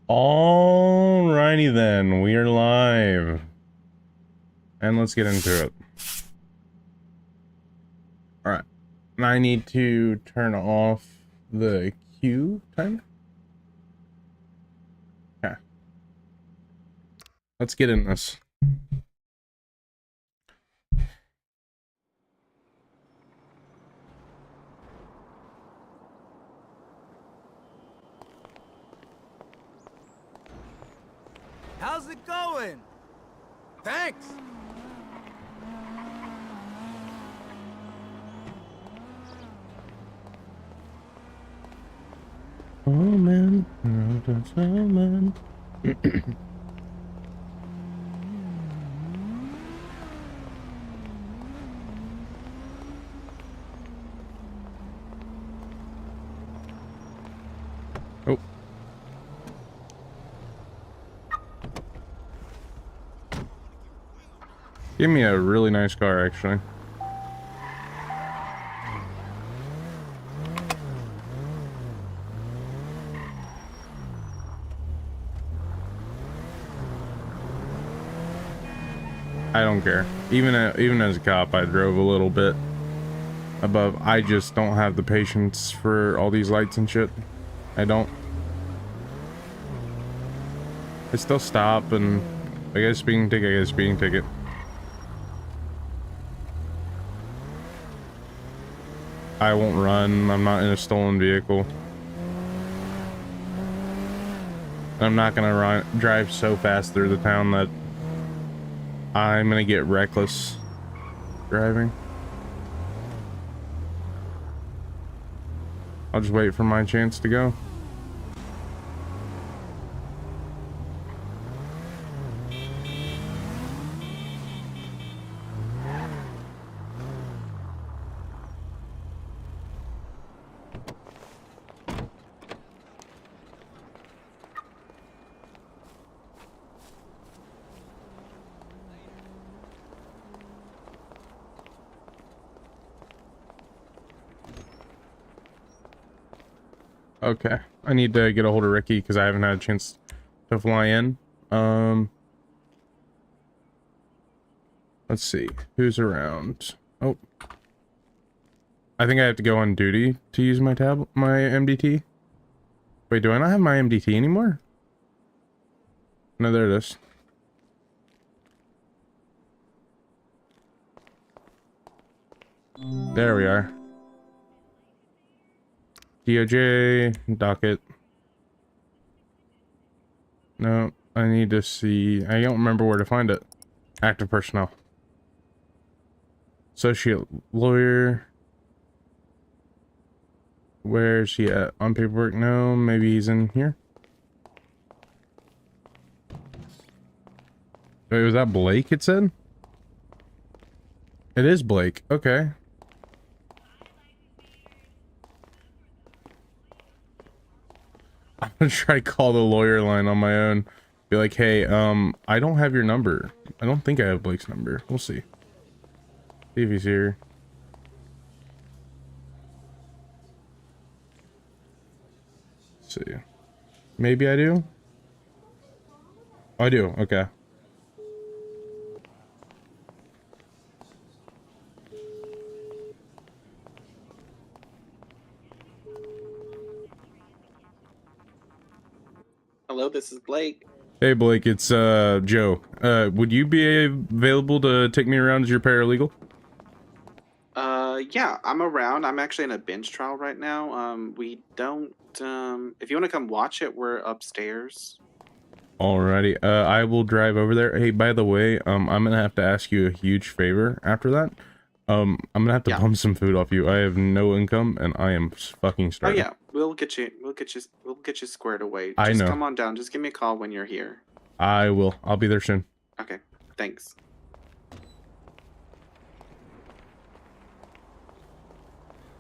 Alrighty then, we are live. And let's get into it. Alright. I need to turn off the queue timer. Okay. Let's get in this. How's it going? Thanks. Oh man, oh man. Oh. Give me a really nice car, actually. I don't care. Even as a cop, I drove a little bit above. I just don't have the patience for all these lights and shit. I don't. I still stop and I get a speeding ticket, I get a speeding ticket. I won't run. I'm not in a stolen vehicle. I'm not gonna drive so fast through the town that I'm gonna get reckless driving. I'll just wait for my chance to go. Okay, I need to get a hold of Ricky because I haven't had a chance to fly in. Let's see who's around. Oh, I think I have to go on duty to use my MDT. Wait, do I not have my MDT anymore? No, there it is. There we are. DOJ, docket. No, I need to see. I don't remember where to find it. Active personnel. Associate lawyer. Where's he at? On paperwork? No, maybe he's in here. Wait, was that Blake it said? It is Blake. Okay. I'm gonna try to call the lawyer line on my own. Be like, hey, I don't have your number. I don't think I have Blake's number. We'll see. See if he's here. Let's see. Maybe I do? Oh, I do. Okay. Hello, this is Blake. Hey Blake, it's Joe. Would you be available to take me around as your paralegal? Yeah, I'm around. I'm actually in a bench trial right now. We don't, if you want to come watch it, we're upstairs. Alrighty, I will drive over there. Hey, by the way, I'm gonna have to ask you a huge favor after that. I'm gonna have to bum some food off you. I have no income and I am fucking starving. Oh yeah, we'll get you squared away. I Just know. come on down. Just give me a call when you're here. I will. I'll be there soon. Okay, thanks.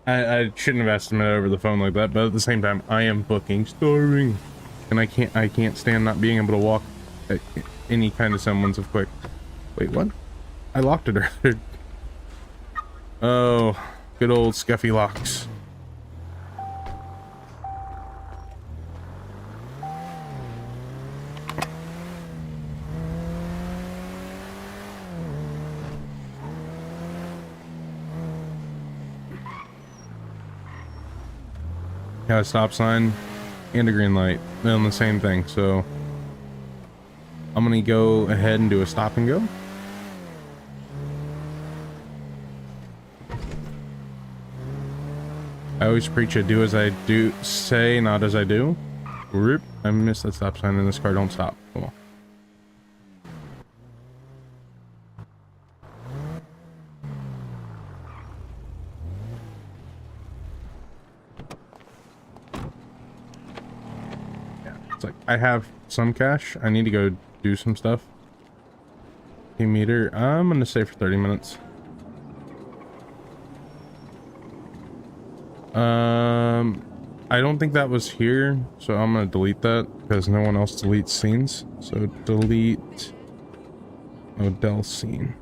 I shouldn't have asked him over the phone like that, but at the same time, I am fucking starving. And I can't stand not being able to walk at any kind of semblance of quick. Wait, what? I locked it earlier. Oh, good old scuffy locks. got a stop sign and a green light. They're on the same thing, so I'm gonna go ahead and do a stop and go. I always preach a do as I do say, not as I do. Whoop, I missed that stop sign and this car don't stop. Cool. Yeah, it's like I have some cash. I need to go do some stuff. Meter. I'm gonna stay for 30 minutes. I don't think that was here, so I'm gonna delete that because no one else deletes scenes. So delete Odell scene.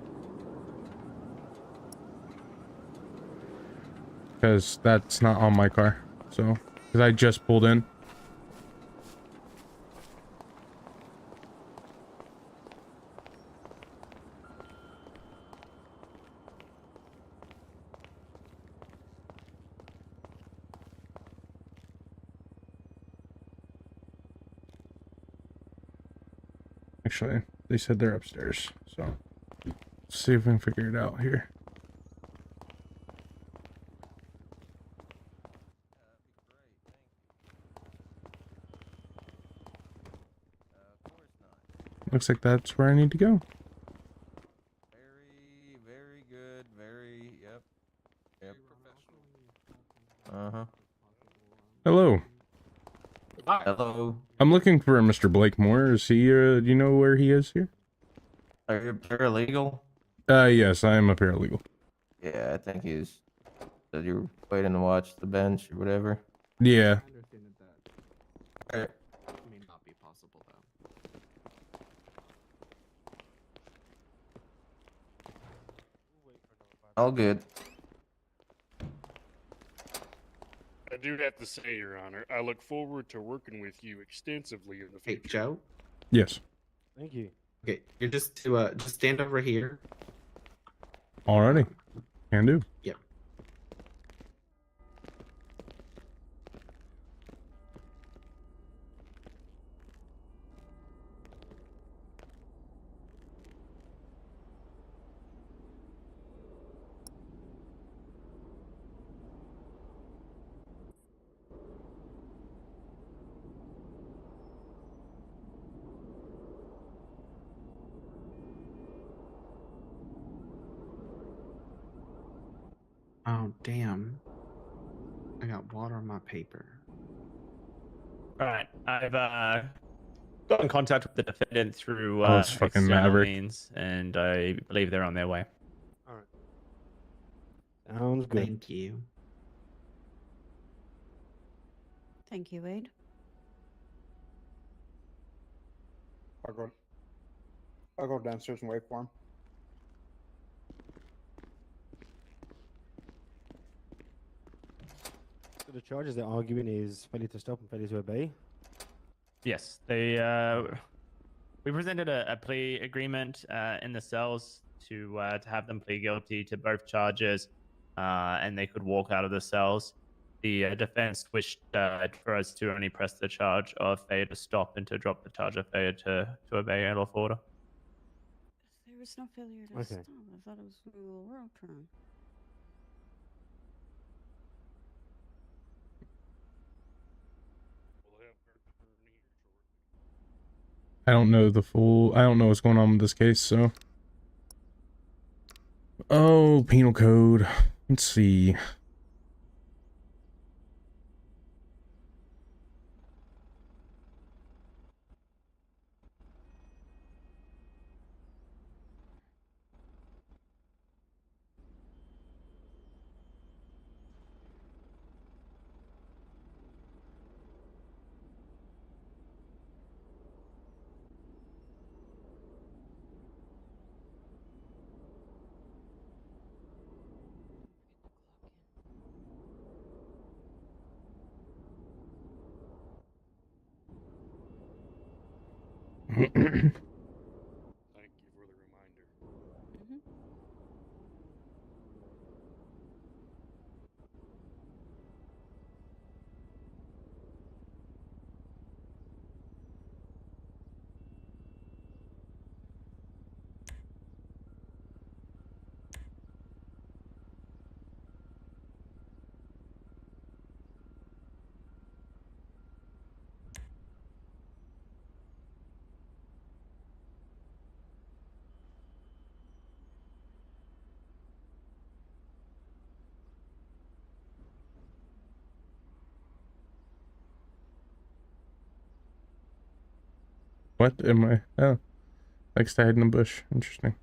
Because that's not on my car. So, because I just pulled in. Actually, they said they're upstairs, so let's see if we can figure it out here. Looks like that's where I need to go. Very good. Yep. Uh-huh. Hello. Hello. I'm looking for Mr. Blakemore. Is he, do you know where he is here? Are you paralegal? Yes, I am a paralegal. Yeah, I think he's. That you're waiting to watch the bench or whatever. Yeah. I understand that Alright. may not be possible though. All good. I do have to say, Your Honor, I look forward to working with you extensively in the Hey, future. Joe. Yes. Thank you. Okay, you're just stand over here. Alrighty. Can do. Yep. Oh, damn. I got water on my paper. All right, I've got in contact with the defendant through Oh, it's fucking external Maverick. means, and I believe they're on their way. All right. Sounds good. Thank you. Thank you, Wade. I'll go downstairs and wait for him. So the charges they're arguing is failure to stop and failure to obey. Yes, they. We presented a plea agreement in the cells to have them plead guilty to both charges, and they could walk out of the cells. The defense wished for us to only press the charge of failure to stop and to drop the charge of failure to obey a lawful order. There was no failure to Okay. stop. I thought it was a little road turn. We'll have her attorney here shortly. I don't know I don't know what's going on with this case, so. Oh, penal code. Let's see. Thank you for the reminder. Mm-hmm. What am I? Oh, likes to hide in a bush. Interesting.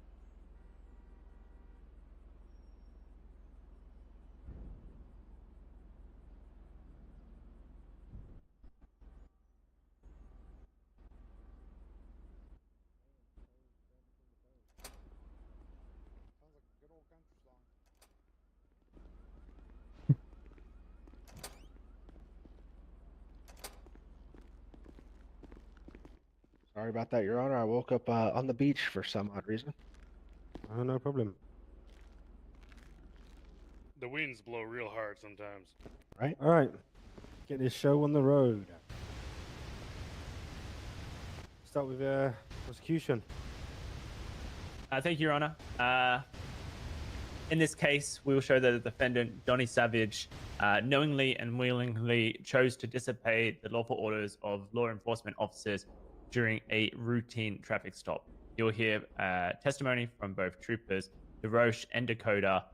Sounds like a good old country song. Sorry about that, Your Honor. I woke up on the beach for some odd reason. Oh, no problem. The winds blow real hard sometimes. Right? All right, get this show on the road. Start with prosecution. Thank you, Your Honor. In this case, we will show that the defendant, Johnny Savage, knowingly and willingly chose to disobey the lawful orders of law enforcement officers during a routine traffic stop. You'll hear testimony from both troopers DeRoche and Dakota,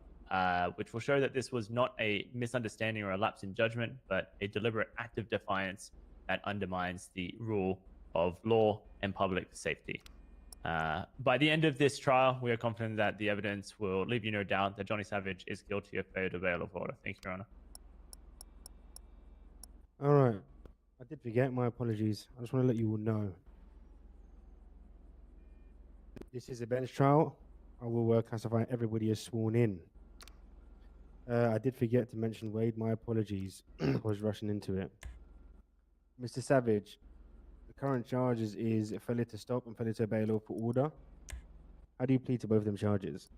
which will show that this was not a misunderstanding or a lapse in judgment, but a deliberate act of defiance that undermines the rule of law and public safety. By the end of this trial, we are confident that the evidence will leave you no doubt that Johnny Savage is guilty of failure to bail of order. Thank you, Your Honor. All right. I did forget. My apologies. I just want to let you all know. This is a bench trial. I will classify everybody as sworn in. I did forget to mention Wade. My apologies. I was rushing into it. Mr. Savage, the current charges is failure to stop and failure to obey lawful order. How do you plead to both of them charges?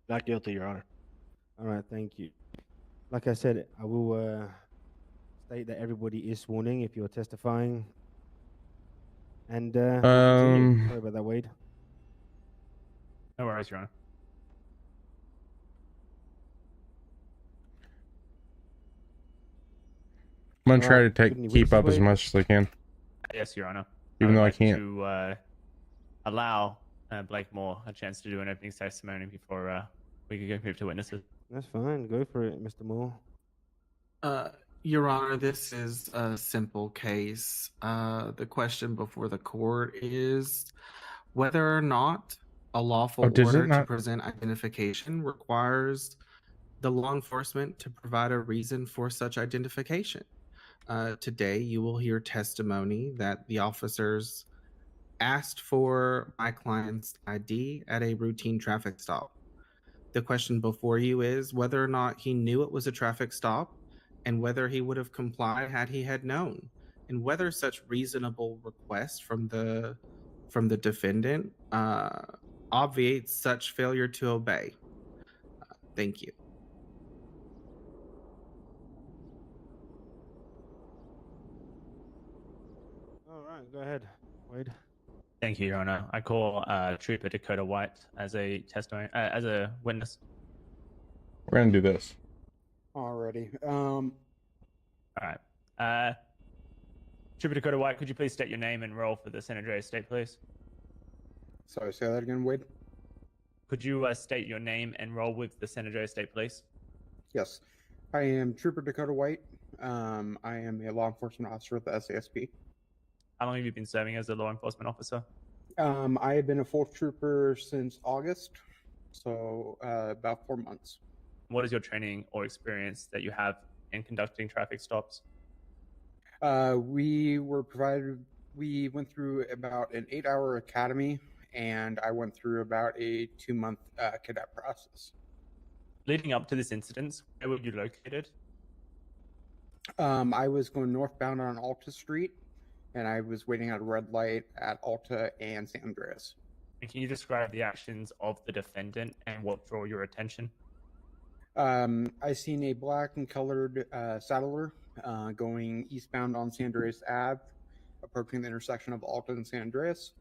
Not guilty, Your Honor. All right, thank you. Like I said, I will state that everybody is sworn in if you're testifying. And we'll continue. Sorry about that, Wade. No worries, Your Honor. I'm gonna try Alright, to good, any keep up as witnesses, Wade? much as I can, Yes, Your Honor. even would though I like can't. To allow Blake Moore a chance to do an opening testimony before we could go move to witnesses. That's fine. Go for it, Mr. Moore. Your Honor, this is a simple case. The question before the court is whether or not a lawful does it order to not- present identification requires the law enforcement to provide a reason for such identification. Today, you will hear testimony that the officers asked for my client's ID at a routine traffic stop. The question before you is whether or not he knew it was a traffic stop and whether he would have complied had he had known, and whether such reasonable request from the defendant obviates such failure to obey. Thank you. All right, go ahead, Wade. Thank you, Your Honor. I call Trooper Dakota White as a testimony as a witness. We're gonna do this. Alrighty. All right. Trooper Dakota White, could you please state your name and role for the San Andreas State Police? Sorry, say that again, Wade. Could you state your name and role with the San Andreas State Police? Yes. I am Trooper Dakota White. I am a law enforcement officer with the SASP. How long have you been serving as a law enforcement officer? I have been a fourth trooper since August, so about 4 months. What is your training or experience that you have in conducting traffic stops? We went through about an 8-hour academy, and I went through about a 2-month cadet process. Leading up to this incident, where were you located? I was going northbound on Alta Street, and I was waiting at a red light at Alta and San Andreas. And can you describe the actions of the defendant and what draw your attention? I seen a black and colored saddler going eastbound on San Andreas Ave, approaching the intersection of Alta and San Andreas.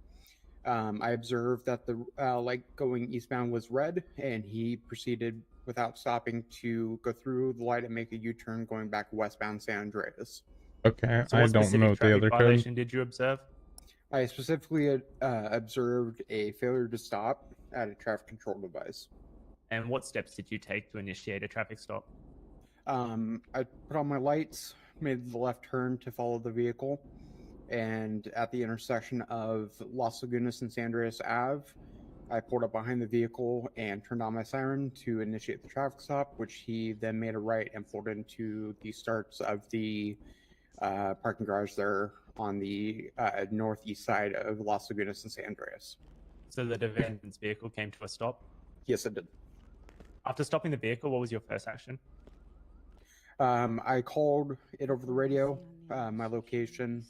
I observed that the light going eastbound was red, and he proceeded without stopping to go through the light and make a U-turn going back westbound San Andreas. Okay, So I what don't specific know what the traffic other code. violation did you observe? I specifically observed a failure to stop at a traffic control device. And what steps did you take to initiate a traffic stop? I put on my lights, made the left turn to follow the vehicle. and at the intersection of Las Lagunas and San Andreas Ave, I pulled up behind the vehicle and turned on my siren to initiate the traffic stop, which he then made a right and pulled into the starts of the parking garage there on the northeast side of Las Lagunas and San Andreas. So the defendant's vehicle came to a stop. Yes, it did. After stopping the vehicle, what was your first action? I called it over the radio, my location,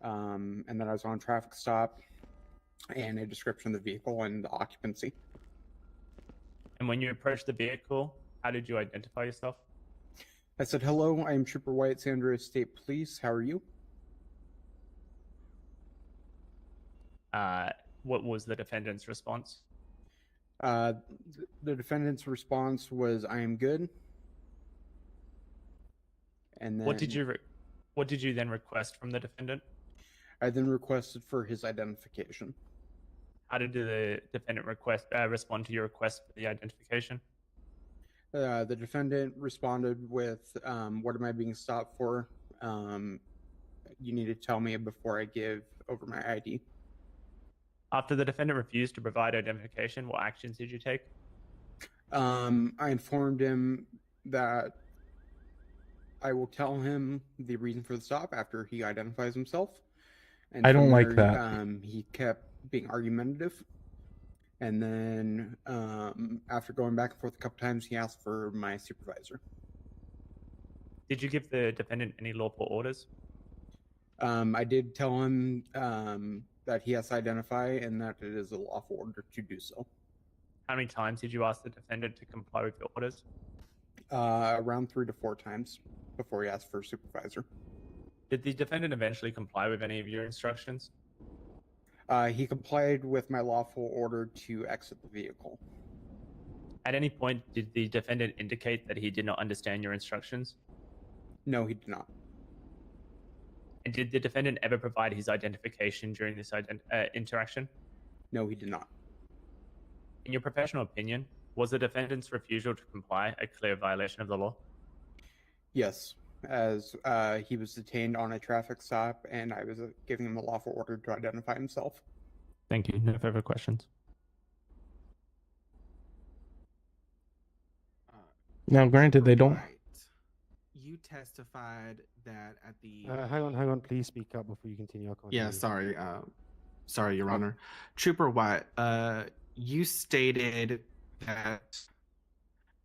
and then I was on a traffic stop and a description of the vehicle and the occupancy. And when you approached the vehicle, how did you identify yourself? I said, "Hello, I am Trooper White, San Andreas State Police. How are you?" What was the defendant's response? The defendant's response was, "I am good." And then What did you then request from the defendant? I then requested for his identification. How did the defendant respond to your request for the identification? The defendant responded with, "What am I being stopped for? You need to tell me before I give over my ID." After the defendant refused to provide identification, what actions did you take? I informed him that I will tell him the reason for the stop after he identifies himself. And I don't from like there, that. He kept being argumentative. And then after going back and forth a couple times, he asked for my supervisor. Did you give the defendant any lawful orders? I did tell him that he has to identify and that it is a lawful order to do so. How many times did you ask the defendant to comply with your orders? Around 3 to 4 times before he asked for a supervisor. Did the defendant eventually comply with any of your instructions? He complied with my lawful order to exit the vehicle. At any point, did the defendant indicate that he did not understand your instructions? No, he did not. And did the defendant ever provide his identification during this interaction? No, he did not. In your professional opinion, was the defendant's refusal to comply a clear violation of the law? Yes, as he was detained on a traffic stop and I was giving him a lawful order to identify himself. Thank you. No further questions. Now, granted, they don't. Right. You testified that at the. Hang on. Please speak up before you continue. I can't hear Yeah, you. sorry. Sorry, Your Honor. Trooper White, you stated that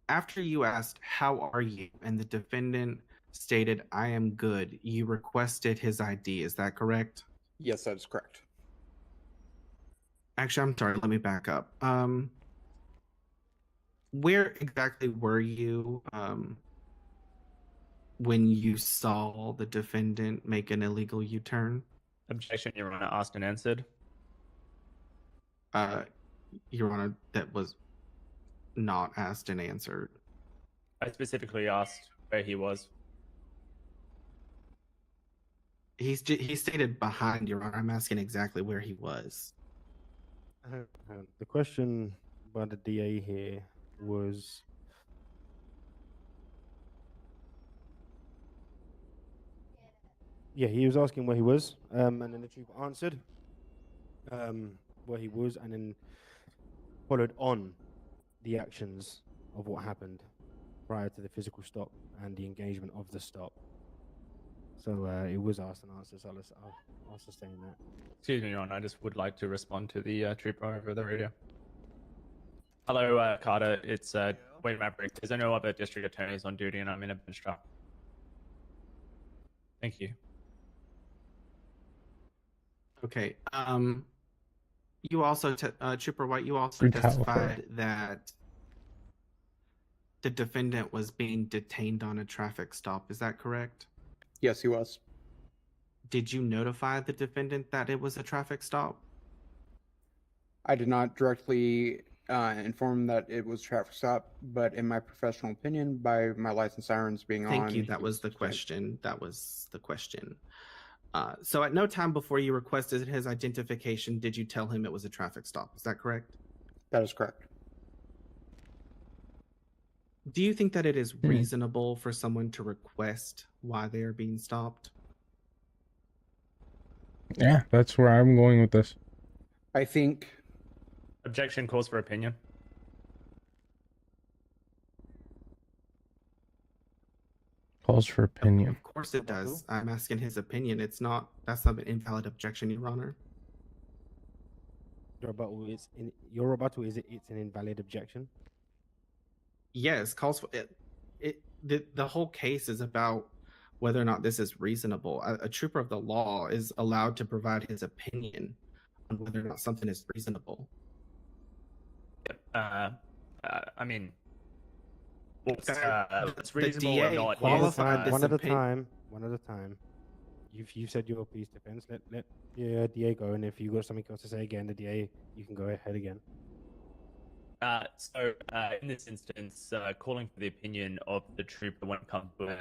after you asked, "How are you?" and the defendant stated, "I am good," you requested his ID. Is that correct? Yes, that is correct. Actually, I'm sorry. Let me back up. Where exactly were you when you saw the defendant make an illegal U-turn? Objection, Your Honor. Asked and answered. Your Honor, that was not asked and answered. I specifically asked where he was. He stated behind, Your Honor. I'm asking exactly where he was. Hang on. The question by the DA here was, yeah, he was asking where he was, and then the trooper answered where he was, and then followed on the actions of what happened prior to the physical stop and the engagement of the stop. So it was asked and answered, so I'll sustain that. Excuse me, Your Honor. I just would like to respond to the trooper over the radio. Hello, Carter. It's Wade Maverick. There's no other district attorneys on duty, and I'm in a bench trial. Thank you. Okay. You also, Trooper White, you also Free towel for testified that the defendant was being detained on a traffic stop. Is that correct? Yes, he was. Did you notify the defendant that it was a traffic stop? I did not directly inform that it was a traffic stop, but in my professional opinion, by my license sirens being on. Thank you. That was the question. That was the question. So at no time before you requested his identification did you tell him it was a traffic stop. Is that correct? That is correct. Do you think that it is reasonable for someone to request why they are being stopped? Yeah, that's where I'm going with this. I think Objection calls for opinion. Calls for opinion. Of course it does. I'm asking his opinion. That's not an invalid objection, Your Honor. Your rebuttal is it's an invalid objection. Yes, calls for it. The whole case is about whether or not this is reasonable. A trooper of the law is allowed to provide his opinion on whether or not something is reasonable. I mean, what's The reasonable DA or not qualified this One at a opinion. time. One at a time. You've said your piece, defense. Let the DA go, and if you got something else to say again, the DA, you can go ahead again. In this instance, calling for the opinion of the trooper when it comes to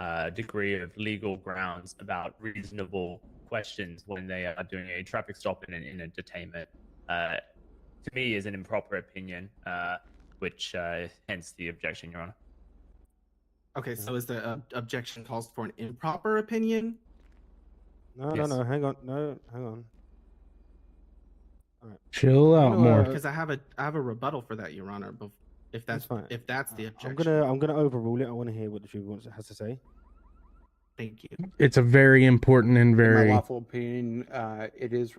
a degree of legal grounds about reasonable questions when they are doing a traffic stop in a detainment, to me is an improper opinion, which hence the objection, Your Honor. Okay, so is the objection calls for an improper opinion? No, Yes. no, hang on. No, hang on. All right. Chill I'm out gonna, more. Because I have a rebuttal for that, Your Honor. If that's fine. if that's the objection, I'm gonna overrule it. I want to hear what the trooper has to say. thank you. It's a very important and in my very lawful opinion, it is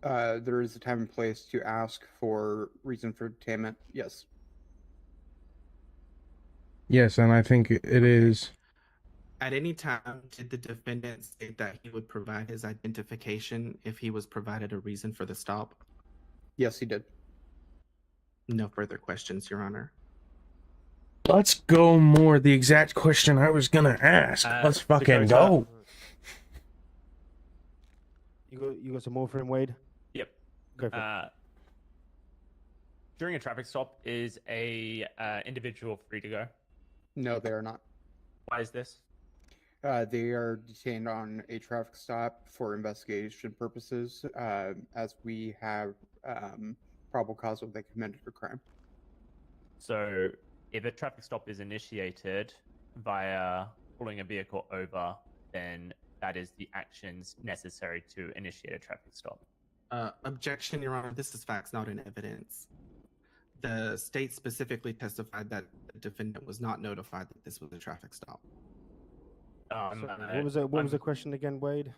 there is a time and place to ask for reason for detainment. Yes. yes, and I think it is. At any time, did the defendant state that he would provide his identification if he was provided a reason for the stop? Yes, he did. No further questions, Your Honor. Let's go more. The exact question I was gonna ask. Let's fucking go. You got some more for him, Wade? Yep. Go for it. During a traffic stop, is a individual free to go? No, they are not. Why is this? They are detained on a traffic stop for investigation purposes, as we have probable cause that they committed a crime. So, if a traffic stop is initiated via pulling a vehicle over, then that is the actions necessary to initiate a traffic stop. Objection, Your Honor. This is facts, not in evidence. The state specifically testified that the defendant was not notified that this was a traffic stop. What was the question again, Wade?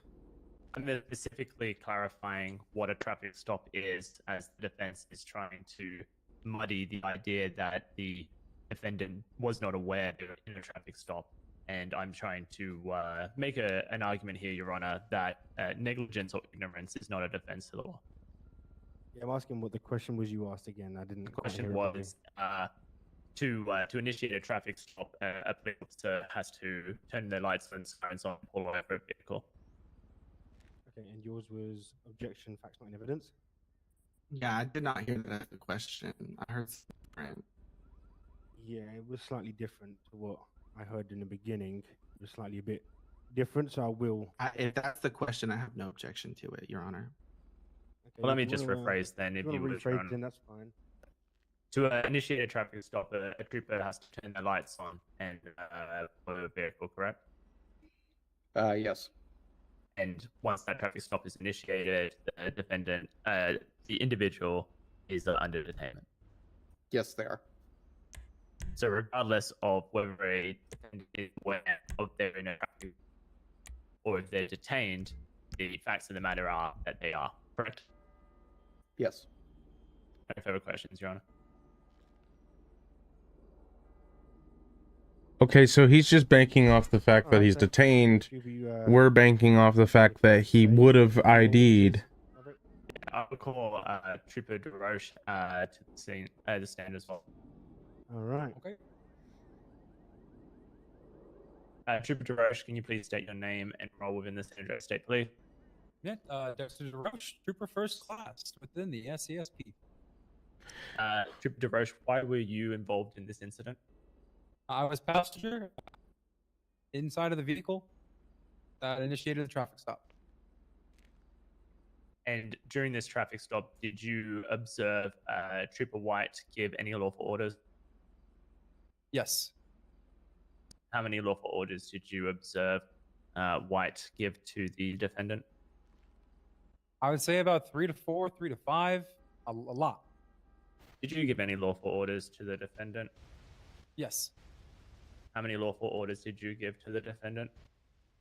I'm specifically clarifying what a traffic stop is, as the defense is trying to muddy the idea that the defendant was not aware they were in a traffic stop. And I'm trying to make an argument here, Your Honor, that negligence or ignorance is not a defense to the law. Yeah, I'm asking what the question was you asked again. I didn't. The question was to initiate a traffic stop, a police officer has to turn their lights and sirens on, pull over a vehicle. Okay, and yours was objection, facts not in evidence. Yeah, I did not hear that as the question. I heard something different. Yeah, it was slightly different to what I heard in the beginning. It was slightly a bit different, so I will. If that's the question, I have no objection to it, Your Honor. Okay, Well, let if me you just wanna- rephrase then. If you rephrase, Your Honor. then that's fine. To initiate a traffic stop, a trooper has to turn their lights on and follow a vehicle, correct? Yes. And once that traffic stop is initiated, the defendant, the individual, is under detainment. Yes, they are. So regardless of whether a defendant is aware of their in a traffic or if they're detained, the facts of the matter are that they are, correct? Yes. No further questions, Your Honor. Okay, so he's just banking off the fact that Alright, he's so detained. you, We're banking off the fact that he would have ID'd. I will call Trooper DeRoche to the scene, the stand as well. All right. Okay. Trooper DeRoche, can you please state your name and role within the San Andreas State Police? Yeah, Dexter DeRoche, Trooper First Class within the SCSP. Trooper DeRoche, why were you involved in this incident? I was passenger inside of the vehicle that initiated the traffic stop. And during this traffic stop, did you observe Trooper White give any lawful orders? Yes. How many lawful orders did you observe White give to the defendant? I would say about 3 to 4, 3 to 5, a lot. Did you give any lawful orders to the defendant? Yes. How many lawful orders did you give to the defendant?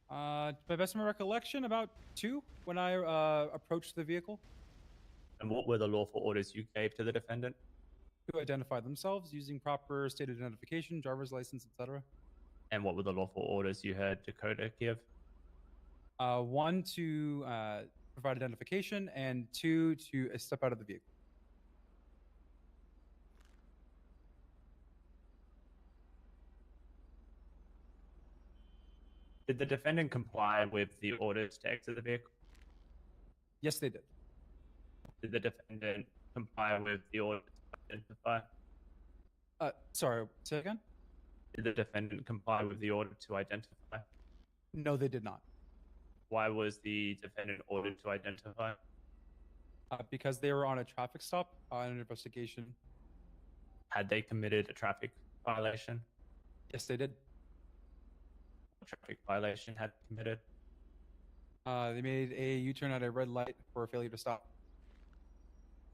To my best of my recollection, about 2 when I approached the vehicle And what were the lawful orders you gave to the defendant? to identify themselves using proper state identification, driver's license, etc. And what were the lawful orders you heard Dakota give? 1 to provide identification, and 2 to step out of the vehicle. Did the defendant comply with the orders to exit the vehicle? Yes, they did. Did the defendant comply with the order to identify? Sorry, say again? Did the defendant comply with the order to identify? No, they did not. Why was the defendant ordered to identify? Because they were on a traffic stop on an investigation. Had they committed a traffic violation? Yes, they did. What traffic violation had they committed? They made a U-turn at a red light for a failure to stop.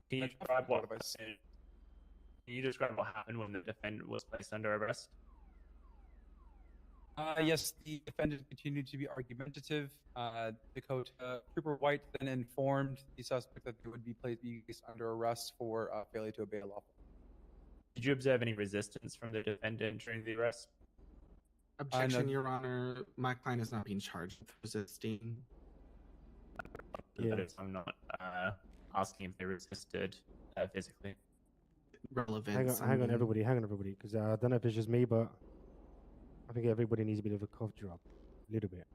Can you Traffic describe what device. happened? Can you describe what happened when the defendant was placed under arrest? Yes, the defendant continued to be argumentative. Dakota Trooper White then informed the suspect that they would be placed under arrest for failure to obey a lawful. Did you observe any resistance from the defendant during the arrest? Objection, no. Your Honor. My client is not being charged with resisting. Yeah. I'm not asking if they resisted physically. Relevant. Hang on, everybody, because I don't know if it's just me, but I think everybody needs a bit of a cough drop, a little bit.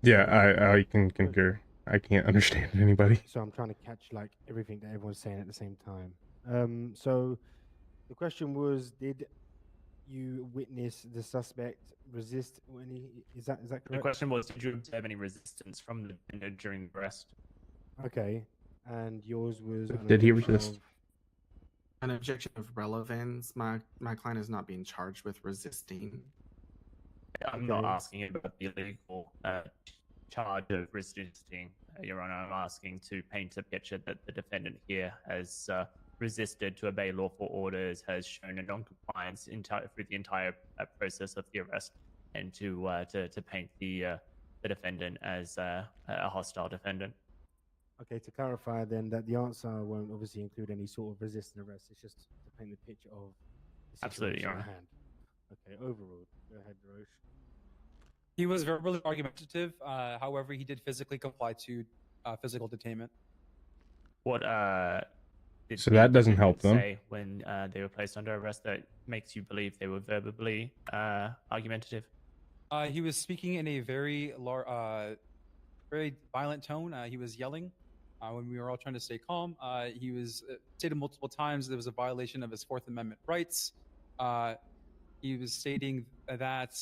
Yeah, I can concur. I can't understand anybody. So I'm trying to catch like everything that everyone's saying at the same time. So the question was, did you witness the suspect resist or any? Is that correct? The question was, did you observe any resistance from the defendant during the arrest? Okay, and yours was. Did he resist? An objection of relevance. My client is not being charged with resisting. I'm not Okay. asking about the illegal charge of resisting, Your Honor. I'm asking to paint a picture that the defendant here has resisted to obey lawful orders, has shown a non-compliance through the entire process of the arrest, and to paint the defendant as a hostile defendant. Okay, to clarify then that the answer won't obviously include any sort of resisting arrest. It's just to paint the picture of the Absolutely, situation Your at Honor. hand. Okay, overruled. Go ahead, Roche. He was verbally argumentative. However, he did physically comply to physical detainment. What did So the that doesn't help defendant them. say when they were placed under arrest that makes you believe they were verbally argumentative? He was speaking in a very very violent tone. He was yelling when we were all trying to stay calm. He was stated multiple times there was a violation of his Fourth Amendment rights. He was stating that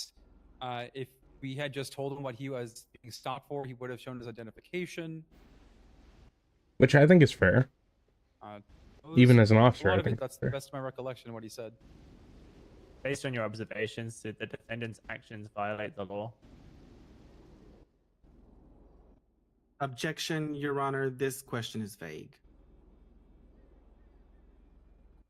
if we had just told him what he was being stopped for, he would have shown his identification. Which I think is fair. Even as an officer, a lot I of it, think that's fair. the best of my recollection of what he said. Based on your observations, did the defendant's actions violate the law? Objection, Your Honor. This question is vague.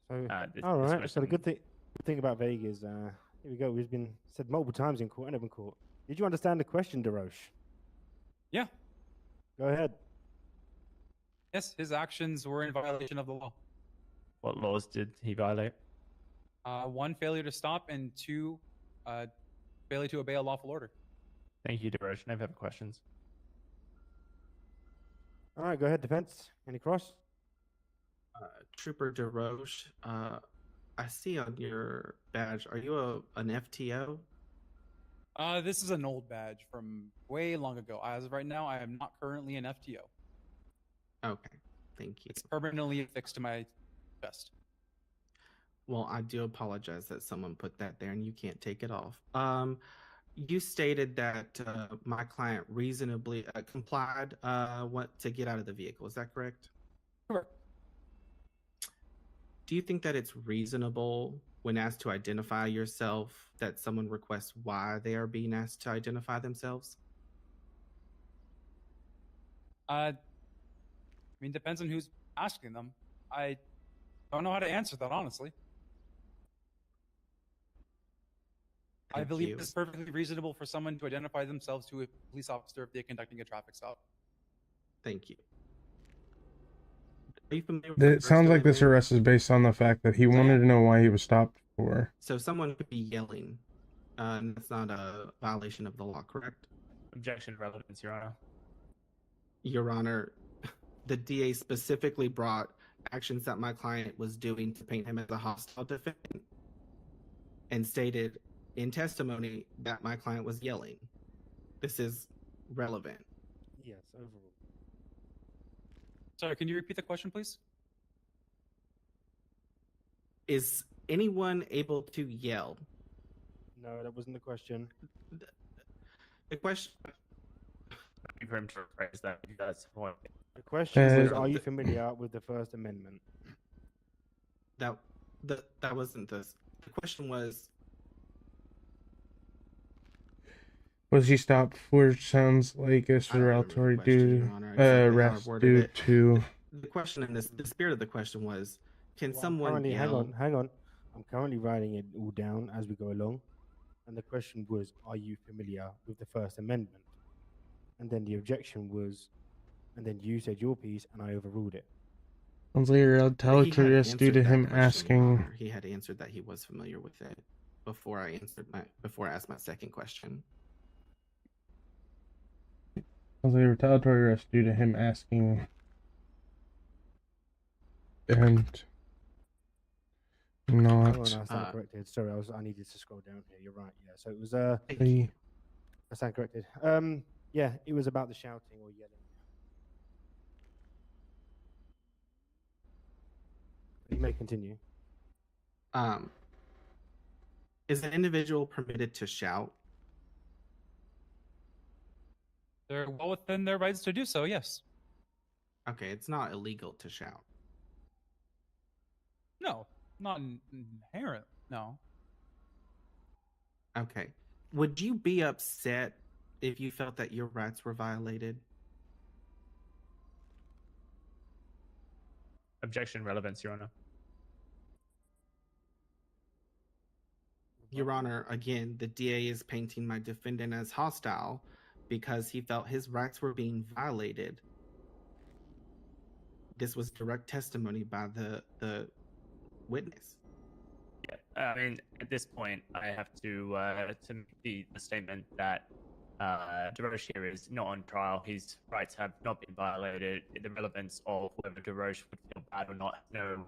So, This all right. So the question- good thing about Vegas, here we go. We've been said multiple times in court and in court. Did you understand the question, DeRoche? Yeah. Go ahead. Yes, his actions were in violation of the law. What laws did he violate? 1, failure to stop, and 2, failure to obey a lawful order. Thank you, DeRoche. No further questions. All right, go ahead, defense. Any cross? Trooper DeRoche, I see on your badge, are you an FTO? This is an old badge from way long ago. As of right now, I am not currently an FTO. Okay, thank you. It's permanently affixed to my vest. Well, I do apologize that someone put that there and you can't take it off. You stated that my client reasonably complied to get out of the vehicle. Is that correct? Correct. Do you think that it's reasonable when asked to identify yourself that someone requests why they are being asked to identify themselves? mean, depends on who's asking them. I don't know how to answer that, honestly. I Thank believe you. it's perfectly reasonable for someone to identify themselves to a police officer if they're conducting a traffic stop. Thank you. Are you familiar with the It sounds first like this amendment? arrest is based on the fact that he wanted to know why he was stopped for. So someone could be yelling, and that's not a violation of the law, correct? Objection relevance, Your Honor. Your Honor, the DA specifically brought actions that my client was doing to paint him as a hostile defendant and stated in testimony that my client was yelling. This is relevant. Yes, overall. Sorry, can you repeat the question, please? Is anyone able to yell? No, that wasn't the question. The question. Waiting for him to rephrase that. If that's the point. The question was, Uh, are you familiar with the First Amendment? That wasn't this. The question was, Was he stopped for? Sounds like a I don't remember the derogatory question, Your Honor, exactly how I arrest worded due it. to. the question in this, the spirit of the question was, can Well, I'm someone currently, yell? hang on. I'm currently writing it all down as we go along. And the question was, are you familiar with the First Amendment? And then the objection was, and then you said your piece, and I overruled it. Sounds like a He had retaliatory arrest due answered to that him question, Your asking. Honor. He had answered that he was familiar with it before I asked my second question. Sounds like a retaliatory arrest due to him asking. And Hang on, I not stand corrected. Sorry, I needed to scroll down here. You're right. Yeah, so it was Thank the. you. I stand corrected. Yeah, it was about the shouting or yelling. You may continue. Is an individual permitted to shout? They're well within their rights to do so, yes. Okay, it's not illegal to shout. No, not inherent, no. Okay. Would you be upset if you felt that your rights were violated? Objection relevance, Your Honor. Your Honor, again, the DA is painting my defendant as hostile because he felt his rights were being violated. This was direct testimony by the witness. Yeah, I mean, at this point, I have to make the statement that DeRoche here is not on trial. His rights have not been violated. The relevance of whether DeRoche would feel bad or not has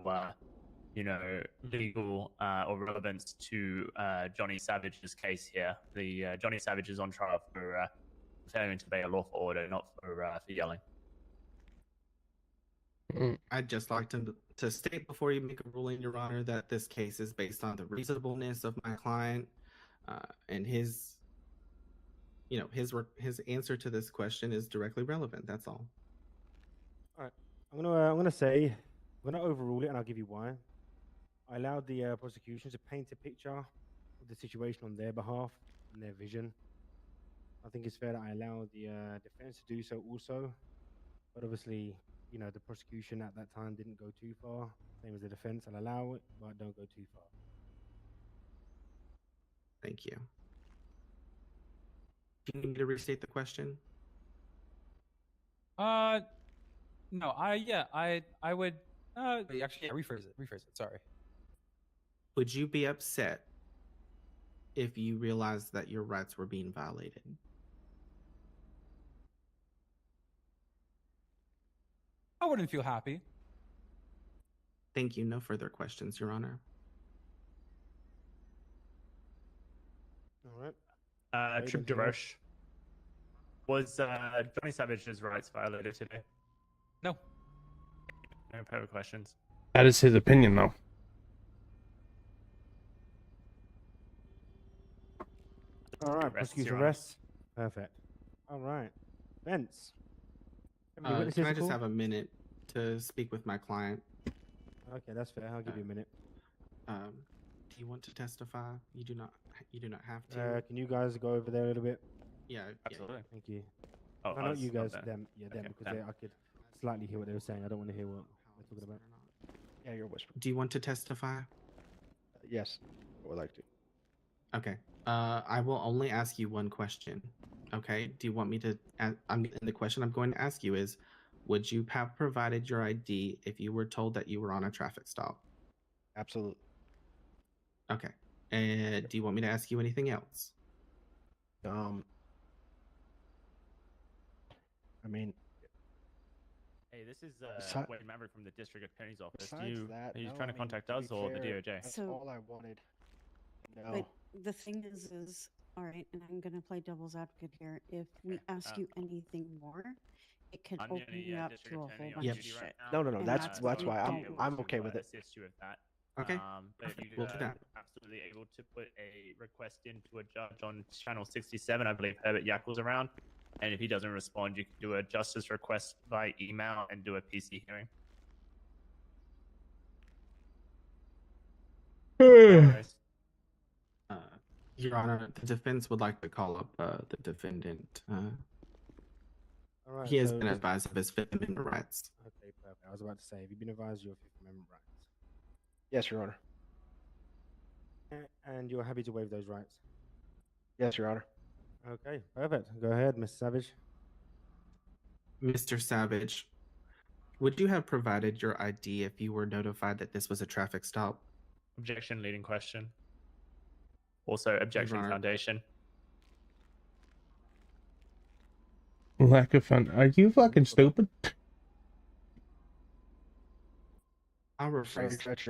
no, legal or relevance to Johnny Savage's case here. The Johnny Savage is on trial for failing to obey a lawful order, not for yelling. I'd just like to state before you make a ruling, Your Honor, that this case is based on the reasonableness of my client and his answer to this question is directly relevant. That's all. All right, I'm gonna overrule it, and I'll give you why. I allowed the prosecution to paint a picture of the situation on their behalf and their vision. I think it's fair that I allow the defense to do so also, but obviously, the prosecution at that time didn't go too far. Same as the defense, I'll allow it, but don't go too far. Thank you. Do you need me to restate the question? No, I would, actually, yeah, rephrase it, sorry. Would you be upset if you realized that your rights were being violated? I wouldn't feel happy. Thank you. No further questions, Your Honor. All right. Trip DeRoche. Was Johnny Savage's rights violated today? No. No further questions. That is his opinion, though. All right, Rests, prosecution Your Honor. rests. Perfect. All right. Vince. How many Can I witnesses to just call? have a minute to speak with my client? Okay, that's fair. I'll give you a minute. Do you want to testify? You do not have to. Can you guys go over there a little bit? Yeah, Absolutely. Thank you. Oh, No, not us, you guys. them. Them. Yeah, them. Okay, Because them. I could. slightly hear what they were saying. I don't want to hear what they're talking about. Yeah, you're whispering. Do you want to testify? Yes, I would like to. Okay. I will only ask you one question. Okay. Do you want me to? And the question I'm going to ask you is, would you have provided your ID if you were told that you were on a traffic stop? Absolutely. Okay. And do you want me to ask you anything else? I mean, Hey, this is Besi- Wade Maverick from the District Attorney's Office. besides that, Are you no, trying I to mean, contact to be us or the fair, DOJ? That's So- all I wanted. No. But the thing is, all right, and I'm gonna play devil's advocate here. If we ask you anything more, it could I'm the open only you up district to a attorney whole on bunch duty of right shit. now. No. and That's that's that's what why we don't I'm to, okay with it. assist you with that. Okay. But Perfect. you We'll do that. absolutely able to put a request into a judge on channel 67. I believe Herbert Yackel's around. And if he doesn't respond, you can do a justice request by email and do a PC hearing. Anyways, Your Honor, the defense would like to call up the defendant. All right. He has so been just- advised of his Fifth Amendment rights. Okay, perfect. I was about to say, have you been advised of your Fifth Amendment rights? Yes, Your Honor. And you're happy to waive those rights? Yes, Your Honor. Okay, perfect. Go ahead, Mr. Savage. Mr. Savage, would you have provided your ID if you were notified that this was a traffic stop? objection, leading question. Also, objection, Honor. foundation. Lack of fun. Are you fucking stupid? I'll Sorry, rephrase. Judge,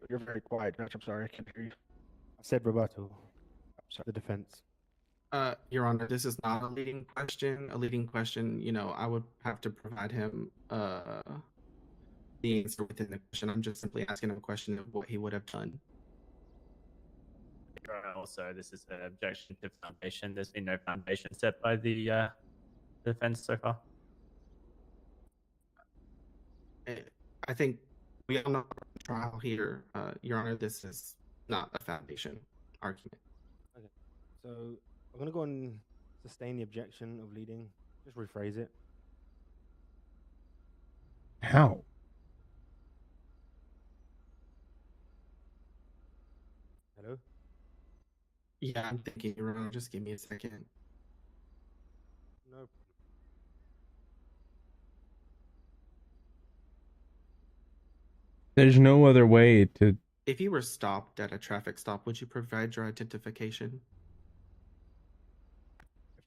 you're very quiet, Judge. I'm sorry, I can't hear you. I said rebuttal. The defense. Your Honor, this is not a leading question. A leading question, I would have to provide him the answer within the question. I'm just simply asking him a question of what he would have done. Your Honor, also, this is an objection to foundation. There's been no foundation set by the defense so far. I think we all know trial here, Your Honor. This is not a foundation argument. Okay. So I'm gonna go and sustain the objection of leading. Just rephrase it. How? Hello? Yeah, I'm thinking, Your Honor. Just give me a second. No. There's no other way to. If you were stopped at a traffic stop, would you provide your identification?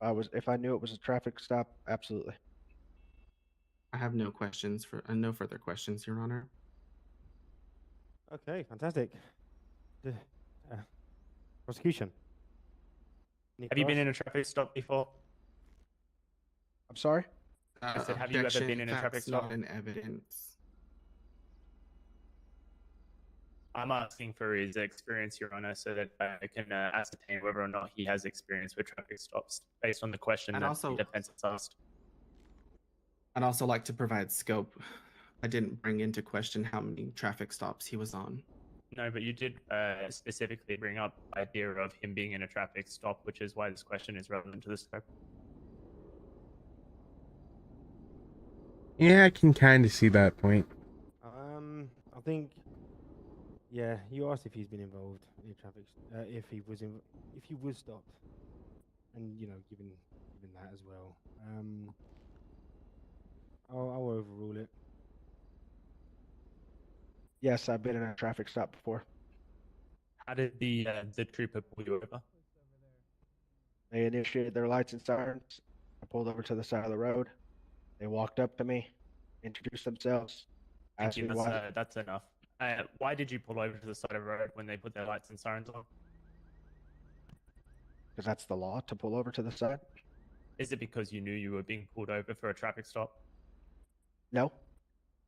If I knew it was a traffic stop, absolutely. I have no questions no further questions, Your Honor. Okay, fantastic. Prosecution. Have you been in a traffic stop before? I'm sorry? I said, have you ever Objection, been in a traffic that's stop? not in evidence. I'm asking for his experience, Your Honor, so that I can ascertain whether or not he has experience with traffic stops based on the question And that also- the defense has asked. I'd also like to provide scope. I didn't bring into question how many traffic stops he was on. No, but you did specifically bring up the idea of him being in a traffic stop, which is why this question is relevant to the scope. Yeah, I can kind of see that point. I think. Yeah, you asked if he's been involved in traffic. If he was stopped, and given that as well. I'll overrule it. Yes, I've been in a traffic stop before. How did the trooper pull you over? They initiated their lights and sirens. I pulled over to the side of the road. They walked up to me, introduced themselves. Thank asked you. me why. That's enough. Why did you pull over to the side of the road when they put their lights and sirens on? Because that's the law, to pull over to the side. Is it because you knew you were being pulled over for a traffic stop? No.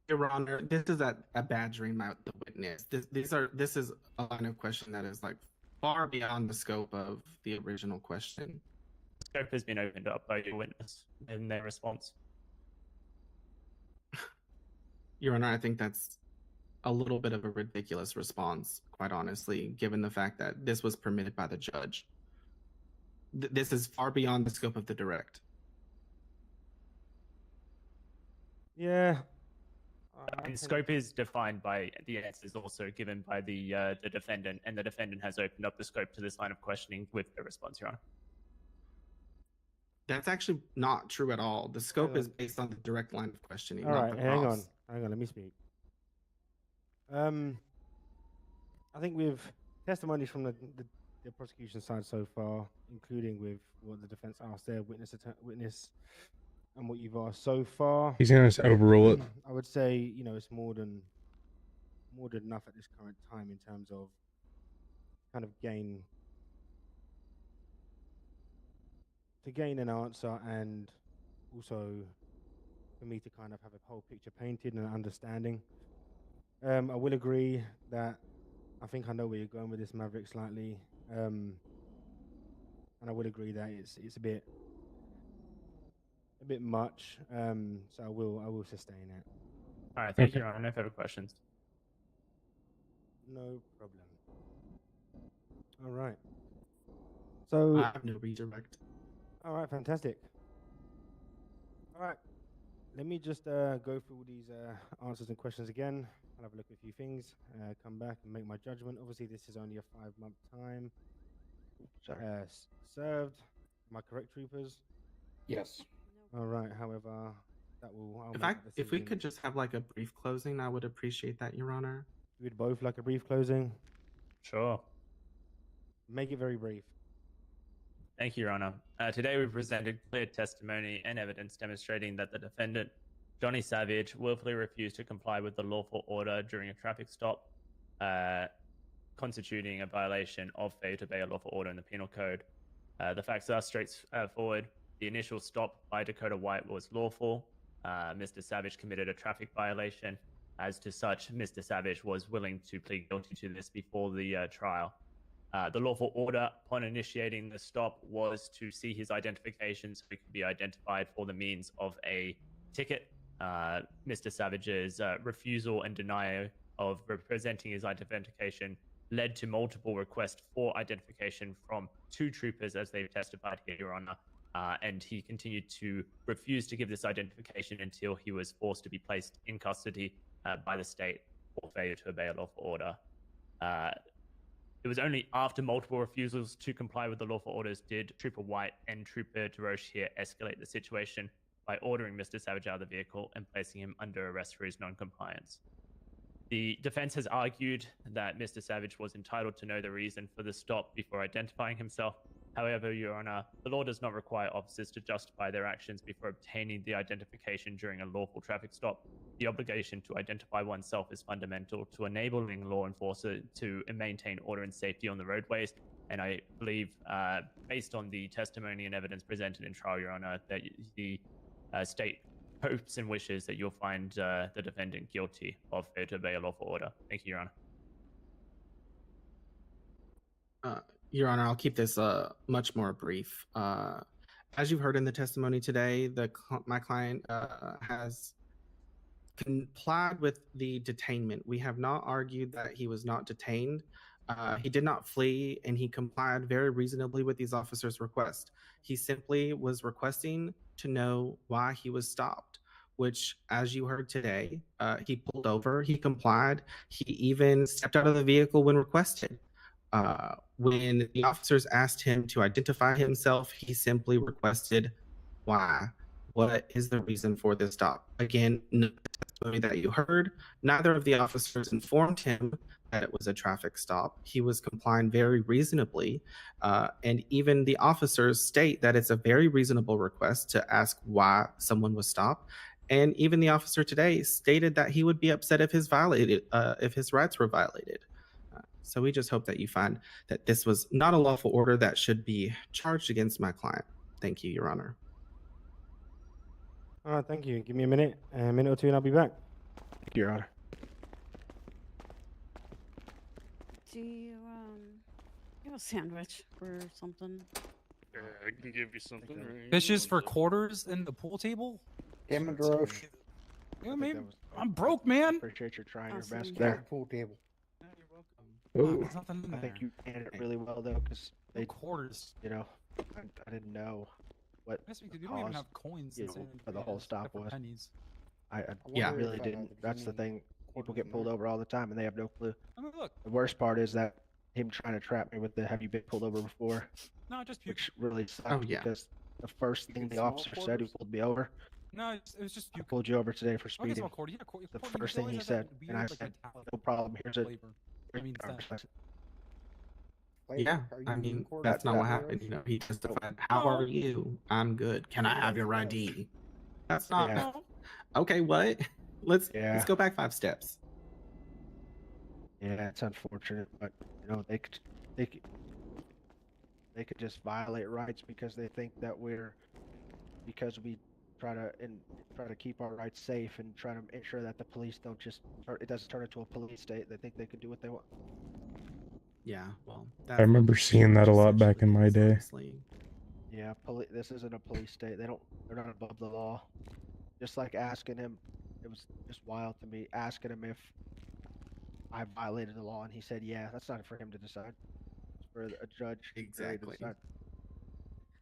Your Honor, this is a badgering the witness. This is a line of question that is far beyond the scope of the original question. Scope has been opened up by your witness in their response. Your Honor, I think that's a little bit of a ridiculous response, quite honestly, given the fact that this was permitted by the judge. This is far beyond the scope of the direct. Yeah. And scope is defined by the answers also given by the defendant, and the defendant has opened up the scope to this line of questioning with a response, Your Honor. That's actually not true at all. The scope Hang is on. based on the direct line of questioning, All not right, the hang on, cross. let me speak. I think with testimonies from the prosecution side so far, including with what the defense asked their witness and what you've asked so far, He's gonna just overrule it. I would say, you know, it's more than enough at this current time in terms of kind of gain an answer, and also for me to kind of have a whole picture painted and an understanding. I will agree that I think I know where you're going with this, Maverick, slightly, and I will agree that it's a bit much. So I will sustain it. All right, thank you, Your Honor. No further questions. No problem. All right. So I have no redirect. all right, fantastic. All right, let me just go through all these answers and questions again. I'll have a look at a few things, come back and make my judgment. Obviously, this is only a 5-month time served. Am I correct, troopers? Yes. All right. However, that will. If we could just have like a brief closing, I would appreciate that, Your Honor. We'd both like a brief closing. Sure. Make it very brief. Thank you, Your Honor. Today we presented clear testimony and evidence demonstrating that the defendant, Johnny Savage, willfully refused to comply with the lawful order during a traffic stop, constituting a violation of failure to obey a lawful order in the Penal Code. The facts are straightforward. The initial stop by Dakota White was lawful. Mr. Savage committed a traffic violation. As to such, Mr. Savage was willing to plead guilty to this before the trial. The lawful order upon initiating the stop was to see his identification so he could be identified for the means of a ticket. Mr. Savage's refusal and denial of presenting his identification led to multiple requests for identification from 2 troopers, as they've testified here, Your Honor. And he continued to refuse to give this identification until he was forced to be placed in custody by the state for failure to obey a lawful order. It was only after multiple refusals to comply with the lawful orders did Trooper White and Trooper DeRoche here escalate the situation by ordering Mr. Savage out of the vehicle and placing him under arrest for his non-compliance. The defense has argued that Mr. Savage was entitled to know the reason for the stop before identifying himself. However, Your Honor, the law does not require officers to justify their actions before obtaining the identification during a lawful traffic stop. The obligation to identify oneself is fundamental to enabling law enforcement to maintain order and safety on the roadways. And I believe, based on the testimony and evidence presented in trial, Your Honor, that the state hopes and wishes that you'll find the defendant guilty of failure to obey a lawful order. Thank you, Your Honor. Your Honor, I'll keep this much more brief. As you've heard in the testimony today, my client has complied with the detainment. We have not argued that he was not detained. He did not flee, and he complied very reasonably with these officers' request. He simply was requesting to know why he was stopped, which, as you heard today, he pulled over, he complied, he even stepped out of the vehicle when requested. When the officers asked him to identify himself, he simply requested why. What is the reason for this stop? Again, no testimony that you heard. Neither of the officers informed him that it was a traffic stop. He was complying very reasonably. And even the officers state that it's a very reasonable request to ask why someone was stopped. And even the officer today stated that he would be upset if his rights were violated. So we just hope that you find that this was not a lawful order that should be charged against my client. Thank you, Your Honor. All right, thank you. Give me a minute or two, and I'll be back. Thank you, Your Honor. Do you have a sandwich or something? I can give you something. Right Fishes for quarters in the pool table? Damn it, Roche. Yeah, maybe. I'm broke, man. Appreciate you trying your Awesome. best There. there. Pool table. Oh, There's nothing in I think there. you handled it really well though, because No they, quarters. you know, I didn't know what Yes, we could. You don't even cause have coins. you in San know, for the whole Andreas, stop except for was. pennies. I Yeah. really if, didn't. That's the thing. People get pulled over all the time and they have no clue. I mean, look, The worst part is that him trying to trap me with the "Have you been pulled over before?" no, just puke. which really sucked Oh, yeah. because the first You thing get the small officer said who quarters? pulled me over, No, it was just "I puke. pulled you over today for I guess speeding." all quarter. Yeah, quarter. The Quarter, first they thing he always have said, that and I weird, like, said, metallic "No problem. Here's a flavor. I mean, driver's stuff. license." Yeah, Are I you mean, quarters that's not what that happened. rich? You know, he testified, "How No. are you? I'm good. Can I have your Yes. ID?" That's not. Yeah. No. Okay, what? Let's Yeah. go back 5 steps. Yeah, it's unfortunate, but you know they could, they could just violate rights because they think that because we try to keep our rights safe and try to ensure that the police don't just it doesn't turn into a police state. They think they can do what they want. Yeah, well, I remember seeing that a lot back in my day. Yeah, this isn't a police state. They're not above the law. Just like asking him, it was just wild to me. Asking him if I violated the law, and he said, "Yeah." That's not for him to decide. It's for a judge or jury to Exactly. decide.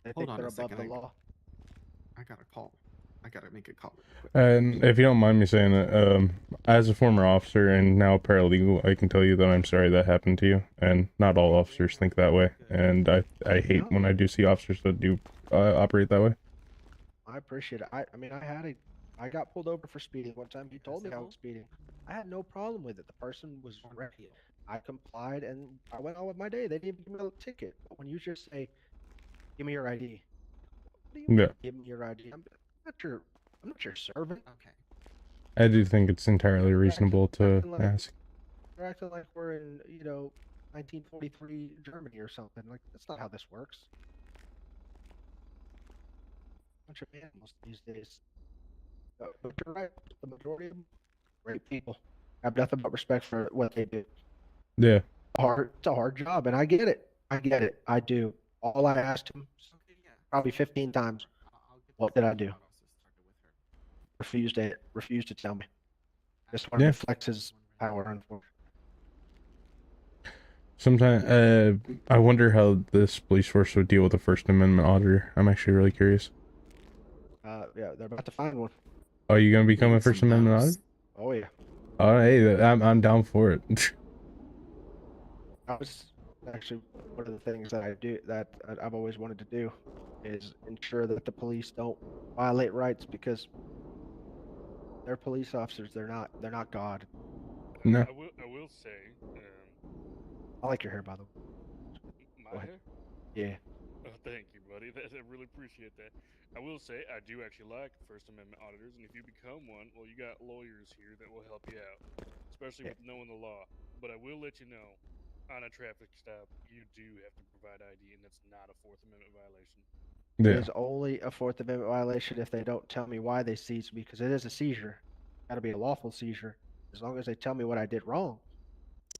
They Hold think on they're a above second. the law. I got a call. I gotta make a call real quick. And if you don't mind me saying it, as a former officer and now paralegal, I can tell you that I'm sorry that happened to you. And not all officers think that way. And I hate when I do see officers that do operate that way. I appreciate it. I mean, I got pulled over for speeding one time. He told me I was speeding. I had no problem with it. The person was ready. I complied and I went on with my day. They didn't even give me a ticket. But when you just say, "Give me your ID," what do you mean, Yeah. give me your ID? I'm not your servant. Okay. I do think it's entirely reasonable to ask. They're acting like we're in, 1943 Germany or something. Like, that's not how this works. Bunch of animals these days. But you're right. The majority of them, great people, have nothing but respect for what they do. Yeah. It's a hard job, and I get it. I get it. I do. All I asked him, probably 15 times, what did I do? Refused to tell me. Just wanted to flex his power, unfortunately. Sometimes, I wonder how this police force would deal with a First Amendment auditor. I'm actually really curious. Yeah, they're about to find one. Are you gonna become a First Amendment auditor? Oh yeah. Oh, hey, I'm down for it. That was actually one of the things that I do that I've always wanted to do is ensure that the police don't violate rights because they're police officers. They're not God. No. I will say, I like your hair, by the way. my hair. Yeah. Oh, thank you, buddy. I really appreciate that. I will say I do actually like First Amendment auditors, and if you become one, well, you got lawyers here that will help you out, especially with knowing the law. But I will let you know, on a traffic stop, you do have to provide ID, and that's not a Fourth Amendment violation. It is only a Fourth Amendment violation if they don't tell me why they seized me, because it is a seizure. Got to be a lawful seizure. As long as they tell me what I did wrong.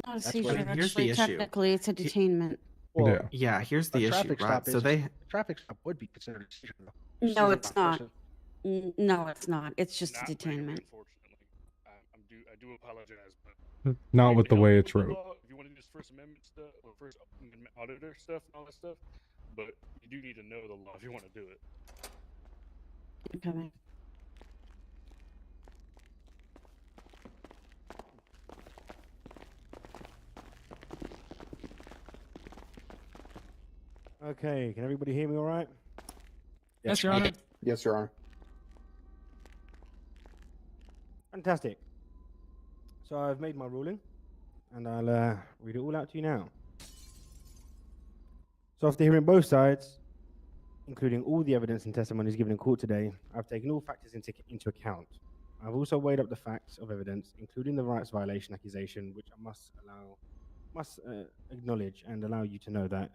Not a That's seizure, what- here's the actually. issue. Technically, it's a detainment. Well, Yeah, here's the a issue, traffic right? stop So is they a traffic stop would be considered a seizure. though. No, Seizing it's a not. person. No, it's not. It's just a Not legally, detainment. unfortunately. I do apologize, but Not you with can the way help it's with the wrote. law if you want to do this First Amendment stuff or First Amendment auditor stuff and all that stuff. But you do need to know the law if you want to do it. Okay. Okay, can everybody hear me all right? Yes, Your Honor. Yes, Your Honor. Fantastic. So I've made my ruling, and I'll read it all out to you now. So after hearing both sides, including all the evidence and testimonies given in court today, I've taken all factors into account. I've also weighed up the facts of evidence, including the rights violation accusation, which I must acknowledge and allow you to know that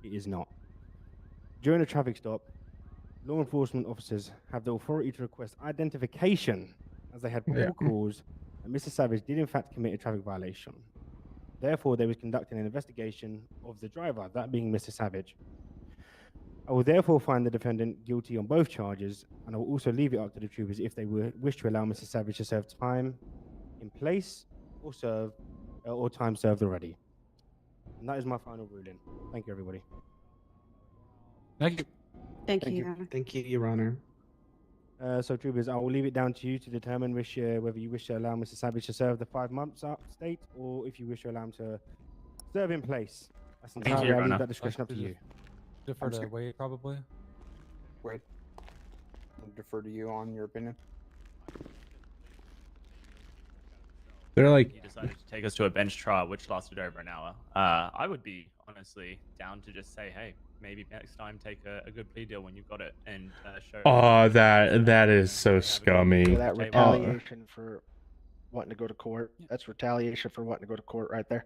it is not. During a traffic stop, law enforcement officers have the authority to request identification, as they had probable cause that Mr. Savage did in fact commit a traffic violation. Therefore, they was conducting an investigation of the driver, that being Mr. Savage. I will therefore find the defendant guilty on both charges, and I will also leave it up to the troopers if they wish to allow Mr. Savage to serve time in place or time served already. And that is my final ruling. Thank you, everybody. Thank you. Thank you, Your Honor. Thank you, Your Honor. So, troopers, I will leave it down to you to determine whether you wish to allow Mr. Savage to serve the 5 months upstate, or if you wish to allow him to serve in place. That's Thank you, entirely. Your I'll leave Honor. that discretion up to you. Defer to Wade, probably. Wait. I'll defer to you on your opinion. They're like, He decided to take us to a bench trial, which lasted over an hour. I would be honestly down to just say, hey, maybe next time take a good plea deal when you've got it and show. oh, that is so scummy. For that Okay, retaliation for wanting to go to court. That's retaliation for wanting to go to court right there.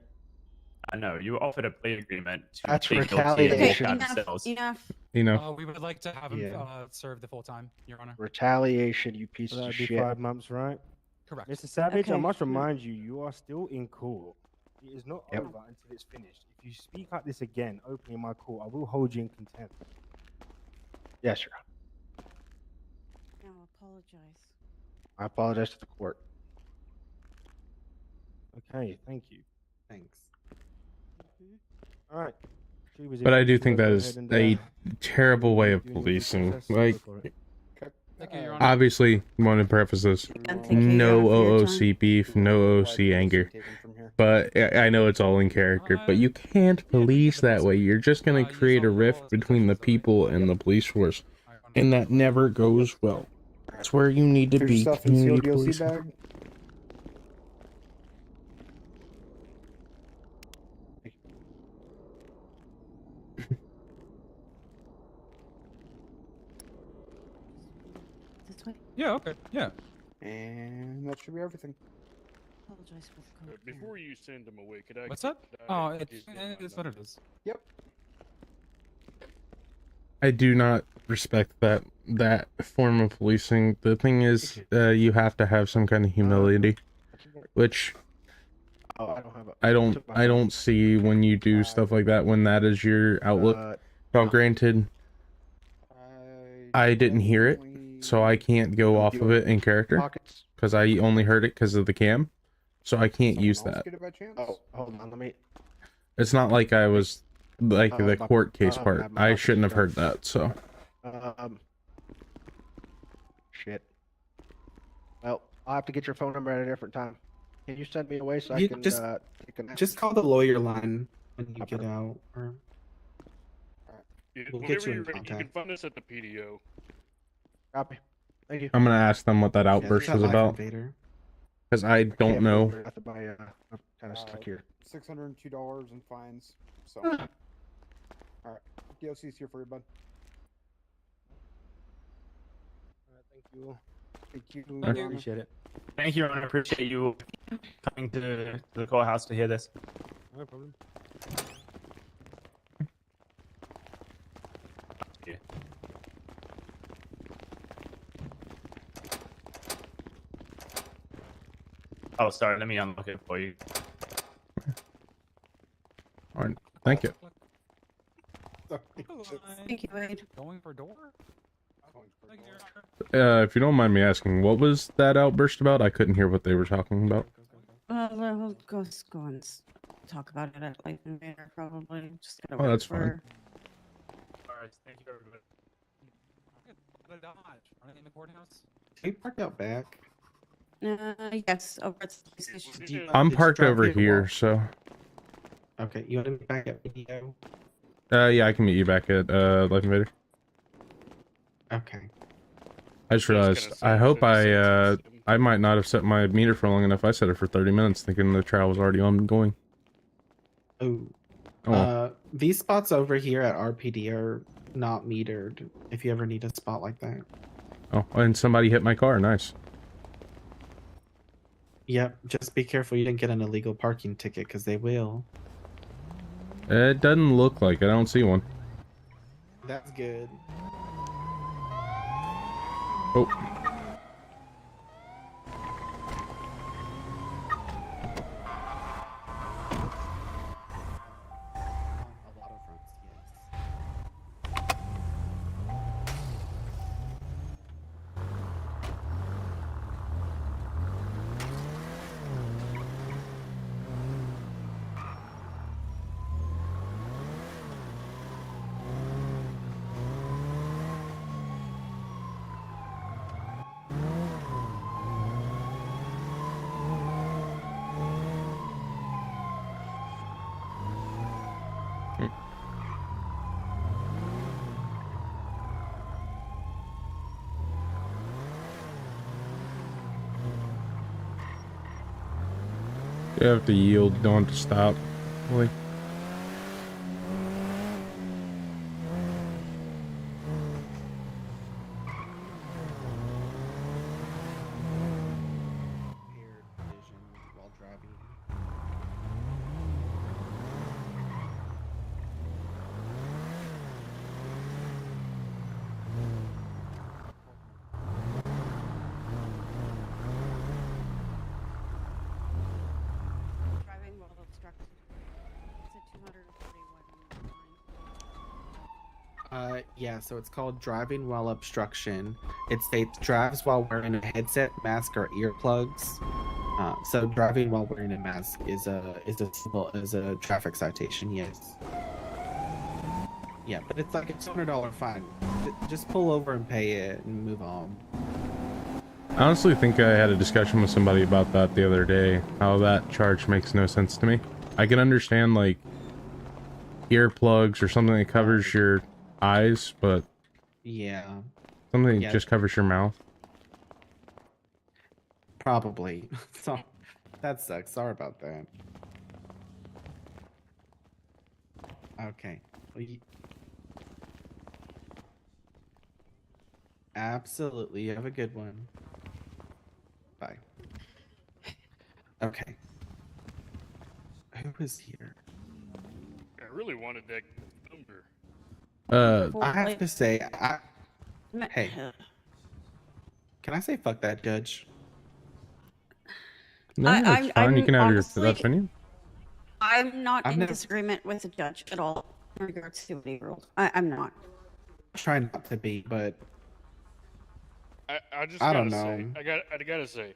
I know you offered a plea agreement to That's plead guilty and retaliation. walk out enough, of cells. enough. You know, We would like to have him Yeah. serve the full time, Your Honor. Retaliation, you piece So of that'd be shit. 5 months, right? Correct. Mr. Savage, I Okay. must remind you, you are still in court. It is not Yep. over until it's finished. If you speak like this again, opening my court, I will hold you in contempt. Yes, sir. Now apologize. I apologize to the court. Okay, thank you. Thanks. Mhm. All right. Troopers, but if I you do wish to think go that ahead is and, a terrible way of do your due policing. process, go Like, for it. Thank you, Your Honor. obviously, want to preface this. Again, thank you, No Your Honor, for your OOC time. beef, no OOC anger. But I know it's all in character. But you can't police that way. You're just going to create a rift between the people and the police force. And that never goes well. That's where you need to Put be yourself in community sealed DLC policing. bag. This way. Yeah, okay. Yeah. And that should be everything. Apologize for the code. Before you send him away, could I? What's up? could I Oh, get it's my what it is. Yep. I do not respect that form of policing. The thing is, you have to have some kind of humility, which Oh, I don't have a. I don't see when you do stuff like that when that is your outlook. Now, granted, I didn't hear it, so I can't go off of it in character Pockets. because I only heard it because of the cam, so I can't use that. Get it by chance? Oh, hold on. Let me. It's not like I was like the my- court case I part. have my I pockets shouldn't have heard stuffed. that. So Shit. Well, I'll have to get your phone number at a different time. Can you send me away so I You can just- take a nap? Just call the lawyer line when you get out. Or... Yeah, We'll whenever get you in you're ready, you can contact. find us at the PDO. Copy. Thank you. I'm gonna ask them what that Yeah, outburst there's was that live about invader. because I Can't don't know. move nothing. I'm kind of stuck here. $602 in fines. So, all right, DOC's here for you, bud. Thank you. Thank you. Thank Your you. Honor. Appreciate it. Thank you, Your Honor. Appreciate you coming to the courthouse to hear this. No problem. Yeah. Oh, sorry. Let me unlock it for you. All right, thank you. Thank you, Wade. Going for door? Thank you, Your Honor. If you don't mind me asking, what was that outburst about? I couldn't hear what they were talking about. We'll go and talk about it at Life Invader, probably. Just gotta Oh, wait that's fine. for- All right. Thank you, everybody. The Dodge, running in the courthouse. Can you park out back? Yes, over at the police station. Do you- I'm it's parked drop over here to here, walk. so Okay, you want to meet back at PDO? yeah, I can meet you back at Life Invader. Okay. I just gonna realized say, I hope there's a system. I might not have set my meter for long enough. I set it for 30 minutes, thinking the trial was already ongoing. Oh. Oh, These spots over here at RPD are not metered. If you ever need a spot like that. oh, and somebody hit my car. Nice. Yep. Just be careful you didn't get an illegal parking ticket, because they will. It doesn't look like it. I don't see one. That's good. Oh. A lot of fronts, yes. You have to yield, don't have to stop. Really. Impaired vision while driving. Driving while obstructed. It's a 241 fine. Yeah, so it's called driving while obstruction. It states drives while wearing a headset, mask, or earplugs. So driving while wearing a mask is a traffic citation. Yes. Yeah, but it's like a $200 fine. Just pull over and pay it and move on. I honestly think I had a discussion with somebody about that the other day. How that charge makes no sense to me. I can understand like earplugs or something that covers your eyes, but Yeah, something that Yeah. just covers your mouth. probably. So that sucks. Sorry about that. Okay. Well, absolutely. You have a good one. Bye. Okay. Who is here? I really wanted that number. I have to say, Ma- hey, can I say fuck that judge? No, it's fine. You can have honestly, your opinion. I'm not I've in never- disagreement with the judge at all in regards to what he ruled. I'm not. Try not to be, but I just I gotta don't say, know. I gotta say,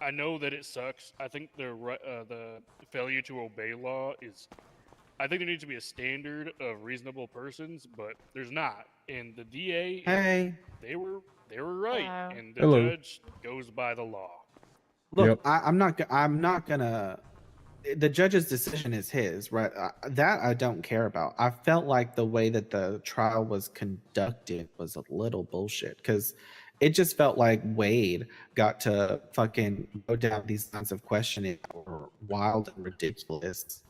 I know that it sucks. I think the failure to obey law is. I think there needs to be a standard of reasonable persons, but there's not. And the DA, Hey, they were right, and the Hello. judge goes by the law. look, Yep. I'm not gonna. The judge's decision is his, right? That I don't care about. I felt like the way that the trial was conducted was a little bullshit because it just felt like Wade got to fucking go down these lines of questioning that were wild and ridiculous.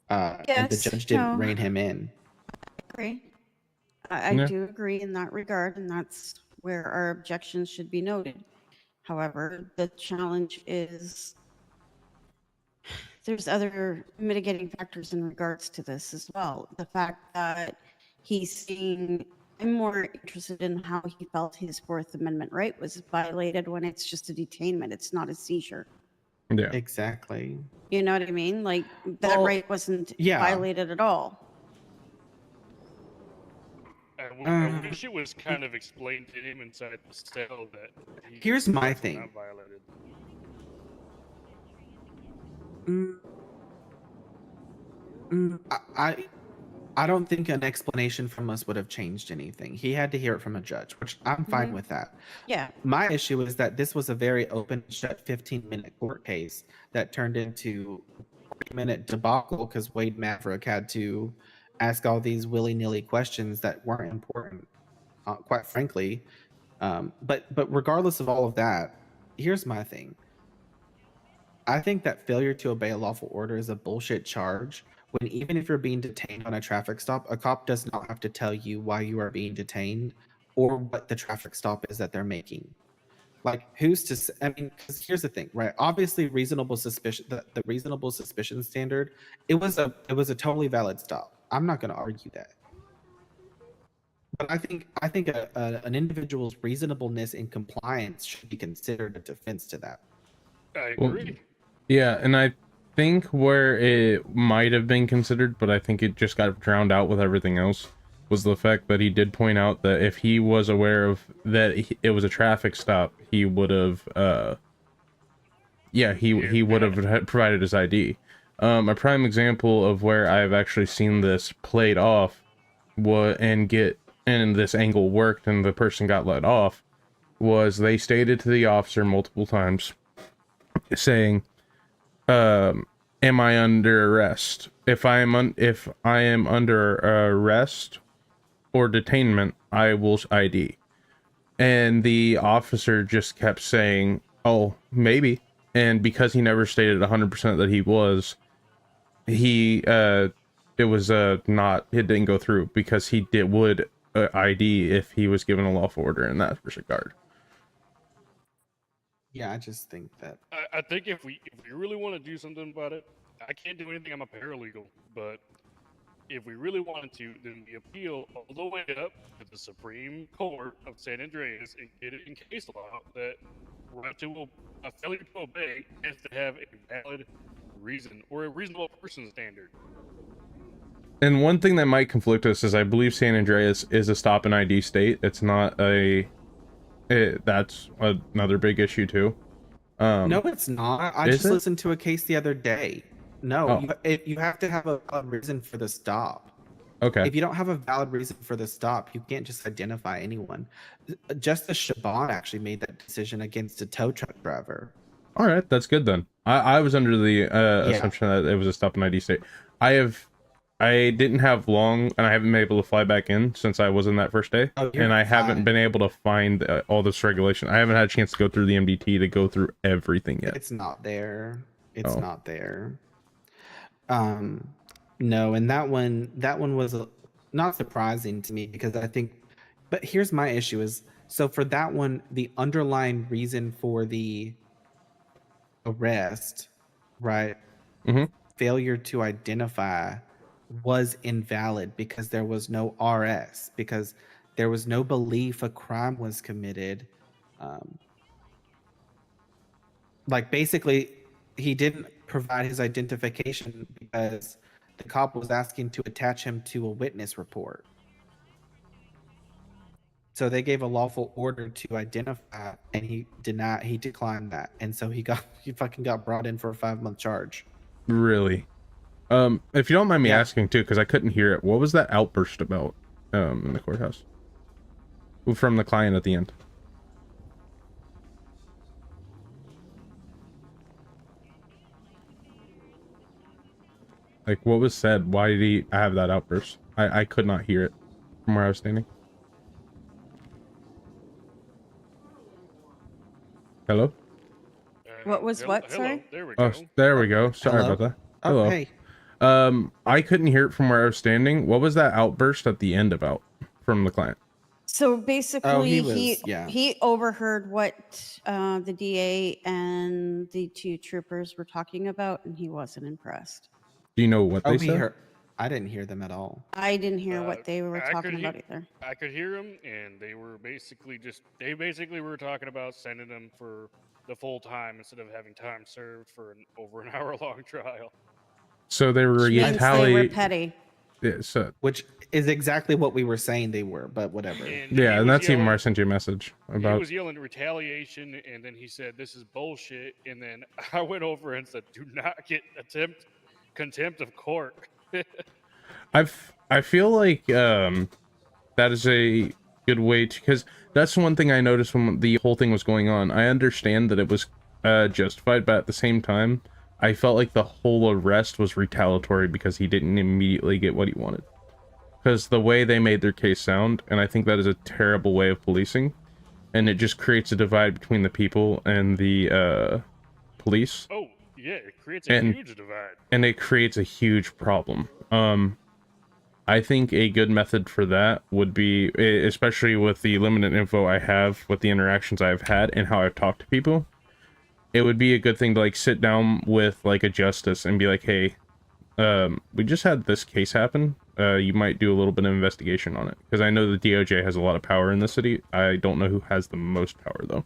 And the Yes, judge didn't no. rein him in. Agree. I Yeah. do agree in that regard, and that's where our objections should be noted. However, the challenge is there's other mitigating factors in regards to this as well. The fact that I'm more interested in how he felt his Fourth Amendment right was violated when it's just a detainment. It's not a seizure. Yeah. Exactly. You know what I mean? Like that Well, right wasn't yeah. violated at all. I wish it was kind of explained to him inside the cell that Here's my rights were thing. not violated. I don't think an explanation from us would have changed anything. He had to hear it from a judge, which I'm fine Mhm. with that. Yeah. My issue is that this was a very open, shut 15-minute court case that turned into a 40-minute debacle because Wade Maverick had to ask all these willy-nilly questions that weren't important, quite frankly. But regardless of all of that, here's my thing. I think that failure to obey a lawful order is a bullshit charge. When even if you're being detained on a traffic stop, a cop does not have to tell you why you are being detained or what the traffic stop is that they're making. Like, who's to say? I mean, because here's the thing, right? Obviously, reasonable suspicion, the reasonable suspicion standard, it was a totally valid stop. I'm not going to argue that. But I think an individual's reasonableness in compliance should be considered a defense to that. I Well, agree. Yeah, and I think where it might have been considered, but I think it just got drowned out with everything else, was the fact that he did point out that if he was aware of that it was a traffic stop, he would have, he would have provided his ID. A prime example of where I've actually seen this played off, and this angle worked and the person got let off, was they stated to the officer multiple times, saying, am I under arrest? If I am under arrest or detainment, I will ID. And the officer just kept saying, "Oh, maybe." And because he never stated 100% that he was, it was not, it didn't go through because he would ID if he was given a lawful order in that regard. Yeah, I just think that I think if we really want to do something about it, I can't do anything. I'm a paralegal, but if we really wanted to, then we appeal all the way up to the Supreme Court of San Andreas and get it in case law that a failure to obey has to have a valid reason or a reasonable person standard. And one thing that might conflict us is I believe San Andreas is a stop and ID state. It's not that's another big issue too. no, it's not. I is just it? listened to a case the other day. No, Oh. you have to have a valid reason for the stop. Okay. If you don't have a valid reason for the stop, you can't just identify anyone. Justice Shaban actually made that decision against a tow truck driver. All right, that's good then. I was under the assumption that it was a stop and ID state. I didn't have long, and I haven't been able to fly back in since I was in that first day, Oh, you're and I haven't fine. been able to find all this regulation. I haven't had a chance to go through the MDT to go through everything yet. It's not there. It's Oh. not there. No, and that one was not surprising to me because I think, but here's my issue is, so for that one, the underlying reason for the arrest, right? Mhm. Failure to identify was invalid because there was no RS, because there was no belief a crime was committed. Like basically, he didn't provide his identification because the cop was asking to attach him to a witness report. So they gave a lawful order to identify, and he declined that, and so he fucking got brought in for a 5-month charge. Really? If you don't mind me Yeah. asking too, because I couldn't hear it, what was that outburst about in the courthouse? From the client at the end. Like, what was said? Why did he have that outburst? I could not hear it from where I was standing. Hello? What was what, Hello. sorry? There we Oh, go. there we go. Sorry Hello? about that. Oh, Hello. hey. I couldn't hear it from where I was standing. What was that outburst at the end about from the client? So basically, yeah. he overheard what the DA and the two troopers were talking about, and he wasn't impressed. Do you know what they said? I didn't hear them at all. I didn't hear what they were I talking could about either. I could hear them, and they were basically were talking about sending them for the full time instead of having time served for over an hour-long trial. So they were Which means they were retaliating. petty. Yeah, so Which is exactly what we were saying they were, but whatever. yeah, and that's even where I sent you a message He about. was yelling retaliation, and then he said, "This is bullshit." And then I went over and said, "Do not get contempt of court." I feel like that is a good way to, because that's one thing I noticed when the whole thing was going on. I understand that it was justified, but at the same time, I felt like the whole arrest was retaliatory because he didn't immediately get what he wanted. Because the way they made their case sound, and I think that is a terrible way of policing, and it just creates a divide between the people and the police. Oh yeah, it creates a huge divide. And it creates a huge problem. I think a good method for that would be, especially with the limited info I have, with the interactions I've had, and how I've talked to people, it would be a good thing to like sit down with like a justice and be like, hey, we just had this case happen. You might do a little bit of investigation on it, because I know the DOJ has a lot of power in the city. I don't know who has the most power though.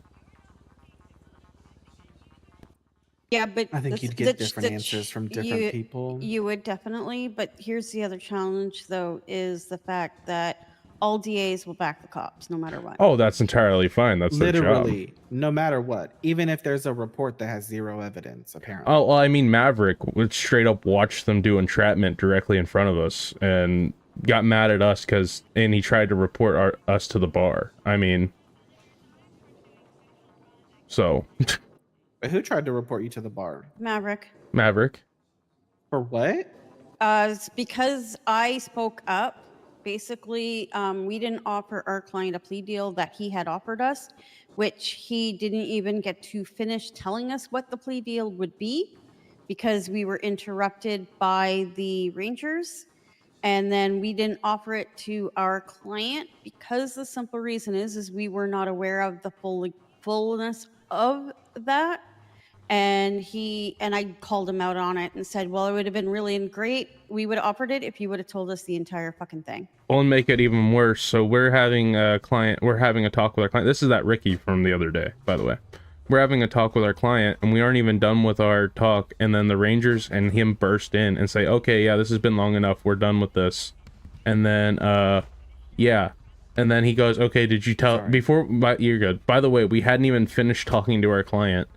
Yeah, but I think you'd get different answers from different people. You would definitely, but here's the other challenge, though, is the fact that all DAs will back the cops no matter what. Oh, that's entirely fine. That's their job. Literally, no matter what, even if there's a report that has zero evidence, apparently. Oh, well, I mean, Maverick would straight up watch them do entrapment directly in front of us and got mad at us and he tried to report us to the bar. I mean, so. But who tried to report you to the bar? Maverick. Maverick. For what? It's because I spoke up. Basically, we didn't offer our client a plea deal that he had offered us, which he didn't even get to finish telling us what the plea deal would be because we were interrupted by the Rangers. And then we didn't offer it to our client because the simple reason is we were not aware of the fullness of that. And I called him out on it and said, well, it would have been really great. We would have offered it if you would have told us the entire fucking thing. Well, and make it even worse. So we're having a talk with our client. This is that Ricky from the other day, by the way. We're having a talk with our client, and we aren't even done with our talk. And then the Rangers and him burst in and say, okay, yeah, this has been long enough. We're done with this. And then, yeah. And then he goes, okay, did you tell... You're good. By the way, we hadn't even finished talking to our client.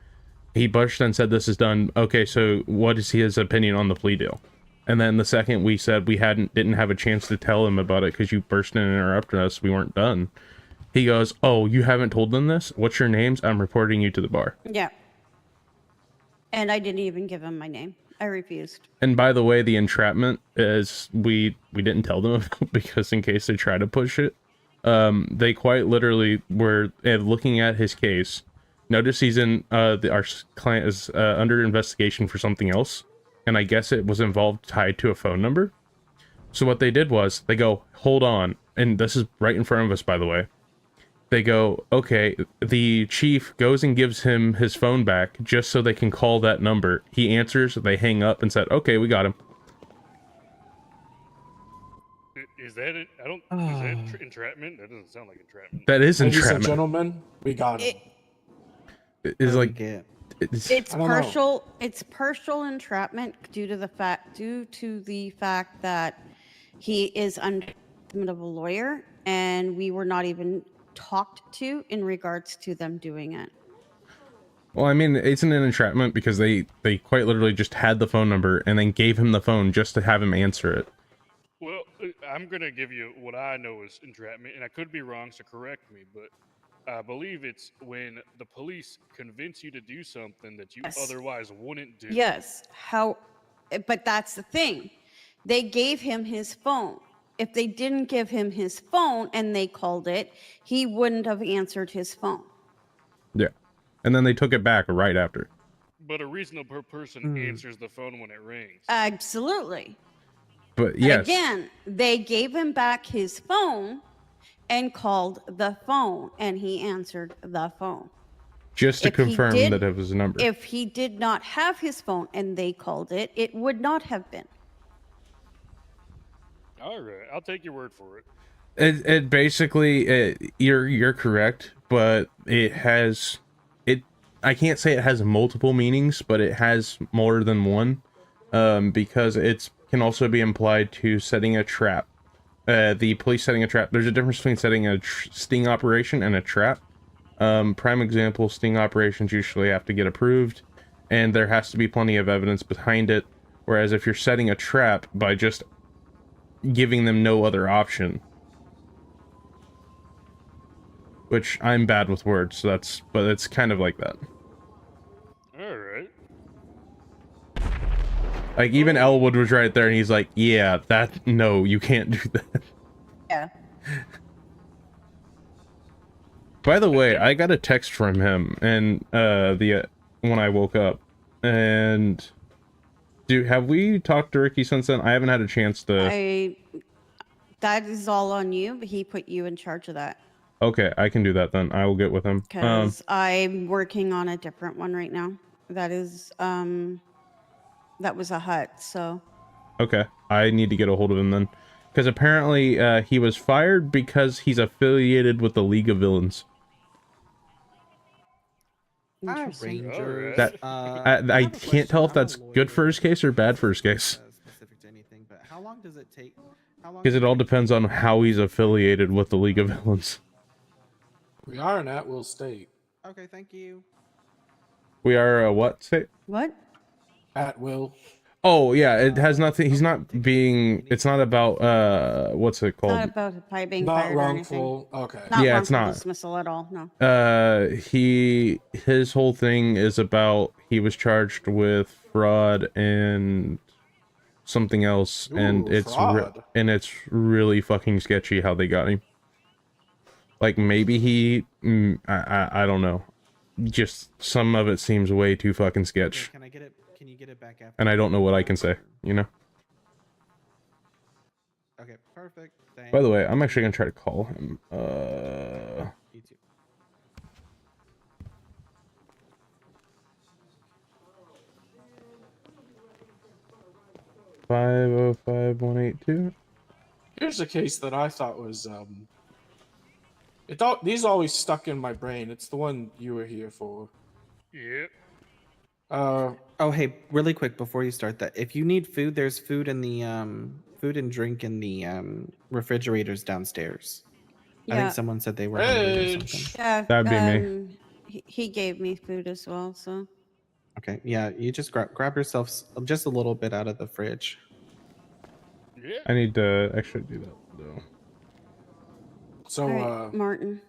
He burst and said, this is done. Okay, so what is his opinion on the plea deal? And then the second we said we didn't have a chance to tell him about it because you burst in and interrupted us, we weren't done. He goes, oh, you haven't told them this? What's your names? I'm reporting you to the bar. Yeah. And I didn't even give him my name. I refused. And by the way, the entrapment is we didn't tell them because in case they try to push it, they quite literally were looking at his case. Notice he's in our client is under investigation for something else, and I guess it was tied to a phone number. So what they did was they go, hold on, and this is right in front of us, by the way. They go, okay, the chief goes and gives him his phone back just so they can call that number. He answers, they hang up and said, okay, we got him. Is that it? Is that entrapment? That doesn't sound like entrapment. That is Ladies entrapment. and gentlemen, we got him. It's like it's partial. It's partial entrapment due to the fact that he is under of a lawyer, and we were not even talked to in regards to them doing it. Well, I mean, it's an entrapment because they quite literally just had the phone number and then gave him the phone just to have him answer it. Well, I'm going to give you what I know is entrapment, and I could be wrong, so correct me, but I believe it's when the police convince you to do something that you otherwise wouldn't do. Yes. But that's the thing. They gave him his phone. If they didn't give him his phone and they called it, he wouldn't have answered his phone. Yeah. And then they took it back right after. But a reasonable person answers the phone when it rings. Absolutely. But yes. Again, they gave him back his phone and called the phone, and he answered the phone. Just to confirm that it was a number. If he did not have his phone and they called it, it would not have been. All right, I'll take your word for it. It basically, you're correct, but it has, I can't say it has multiple meanings, but it has more than one, because it can also be implied to setting a trap. The police setting a trap. There's a difference between setting a sting operation and a trap. Prime example, sting operations usually have to get approved, and there has to be plenty of evidence behind it, whereas if you're setting a trap by just giving them no other option, which I'm bad with words, so but it's kind of like that. All right. Like, even Elwood was right there, and he's like, yeah, no, you can't do that. Yeah. By the way, I got a text from him, and when I woke up, and have we talked to Ricky since then? I haven't had a chance to. That is all on you, but he put you in charge of that. Okay, I can do that then. I will get with him. Because I'm working on a different one right now. That is, that was a hut, so. Okay, I need to get a hold of him then. Because apparently he was fired because he's affiliated with the League of Villains. Rangers. I can't tell if that's good for his case or bad for his case. Specific to anything, but how long does it take? Because it all depends on how he's affiliated with the League of Villains. We are an at-will state. Okay, thank you. We are a what state? What? At will. Oh yeah, it has nothing. He's not being. It's not about what's it called? Not about being Not fired wrongful. or anything. Okay. Not Yeah, wrongful it's not. dismissal at all. No. His whole thing is about he was charged with fraud and something else, and Ooh, it's fraud. really fucking sketchy how they got him. Like maybe he, I don't know. Just some of it seems way too fucking sketch, Can I get it? Can you get it back after? and I don't know what I can say. You know. Okay, perfect. By the way, I'm actually gonna try to call him. You too. 505182. Here's a case that I thought was these always stuck in my brain. It's the one you were here for. Yep. Oh, hey, really quick before you start that, if you need food, there's food in the food and drink in the refrigerators downstairs. I Yeah. think someone said they were hungry or something. Yeah. That'd be me. He gave me food as well, so. Okay, yeah, you just grab yourself just a little bit out of the fridge. Yeah. I need to actually do that though. So, All right, Martin.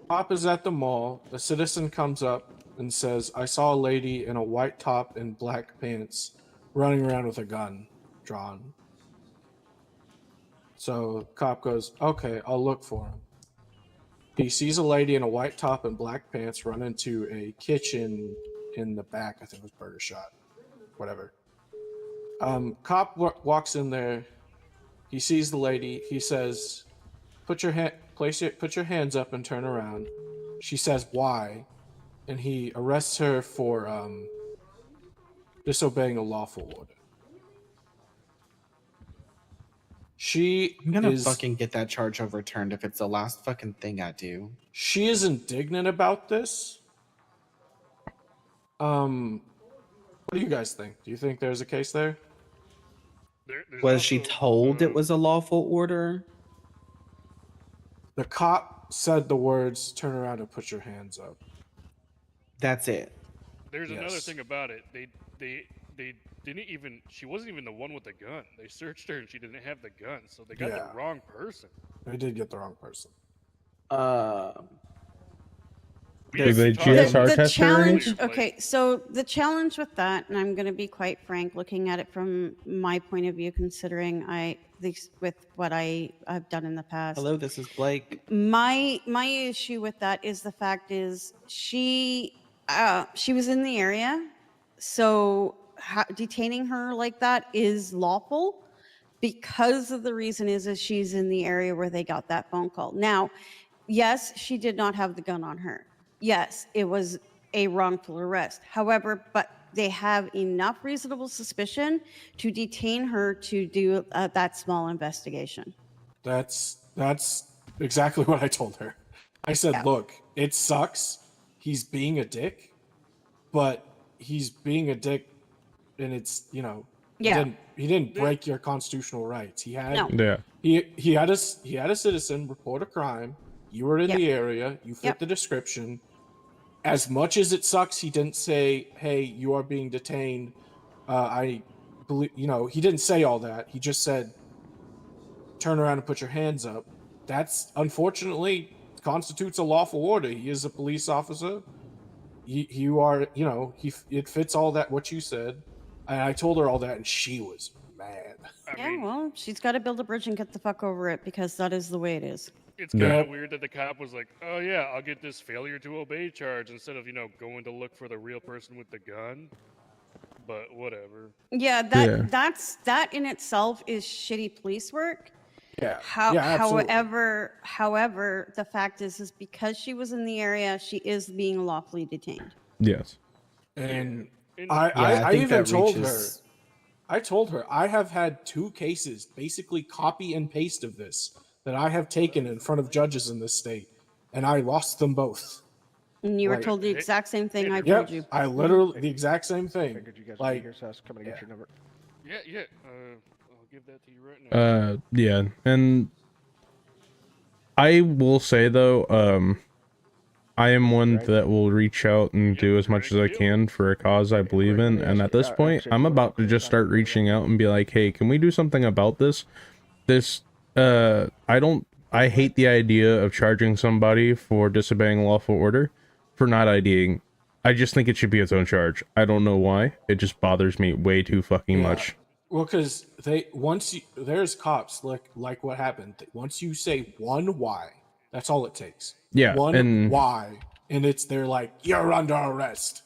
Pop is at the mall. A citizen comes up and says, "I saw a lady in a white top and black pants running around with a gun drawn." So cop goes, "Okay, I'll look for him." He sees a lady in a white top and black pants run into a kitchen in the back. I think it was Burger Shot, whatever. Cop walks in there. He sees the lady. He says, put your hands up and turn around." She says, "Why?" And he arrests her for disobeying a lawful order. I'm gonna fucking get that charge overturned if it's the last fucking thing I do. She is indignant about this. What do you guys think? Do you think there's a case there? Was she told it was a lawful order? The cop said the words, "Turn around and put your hands up." That's it. There's another Yes. thing about it. They didn't even. She wasn't even the one with the gun. They searched her and she didn't have the gun, so they got Yeah. the wrong person. They did get the wrong person. Did they GSR The test her or challenge, anything? okay, so the challenge with that, and I'm going to be quite frank, looking at it from my point of view, considering with what I've done in the past. Hello, this is Blake. My issue with that is the fact is she was in the area, so detaining her like that is lawful because of the reason is she's in the area where they got that phone call. Now, yes, she did not have the gun on her. Yes, it was a wrongful arrest. However, but they have enough reasonable suspicion to detain her to do that small investigation. That's exactly what I told her. I said, Yeah. "Look, it sucks. He's being a dick, but he's being a dick, and it's Yeah. he didn't break your constitutional rights. He had No. Yeah. he had a citizen report a crime. You were in Yep. the area. You fit Yep. the description. As much as it sucks, he didn't say, 'Hey, you are being detained.' I believe he didn't say all that. He just said, 'Turn around and put your hands up.' That's unfortunately constitutes a lawful order. He is a police officer. You are, it fits all that what you said. And I told her all that, and she was mad. Yeah, well, she's got to build a bridge and get the fuck over it because that is the way it is. It's kind of weird that the cop was like, "Oh yeah, I'll get this failure to obey charge," instead of going to look for the real person with the gun. But whatever. Yeah, that in itself is shitty police work. Yeah. Absolutely. However, the fact is because she was in the area, she is being lawfully detained. Yes. And I I think even that told reaches- her. I told her I have had 2 cases, basically copy and paste of this, that I have taken in front of judges in this state, and I lost them both. And you were Like- told the exact same thing I Yep, told you. I literally the exact same thing. Figured you guys would Like, be here, so I was coming to get your number. Yeah. I'll give that to you right now. Yeah, and I will say though, I am one that will reach out and do as much as I can for a cause I believe in, and at this point, I'm about to just start reaching out and be like, hey, can we do something about this? I hate the idea of charging somebody for disobeying a lawful order for not IDing I just think it should be its own charge. I don't know why. It just bothers me way too fucking Yeah. much. Well, because there's cops like what happened. Once you say one why, that's all it takes. Yeah, One and why, and they're like, you're under arrest.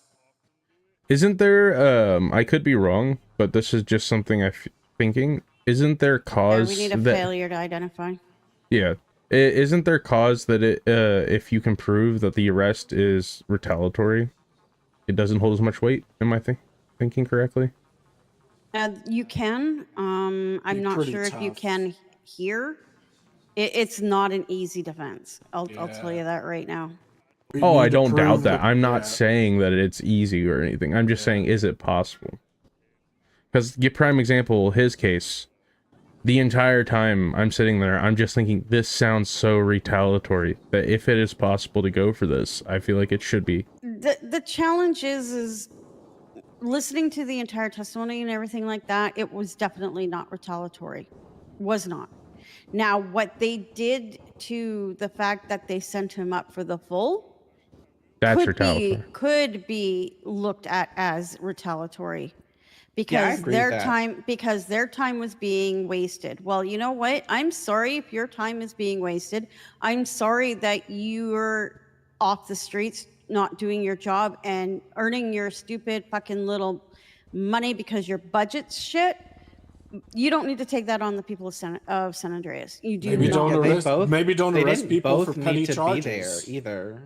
isn't there? I could be wrong, but this is just something I'm thinking. Isn't there Yeah, cause we need a that? failure to identify. Yeah, isn't there cause that it? If you can prove that the arrest is retaliatory, it doesn't hold as much weight. Am I thinking correctly? You can. I'm Be not pretty sure if you tough. can here. It's not an easy defense. I'll tell Yeah. you that right now. We Oh, need I to don't doubt prove that. I'm not yeah. saying that it's easy or anything. I'm just Yeah. saying, is it possible? Because, give prime example, his case, the entire time I'm sitting there, I'm just thinking, this sounds so retaliatory, that if it is possible to go for this, I feel like it should be. The challenge is listening to the entire testimony and everything like that. It was definitely not retaliatory. Was not. Now, what they did to the fact that they sent him up for the full That's retaliatory. could be looked at as retaliatory Yeah, I because agree with their time was being wasted. Well, you know what? I'm sorry if your time is being wasted. I'm sorry that you're off the streets not doing your job and earning your stupid fucking little money because your budget's shit. You don't need to take that on the people of San Andreas. You do Maybe not. don't arrest. Maybe don't They arrest didn't people both for petty need to charges. be there either.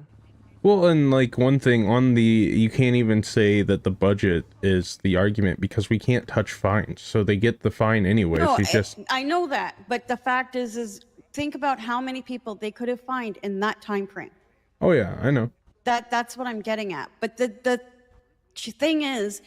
Well, and like one thing on the, you can't even say that the budget is the argument because we can't touch fines. So they get the fine anyway. No, She's just, I know that, but the fact is think about how many people they could have fined in that time frame. oh yeah, I know. That's what I'm getting at. But the thing is,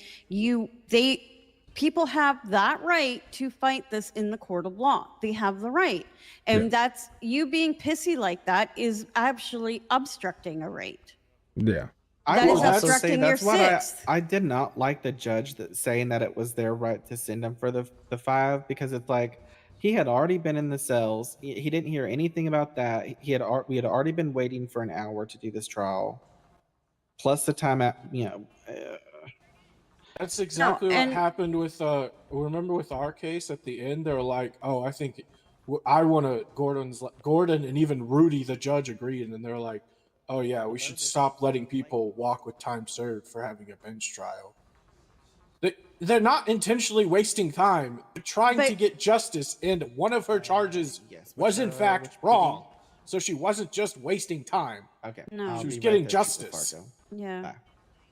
people have that right to fight this in the court of law. They have the right. And that's, you being pissy like that is actually obstructing a right. Yeah. I That will is also say obstructing your that's what sixth. I did not like the judge that saying that it was their right to send him for the 5 because it's like he had already been in the cells. He didn't hear anything about that. We had already been waiting for an hour to do this trial, plus the time at That's exactly what and- happened with remember with our case at the end. They were like, "Oh, I think I want to." Gordon and even Rudy, the judge, agreed, and then they're like, "Oh yeah, we should stop letting people walk with time served for having a bench trial." They're not intentionally wasting time. They're trying to get justice, and one of her charges was in fact wrong. So she wasn't just wasting time. Okay. No. She was getting justice. Yeah.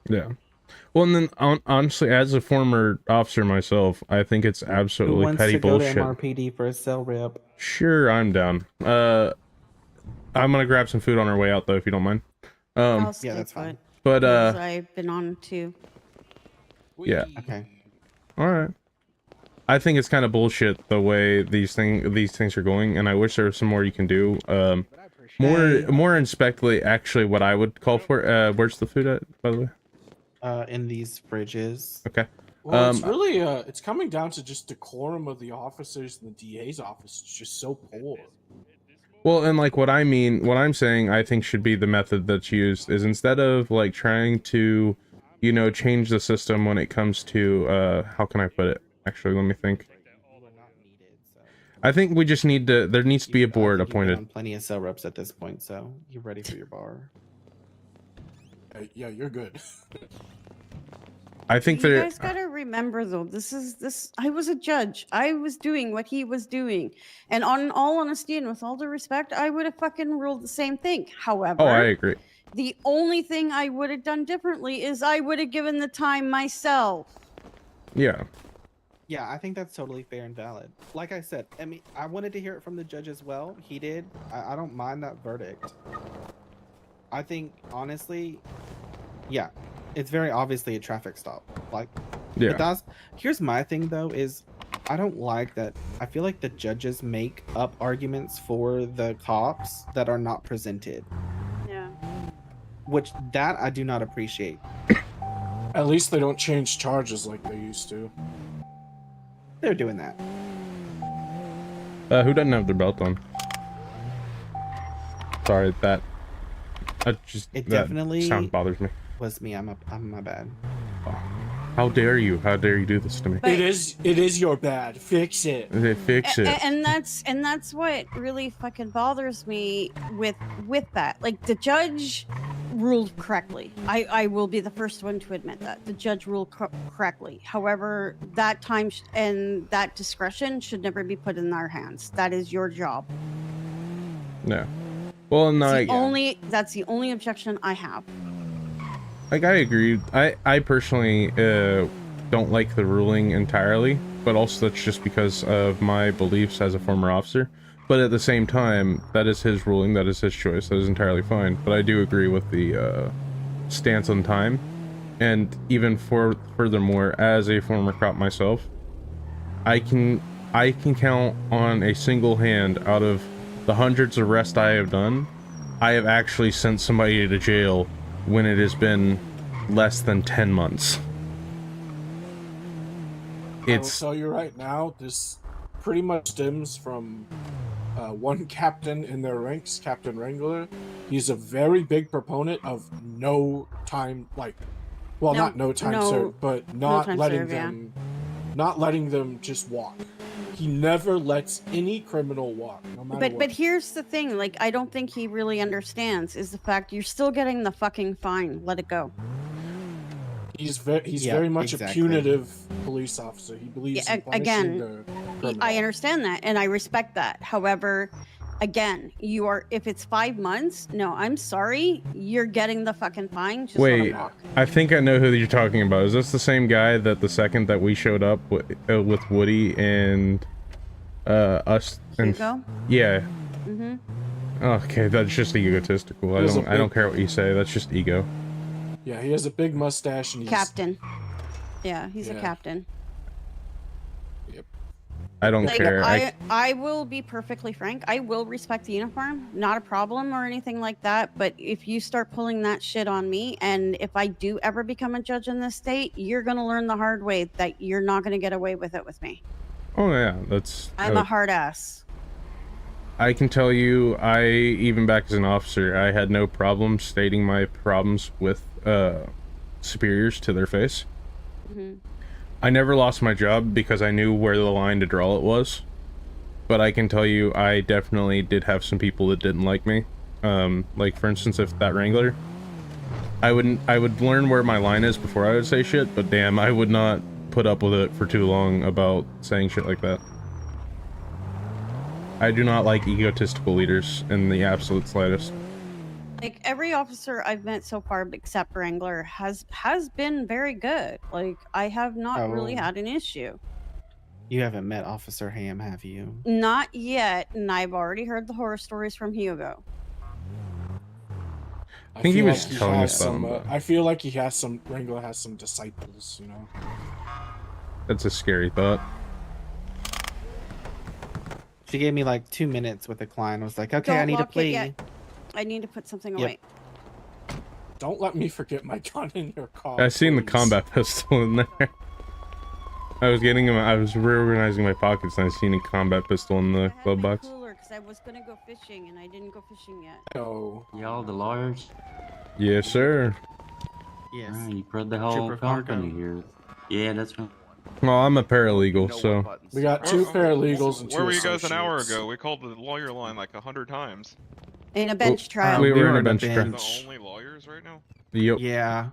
Yeah. Well, and then honestly, as a former officer myself, I think it's Who absolutely wants petty to go bullshit. to MRPD for a cell rep? Sure, I'm down. I'm gonna grab some food on our way out, though, if you don't mind. I'll stay that's put, fine. But 'cause I've been on too. yeah. Okay. All right. I think it's kind of bullshit the way these things are going, and I wish there was some more you can do. More inspectly, actually, what I would call for. Where's the food at, by the way? In these fridges. Okay. Well, it's really it's coming down to just decorum of the officers and the DA's office. It's just so poor. Well, and like what I'm saying, I think should be the method that's used is instead of like trying to, you know, change the system when it comes to how can I put it? Actually, let me think. I think we just need to. There needs to be a board You've been appointed. on plenty of cell reps at this point, so you're ready for your bar. Yeah, you're good. I think You there. guys gotta remember though, I was a judge. I was doing what he was doing. And on all honesty and with all due respect, I would have fucking ruled the same thing. However, Oh, I agree. the only thing I would have done differently is I would have given the time myself. Yeah. Yeah, I think that's totally fair and valid. Like I said, I mean, I wanted to hear it from the judge as well. He did. I don't mind that verdict. I think, honestly, yeah, it's very obviously a traffic stop. Like, Yeah. it does. Here's my thing, though, is I don't like that. I feel like the judges make up arguments for the cops that are not presented. Yeah. Which, that I do not appreciate. At least they don't change charges like they used to. They're doing that. Who doesn't have their belt on? Sorry, that It definitely sound bothers me. Was me. I'm my bad. How dare you? How dare you do this to me? But- It is your bad. Fix it. Fix it. And that's what really fucking bothers me with that. Like the judge ruled correctly. I will be the first one to admit that the judge ruled correctly. However, that time and that discretion should never be put in our hands. That is your job. No. Well, no. That's the only objection I have. Like, I agree. I personally don't like the ruling entirely, but also that's just because of my beliefs as a former officer. But at the same time, that is his ruling, that is his choice, that is entirely fine. But I do agree with the stance on time. And even furthermore, as a former cop myself, I can count on a single hand out of the hundreds of arrests I have done, I have actually sent somebody to jail when it has been less than 10 months. I will tell you right now, this pretty much stems from one captain in their ranks, Captain Wrangler. He's a very big proponent of no time, not no time served, but not letting them just walk. He never lets any criminal walk, no matter what. But here's the thing, like, I don't think he really understands is the fact you're still getting the fucking fine. Let it go. He's very much a punitive police officer. He believes in punishing the criminal. I understand that and I respect that. However, again, if it's 5 months, no, I'm sorry, you're getting the fucking fine. Just let Wait, him walk. I think I know who you're talking about. Is this the same guy that the second that we showed up with Woody and us and Hugo? Yeah. Mm-hmm. Okay, that's just egotistical. I don't care what you say. That's just ego. Yeah, he has a big mustache and he's Captain. Yeah, he's a captain. Yep. I don't care. I will be perfectly frank. I will respect the uniform. Not a problem or anything like that. But if you start pulling that shit on me, and if I do ever become a judge in this state, you're going to learn the hard way that you're not going to get away with it with me. Oh yeah, that's. I'm a hard ass. I can tell you, even back as an officer, I had no problem stating my problems with superiors to their face. Mm-hmm. I never lost my job because I knew where the line to draw it was. But I can tell you, I definitely did have some people that didn't like me. Like for instance, if that Wrangler, I would learn where my line is before I would say shit, but damn, I would not put up with it for too long about saying shit like that. I do not like egotistical leaders in the absolute slightest. Like every officer I've met so far, except Wrangler, has been very good. Like I have not really had an issue. You haven't met Officer Ham, have you? Not yet, and I've already heard the horror stories from Hugo. I think he was telling us some. I feel like Wrangler has some disciples, you know. That's a scary thought. She gave me like 2 minutes with a client. I was like, okay, I need to plea. I need to put something away. Don't let me forget my gun in your car. I seen the combat pistol in there. I was reorganizing my pockets and I seen a combat pistol in the glove box. Because I was gonna go fishing and I didn't go fishing yet. Oh. Y'all the lawyers? Yes, sir. Yes. You brought the whole company here. Yeah, that's right. Well, I'm a paralegal, so we got 2 paralegals and 2 Where were you guys an hour associates. ago? We called the lawyer line like 100 times. In a bench trial. we were in a bench We're trial. the only lawyers right now? Yep. Yeah.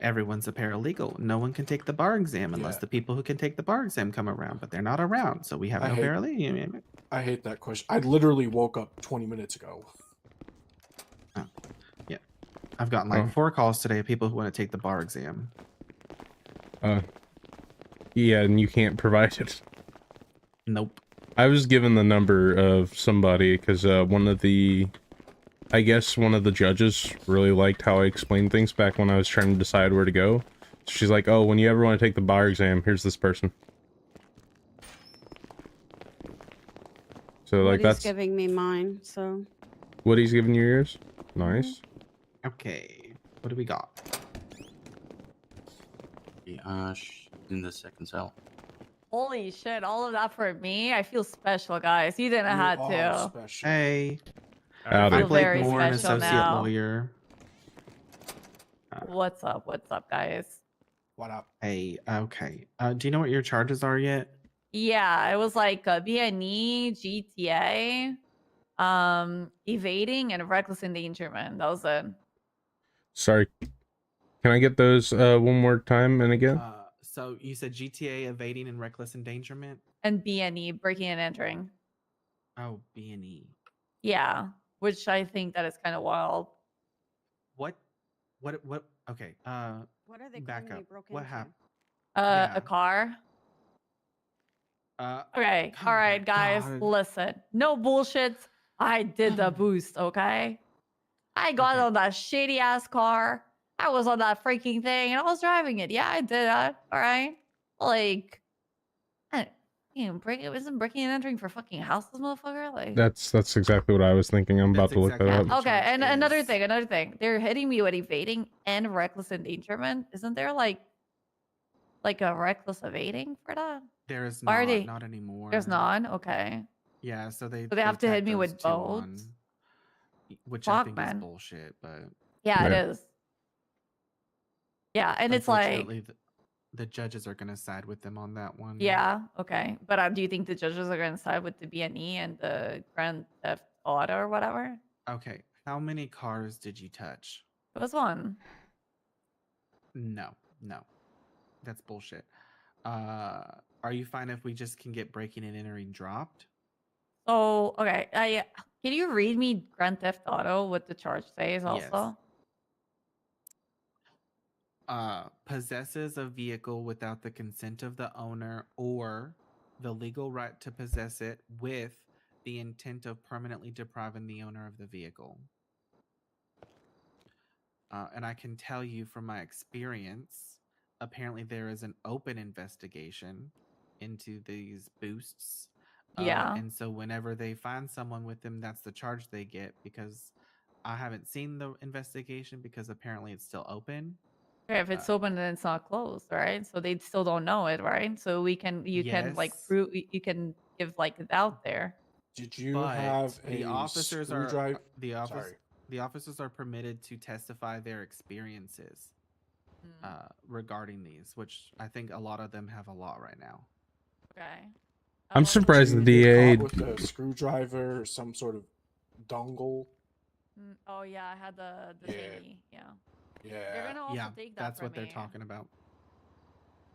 Everyone's a paralegal. No one can take the bar exam unless the people who can take the bar exam come around, but they're not around, so we have no paralegal. I hate that question. I literally woke up 20 minutes ago. Oh. Yeah. I've gotten like 4 calls today of people who want to take the bar exam. Yeah, and you can't provide it. Nope. I was given the number of somebody because one of the judges really liked how I explained things back when I was trying to decide where to go. So she's like, oh, when you ever want to take the bar exam, here's this person. So like Woody's that's giving me mine, so. Woody's giving you yours? Nice. Okay. What do we got? In the second cell. Holy shit, all of that for me? I feel special, guys. You didn't have to. Hey. All right. Howdy. I'm feel Blake very Moore, an special associate now. lawyer. What's up? What's up, guys? What up? Hey, okay. Do you know what your charges are yet? Yeah, it was like B&E, GTA, evading, and reckless endangerment. That was it. Sorry. Can I get those one more time and again? So you said GTA, evading, and reckless endangerment? And B&E, breaking and entering. Oh, B&E. Yeah, which I think that is kind of wild. What? Okay. What are they Back claiming you up. broke What into? happened? A car. Okay, Come all on, right, guys, God. listen. No bullshit. I did the boost, okay? I got Okay. on that shady ass car. I was on that freaking thing and I was driving it. Yeah, I did that. All right. Like, isn't breaking and entering for fucking houses, motherfucker? Like, That's exactly what I was thinking. I'm about That's to look that exactly up. what the okay. charge And is. another thing. They're hitting me with evading and reckless endangerment. Isn't there like a reckless evading for that? There is Why are they? not anymore. There's none. Okay. Yeah, so they have to hit tacked me those with two both? on, which I Fuck, think is man. bullshit, but Yeah, it Yeah. is. Yeah, and it's like, unfortunately, the judges are going to side with them on that one. yeah, okay. But do you think the judges are going to side with the B&E and the Grand Theft Auto or whatever? Okay, how many cars did you touch? It was one. No, that's bullshit. Are you fine if we just can get breaking and entering dropped? So, okay. Can you read me Grand Theft Auto what the charge says also? Possesses a vehicle without the consent of the owner or the legal right to possess it with the intent of permanently depriving the owner of the vehicle. And I can tell you from my experience, apparently there is an open investigation into these boosts. Yeah. And so whenever they find someone with them, that's the charge they get, because I haven't seen the investigation because apparently it's still open. Okay, if it's open and it's not closed, right? So they still don't know it, right? So you can like Yes. prove, you can give like it out there. Did you But have the a officers screwdriver? are the officers are permitted to testify their experiences regarding these, which I think a lot of them have a lot right now. Okay. I'm surprised the Did you DA. get caught with a screwdriver or some sort of dongle? Oh yeah, I had the Yeah. thingy. Yeah. Yeah. They're gonna also Yeah, take that that's from what they're me. talking about.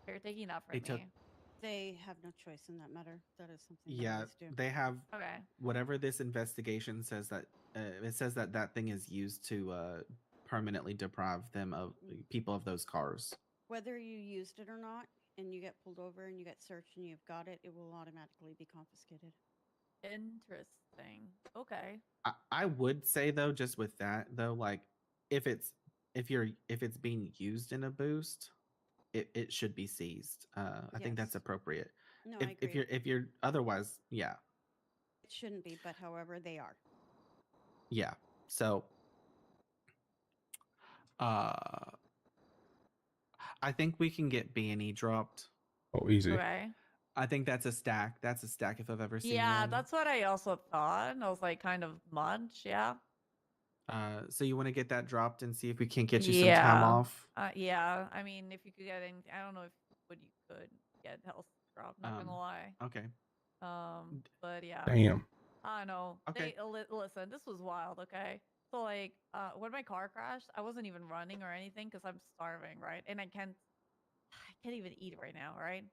They're taking that They from took- me. They have no choice in that matter. That is something they Yeah, always do. they have Okay. whatever this investigation says that it says that that thing is used to permanently deprive them of people of those cars. Whether you used it or not, and you get pulled over and you get searched and you've got it, it will automatically be confiscated. Interesting. Okay. I would say though, just with that though, like if it's being used in a boost, it should be seized. I think that's Yes. appropriate. No, I If agree. you're otherwise, yeah. It shouldn't be, but however, they are. Yeah. So I think we can get B&E dropped. Oh, easy. Okay. I think that's a stack. That's a stack if I've ever seen Yeah, one. that's what I also thought. I was like, kind of much. Yeah. So you want to get that dropped and see if we can't get you some time off? Yeah. I mean, if you could get in, I don't know if you could get health drop. Not gonna lie. Okay. But yeah. Damn. I don't know. Okay. Listen, this was wild. Okay. So like, when my car crashed, I wasn't even running or anything because I'm starving, right? And I can't even eat right now, right?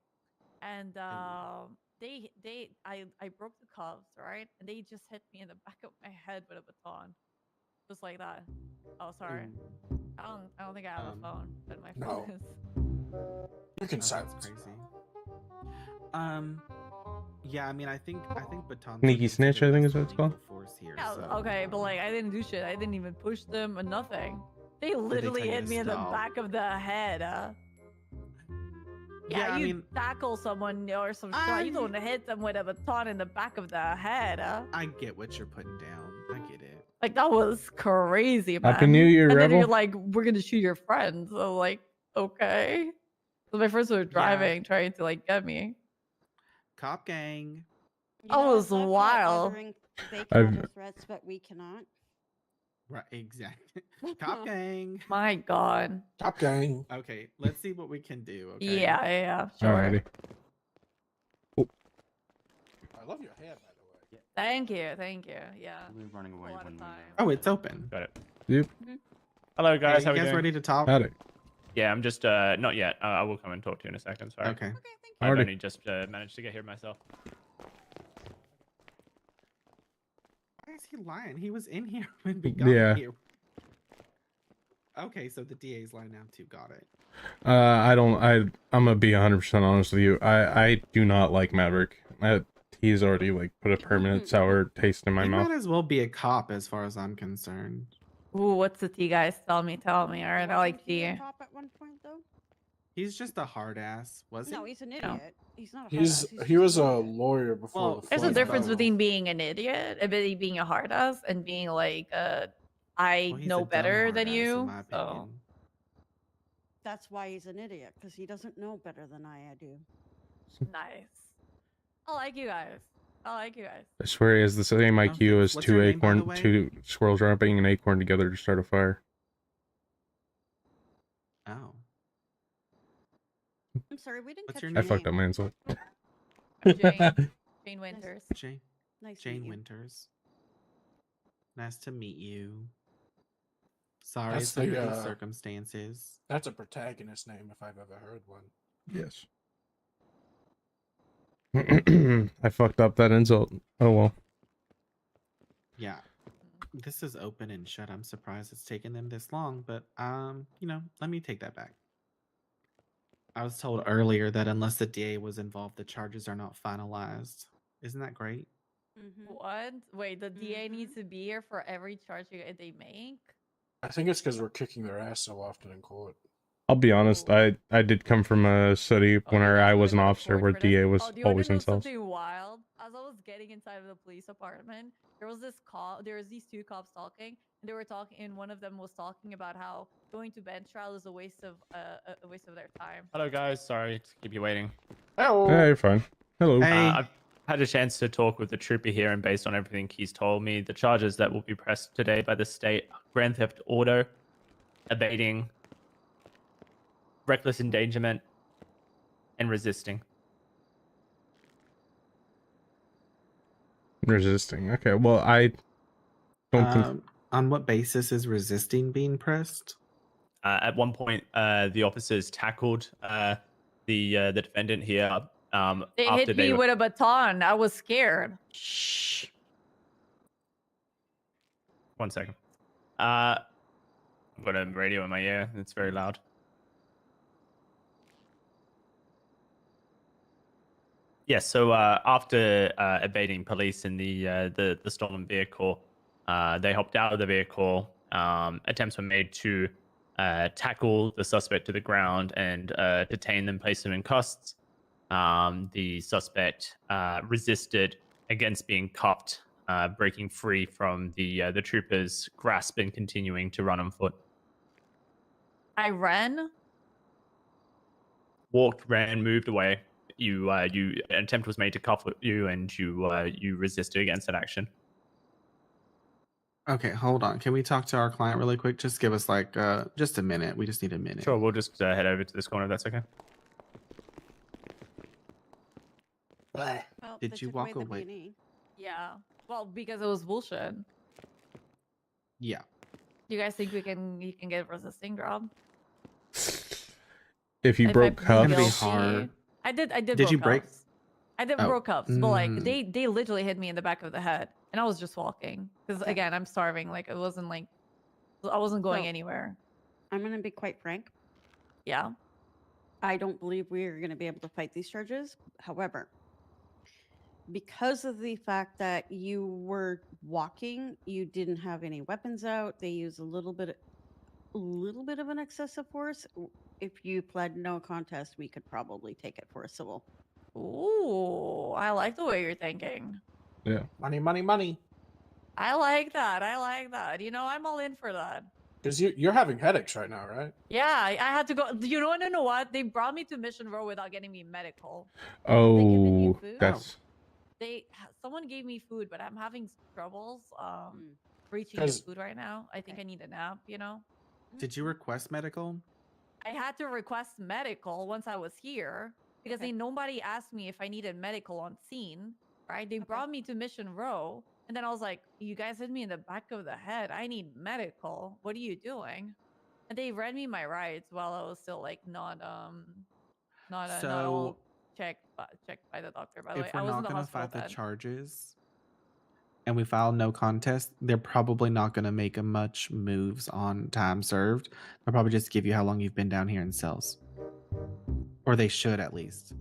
And I broke the cuffs, right? And they just hit me in the back of my head with a baton, just like that. Oh, sorry. I don't think I have a phone, but my phone No. is. You can That's silence. crazy. Yeah, I mean, I think batons. Sneaky snitch, I think is what it's called. Force here, Yeah, so. okay, but like I didn't do shit. I didn't even push them or nothing. They literally tell you hit to me in the stop? back of the head. Yeah, I you mean- tackle someone or some shit. You don't hit them with a baton in the back of the head. I get what you're putting down. I get it. Like that was crazy, man. Happy New Year, and then Rebel. you're like, we're gonna shoot your friends. So like, okay. So my friends were driving, trying to like get me. Cop gang. You That know, was it's left out wild. ordering They can I've- utter threats, but we cannot. Right, exactly. Cop gang. My God. Top gang. Okay, let's see what we can do. Okay. Yeah, sure. Alrighty. I love your hair, by the way. Thank you. Yeah. We're running away A lot of when we. time. Oh, it's open. Got it. Yep. Hello, guys. Hey, How you we guys doing? ready to talk? Howdy. Yeah, I'm just not yet. I will come and talk to you in a second. Sorry. Okay. I've Alrighty. only just managed to get here myself. Why is he lying? He was in here when we got Yeah. here. Okay, so the DA's lying now too. Got it. I'm gonna be 100% honest with you. I do not like Maverick. He's already like put a permanent sour taste in my He mouth. might as well be a cop, as far as I'm concerned. Ooh, what's the tea, guys? Tell me. All right, I like Wasn't he tea. a cop at one point, though? He's just a hard ass, was he? No, he's an idiot. He's not a He's hard ass, he just was an a idiot. lawyer before. Well, the There's a flood difference fell. between being an idiot, being a hard ass, and being like, I Well, he's a know dumb better hard than ass, you. in my So opinion. That's why he's an idiot, because he doesn't know better than I do. nice. I like you guys. I swear he has the same IQ as What's your name, by the way? two squirrels dropping an acorn together to start a fire. Oh. I'm sorry, we didn't What's catch your I your name? fucked up name. my insult. Jane Winters. Jane, Nice to Jane meet you. Winters. Nice to meet you. Sorry That's it's under the, these circumstances. That's a protagonist name if I've ever heard one. Yes. I fucked up that insult. Oh well. Yeah. This is open and shut. I'm surprised it's taken them this long, but let me take that back. I was told earlier that unless the DA was involved, the charges are not finalized. Isn't that great? What? Wait, the DA needs to be here for every charge they make? I think it's because we're kicking their ass so often in court. I'll be honest. I did come from a city where I was an officer where DA was Do you want always to know in cells. something wild? As I was getting inside of the police department, there was these two cops talking, and they were talking, and one of them was talking about how going to bench trial is a waste of their time. Hello, guys. Sorry to keep you waiting. Hello. Yeah, you're fine. Hello. I've had a chance to talk with the trooper here, and based on everything he's told me, the charges that will be pressed today by the state are grand theft auto, abating, reckless endangerment, and resisting. Resisting. Okay. Well, I don't think. On what basis is resisting being pressed? At one point, the officers tackled the defendant here. They after hit me were- with a baton. I was scared. Shh. 1 second. I've got a radio in my ear. It's very loud. Yes. So after evading police in the stolen vehicle, they hopped out of the vehicle. Attempts were made to tackle the suspect to the ground and detain them, place them in custody. The suspect resisted against being cuffed, breaking free from the troopers' grasp and continuing to run on foot. I ran. Walked, ran, moved away. An attempt was made to cuff you, and you resisted against that action. Okay, hold on. Can we talk to our client really quick? Just give us like just a minute. We just need a minute. Sure, we'll just head over to this corner if that's okay. Well, Did they you took walk the away? B&E. Yeah. Well, because it was bullshit. Yeah. Do you guys think you can get a resisting job? If you If I broke plead cuffs, It'd be guilty- hard. I did. Did broke you break- cuffs. I did Oh, broke cuffs, but like mm. they literally hit me in the back of the head, and I was just walking because again I'm starving. Like it wasn't like I wasn't going So- anywhere. I'm going to be quite frank. Yeah. I don't believe we are going to be able to fight these charges. However, because of the fact that you were walking, you didn't have any weapons out. They used a little bit of an excessive force. If you pled no contest, we could probably take it for a civil. Ooh, I like the way you're thinking. yeah. Money, money, money. I like that. You know, I'm all in for that. Because you're having headaches right now, right? Yeah, I had to go. You know what? They brought me to Mission Row without getting me medical. Oh, that's someone gave me food, but I'm having troubles Mm. reaching the 'Cause- food right now. I think I need a nap. You know. Did you request medical? I had to request medical once I was here because nobody asked me if I needed medical on scene, right? They brought me to Mission Row, and then I was like, "You guys hit me in the back of the head. I need medical. What are you doing?" And they read me my rights while I was still like not not all So checked by the doctor. By the way, if I we're was in not the gonna hospital fight the bed. charges and we file no contest, they're probably not gonna make a much moves on time served. They'll probably just give you how long you've been down here in cells. Or they should at least.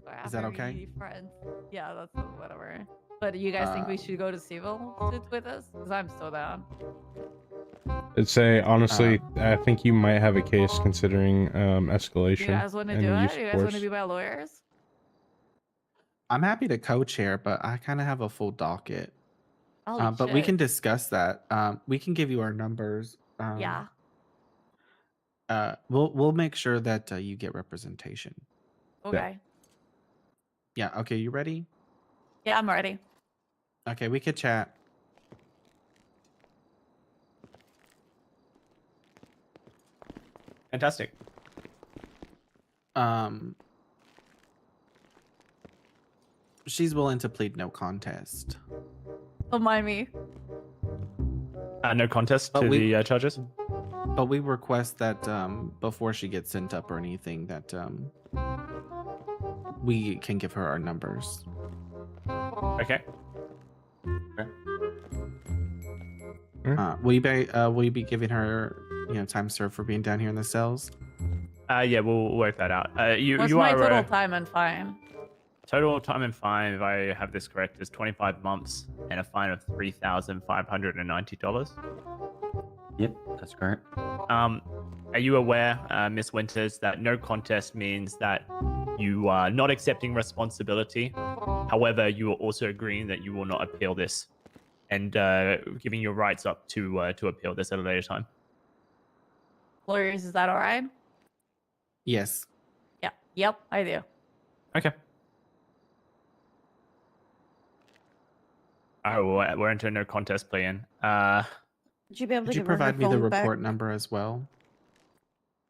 I Is have that very okay? friends. Yeah, that's whatever. But you guys think we should go to civil suit with us? Because I'm so down. I'd say honestly, I think you might have a case considering escalation. You guys want to and do use it? of You guys want to force. be my lawyers? I'm happy to co-chair, but I kind of have a full docket. Holy But we shit. can discuss that. We can give you our numbers. Yeah. We'll make sure that you get representation. Okay. Yeah. Okay. You ready? Yeah, I'm ready. Okay. We could chat. Fantastic. She's willing to plead no contest. Don't mind me. No contest But to we- the charges. But we request that before she gets sent up or anything, that we can give her our numbers. Okay. Will you be giving her time served for being down here in the cells? Yeah, we'll work that out. What's you my are total time and fine? total time and fine, if I have this correct, is 25 months and a fine of $3,590. Yep, that's correct. Are you aware, Miss Winters, that no contest means that you are not accepting responsibility? However, you are also agreeing that you will not appeal this and giving your rights up to appeal this at a later time. Lawyers, is that all right? Yes. Yeah. Yep, I do. Okay. Oh, we're into a no contest plea in. Would you be able to Could you give her provide her me the phone back? report number as well?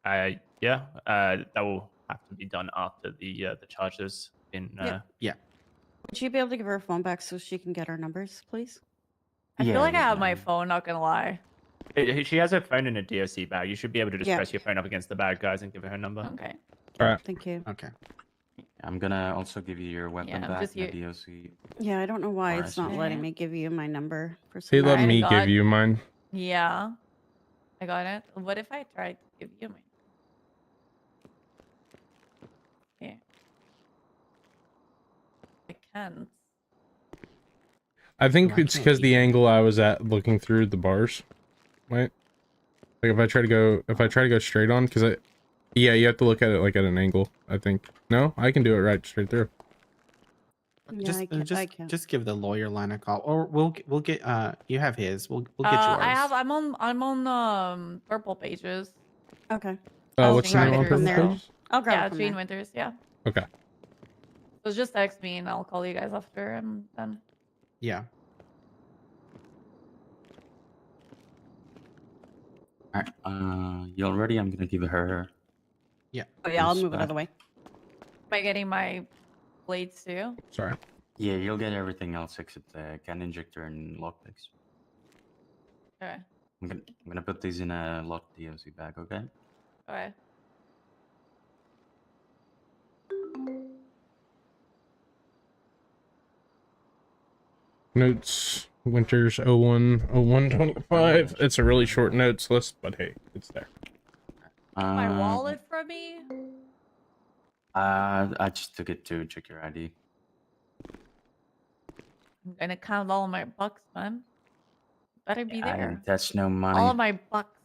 Yeah. That will have to be done after the charges in. Yeah. Would you be able to give her her phone back so she can get our numbers, please? I feel like I have my phone, not gonna lie. She has her phone in a DOC bag. You should be able to just Yeah. press your phone up against the bad guys and give her her number. Okay. All right. Thank you. Okay. I'm gonna also give you your weapon Yeah, back just in the you- DOC. Yeah, I don't know why it's not RSA. letting me give you my number for some He let reason. me God. give you mine. Yeah. I got it. What if I tried to give you my... Yeah. I can't. I think I it's can't because the either. angle I was at looking through the bars. Right? Like if I try to go straight on, because yeah, you have to look at it like at an angle, I think. No, I can do it right straight through. Yeah, I can't. Just give the lawyer line a call, or we'll get you have his. We'll get yours. I'm on Purple Pages. Okay. What's the grab name it on from Purple there. Pages? I'll grab Yeah, it from Jane there. Winters, yeah. Okay. So just text me and I'll call you guys after I'm done. Yeah. Alright, you all ready? I'm gonna give her. Yeah. Oh yeah, I'll Who's move it out of the back? way. Am I getting my blades too? Sorry. Yeah, you'll get everything else except the can injector and lockpicks. Okay. I'm gonna put these in a locked DOC bag, okay? Okay. Notes. Winters 01/01/25. It's a really short notes list, but hey, it's there. My wallet from me? I just took it to check your ID. I'm gonna count all of my bucks, man. Better be I there. didn't touch no money. All of my bucks.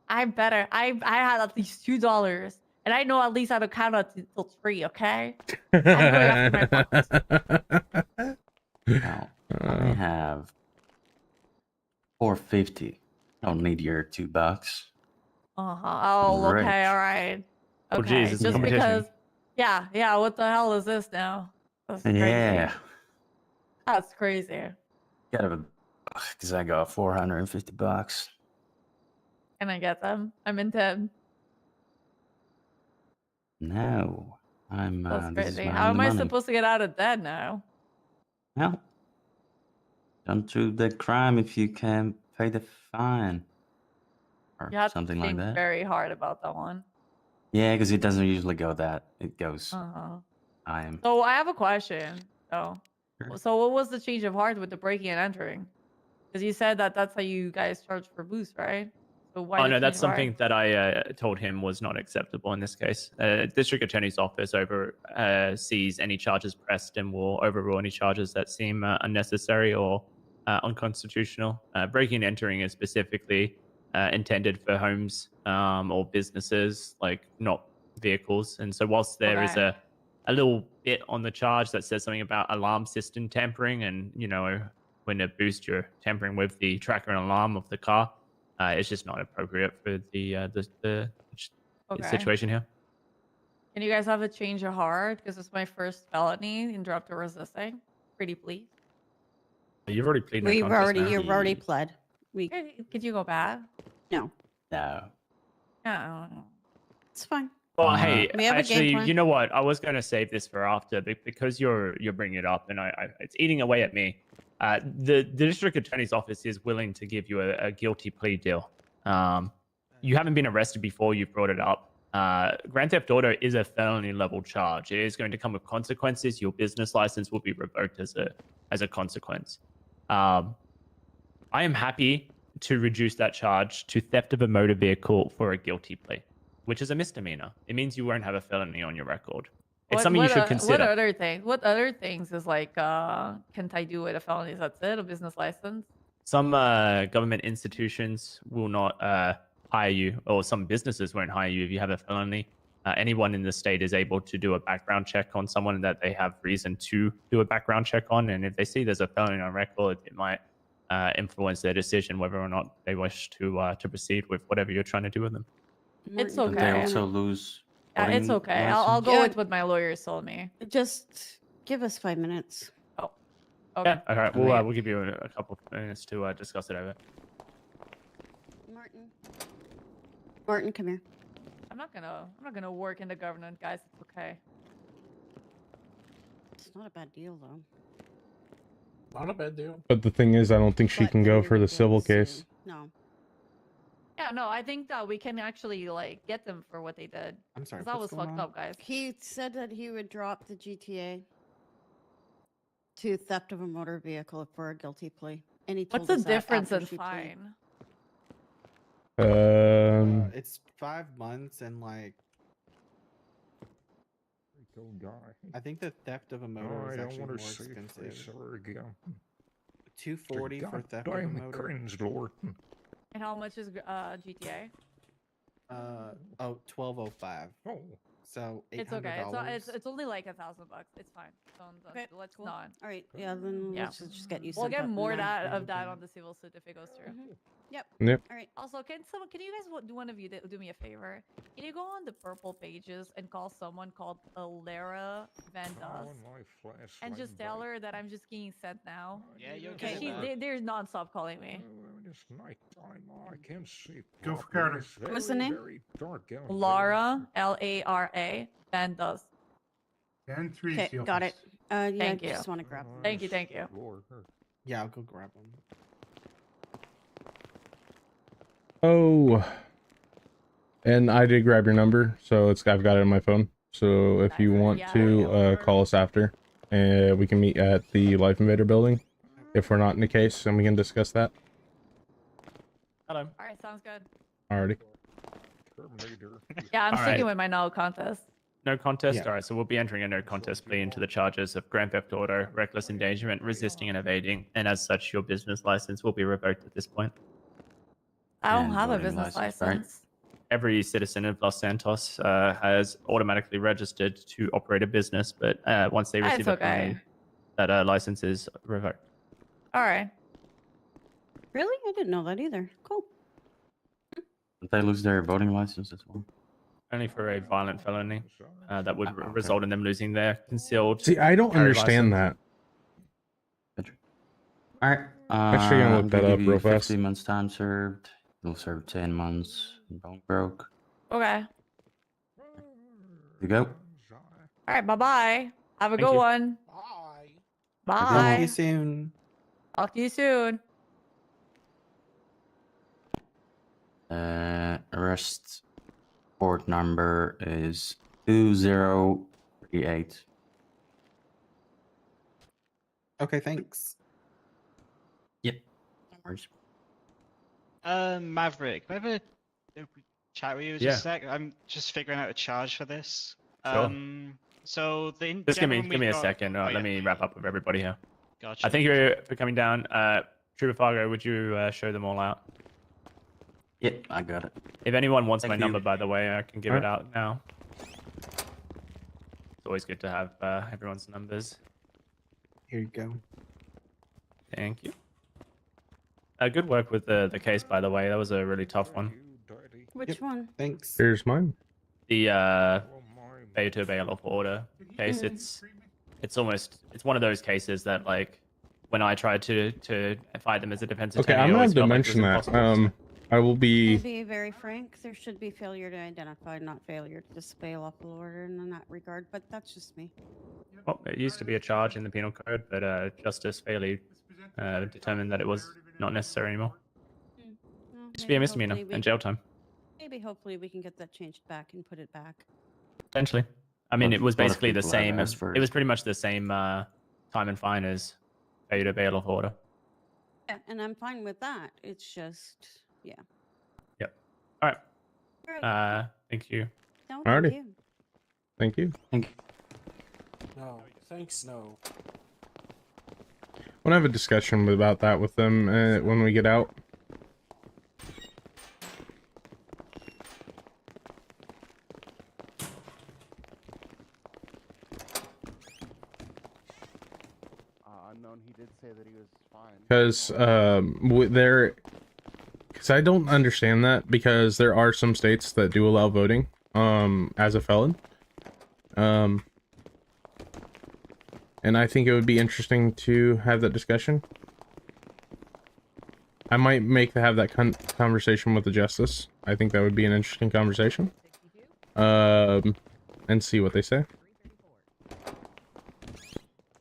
I better. I had at least $2, and I know at least how to count until 3. Okay. I'm going after my bucks. Now, I have 450. Don't need your $2. Oh, Rich. okay, all right. Oh, Okay, geez, it's a just competition. because. Yeah. What the hell is this now? That's crazy. Yeah. That's crazy. Gotta, because I got $450. Can I get them? I'm in 10. No, I'm. That's This is crazy. my How am only I money. supposed to get out of debt now? Well, don't do the crime if you can't pay the fine, or You have something to like think that. very hard about that one. Yeah, because it doesn't usually go that. It goes. Uh-huh. I am. So I have a question. So, Sure. so what was the change of heart with the breaking and entering? Because you said that that's how you guys charge for boost, right? So why? Oh the no, change that's of heart? something that I told him was not acceptable in this case. District Attorney's Office sees any charges pressed and will overrule any charges that seem unnecessary or unconstitutional. Breaking and entering is specifically intended for homes or businesses, like not vehicles. And so, whilst there is Okay. a little bit on the charge that says something about alarm system tampering, and when a boost you're tampering with the tracker and alarm of the car. It's just not appropriate for the Okay. situation here. Can you guys have a change of heart? Because it's my first felony, interrupted resisting. Pretty please. You've already pleaded no We've contest already, now. you've already pled. We Could you go back? no, No. Yeah. it's fine. Well, hey, We have a game actually, plan. you know what? I was going to save this for after because you're bringing it up, and it's eating away at me. The district attorney's office is willing to give you a guilty plea deal. You haven't been arrested before. You brought it up. Grand theft auto is a felony level charge. It is going to come with consequences. Your business license will be revoked as a consequence. I am happy to reduce that charge to theft of a motor vehicle for a guilty plea, which is a misdemeanor. It means you won't have a felony on your record. It's something you should consider. What other things is like can't I do with a felony? Is that it? A business license? Some government institutions will not hire you, or some businesses won't hire you if you have a felony. Anyone in the state is able to do a background check on someone that they have reason to do a background check on, and if they see there's a felony on record, it might influence their decision whether or not they wish to proceed with whatever you're trying to do with them. It's Don't okay. they also lose? Yeah, it's voting okay. I'll go Yeah. with what my lawyers told me. Just give us 5 minutes. Oh. Okay. Yeah, all right. Alright. We'll give you a couple of minutes to discuss it over. Martin. Martin, come here. I'm not gonna work in the government, guys. It's okay. It's not a bad deal though. Not a bad deal. But the thing is, I don't think she But can then go we for the would civil sue. case. No. Yeah, no, I think that we can actually like get them for what they did. I'm sorry. 'Cause that what's was going fucked on? up, guys. He said that he would drop the GTA to theft of a motor vehicle for a guilty plea. And he told What's the us that difference after in she pleaded. fine? It's 5 months and like I think the theft of a motor is actually more expensive. $240 for theft of a motor. And how much is GTA? 1205. So $800. It's okay. It's only like $1,000 bucks. It's fine. Okay, Let's cool. not. All right. Yeah, then Yeah. let's just get you We'll sent get up more and of that on the civil suit if it goes through. Yep. Yep. All right. Also, can you guys one of you do me a favor? Can you go on the purple pages and call someone called Alara Van Dust and just tell her that I'm just getting sent now? Yeah, you'll Because get they're nonstop calling me. Go for Carter. What's the name? Lara, Lara, Van Dust. 10-3 Okay, seal got this. it. Yeah, Thank I you. just want to grab them. Thank you. Yeah, I'll go grab them. Oh. And I did grab your number, so I've got it on my phone. So if you want to call us after, we can meet at the Life Invader building. If we're not in the case, and we can discuss that. Hello. All right, sounds good. Alrighty. Yeah, I'm All sticking right. with my no contest. No contest? Yeah. All right, so we'll be entering a no contest plea into the charges of grand theft auto, reckless endangerment, resisting and evading, and as such, your business license will be revoked at this point. I don't And have a voting business license, right? license. Every citizen of Los Santos has automatically registered to operate a business, but once they That's receive a okay. felony, that license is revoked. All right. Really? I didn't know that either. Cool. Don't they lose their voting license as well? Only for a violent felony that would Okay. result in them losing their concealed. See, I don't carry understand license. that. All right. Actually, gonna look I'm that gonna up give you real fast. 15 months time served. You'll serve 10 months. Bone broke. Okay. You go. All right. Bye bye. Have a Thank good you. one. Talk to Bye. you soon. Talk to you soon. Arrest court number is 2038. Okay, thanks. Yep. No worries. Maverick, can I have a chat with you just Yeah. a sec? I'm just figuring out a charge for this. Sure. So the Just give gentleman me we've a got- second. oh, Let yeah. me wrap up with everybody here. Gotcha. I think you're coming down. Trooper Fargo, would you show them all out? Yep, I got it. If anyone wants Thank my you. number, by the way, I can give it Alright. out now. It's always good to have everyone's numbers. Here you go. Thank you. Good work with the case, by the way. That was a really tough one. Which one? Thanks. Here's mine. The failure to obey a lawful order case. It's one of those cases that, like, when I tried to fight them as a defense Okay, attorney, I'm it gonna always have to felt like it was mention that. impossible. I will To be. be very frank, there should be failure to identify, not failure to disobey a lawful order in that regard, but that's just me. Well, it used to be a charge in the penal code, but Justice fairly determined that it was not necessary anymore. Well, Used to be a maybe misdemeanor hopefully and we- jail time. Maybe hopefully we can get that changed back and put it back. Potentially. I mean, Lot it was of people basically the have same. asked for It was pretty much the same time and fine as failure to obey a lawful order. Yeah, and I'm fine with that. It's just, yeah. Yep. All right. All right. Thank you. No, Alrighty. thank you. Thank you. Thank you. No, thanks, no. We'll have a discussion about that with them when we get out. Unknown, he did say that he was fine. Because because I don't understand that, because there are some states that do allow voting as a felon. And I think it would be interesting to have that discussion. I might have that conversation with the justice. I think that would be an interesting conversation. And see what they say.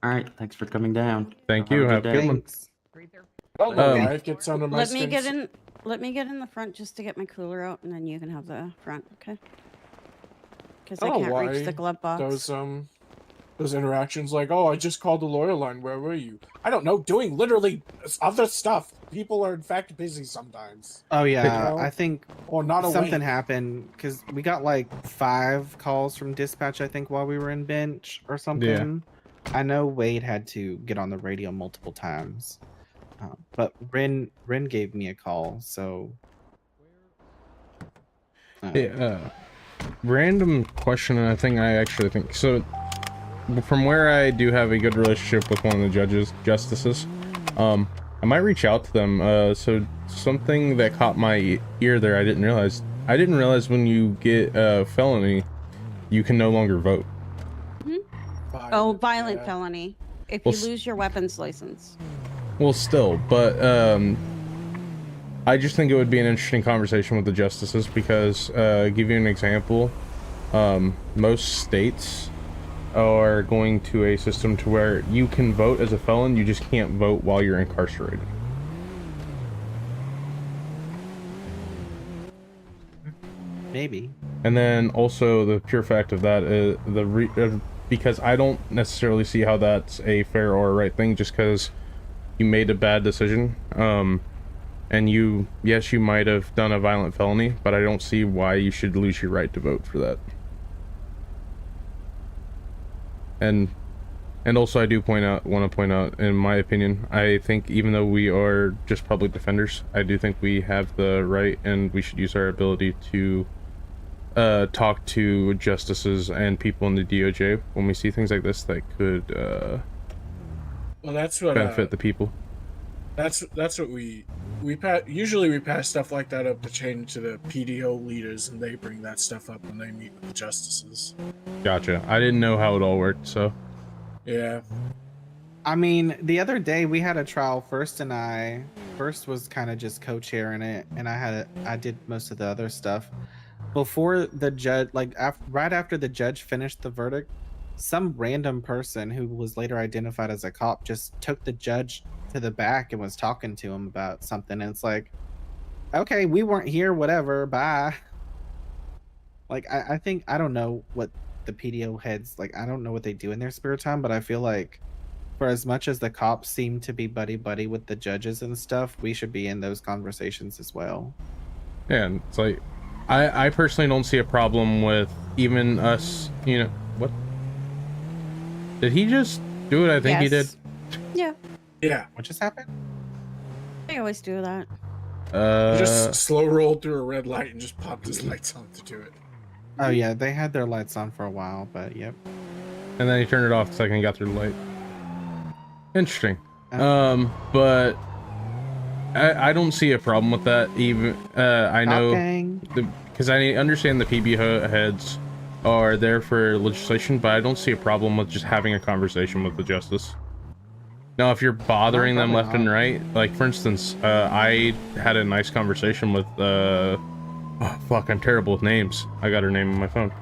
All right. Thanks for coming down. Thank you. Have a good one. Thanks. Don't let life gets under my Let me skin. get in. Let me get in the front just to get my cooler out, and then you can have the front, okay? Because I don't know can't reach why the glove box. those interactions like, oh, I just called the lawyer line. Where were you? I don't know. Doing literally other stuff. People are in fact busy sometimes. Oh yeah, You know? I think Or not something awake. happened because we got like 5 calls from dispatch. I think while we were in bench or something. I know Wade had to get on the radio multiple times, but Ren gave me a call. So random question, and I think so. From where I do have a good relationship with one of the justices, I might reach out to them. So something that caught my ear there, I didn't realize when you get a felony, you can no longer vote. Violent felony. If Well, you lose your weapons license. Well, still, but I just think it would be an interesting conversation with the justices because, give you an example, most states are going to a system to where you can vote as a felon, you just can't vote while you're incarcerated. maybe. And then also the pure fact of that is because I don't necessarily see how that's a fair or a right thing, just because you made a bad decision. And yes, you might have done a violent felony, but I don't see why you should lose your right to vote for that. And also I do want to point out, in my opinion, I think even though we are just public defenders, I do think we have the right and we should use our ability to talk to justices and people in the DOJ when we see things like this that could Well, that's what benefit the people. That's what we usually we pass stuff like that up the chain to the PDO leaders, and they bring that stuff up when they meet with the justices. Gotcha. I didn't know how it all worked, so. Yeah. I mean, the other day we had a trial. First was kind of just co-chairing it, and I did most of the other stuff. Before the judge, like right after the judge finished the verdict, some random person who was later identified as a cop just took the judge to the back and was talking to him about something. And it's like, okay, we weren't here, whatever, bye. Like, I think, I don't know what the PDO heads, like, I don't know what they do in their spare time, but I feel like for as much as the cops seem to be buddy-buddy with the judges and stuff, we should be in those conversations as well. Yeah, and it's like, I personally don't see a problem with even us, you know, what? Did he just do what I think he did? Yeah, Yeah. What just happened? I always do that. He just slow rolled through a red light and just popped his lights on to do it. Oh yeah, they had their lights on for a while, but yep. And then he turned it off the second he got through the light. Interesting. But I don't see a problem with that. Even I know because I understand the PB heads are there for legislation, but I don't see a problem with just having a conversation with the justice. Now, if you're bothering them left and right, like for instance, I had a nice conversation with oh fuck, I'm terrible with names. I got her name on my phone.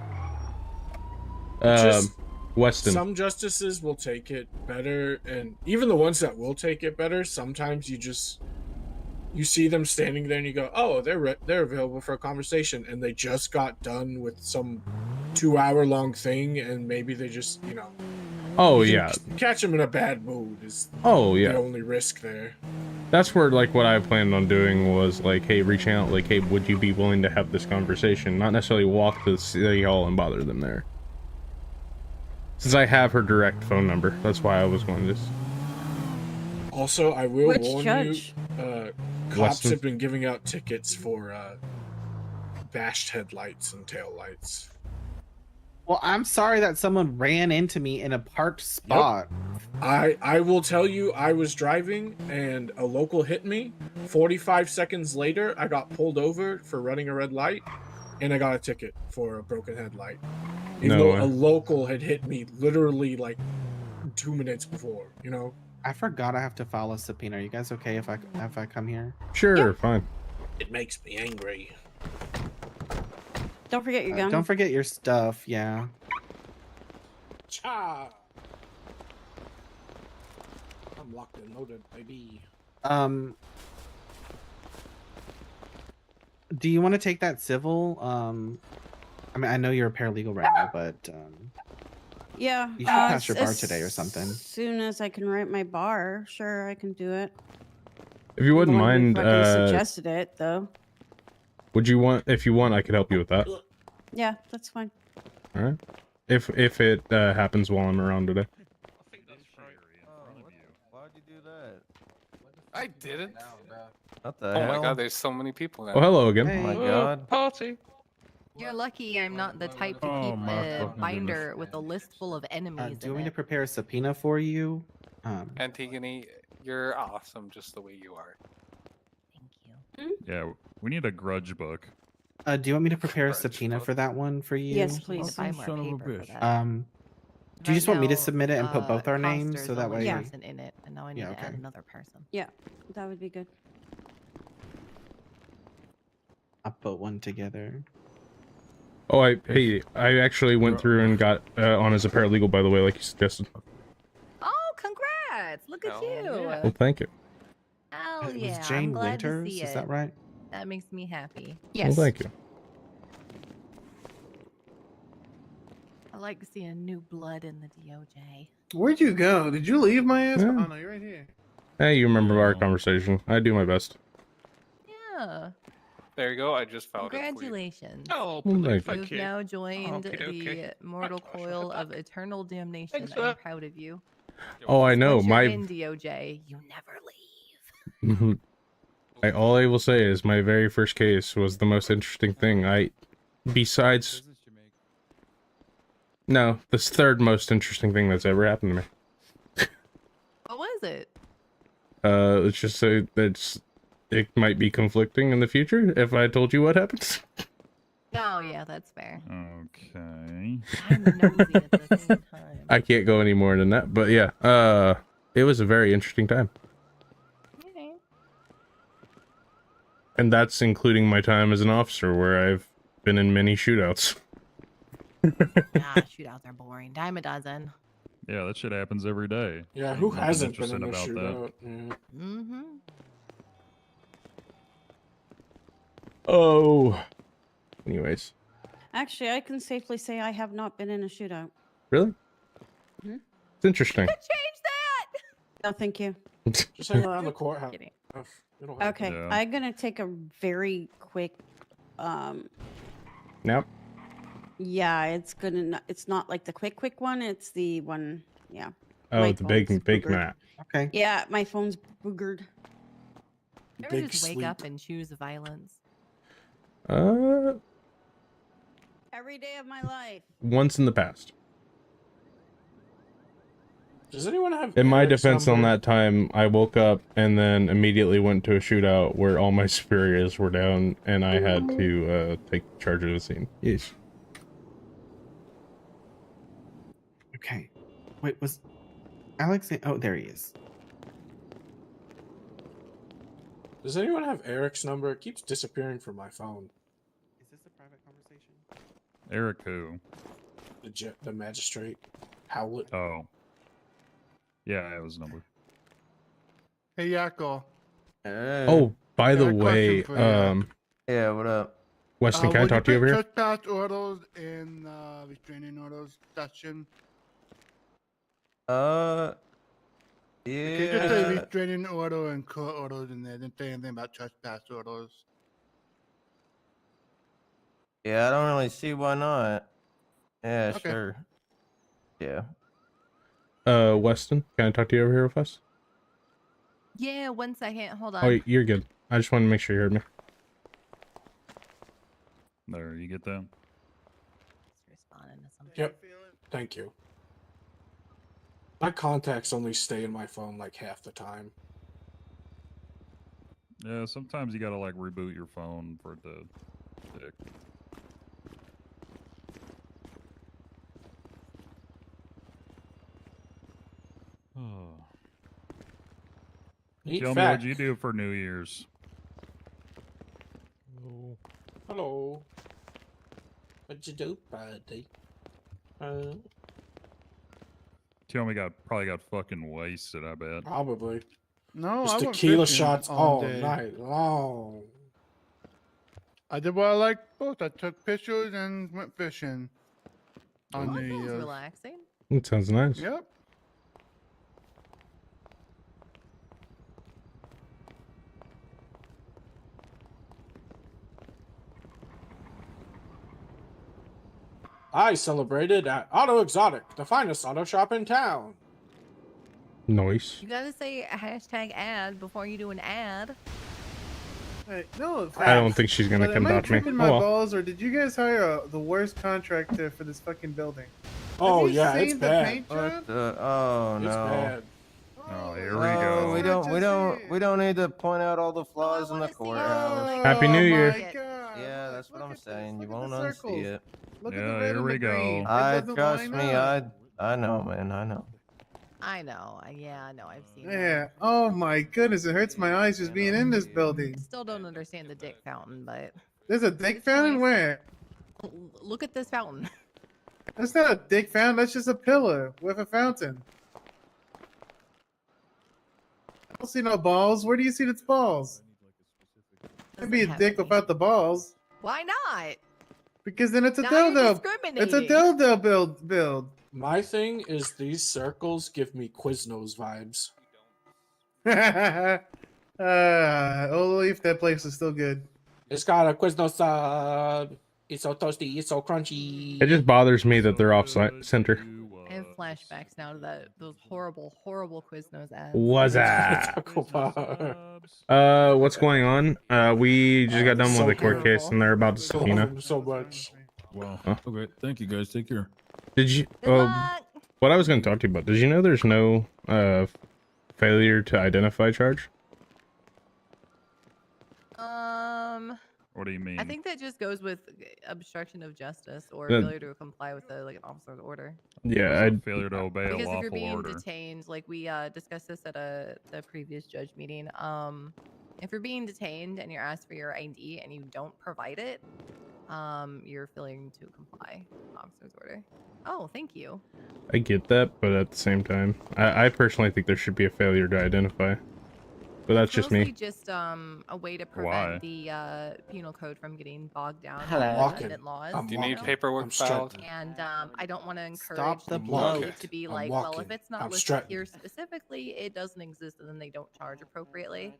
Weston. Some justices will take it better, and even the ones that will take it better, sometimes you see them standing there and you go, oh, they're available for a conversation, and they just got done with some 2-hour-long thing, and maybe they just, you know. Oh you yeah. Catch them in a bad mood is the only risk there. That's where, like, what I planned on doing was, like, hey, reaching out, like, hey, would you be willing to have this conversation? Not necessarily walk to the city hall and bother them there. Since I have her direct phone number, that's why I was going to this. Also, I will Which warn judge? you, cops Weston? have been giving out tickets for bashed headlights and tail lights. Well, I'm sorry that someone ran into me in a parked spot. I will tell you, I was driving and a local hit me. 45 seconds later, I got pulled over for running a red light, and I got a ticket for a broken headlight. Even though a local had hit me literally like 2 minutes before, you know? I forgot I have to file a subpoena. Are you guys okay if I come here? Sure, fine. It makes me angry. Don't forget your gun. Don't forget your stuff, yeah. Cha! I'm locked and loaded, baby. Do you want to take that civil? I mean, I know you're a paralegal right now, but Yeah. you should pass your bar as today or something. As soon as I can write my bar, sure, I can do it. If you wouldn't mind, suggested it though. would you want? If you want, I could help you with that. Yeah, that's fine. All right. If it happens while I'm around today. Why'd you do that? I didn't. What the Oh hell? my god, there's so many people now. Oh, hello again. Oh my god. Party. You're lucky I'm not the type to Oh keep my a fucking binder with a list full of enemies Do you in want me it. to prepare a subpoena for you? Antigone, you're awesome just the way you are. Yeah, we need a grudge book. Do you want me to prepare a subpoena for that one for you? Yes, please. To buy more paper for that. Do you just want me to Right now, submit it and put both our names Coster's so that only way? person in it, and now I need to add another person. Yeah, that would be good. I'll put one together. Oh, I actually went through and got on as a paralegal, by the way, like you suggested. Oh, congrats! Look at you. Well, thank you. Hell It was yeah! Jane I'm glad Winters, to see is it. that right? That makes me happy. Well, thank you. I like to see a new blood in the DOJ. Where'd you go? Did you leave my ass? Yeah. Oh no, you're right here. Hey, you remember our conversation. I do my best. Yeah. There you go. I just found it. Congratulations. Oh, Well, please, thank You've you. now joined Okey-dokey. the mortal coil of eternal damnation. Thanks, I'm sir. proud of you. Oh, I know. Once you're My in DOJ, you never leave. all I will say is my very first case was the most interesting thing. Besides, no, this third most interesting thing that's ever happened to me. What was it? Let's just say it might be conflicting in the future if I told you what happens. Oh yeah, that's fair. Okay. I'm nosy at the same time. I can't go any more than that, but yeah. It was a very interesting time. Okay. And that's including my time as an officer, where I've been in many shootouts. Shootouts are boring. Dime a dozen. Yeah, that shit happens every day. Yeah, Ain't who nothing hasn't been interesting in a about shootout? that. Yeah. Mm-hmm. Oh. Anyways. Actually, I can safely say I have not been in a shootout. Really? Mhm. It's interesting. Change that. No, thank you. Just hang around the courthouse. Kidding. You don't have Okay, to. I'm gonna take a very quick. Yep. Yeah, it's not like the quick one. It's the one. Yeah. Oh, My the big phone's big boogered. map. Okay. Yeah, my phone's boogered. Or just wake up and choose violence. Every day of my life. Once in the past. Does anyone have In my Eric's defense, on number? that time, I woke up and then immediately went to a shootout where all my superiors were down, and I had to take charge of the scene. Yes. Okay. Wait, was Alex? Oh, there he is. Does anyone have Eric's number? It keeps disappearing from my phone. Is this a private conversation? Eric who? The magistrate. Howlett. Oh. Yeah, it was number. Hey, Yakko. Oh, by the Got a way, question for you. Yeah, what up? Weston, can I would talk to you over put here? trespass orders and restraining orders section? Yeah. You can just say restraining order and court orders in there. Didn't say anything about trespass orders. Yeah, I don't really see why not. Yeah, Okay. sure. Yeah. Weston, can I talk to you over here with us? Yeah, 1 second. Hold on. Oh, you're good. I just wanted to make sure you heard me. There, you get that? Responding to something. Yep. Thank you. My contacts only stay in my phone like half the time. Yeah, sometimes you gotta like reboot your phone for it to stick. Neat Tell me fact. what you do for New Year's. Hello. What'd you do, buddy? Tell me probably got fucking wasted, I bet. Probably. No, Just I went tequila fishing shots all all day. night long. I did what I liked both. I took pictures and went fishing on Oh, that New sounds Year's. relaxing. That sounds nice. Yep. I celebrated at Auto Exotic, the finest auto shop in town. Nice. You gotta say a hashtag ad before you do an ad. Hey, no, I don't think she's gonna but am I conduct me. tripping Oh my well. balls, or did you guys hire the worst contractor for this fucking building? Oh, Have you yeah, it's seen the bad. paint job? Oh It's no. bad. Oh, here we Oh, go. we don't need to point out all the flaws in the courthouse. Happy New Year. My God. Yeah, that's what I'm saying. You Look at won't the unsee circles. it. Look Yeah, at the red here and we the go. green. It I doesn't trust line me. up. I know, man. I know. I know. Yeah, I know. I've seen Yeah. Oh my goodness, it hurts my eyes just being in this building. that. Still don't understand the dick fountain, but There's a dick fountain where? look at this fountain. That's not a dick fountain. That's just a pillar with a fountain. I don't see no balls. Where do you see its balls? It'd be a have dick any. without the balls. Why not? Because then it's a Now you're dildo. It's a discriminating. dildo build. My thing is these circles give me Quiznos vibes. Only if that place is still good. It's got a Quiznos sub. It's so toasty. It's so crunchy. It just bothers me that they're off center. I have flashbacks now to those horrible, horrible Quiznos ads. What's that? Taco bar. What's going on? We just got done So with the court good. case, and they're about to So subpoena. love him so much. Well, Huh? okay. Thank you guys. Take care. Did you? Good luck. What I was going to talk to you about. Did you know there's no failure to identify charge? What do you mean? I think that just goes with obstruction of justice or That- failure to comply with an officer's order. Yeah, So I failure to obey a Because if you're lawful being order. detained, like we discussed this at the previous judge meeting, if you're being detained and you're asked for your ID and you don't provide it, you're failing to comply with an officer's order. Oh, thank you. I get that, but at the same time, I personally think there should be a failure to identify. But that's just Mostly me. just a way to Why? prevent the penal code from getting bogged down Hello. in Walking. redundant laws. I'm Do you need walking. paperwork I'm filed? strutting. And I don't want to encourage Stop the the blow. police to be I'm like, well, if walking. it's not I'm listed strutting. here specifically, it doesn't exist, and then they don't charge appropriately.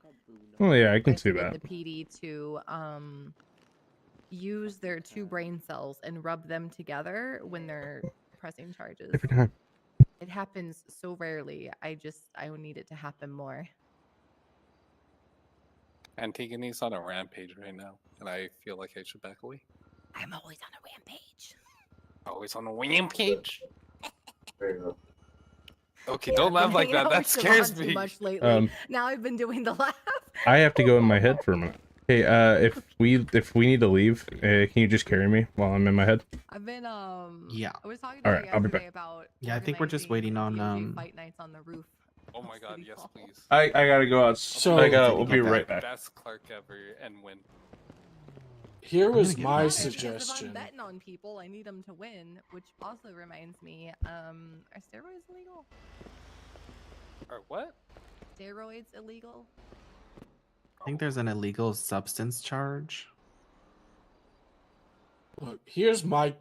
Well, yeah, I can Tries see to get that. the PD to use their two brain cells and rub them together when they're pressing charges. Every time. It happens so rarely. I would need it to happen more. Antigone's on a rampage right now, and I feel like I should back away. I'm always on a rampage. Always on a rampage. There you go. Okay, don't laugh like that. That scares me. Too much lately. Um, Now I've been doing the laugh. I have to go in my head for a minute. Hey, if we need to leave, can you just carry me while I'm in my head? I've been Yeah. I was talking All to right, you I'll be yesterday back. about Yeah, I think we're just waiting on fight nights on the roof. Oh my god, yes, please. I gotta go out. So- we'll be right back. Best Clark ever and win. Here I'm was gonna get my mad. Because if I'm suggestion. betting on people, I need them to win, which also reminds me, are steroids illegal? Or what? Steroids illegal? I think there's an illegal substance charge. Look, here's my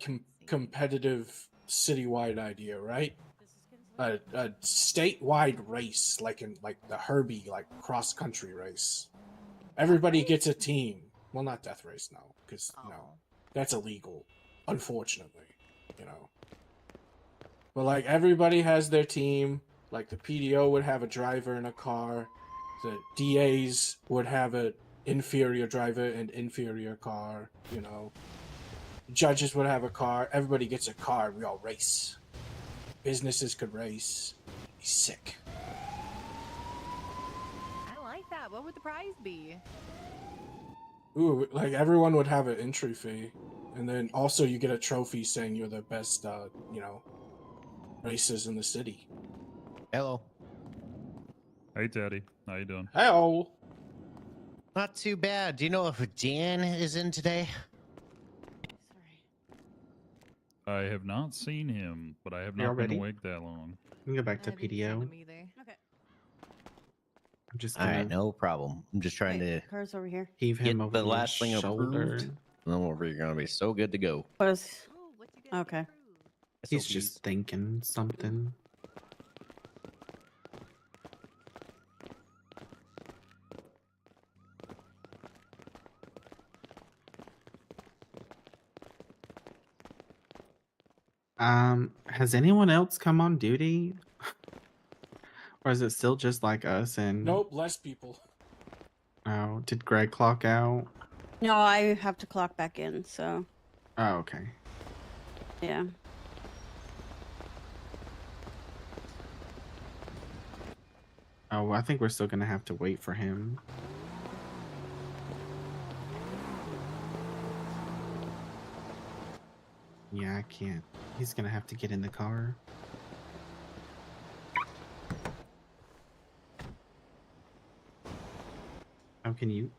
competitive citywide idea, right? A statewide race, like the Herbie, like cross country race. Everybody gets a team. Well, not death race, no, because that's illegal, unfortunately. But like everybody has their team. Like the PDO would have a driver in a car. The DAs would have an inferior driver and inferior car. Judges would have a car. Everybody gets a car. We all race. Businesses could race. Be sick. I like that. What would the prize be? Ooh, like everyone would have an entry fee, and then also you get a trophy saying you're the best, racers in the city. Hello. Hey, Teddy. How you doing? Hello. Not too bad. Do you know if Dan is in today? I have not seen him, but I have You not all been ready? awake that long. We can go back to PDO. Okay. I'm just All gonna right, no problem. I'm just trying to Car's over here. heave get him over the my last thing shoulder. approved, and then we're gonna be so good to go. Okay. He's just thinking something. Has anyone else come on duty? Or is it still just like us and Nope, less people. Oh, did Greg clock out? No, I have to clock back in, so Oh, okay. yeah. Oh, I think we're still gonna have to wait for him. Yeah, I can't. He's gonna have to get in the car. How can you?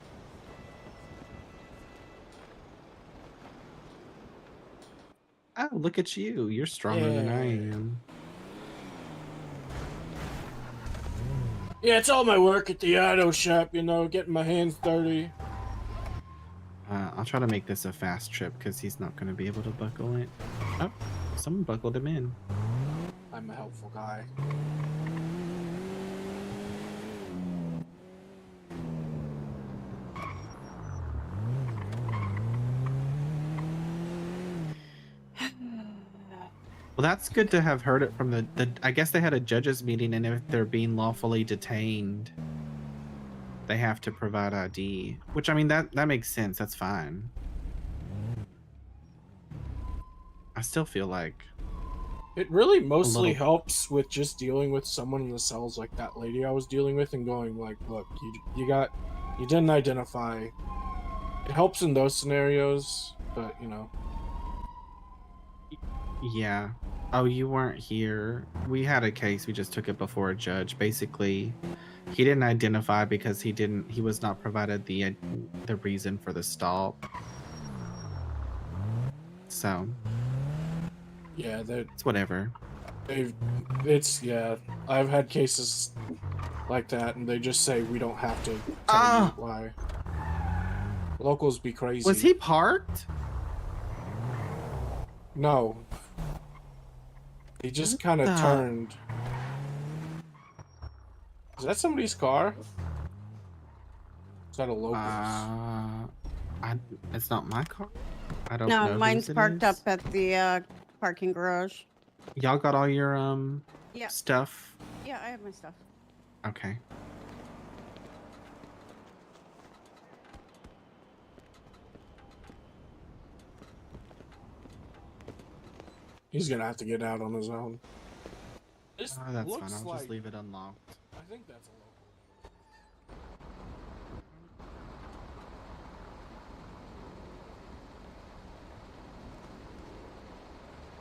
Oh, look at you. You're stronger than I Yeah. am. Yeah, it's all my work at the auto shop, getting my hands dirty. I'll try to make this a fast trip because he's not going to be able to buckle it. Oh, someone buckled him in. I'm a helpful guy. Well, that's good to have heard it from the I guess they had a judges meeting, and if they're being lawfully detained, they have to provide ID. Which, I mean, that makes sense. That's fine. I still feel like It really mostly little- helps with just dealing with someone in the cells like that lady I was dealing with and going like, look, you didn't identify. It helps in those scenarios, but you know. Yeah. Oh, you weren't here. We had a case. We just took it before a judge. Basically, he didn't identify because he was not provided the reason for the stop. So Yeah, it's whatever. Yeah. I've had cases like that, and they just say we don't have to tell you why. Locals be crazy. Was he parked? No. He just kind of the- turned. Is that somebody's car? Is that a local's? It's not my car. I don't No, know. mine's whose it parked is. up at the parking garage. Y'all got all your Yeah. stuff? Yeah, I have my stuff. Okay. He's gonna have to get out on his own. This Oh, that's looks fine. I'll like, just leave it unlocked. I think that's a local.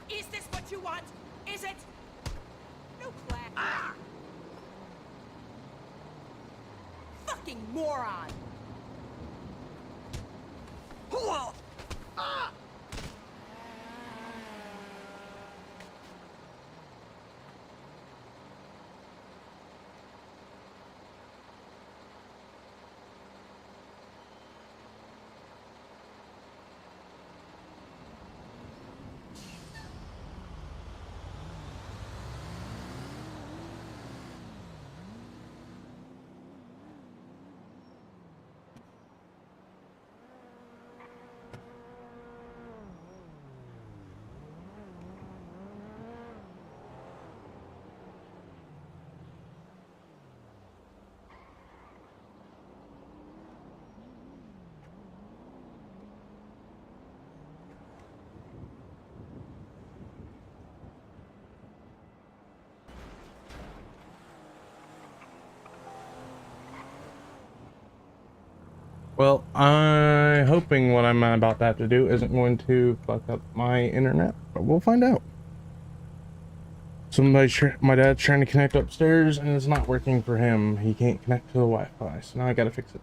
Is this what you want? Is it? No class. Ah! Fucking moron! Ah! Well, I'm hoping what I'm about to have to do isn't going to fuck up my internet, but we'll find out. My dad's trying to connect upstairs and it's not working for him. He can't connect to the Wi-Fi, so now I gotta fix it.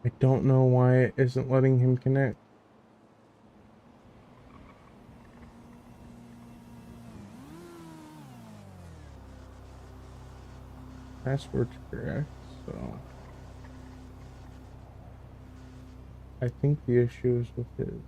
I don't know why it isn't letting him connect. Password's correct, so I think the issue is with his.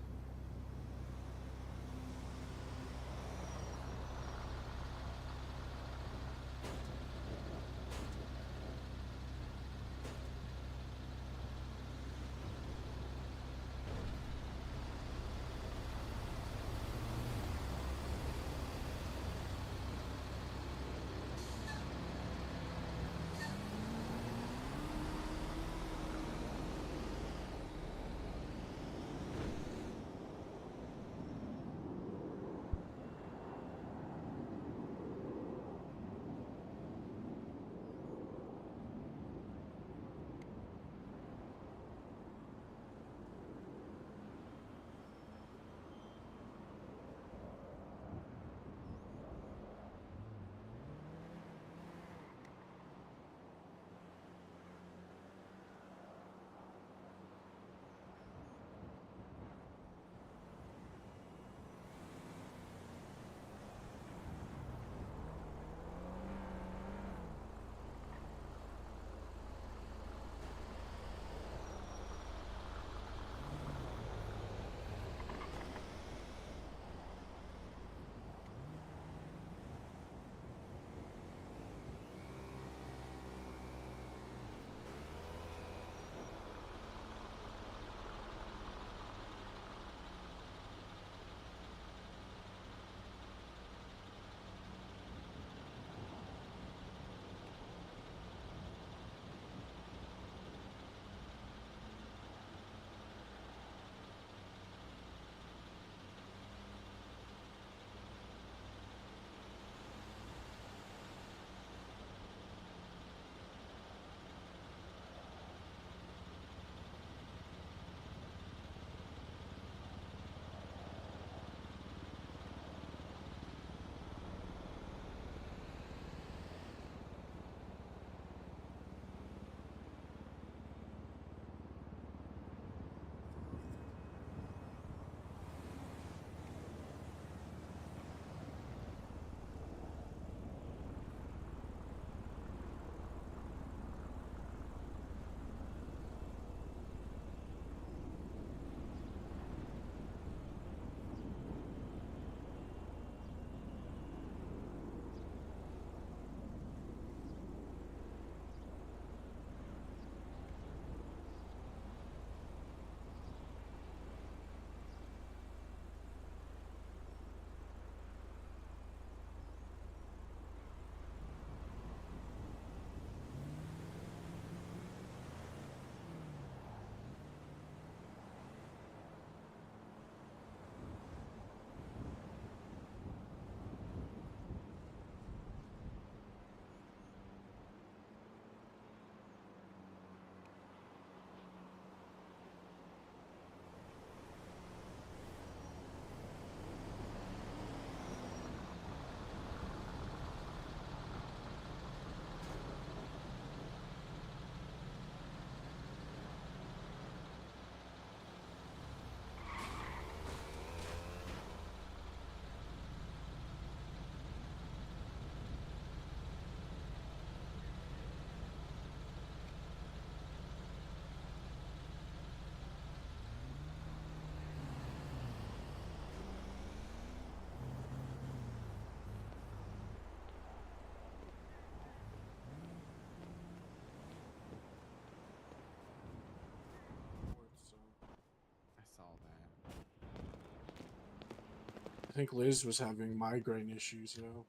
think Liz was having migraine issues, you know.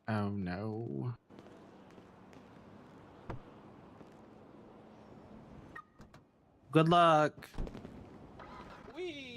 Oh no. Good luck. Wee.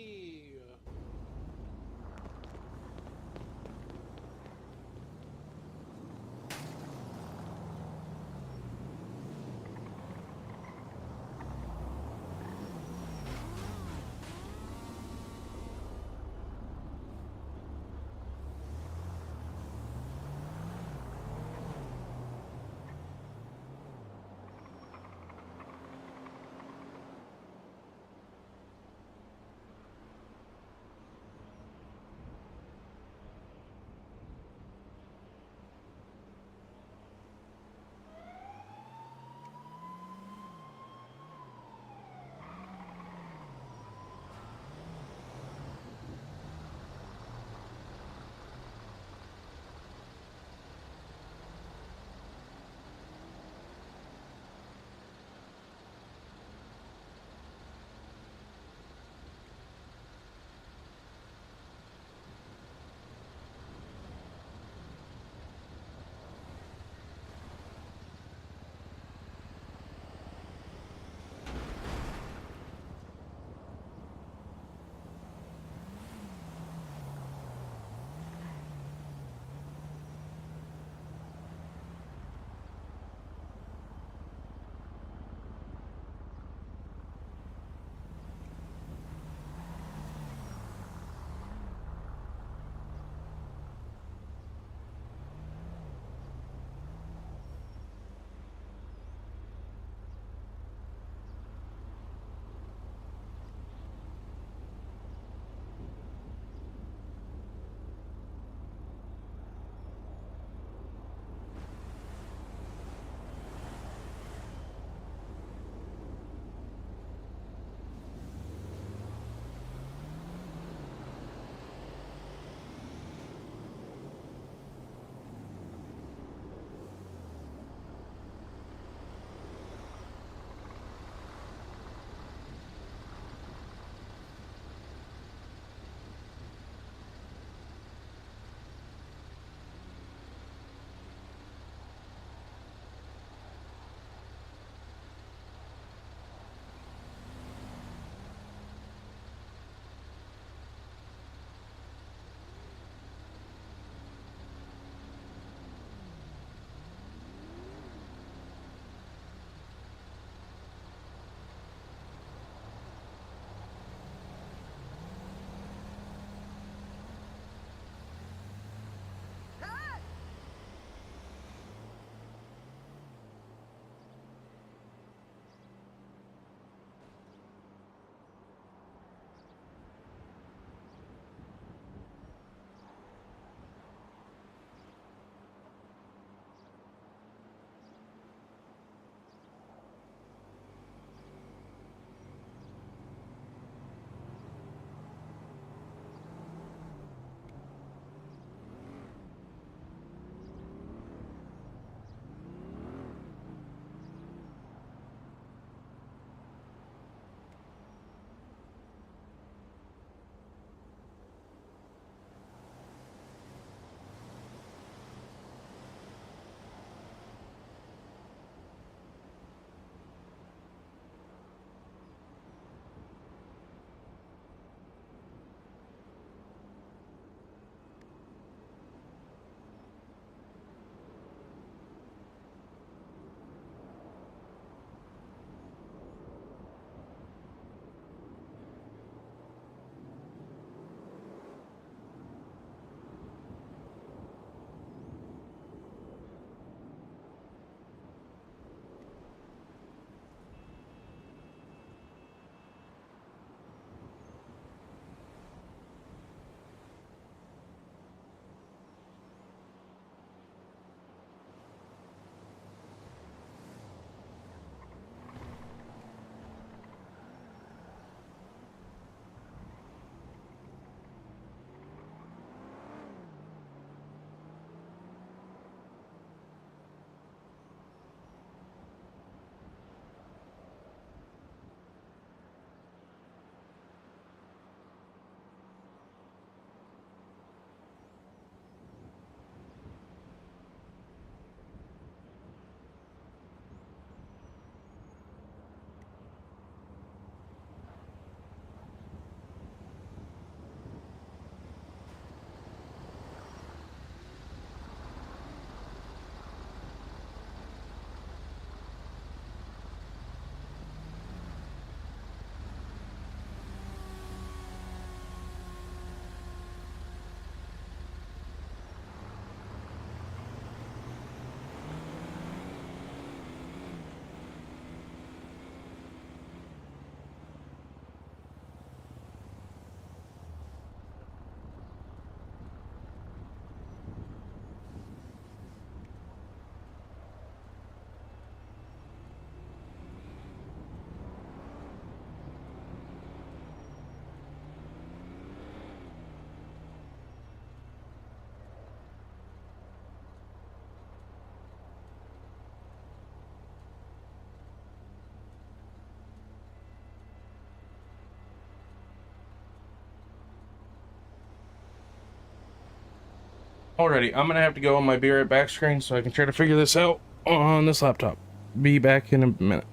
Alrighty, I'm gonna have to go on my be right back screen so I can try to figure this out on this laptop. Be back in a minute.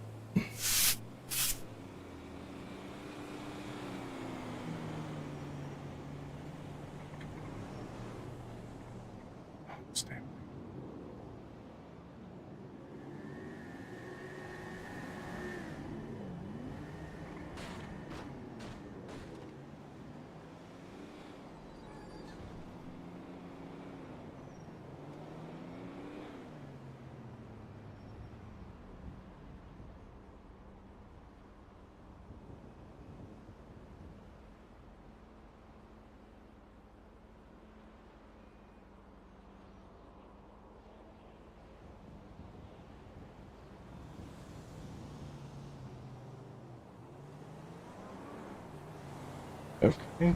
Okay.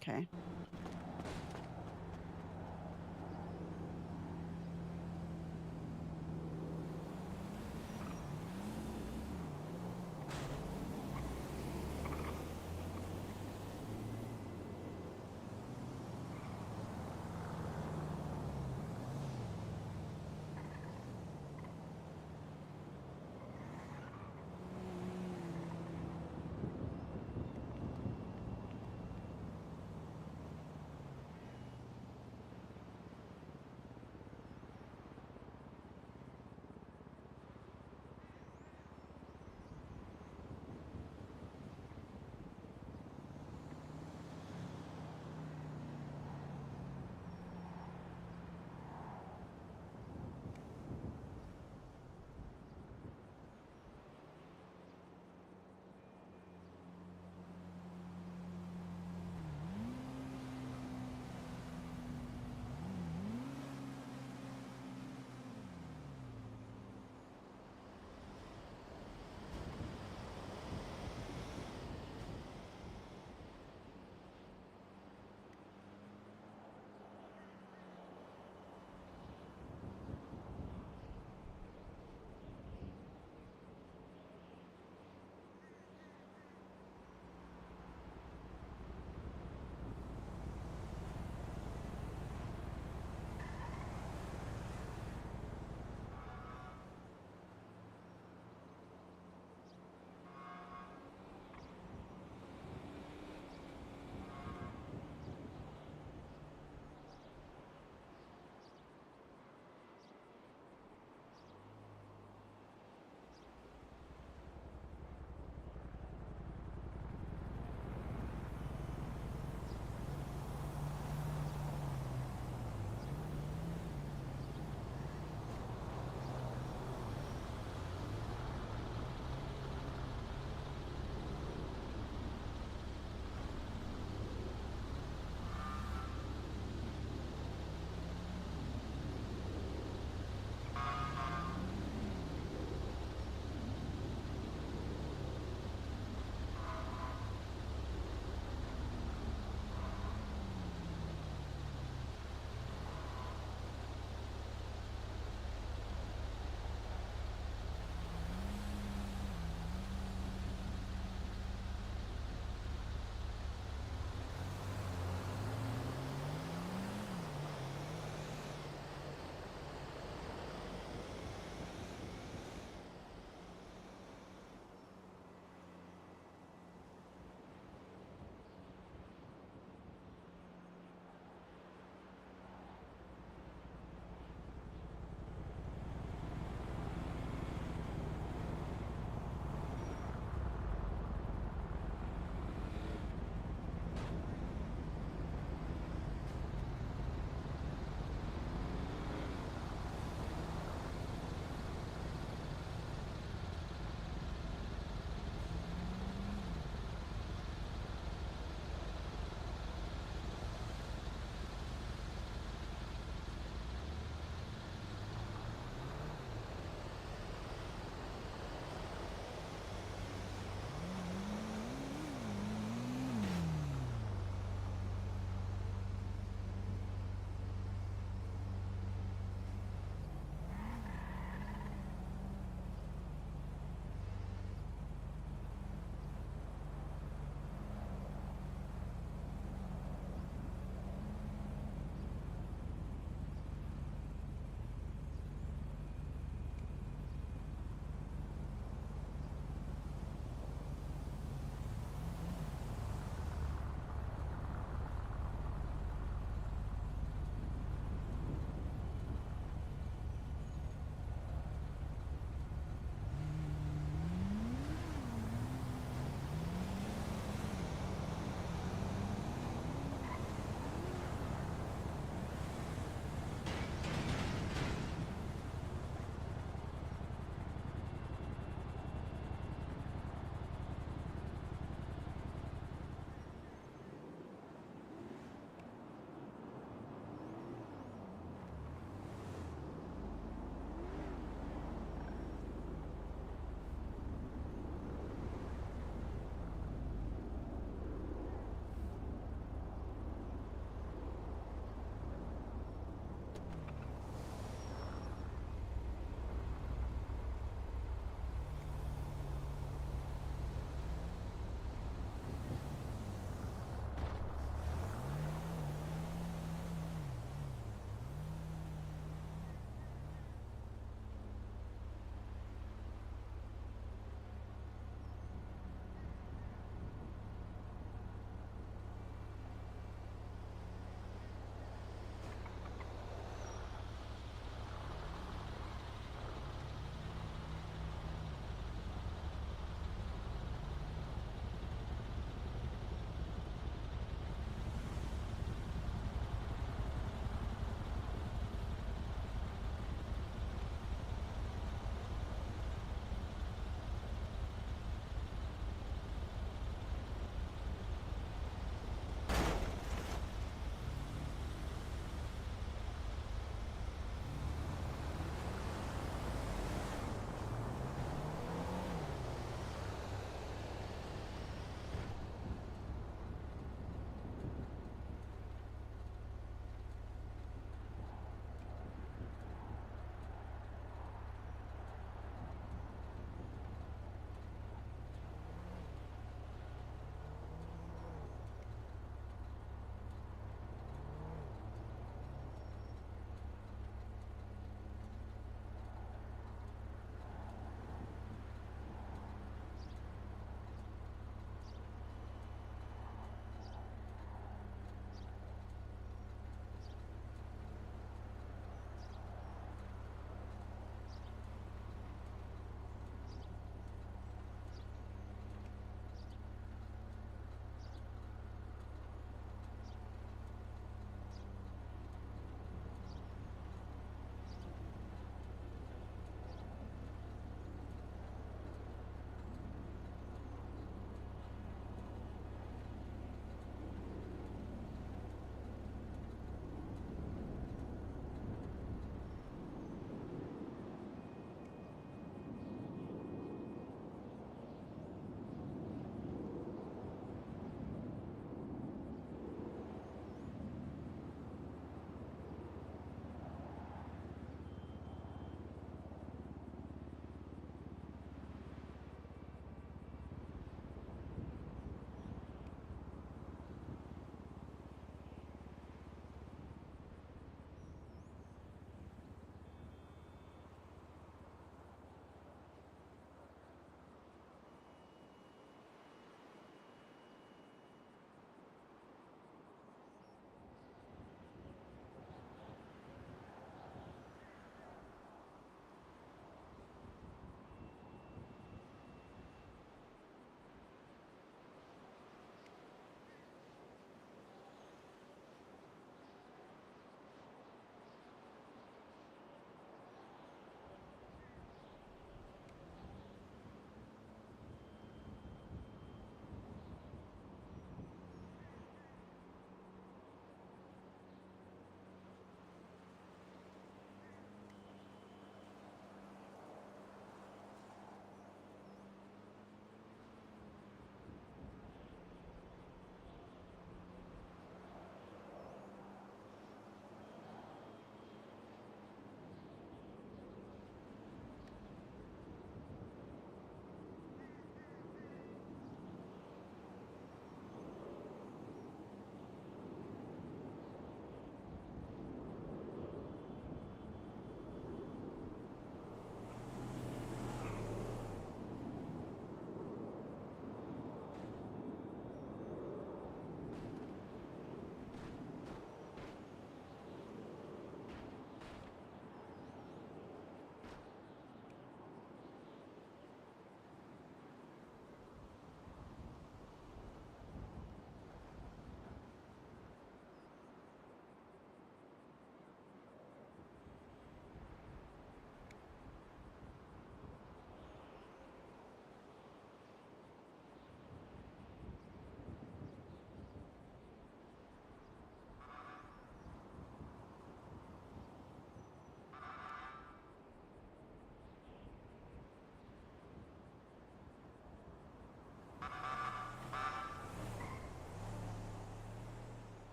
Okay.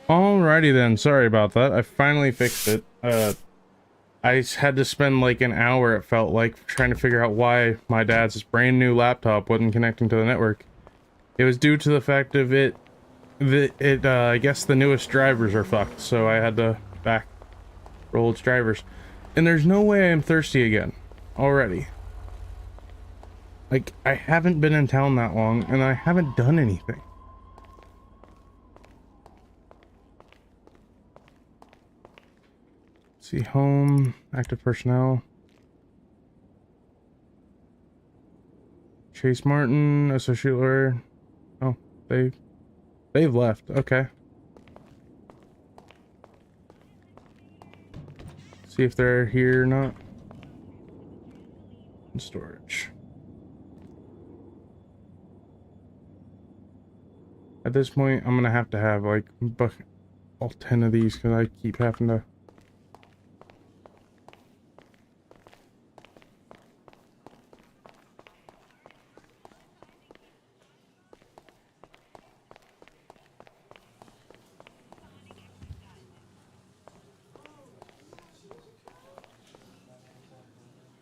Alrighty then, sorry about that. I finally fixed it. I had to spend like an hour, it felt like, trying to figure out why my dad's brand new laptop wasn't connecting to the network. It was due to the fact of I guess the newest drivers are fucked, so I had to back roll its drivers. And there's no way I'm thirsty again. Already. Like, I haven't been in town that long, and I haven't done anything. See, home, active personnel. Chase Martin, associate lawyer. Oh, they've left. Okay. See if they're here or not. In storage. At this point, I'm gonna have to have like all 10 of these because I keep having to.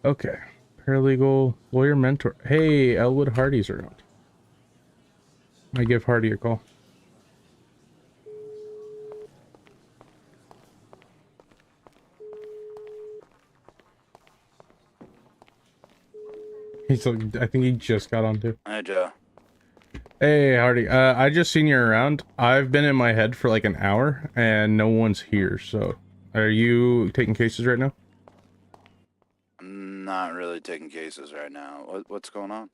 Okay. Paralegal, lawyer, mentor. Hey, Elwood Hardy's around. I give Hardy a call. He's like, I think he just got on too. Hi, Joe. Hey, Hardy. I just seen you around. I've been in my head for like an hour and no one's here. So, are you taking cases right now? I'm not really taking cases right now. What's going on?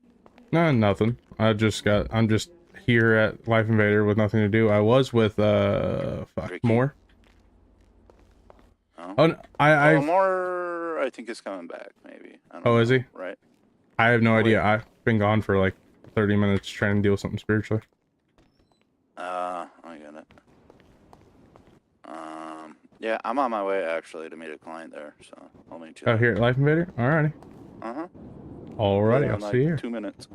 No, nothing. I'm just here at Life Invader with nothing to do. I was with Moore. Oh, no, Well, Moore, I think is coming back. Maybe. I don't know, is he? Right. I have no idea. I've been gone for like 30 minutes trying to deal with something spiritually. I get it. Yeah, I'm on my way actually to meet a client there, so I'll meet you. Oh, here at Life Invader? Alrighty. Uh-huh. Alrighty, Yeah, I'll in like see you here. 2 minutes.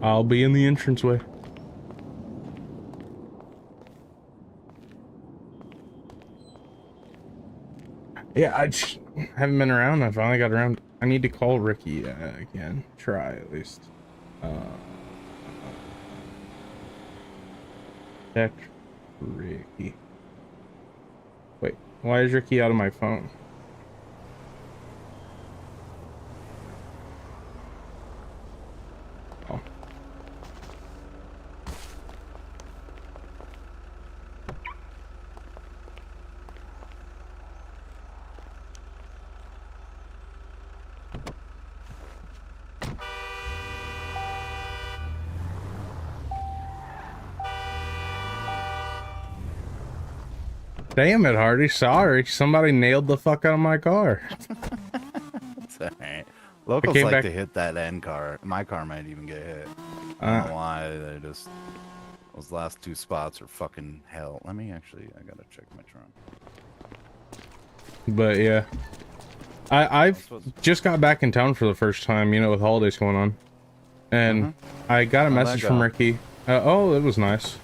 I'll be in the entranceway. Yeah, I just haven't been around. I finally got around. I need to call Ricky again. Try at least. Text Ricky. Wait, why is Ricky out of my phone? Oh. Damn it, Hardy. Sorry. Somebody nailed the fuck out of my car. It's alright. Locals came like back- to hit that end car. My car might even get hit. I don't know why. They just... Those last 2 spots are fucking hell. Let me actually... I gotta check my trunk. But yeah. I've just got back in town for the first time, you know, with holidays going on. And I got a How'd that message from go? Ricky. Oh, it was nice.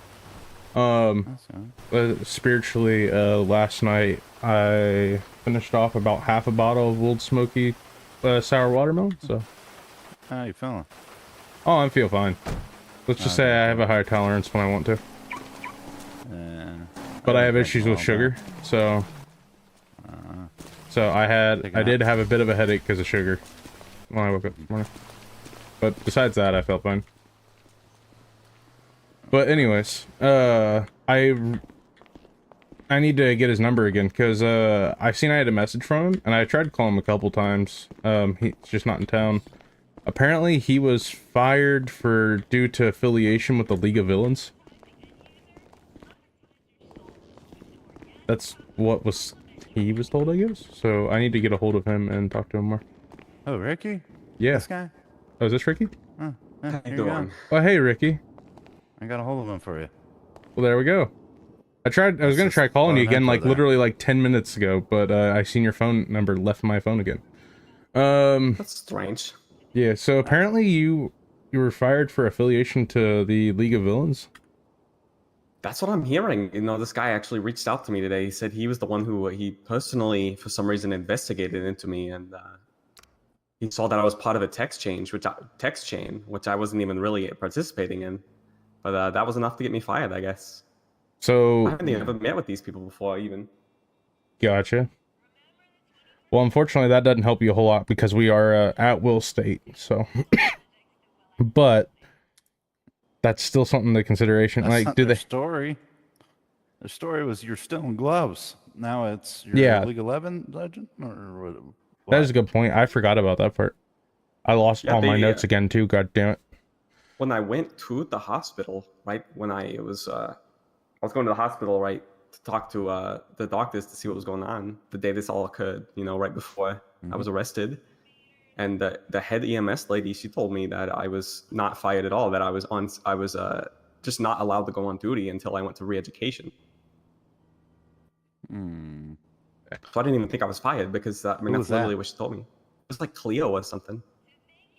Spiritually, last night I finished off about half a bottle of Old Smoky sour watermelon, so. How you feeling? Oh, I feel fine. Let's just say I have a high tolerance when I want to. But I have issues with sugar, so. So I did have a bit of a headache because of sugar when I woke up this morning. But besides that, I felt fine. But anyways, I need to get his number again because I seen I had a message from him and I tried to call him a couple times. He's just not in town. Apparently, he was fired due to affiliation with the League of Villains. That's what he was told, I guess. So I need to get a hold of him and talk to him more. Oh, Ricky? Yeah. This guy? Oh, is this Ricky? Oh, yeah, How here you go. Oh, hey, Ricky. I got a hold of him for you. Well, there we go. I was gonna try calling you again, like literally like 10 minutes ago, but I seen your phone number left my phone again. That's strange. Yeah. So apparently you were fired for affiliation to the League of Villains. That's what I'm hearing. You know, this guy actually reached out to me today. He said he was the one who he personally, for some reason, investigated into me, and he saw that I was part of a text chain, which I wasn't even really participating in. But that was enough to get me fired, I guess. I So, haven't ever met with these people before, even. gotcha. Well, unfortunately, that doesn't help you a whole lot because we are at will state. So, but that's still something to consideration. That's Like, not do their they? story. Their story was you're still in gloves. Now it's your Yeah. League 11 legend, or what? That is a good point. I forgot about that part. I lost Yeah, all my they, notes again too. God damn it. When I went to the hospital, right when I was going to the hospital, right, to talk to the doctors to see what was going on the day this all occurred, you know, right before I was arrested. And the head EMS lady, she told me that I was not fired at all, that I was just not allowed to go on duty until I went to re-education. So I didn't even think I was fired because I mean Who that's was that? literally what she told me. It was like Cleo or something.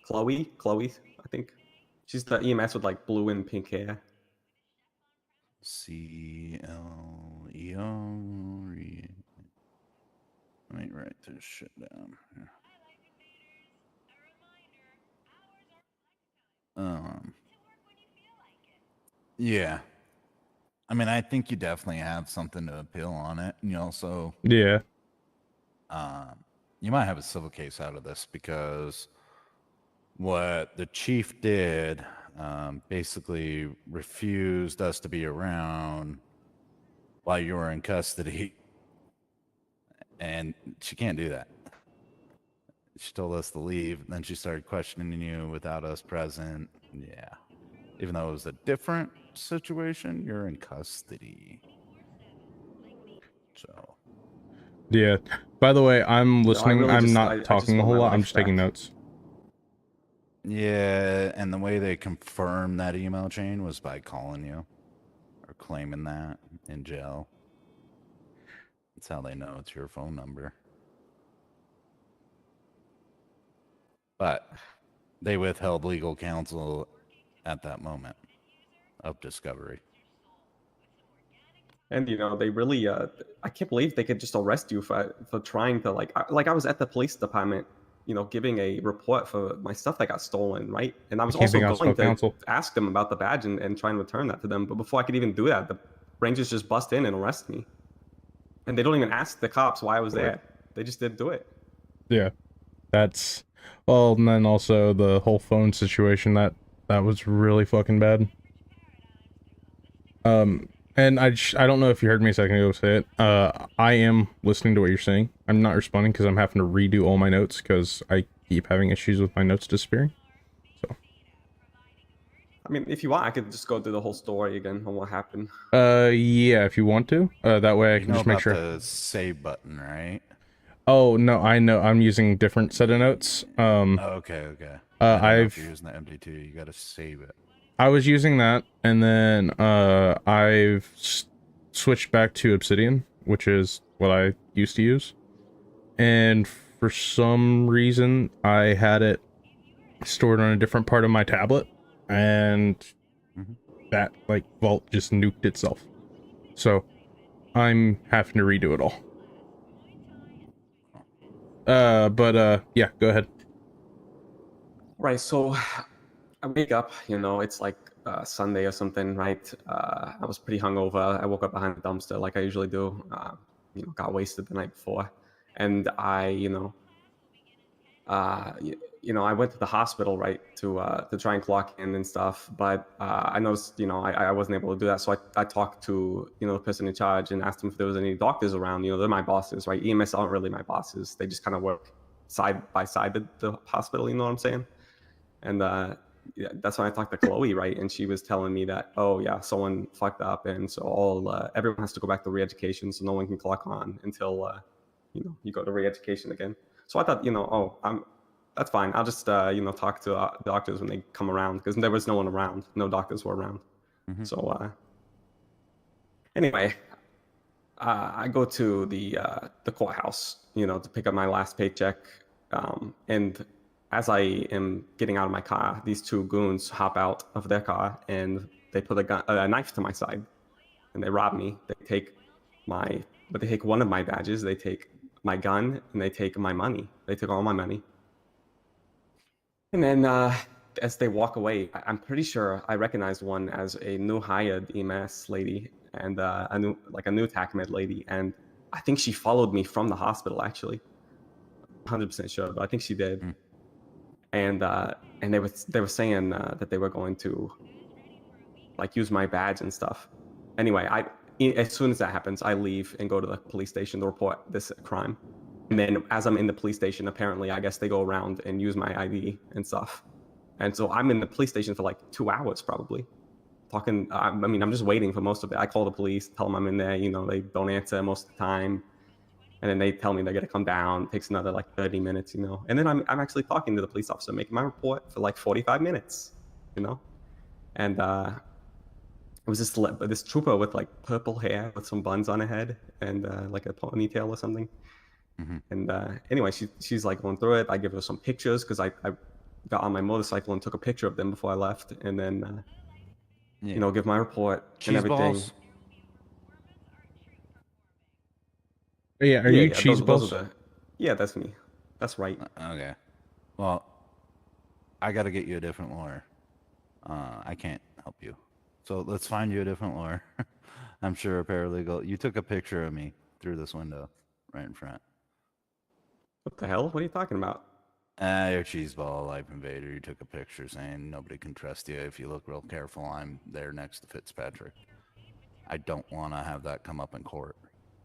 Chloe, I think. She's the EMS with like blue and pink hair. CLEO. Let me write this shit down here. Yeah. I mean, I think you definitely have something to appeal on it. You also, Yeah. You might have a civil case out of this because what the chief did basically refused us to be around while you were in custody. And she can't do that. She told us to leave, and then she started questioning you without us present. Yeah. Even though it was a different situation, you're in custody. So. Yeah. By the way, I'm listening. really I'm just- not I just talking a want whole my lot. I'm life just taking back. notes. Yeah, and the way they confirmed that email chain was by calling you or claiming that in jail. That's how they know it's your phone number. But they withheld legal counsel at that moment of discovery. And you know, they really I can't believe they could just arrest you for trying to I was at the police department, you know, giving a report for my stuff that got stolen, right? And I was also Camping out going spoke to counsel. ask them about the badge and try and return that to them. But before I could even do that, the Rangers just bust in and arrest me. And they don't even ask the cops why I was there. They just didn't do it. Yeah. That's well, and then also the whole phone situation that was really fucking bad. And I don't know if you heard me a second ago say it. I am listening to what you're saying. I'm not responding because I'm having to redo all my notes because I keep having issues with my notes disappearing. So. I mean, if you want, I could just go through the whole story again on what happened. Yeah, if you want to. That way I You can know just make about sure. the save button, right? Oh no, I know. I'm using different set of notes. Okay. I don't know I've if you're using the MD2, you got to save it. I was using that, and then I've switched back to Obsidian, which is what I used to use. And for some reason, I had it stored on a different part of my tablet, and that like vault just nuked itself. So I'm having to redo it all. Yeah, go ahead. Right, so I wake up, you know, it's like Sunday or something, right? I was pretty hungover. I woke up behind the dumpster like I usually do. You know, got wasted the night before, and I, I went to the hospital, right, to try and clock in and stuff. But I noticed, you know, I wasn't able to do that. So I talked to, you know, the person in charge and asked them if there was any doctors around. You know, they're my bosses, right? EMS aren't really my bosses. They just kind of work side by side at the hospital. You know what I'm saying? And yeah, that's when I talked to Chloe, right? And she was telling me that, oh yeah, someone fucked up, and so everyone has to go back to re-education, so no one can clock on until you go to re-education again. So I thought, that's fine. I'll just talk to doctors when they come around, because there was no one around, no doctors were around. So anyway, I go to the courthouse, to pick up my last paycheck, and as I am getting out of my car, these two goons hop out of their car and they put a knife to my side. and they rob me. They take one of my badges, they take my gun, and they take my money. They took all my money. And then as they walk away, I'm pretty sure I recognized one as a new hired EMS lady and a new TACMED lady, and I think she followed me from the hospital actually. 100% sure, but I think she did. And they were saying that they were going to like use my badge and stuff. Anyway, as soon as that happens, I leave and go to the police station to report this crime. And then as I'm in the police station, apparently, I guess they go around and use my ID and stuff. And so I'm in the police station for like 2 hours probably. Talking, I mean, I'm just waiting for most of it. I call the police, tell them I'm in there, they don't answer most of the time. And then they tell me they're gonna come down. It takes another like 30 minutes, And then I'm actually talking to the police officer, making my report for like 45 minutes, And it was this trooper with like purple hair with some buns on her head and like a ponytail or something. And anyway, she's like going through it. I give her some pictures because I got on my motorcycle and took a picture of them before I left, and then give my report and everything. Balls? Yeah, are you cheese balls? Yeah, that's me. That's right. Okay. Well, I got to get you a different lawyer. I can't help you. So let's find you a different lawyer. I'm sure a paralegal. You took a picture of me through this window right in front. What the hell? What are you talking about? You're cheeseball, life invader. You took a picture saying nobody can trust you. If you look real careful, I'm there next to Fitzpatrick. I don't want to have that come up in court,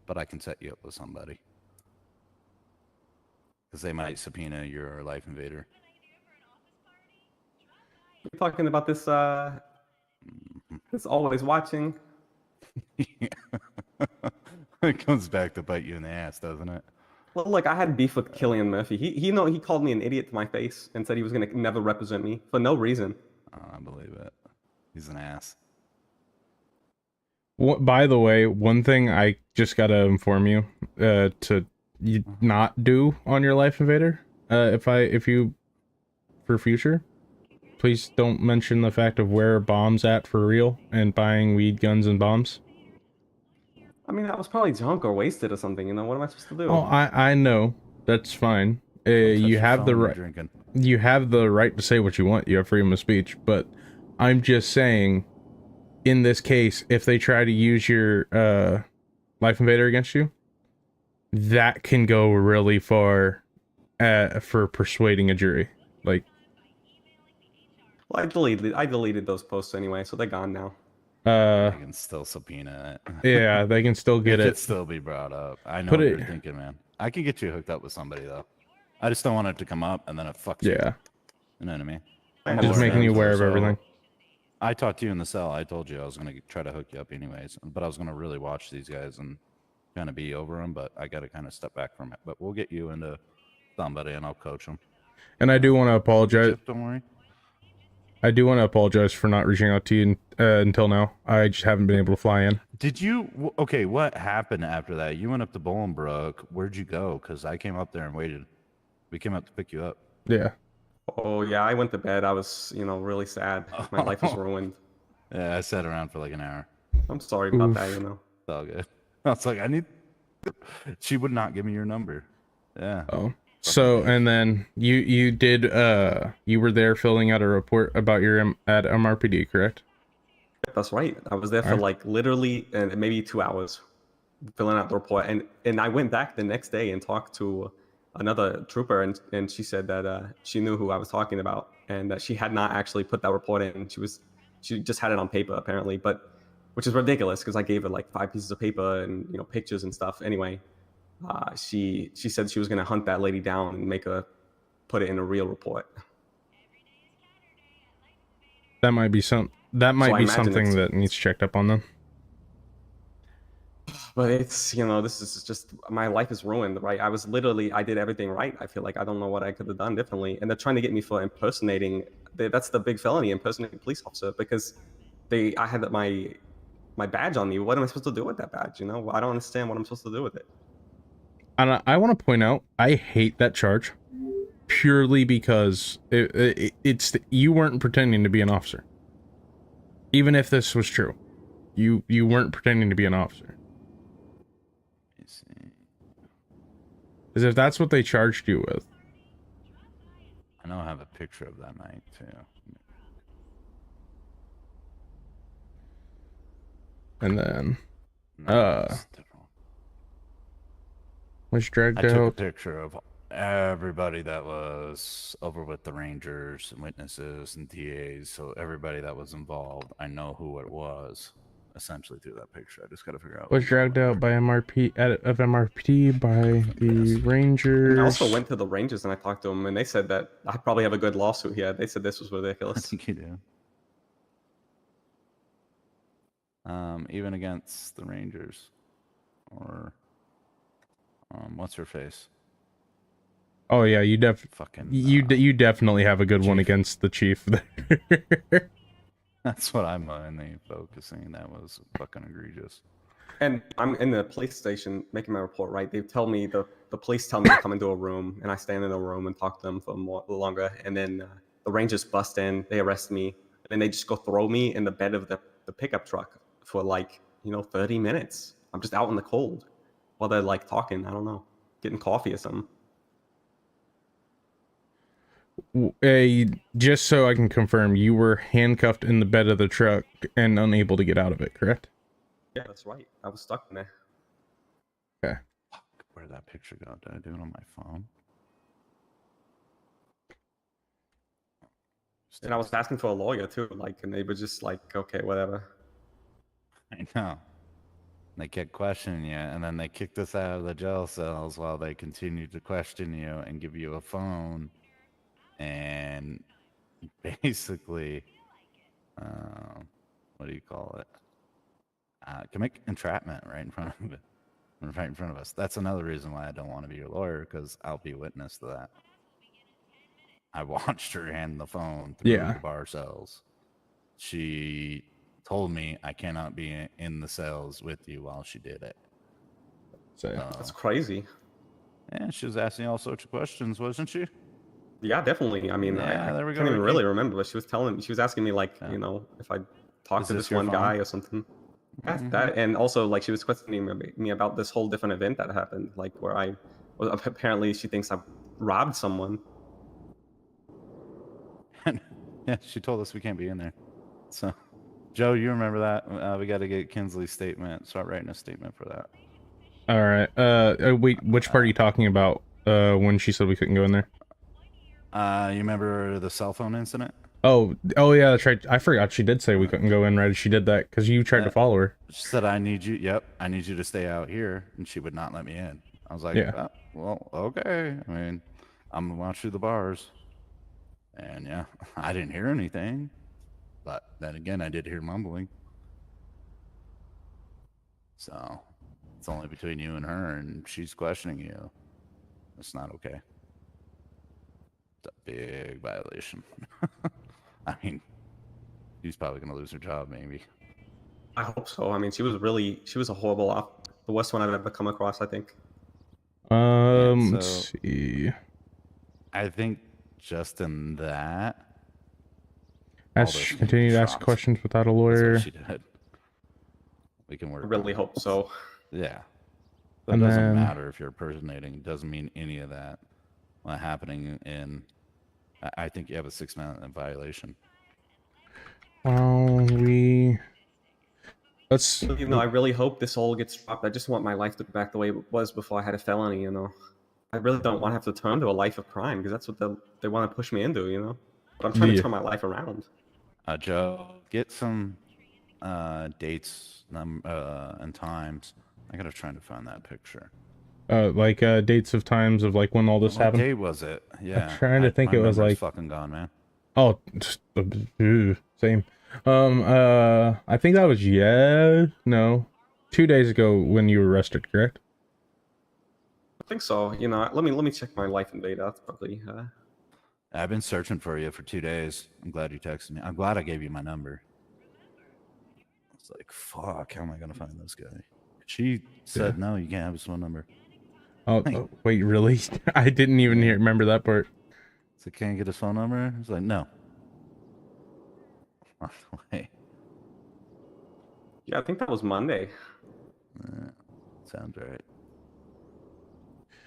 but I can set you up with somebody. Because they might subpoena your life invader. You're talking about this, this always watching. It comes back to bite you in the ass, doesn't it? Well, look, I had beef with Killian Murphy. He called me an idiot to my face and said he was gonna never represent me for no reason. I believe it. He's an ass. By the way, one thing I just gotta inform you to not do on your Life Invader, if you for future, please don't mention the fact of where bombs at for real and buying weed, guns, and bombs. I mean, that was probably junk or wasted or something. What am I supposed to do? Oh, I know. That's fine. You have the right. You have the right to say what you want. You have freedom of speech. But I'm just saying, in this case, if they try to use your Life Invader against you, that can go really far for persuading a jury. Like, well, I deleted those posts anyway, so they're gone now. I can still subpoena it. Yeah, they can still get it. It Could still be brought up. I know what you're thinking, man. I can get you hooked up with somebody though. I just don't want it to come up and then it fucks you. Yeah. You know what I mean? I'm just making you aware of everything. I talked to you in the cell. I told you I was going to try to hook you up anyways, but I was going to really watch these guys and kind of be over them, but I got to kind of step back from it. But we'll get you into somebody and I'll coach them. And I do want to apologize. Don't worry. I do want to apologize for not reaching out to you until now. I just haven't been able to fly in. Did you? Okay, what happened after that? You went up to Bolingbrook. Where'd you go? Because I came up there and waited. We came up to pick you up. Yeah. Oh, yeah, I went to bed. I was, really sad. My life was ruined. Yeah, I sat around for like an hour. I'm sorry about that, It's all good. I was like, she would not give me your number. Yeah. Oh. So, and then you did, you were there filling out a report about your at MRPD, correct? That's right. I was there for like literally maybe 2 hours filling out the report. And I went back the next day and talked to another trooper and she said that she knew who I was talking about and that she had not actually put that report in. She just had it on paper apparently, but which is ridiculous because I gave her like 5 pieces of paper and pictures and stuff. Anyway, she said she was going to hunt that lady down and make her put it in a real report. That might be something that needs checked up on then. But it's, this is just, my life is ruined, right? I did everything right. I feel like I don't know what I could have done differently. And they're trying to get me for impersonating, that's the big felony, impersonating a police officer, because I had my badge on me. What am I supposed to do with that badge? I don't understand what I'm supposed to do with it. And I want to point out, I hate that charge purely because you weren't pretending to be an officer. Even if this was true, You weren't pretending to be an officer. Let me see. Because if that's what they charged you with. I know I have a picture of that night too. And then, No, that's different. was dragged I took a out. picture of everybody that was over with the Rangers and witnesses and TAs. So everybody that was involved, I know who it was. Essentially through that picture, I just got to figure out. Was dragged out by MRP of MRP by the Rangers. And I also went to the Rangers and I talked to them, and they said that I probably have a good lawsuit here. They said this was ridiculous. I think you do. Even against the Rangers, or what's her face? Oh yeah, you Fucking, you definitely have a good one against the chief there. That's what I'm mainly focusing. That was fucking egregious. And I'm in the police station making my report, right? They tell me, the police tell me to come into a room, and I stand in a room and talk to them for longer. And then the Rangers bust in, they arrest me, and then they just go throw me in the bed of the pickup truck for like, 30 minutes. I'm just out in the cold while they're like talking, I don't know, getting coffee or something. Just so I can confirm, you were handcuffed in the bed of the truck and unable to get out of it, correct? Yeah, that's right. I was stuck in there. Okay. Fuck, where'd that picture go? Did I do it on my phone? And I was asking for a lawyer too, and they were just like, okay, whatever. I know. They kept questioning you, and then they kicked us out of the jail cells while they continued to question you and give you a phone. And basically, what do you call it? Commit entrapment right in front of it, right in front of us. That's another reason why I don't want to be your lawyer, because I'll be witness to that. I watched her hand the phone through the bar cells. She told me I cannot be in the cells with you while she did it. So, that's crazy. Yeah, she was asking all sorts of questions, wasn't she? Yeah, definitely. I mean, Yeah, I there we go, can't even Ricky. really remember, but she was asking me if I talked Is to this this your one phone? guy or something. That, and also she was questioning me about this whole different event that happened, where apparently she thinks I robbed someone. Yeah, she told us we can't be in there. So, Joe, you remember that? We got to get Kinsley's statement. Start writing a statement for that. All right. Wait, which part are you talking about? When she said we couldn't go in there? You remember the cell phone incident? Oh yeah, that's right. I forgot she did say we couldn't go in right as she did that because you tried to follow her. She said, I need you to stay out here, and she would not let me in. I was like, Yeah. well, okay. I mean, I'm going to watch through the bars. And yeah, I didn't hear anything. But then again, I did hear mumbling. So it's only between you and her, and she's questioning you. It's not okay. It's a big violation. I mean, she's probably going to lose her job, maybe. I hope so. I mean, she was a horrible the worst one I've ever come across, I think. Let's see. I think just in that. Continue to ask questions without a lawyer. That's what she did. We can work. I really hope so. Yeah. But And it doesn't then- matter if you're impersonating. It doesn't mean any of that. Happening in. I think you have a 6-month violation. Let's. I really hope this all gets dropped. I just want my life to go back the way it was before I had a felony. I really don't want to have to turn to a life of crime because that's what they want to push me into. But I'm trying to turn my life around. Joe, get some dates and times. I gotta try to find that picture. Dates of times of when all this What happened. day was it? Yeah. I'm trying to think. My It was memory's fucking gone, man. Oh, same. I think that was 2 days ago when you were arrested, correct? I think so. Let me check my life and data. That's probably. I've been searching for you for 2 days. I'm glad you texted me. I'm glad I gave you my number. It's like, fuck, how am I gonna find this guy? She said, no, you can't have his phone number. Oh, wait, really? I didn't even remember that part. So can't get his phone number? He's like, no. Wait. Yeah, I think that was Monday. Sounds right.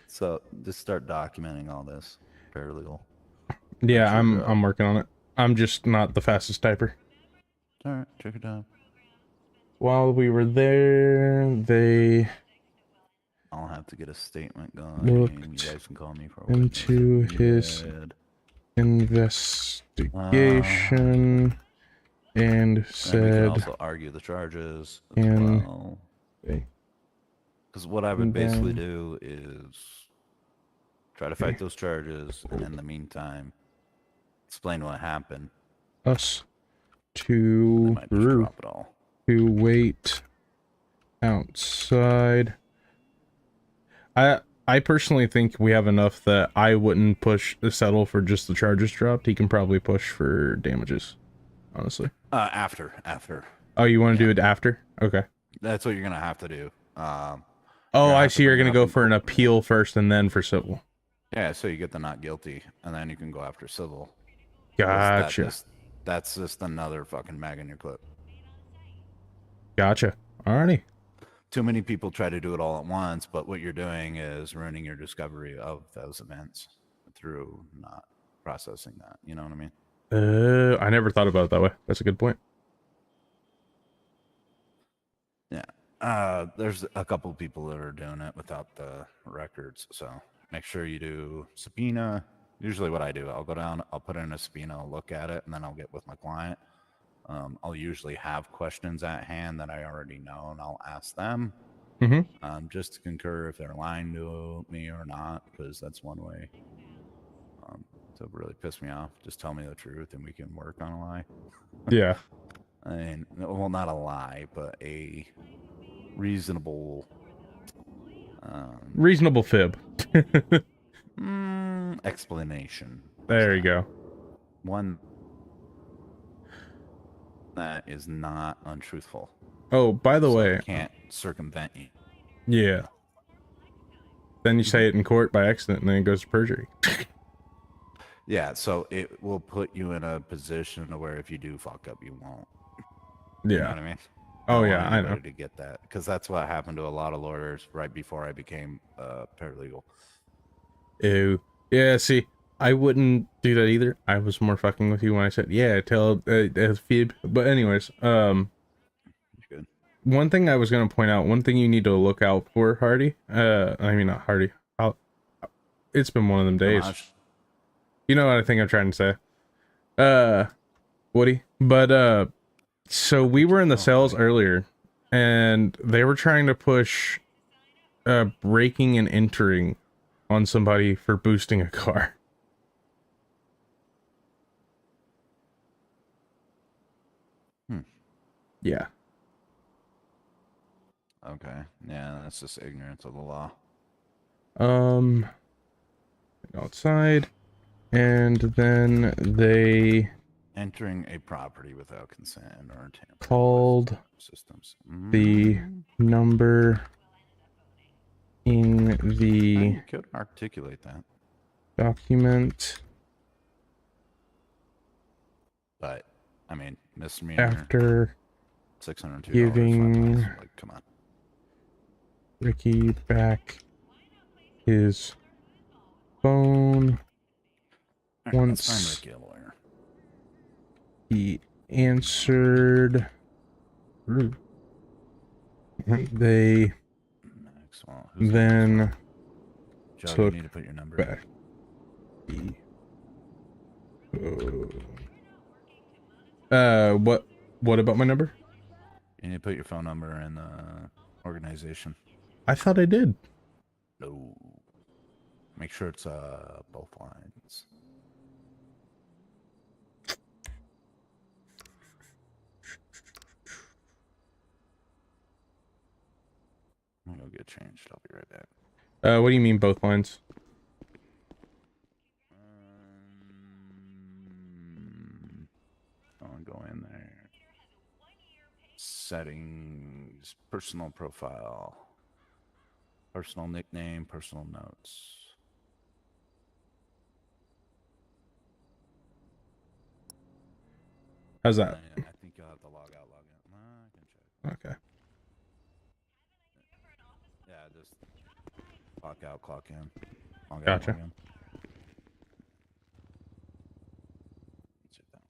So just start documenting all this. Paralegal. Yeah, That's your job. I'm working on it. I'm just not the fastest typer. All right, check it out. While we were there, they I'll have to get a statement going. You looked guys can call me for a witness. into his Red. investigation and And we can said, also argue the charges as "Can well. they?" Because what I would And basically then- do is try to fight those charges, and in the meantime, explain what happened. us to might just drop it all. to wait outside. I personally think we have enough that I wouldn't push the settle for just the charges dropped. He can probably push for damages, honestly. After. Oh, you want to do it after? Okay. That's what you're gonna have to do. Oh, gonna I have to see. You're bring it gonna up go in for an appeal first and then for civil. Yeah, so you get the not guilty, and then you can go after civil. 'Cause Gotcha. That's just another fucking mag in your clip. Gotcha. Alrighty. Too many people try to do it all at once, but what you're doing is ruining your discovery of those events through not processing that. You know what I mean? I never thought about it that way. That's a good point. Yeah. There's a couple of people that are doing it without the records, so make sure you do subpoena. Usually what I do, I'll go down, I'll put in a subpoena, I'll look at it, and then I'll get with my client. I'll usually have questions at hand that I already know, and I'll ask them just to concur if they're lying to me or not, because that's one way to really piss me off. Just tell me the truth, and we can work on a lie. Yeah. I mean, well, not a lie, but a reasonable Reasonable fib. explanation. There you go. One that is not untruthful. Oh, by the So way, I can't circumvent you. yeah. Then you say it in court by accident, and then it goes to perjury. Yeah, so it will put you in a position where if you do fuck up, you won't. Yeah. You know what I mean? Oh, don't yeah, want I know. anybody to get that, because that's what happened to a lot of lawyers right before I became paralegal. Ew. Yeah, see, I wouldn't do that either. I was more fucking with you when I said, yeah, tell fib. But anyways, Good. one thing I was going to point out, one thing you need to look out for, Hardy. I mean, not Hardy. It's been one of them days. Tomash. You know what I think I'm trying to say. Woody. But, so we were in the cells earlier, and they were trying to push, breaking and entering on somebody for boosting a car. Yeah. Okay. Yeah, that's just ignorance of the law. Outside, and then they Entering a property without consent or tampering called systems. the number in the You could articulate that. document But I mean, misdemeanor. after $602. giving Like, come on. Ricky back his phone Alright, let's find once Ricky a lawyer. he answered. They Well, then Joe, you took need to put your number back what about my number? You need to put your phone number in the organization. I thought I did. No. Make sure it's both lines. I'm gonna go get changed. I'll be right back. What do you mean both lines? I'll go in there. Settings, personal profile, personal nickname, personal notes. How's that? I think you'll have to log out, log in. I can check. Okay. Yeah, just clock out, clock in. Log out, Gotcha. log in. Let's hit that.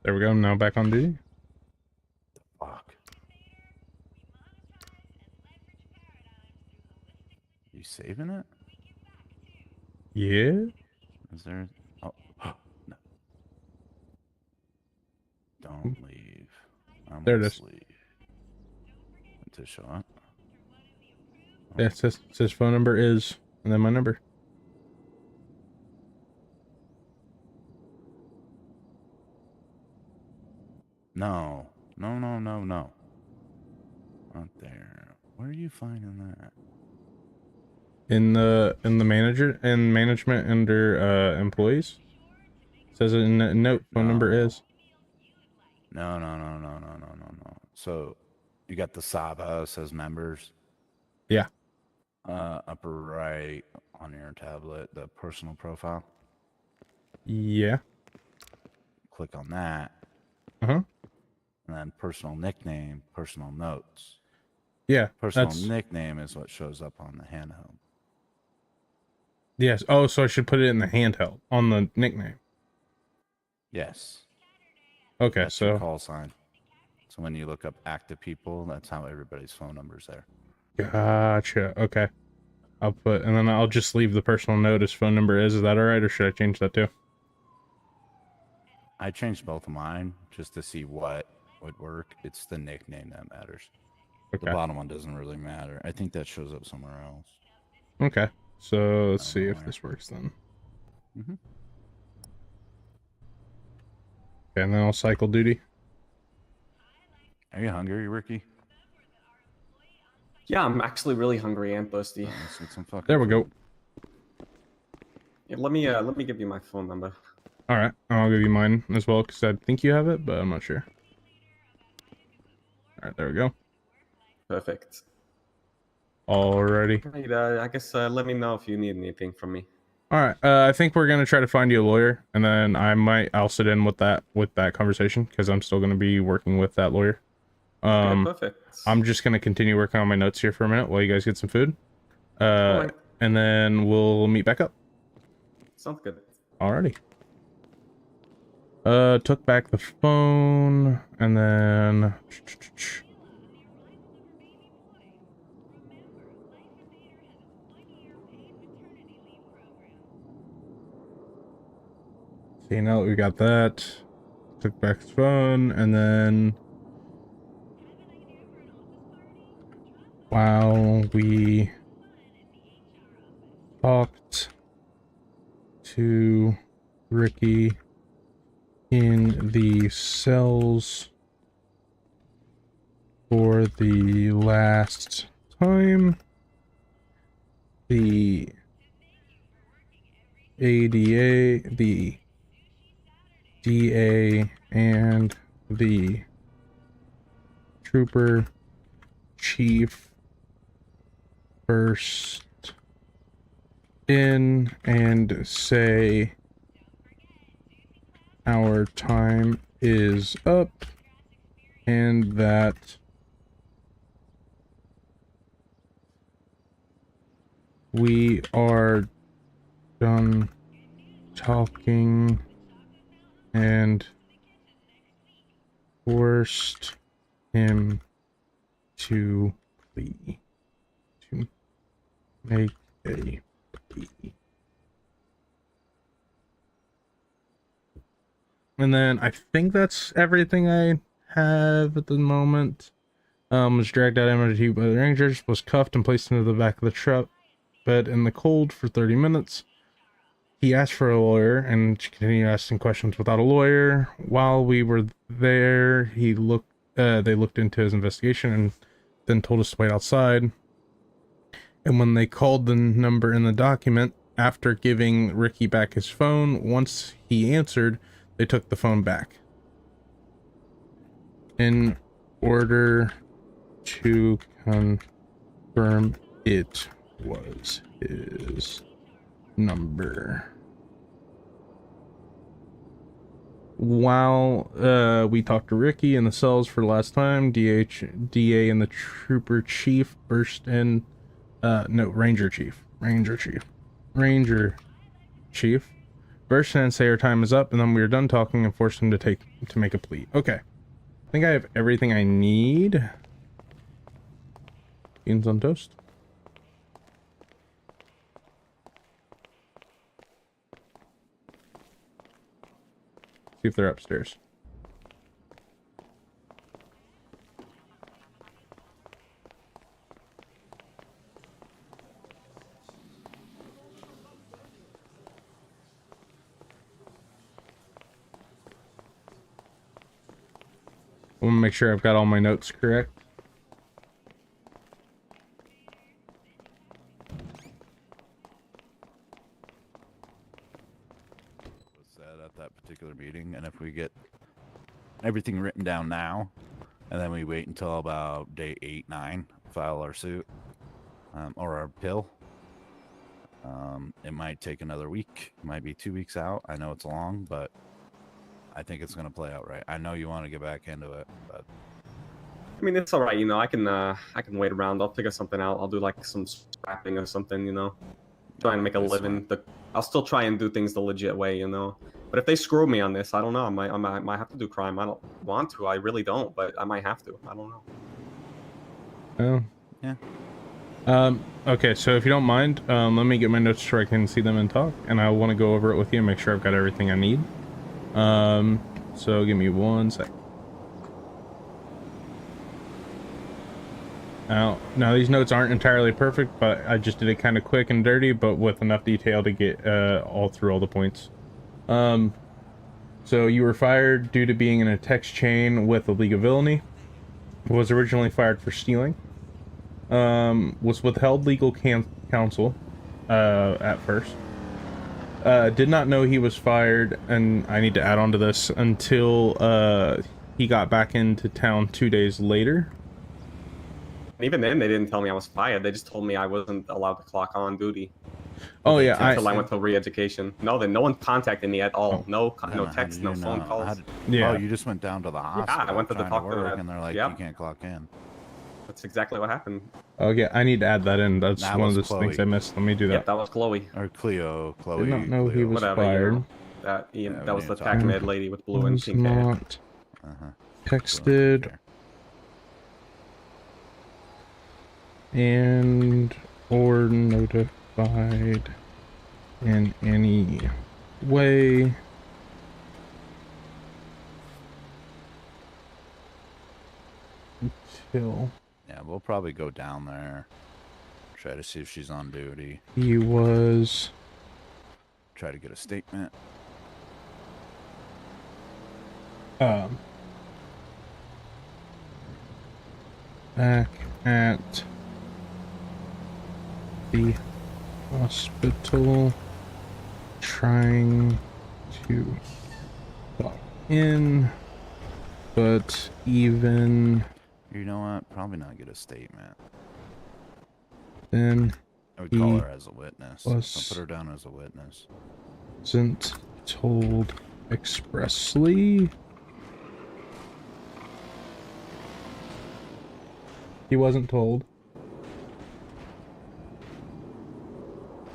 There we go. Now back on duty. Fuck. You saving it? Yeah. Is there? Oh, no. Don't leave. I There it must is. leave. To show up. Yeah, it says phone number is, and then my number. No. No, no, no, no. Not there. Where are you finding that? In the management under employees. It says it in a note. Phone number No. is. No, no, no, no, no, no, no, no. So you got the Saba, says members. Yeah. Upper right on your tablet, the personal profile. Yeah. Click on that. Uh-huh. And then personal nickname, personal notes. Yeah. Personal That's nickname is what shows up on the handheld. yes. Oh, so I should put it in the handheld on the nickname. Yes. Okay, That's your so call sign. So when you look up active people, that's how everybody's phone number's there. gotcha. Okay. I'll put, and then I'll just leave the personal note as phone number is. Is that all right, or should I change that too? I changed both of mine just to see what would work. It's the nickname that matters. Okay. The bottom one doesn't really matter. I think that shows up somewhere else. Okay. So let's I see don't know if where. this works then. Mm-hmm. Okay, and then I'll cycle duty. Are you hungry, Ricky? Yeah, I'm actually really hungry and thirsty. Let's get some fucking There we go. food. Yeah, let me give you my phone number. All right, I'll give you mine as well because I think you have it, but I'm not sure. All right, there we go. Perfect. Alrighty. Right, I guess let me know if you need anything from me. All right. I think we're gonna try to find you a lawyer, and then I'll sit in with that conversation because I'm still gonna be working with that lawyer. Okay, perfect. I'm just gonna continue working on my notes here for a minute while you guys get some food. Alright. And then we'll meet back up. Sounds good. Alrighty. Took back the phone, and then see, now that we got that, took back the phone, and then while we talked to Ricky in the cells for the last time, the ADA, the DA, and the trooper chief burst in and say our time is up and that we are done talking and forced him to plea, to make a plea. And then I think that's everything I have at the moment. Was dragged out of MIT by the Rangers, was cuffed and placed into the back of the truck bed in the cold for 30 minutes. He asked for a lawyer and continued asking questions without a lawyer. While we were there, they looked into his investigation and then told us to wait outside. And when they called the number in the document, after giving Ricky back his phone, once he answered, they took the phone back. In order to confirm it was his number. while we talked to Ricky in the cells for the last time, DA and the trooper chief burst in. No, Ranger chief burst in and say our time is up, and then we were done talking and forced him to make a plea. Okay, I think I have everything I need. Beans on toast. See if they're upstairs. I want to make sure I've got all my notes correct. Said at that particular meeting, and if we get everything written down now, and then we wait until about day 8, 9, file our suit or our pill, it might take another week. It might be 2 weeks out. I know it's long, but I think it's going to play out right. I know you want to get back into it, but I mean, it's all right. You know, I can wait around. I'll figure something out. I'll do like some scrapping or something. You know, try and make a living. I'll still try and do things the legit way. You know, but if they screw me on this, I don't know. I might have to do crime. I don't want to. I really don't, but I might have to. I don't know. Oh. Yeah. Okay, so if you don't mind, let me get my notes so I can see them and talk, and I want to go over it with you and make sure I've got everything I need. So give me 1 sec. Now these notes aren't entirely perfect, but I just did it kind of quick and dirty, but with enough detail to get all through all the points. So you were fired due to being in a text chain with a League of Villainy. Was originally fired for stealing. Was withheld legal counsel at first. Did not know he was fired, and I need to add on to this, until he got back into town 2 days later. And even then, they didn't tell me I was fired. They just told me I wasn't allowed to clock on duty. Oh yeah, until I went to re-education. No, then no one contacted me at all. No text, no phone calls. Oh, you just went down to the hospital. Yeah, I went to the trying doctor, work, and they're like, yep. you can't clock in. That's exactly what happened. Okay, I need to add that in. That's That one of was those things Chloe. I missed. Let me do that. Yep, that was Chloe. Or Cleo. Chloe. Did not know he was Whatever, fired. You know, that was the we didn't TACMED lady with blue and Was pink hair. not texted and or notified in any way until Yeah, we'll probably go down there. Try to see if she's on duty. he was Try to get a statement. back at the hospital trying to clock in, but even You know what? Probably not get a statement. then I would call he her as a witness. I'll put her down as a witness. wasn't told expressly. He wasn't told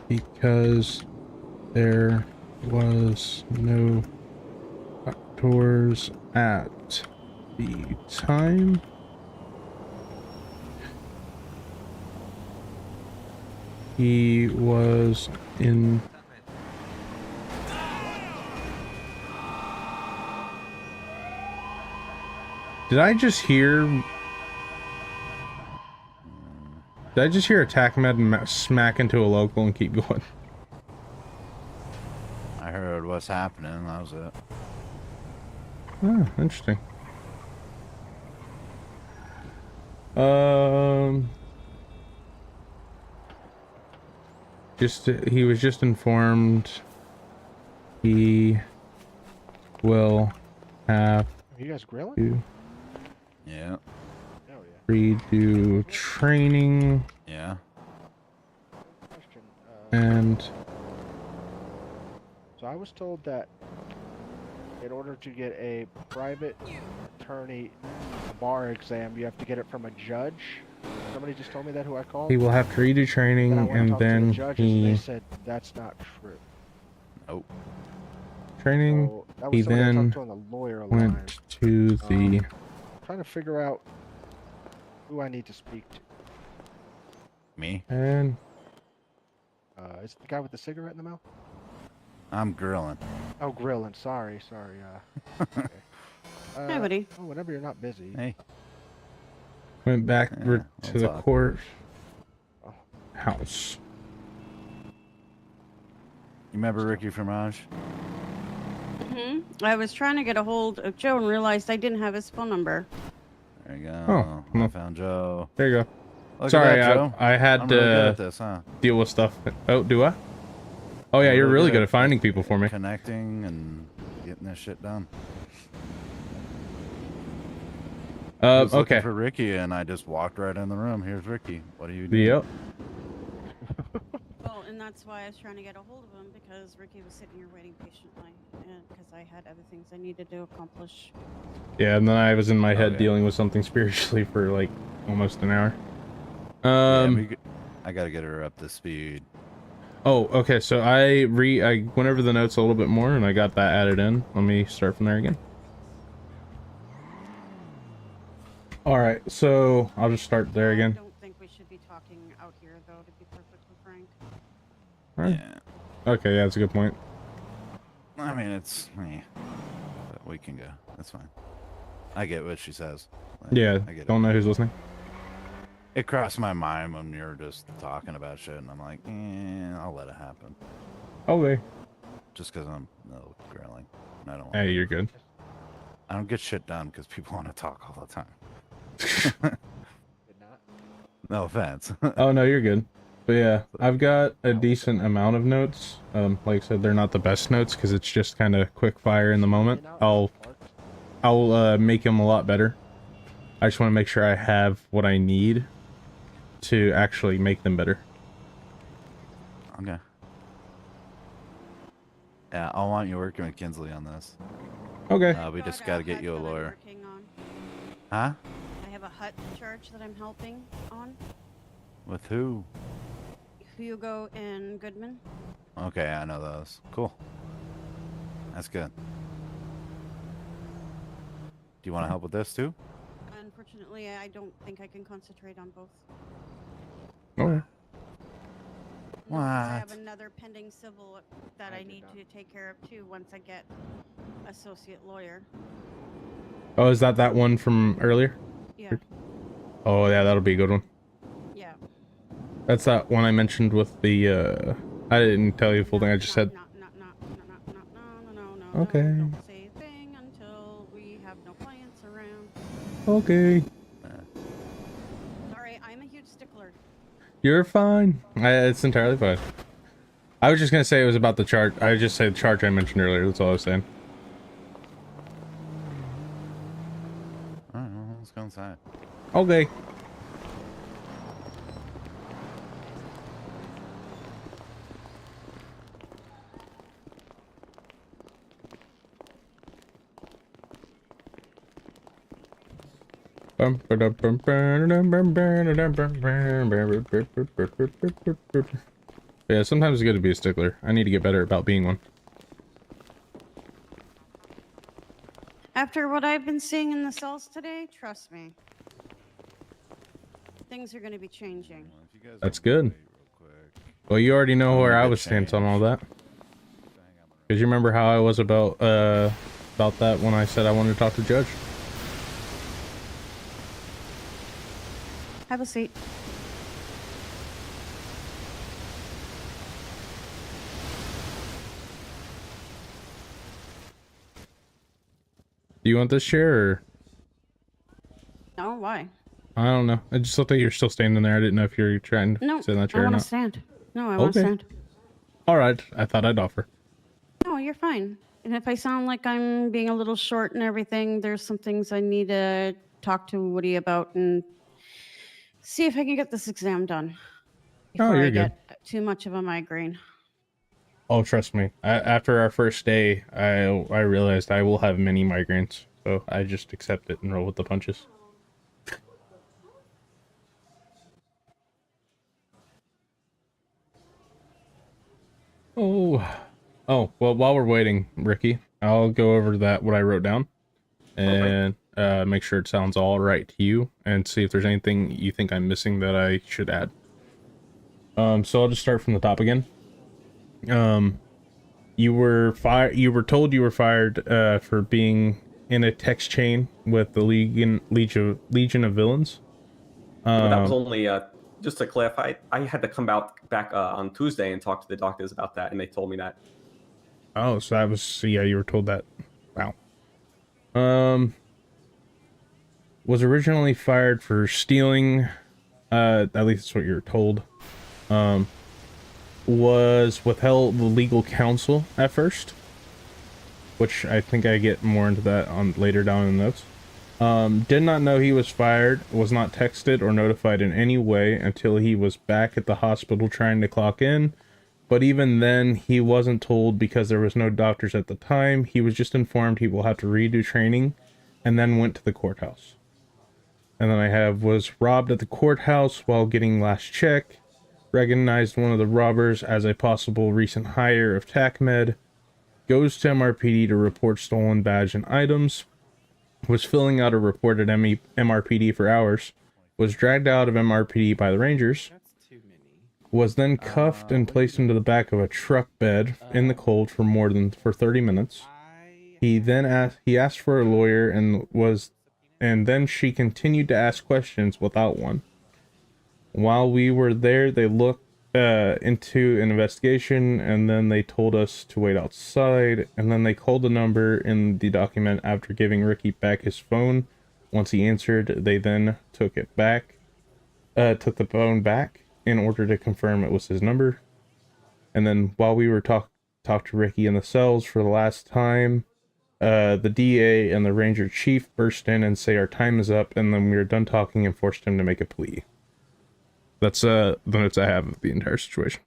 because there was no doctors at the time. He was in Did I just hear a TACMED and smack into a local and keep going? I heard what's happening. That was it. Oh, interesting. He was just informed he will have Are you guys grilling? to Yeah. redo training Yeah. and So I was told that in order to get a private attorney bar exam, you have to get it from a judge. Somebody just told me that who I called. He will have to redo Then I training, went and and talked to the then judges, and they he said that's not true. Nope. training. So that He was somebody I then talked to on the lawyer line. went to the. Trying to figure out who I need to speak to. Me? And Is it the guy with the cigarette in the mouth? I'm grilling. Oh, grilling. Sorry. Okay. Hey, buddy. Oh, whenever you're not busy. Hey. Went back Yeah, to we'll the talk. court house. You remember Ricky Fromage? I was trying to get a hold of Joe and realized I didn't have his phone number. There you go. Oh, I no. found Joe. There you go. Look at Sorry, that, Joe. I had I'm to really good at this, huh? deal with stuff. Oh, do I? Oh yeah, I'm you're really good at finding people for me. Connecting and getting this shit done. I was looking Okay. for Ricky, and I just walked right in the room. Here's Ricky. What do you need? Yep. Well, and that's why I was trying to get a hold of him, because Ricky was sitting here waiting patiently, and because I had other things I needed to accomplish. Yeah, and then I was in my head Okay. dealing with something spiritually for like almost an hour. I gotta get her up to speed. Oh, okay. So I went over the notes a little bit more, and I got that added in. Let me start from there again. All right, so I'll just start there again. I don't think we should be talking out here, though, to be perfectly frank. All right. Yeah. Okay, yeah, that's a good point. I mean, it's me. But we can go. That's fine. I get what she says. Like, Yeah, I get don't know who's listening. It crossed my mind when you're just talking about shit, and I'm like, I'll let it happen. Okay. Just because I'm grilling. And I don't. Hey, you're good. I don't get shit done because people want to talk all the time. No offense. Oh no, you're good. But yeah, I've got a decent amount of notes. Like I said, they're not the best notes because it's just kind of quick fire in the moment. I'll make them a lot better. I just want to make sure I have what I need to actually make them better. Okay. Yeah, I want you working with Kinsley on this. Okay. We just got to get you a lawyer. Huh? I have a hut charge that I'm helping on. With who? Hugo and Goodman. Okay, I know those. Cool. That's good. Do you want to help with this too? Unfortunately, I don't think I can concentrate on both. Okay. No, 'cause I have What? another pending civil that I need to take care of too once I get associate lawyer. Oh, is that one from earlier? Yeah. Oh yeah, that'll be a good one. Yeah. That's that one I mentioned with the. I didn't tell you the full thing. I just said. Okay. Don't say a thing until we have no clients around. Okay. Sorry, I'm a huge stickler. You're fine. It's entirely fine. I was just gonna say it was about the chart. I just said the chart I mentioned earlier. That's all I was saying. Alright, well, let's go inside. Okay. Yeah, sometimes it's good to be a stickler. I need to get better about being one. After what I've been seeing in the cells today, trust me, things are going to be changing. That's good. Well, you already know where I was stance on all that. Because you remember how I was about that when I said I wanted to talk to the judge? Have a seat. Do you want this chair or? No, why? I don't know. I just looked like you're still standing there. I didn't know if you're trying to No, sit in that I chair or want to not. stand. No, I want to Okay. stand. All right. I thought I'd offer. No, you're fine. And if I sound like I'm being a little short and everything, there's some things I need to talk to Woody about and see if I can get this exam done Oh, before you're I good. get too much of a migraine. Oh, trust me. After our first day, I realized I will have many migraines, so I just accept it and roll with the punches. Oh, well, while we're waiting, Ricky, I'll go over what I wrote down and make sure it sounds all right to you and see if there's anything you think I'm missing that I should add. So I'll just start from the top again. You were told you were fired for being in a text chain with the Legion of Villains. But that was only just to clarify. I had to come back on Tuesday and talk to the doctors about that, and they told me that. Oh, so that was, yeah, you were told that. Wow. Was originally fired for stealing, at least that's what you were told. Was withheld the legal counsel at first, which I think I get more into that on later down in the notes. Did not know he was fired, was not texted or notified in any way until he was back at the hospital trying to clock in. But even then, he wasn't told because there was no doctors at the time. He was just informed he will have to redo training and then went to the courthouse. And then was robbed at the courthouse while getting last check. Recognized one of the robbers as a possible recent hire of TACMED. Goes to MRPD to report stolen badge and items. Was filling out a report at MRPD for hours. Was dragged out of MRPD by the Rangers. Was then cuffed and placed into the back of a truck bed in the cold for 30 minutes. He then asked for a lawyer and then she continued to ask questions without one. While we were there, they looked into an investigation, and then they told us to wait outside, and then they called the number in the document after giving Ricky back his phone. Once he answered, they then took the phone back in order to confirm it was his number. And then while we were talk to Ricky in the cells for the last time, the DA and the Ranger Chief burst in and say our time is up, and then we were done talking and forced him to make a plea. That's the notes I have of the entire situation.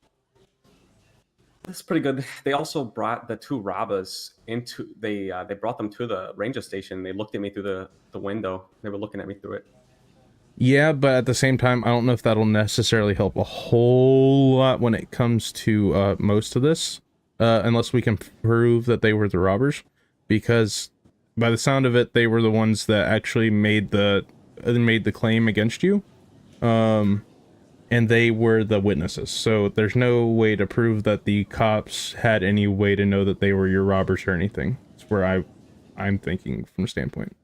That's pretty good. They also brought the two robbers into they brought them to the ranger station. They looked at me through the window. They were looking at me through it. Yeah, but at the same time, I don't know if that'll necessarily help a whole lot when it comes to most of this, unless we can prove that they were the robbers, because by the sound of it, they were the ones that actually made the claim against you. And they were the witnesses, so there's no way to prove that the cops had any way to know that they were your robbers or anything. That's where I'm thinking from a standpoint.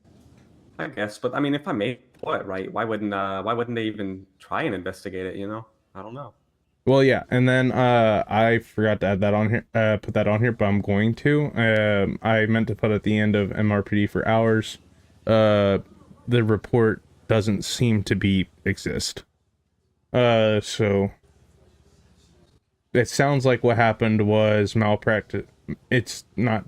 I guess, but I mean, if I made it right, why wouldn't they even try and investigate it? You know, I don't know. Well, yeah, and then I forgot to add that on here, put that on here, but I'm going to. I meant to put at the end of MRPD for hours. The report doesn't seem to exist. So it sounds like what happened was malpractice. It's not,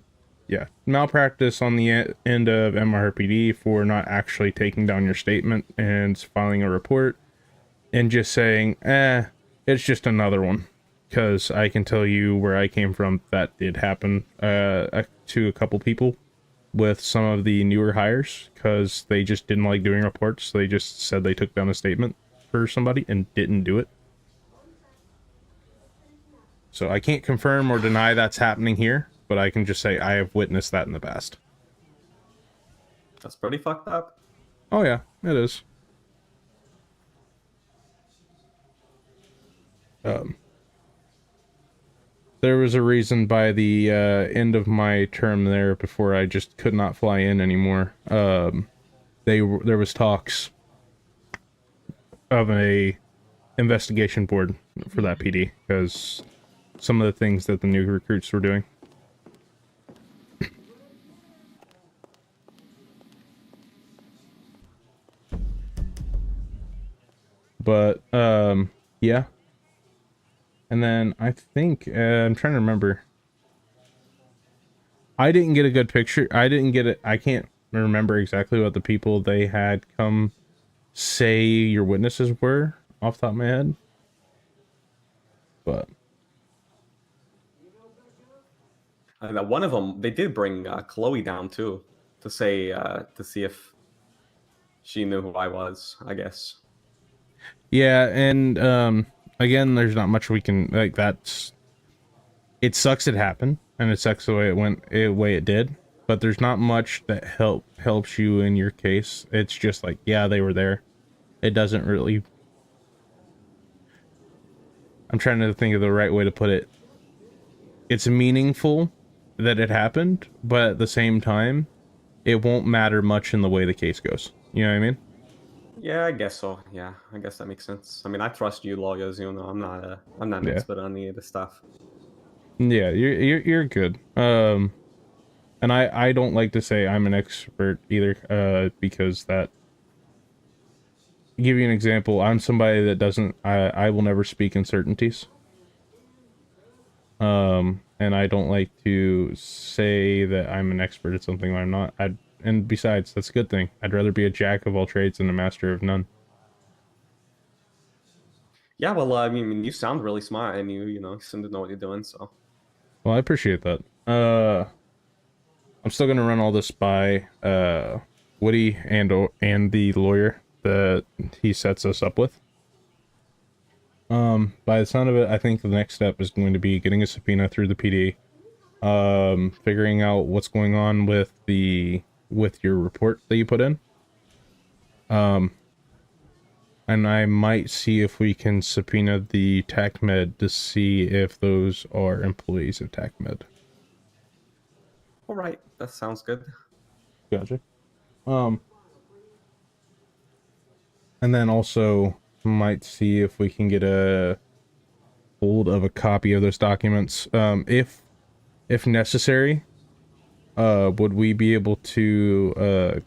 yeah, malpractice on the end of MRPD for not actually taking down your statement and filing a report and just saying, it's just another one. Because I can tell you where I came from, that did happen to a couple people with some of the newer hires, because they just didn't like doing reports. They just said they took down a statement for somebody and didn't do it. So I can't confirm or deny that's happening here, but I can just say I have witnessed that in the past. That's pretty fucked up. Oh yeah, it is. There was a reason by the end of my term there, before I just could not fly in anymore. There was talks of a investigation board for that PD, because some of the things that the new recruits were doing. But yeah. And then I think I'm trying to remember. I didn't get a good picture. I didn't get it. I can't remember exactly what the people they had come say your witnesses were off the top of my head. But And one of them, they did bring Chloe down too, to say to see if she knew who I was. I guess. Yeah, and again, there's not much we can like. That's it sucks it happened, and it sucks the way it went, the way it did. But there's not much that helps you in your case. It's just like, yeah, they were there. It doesn't really. I'm trying to think of the right way to put it. It's meaningful that it happened, but at the same time, it won't matter much in the way the case goes. You know what I mean? Yeah, I guess so. Yeah, I guess that makes sense. I mean, I trust you lawyers. You know, I'm not an Yeah. expert on any of this stuff. Yeah, you're good. And I don't like to say I'm an expert either, because that. Give you an example. I'm somebody that doesn't. I will never speak in certainties. And I don't like to say that I'm an expert at something when I'm not. And besides, that's a good thing. I'd rather be a jack of all trades than a master of none. Yeah, well, I mean, you sound really smart, and you know, seem to know what you're doing. So. Well, I appreciate that. I'm still gonna run all this by Woody and the lawyer that he sets us up with. By the sound of it, I think the next step is going to be getting a subpoena through the PD, figuring out what's going on with your report that you put in. And I might see if we can subpoena the TACMED to see if those are employees of TACMED. All right, that sounds good. Gotcha. And then also might see if we can get a hold of a copy of those documents. If necessary, would we be able to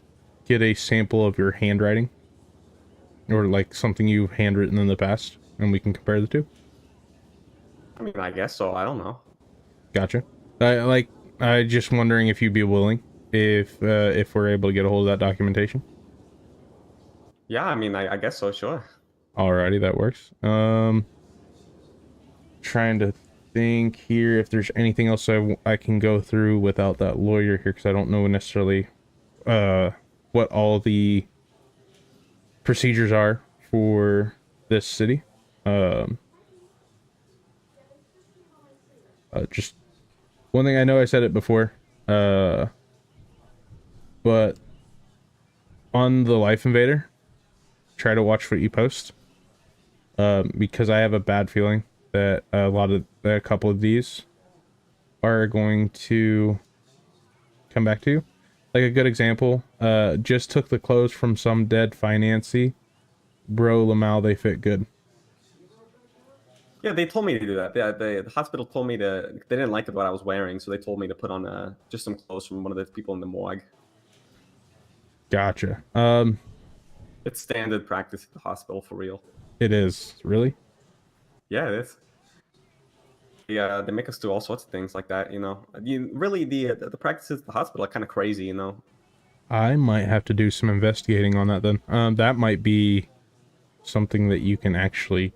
get a sample of your handwriting? Or like something you've handwritten in the past, and we can compare the two? I mean, I guess so. I don't know. Gotcha. I just wondering if you'd be willing, if we're able to get a hold of that documentation. Yeah, I mean, I guess so. Sure. Alrighty, that works. Trying to think here if there's anything else I can go through without that lawyer here, because I don't know necessarily what all the procedures are for this city. Just one thing, I know I said it before, but on the Life Invader, try to watch what you post, because I have a bad feeling that a couple of these are going to come back to you. Like a good example, just took the clothes from some dead financier. Bro, Lamal, they fit good. Yeah, they told me to do that. The hospital told me they didn't like what I was wearing, so they told me to put on just some clothes from one of the people in the morgue. Gotcha. It's standard practice at the hospital, for real. It is, really? Yeah, it is. Yeah, they make us do all sorts of things like that, you know. Really, the practices at the hospital are kind of crazy, you know. I might have to do some investigating on that then. That might be something that you can actually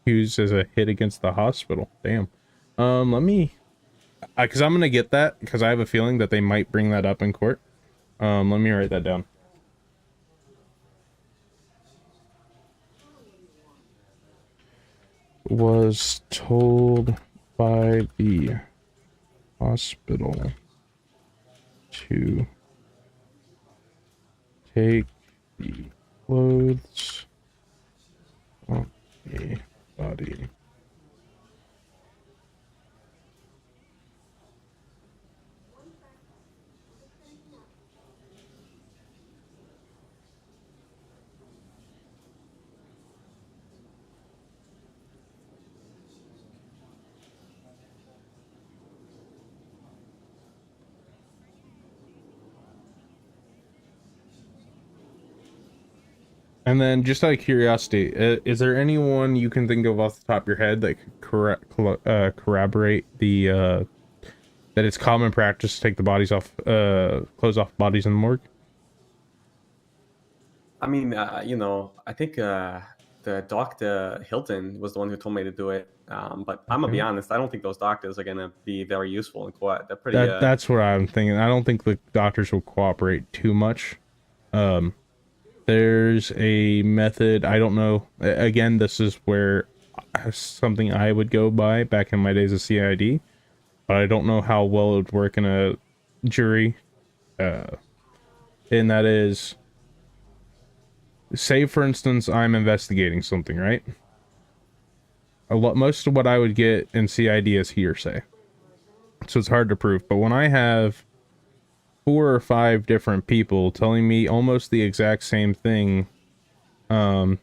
use as a hit against the hospital. Damn. Let me... because I'm gonna get that, because I have a feeling that they might bring that up in court. Let me write that down. Was told by the hospital to take the clothes off the body. And then, just out of curiosity, is there anyone you can think of off the top of your head that could corroborate the that it's common practice to take the bodies off, clothes off bodies in the morgue? I mean, you know, I think the Dr. Hilton was the one who told me to do it. But I'm gonna be Okay. honest, I don't think those doctors are gonna be very useful in court. They're pretty. That's what I'm thinking. I don't think the doctors will cooperate too much. There's a method. I don't know. Again, this is where something I would go by back in my days of CID, but I don't know how well it would work in a jury. And that is, say for instance, I'm investigating something, right? Most of what I would get in CID is hearsay, so it's hard to prove. But when I have 4 or 5 different people telling me almost the exact same thing, that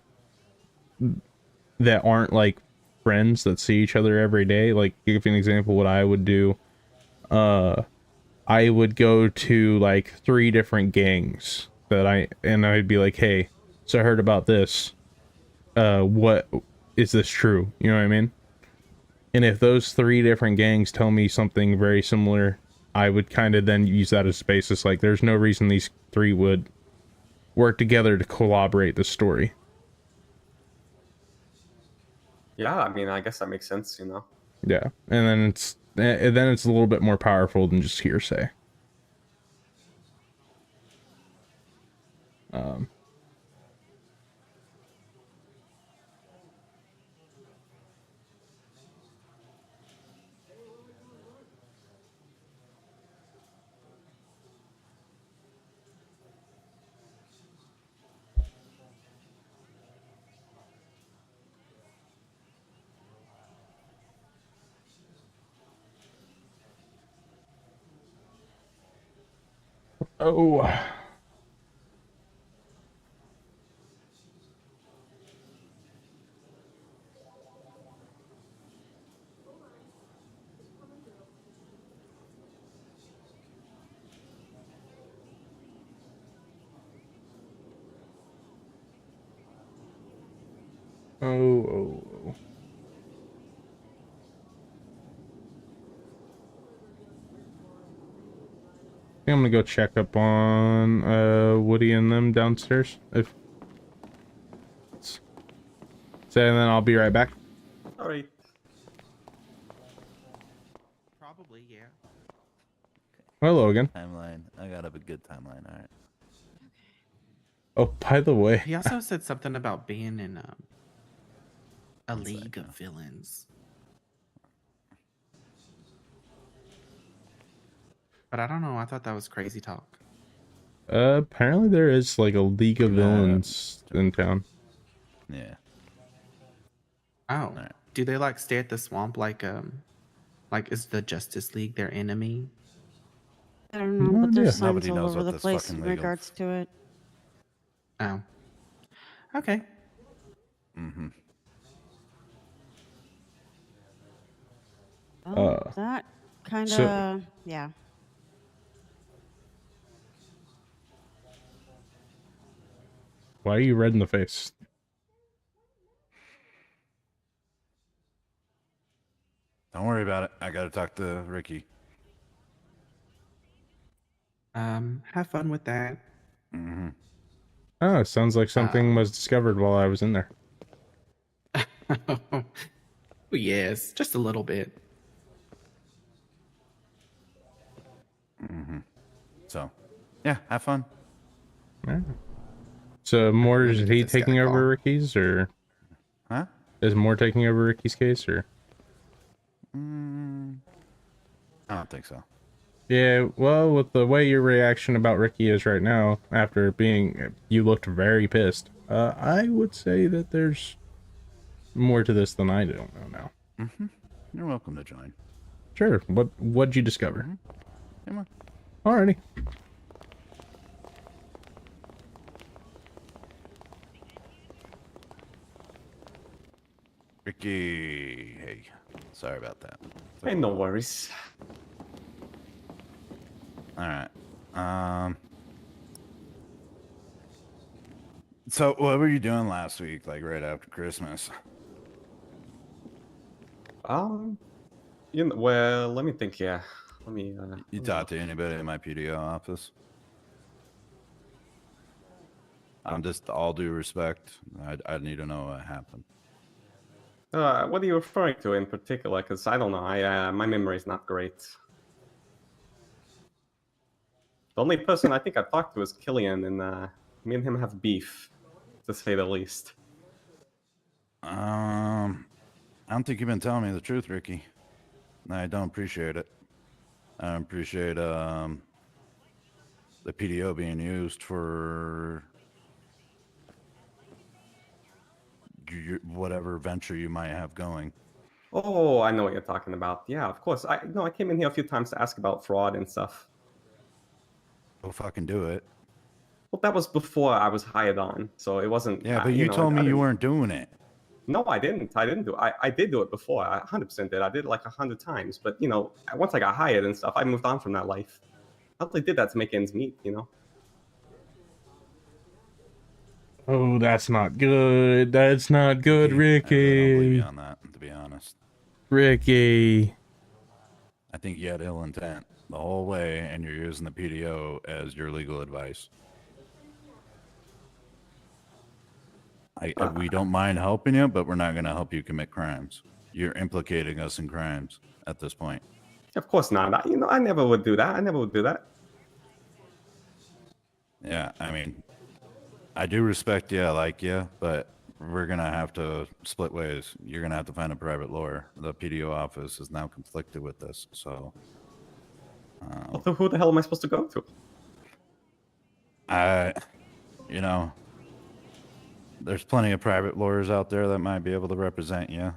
aren't like friends that see each other every day, like give you an example, what I would do, I would go to like 3 different gangs and I'd be like, hey, so I heard about this. What is this true? You know what I mean? And if those 3 different gangs tell me something very similar, I would kind of then use that as a basis. Like, there's no reason these 3 would work together to corroborate the story. Yeah, I mean, I guess that makes sense, you know. Yeah, and then it's a little bit more powerful than just hearsay. Oh. Oh. I'm gonna go check up on Woody and them downstairs. So and then I'll be right back. All right. Probably, yeah. Hello again. Timeline. I got a good timeline. All right. Oh, by the way, He also said something about being in a league of villains. But I don't know. I thought that was crazy talk. apparently there is like a League of Villains in town. Yeah. Oh, do they like stay at the swamp? Like is the Justice League their enemy? I don't know, No but there's idea. signs Nobody all knows over what the this place fucking in legal- regards to it. Oh, okay. Mm-hmm. Well, that kind of, yeah. Why are you red in the face? Don't worry about it. I got to talk to Ricky. Have fun with that. Mm-hmm. Oh, it sounds like something was discovered while I was in there. Oh, yes, just a little bit. Mm-hmm. So, yeah, have fun. Yeah. So more is he this guy taking a over call. Ricky's, or Huh? is more taking over Ricky's case, or? I don't think so. Yeah, well, with the way your reaction about Ricky is right now, after being, you looked very pissed. I would say that there's more to this than I don't know now. Mm-hmm. You're welcome to join. Sure. What'd you discover? Come on. Alrighty. Ricky, hey, sorry about that. Hey, no worries. All right. So what were you doing last week, like right after Christmas? You know, well, let me think here. Let me. You talked to anybody in my PDO office? I'm just all due respect. I need to know what happened. What are you referring to in particular? Because I don't know. My memory is not great. The only person I think I've talked to is Killian, and me and him have beef, to say the least. I don't think you've been telling me the truth, Ricky. I don't appreciate it. I don't appreciate the PDO being used for whatever venture you might have going. Oh, I know what you're talking about. Yeah, of course. I came in here a few times to ask about fraud and stuff. Go fucking do it. Well, that was before I was hired on, so it wasn't. Yeah, but you told me you weren't doing it. No, I didn't. I didn't do it. I did do it before. I 100% did. I did it like 100 times. But, once I got hired and stuff, I moved on from that life. I only did that to make ends meet, Oh, that's not good. That's not good, I really don't believe Ricky. you on that, to be honest. Ricky. I think you had ill intent the whole way, and you're using the PDO as your legal advice. We don't mind helping you, but we're not going to help you commit crimes. You're implicating us in crimes at this point. Of course not. I never would do that. I never would do that. Yeah, I mean, I do respect you, I like you, but we're going to have to split ways. You're going to have to find a private lawyer. The PDO office is now conflicted with this, so... Well, who the hell am I supposed to go to? There's plenty of private lawyers out there that might be able to represent you.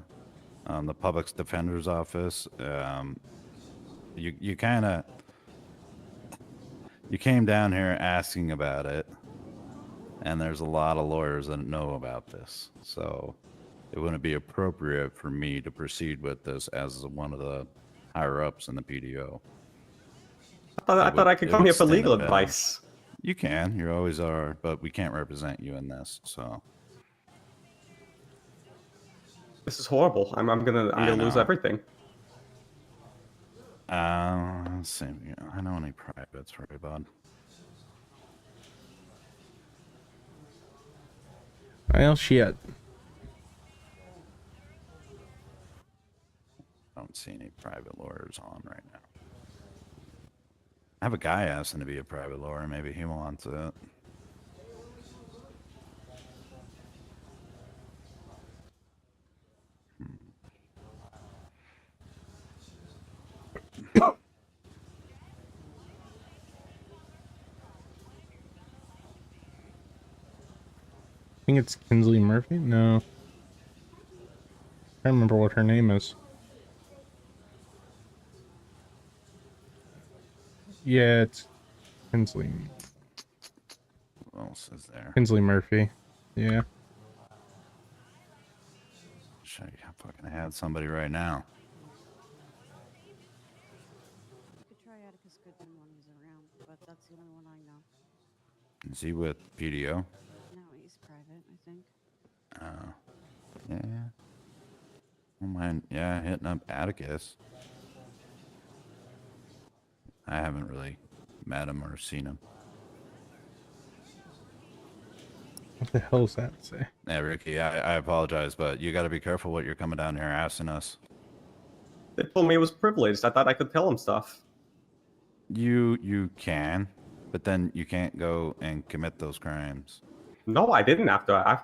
The public defender's office. You came down here asking about it, and there's a lot of lawyers that know about this. So it wouldn't be appropriate for me to proceed with this as one of the higher ups in the PDO. I thought I could come here for legal advice. You can. You always are, but we can't represent you in this. So this is horrible. I'm gonna lose everything. Let's see. I know any privates for you, bud. Well, shit. I don't see any private lawyers on right now. I have a guy asking to be a private lawyer. Maybe he wants it. I think it's Kinsley Murphy? No. I can't remember what her name is. Yeah, it's Kinsley. What else is there? Kinsley Murphy. Yeah. Should I fucking had somebody right now. You could try Atticus Goodman when he's around, but that's the only one I know. Is he with PDO? No, he's private, I think. Yeah. Oh man, yeah, hitting up Atticus. I haven't really met him or seen him. What the hell does that say? Yeah, Ricky, I apologize, but you got to be careful what you're coming down here asking us. They told me it was privileged. I thought I could tell them stuff. You can, but then you can't go and commit those crimes. No, I didn't. After I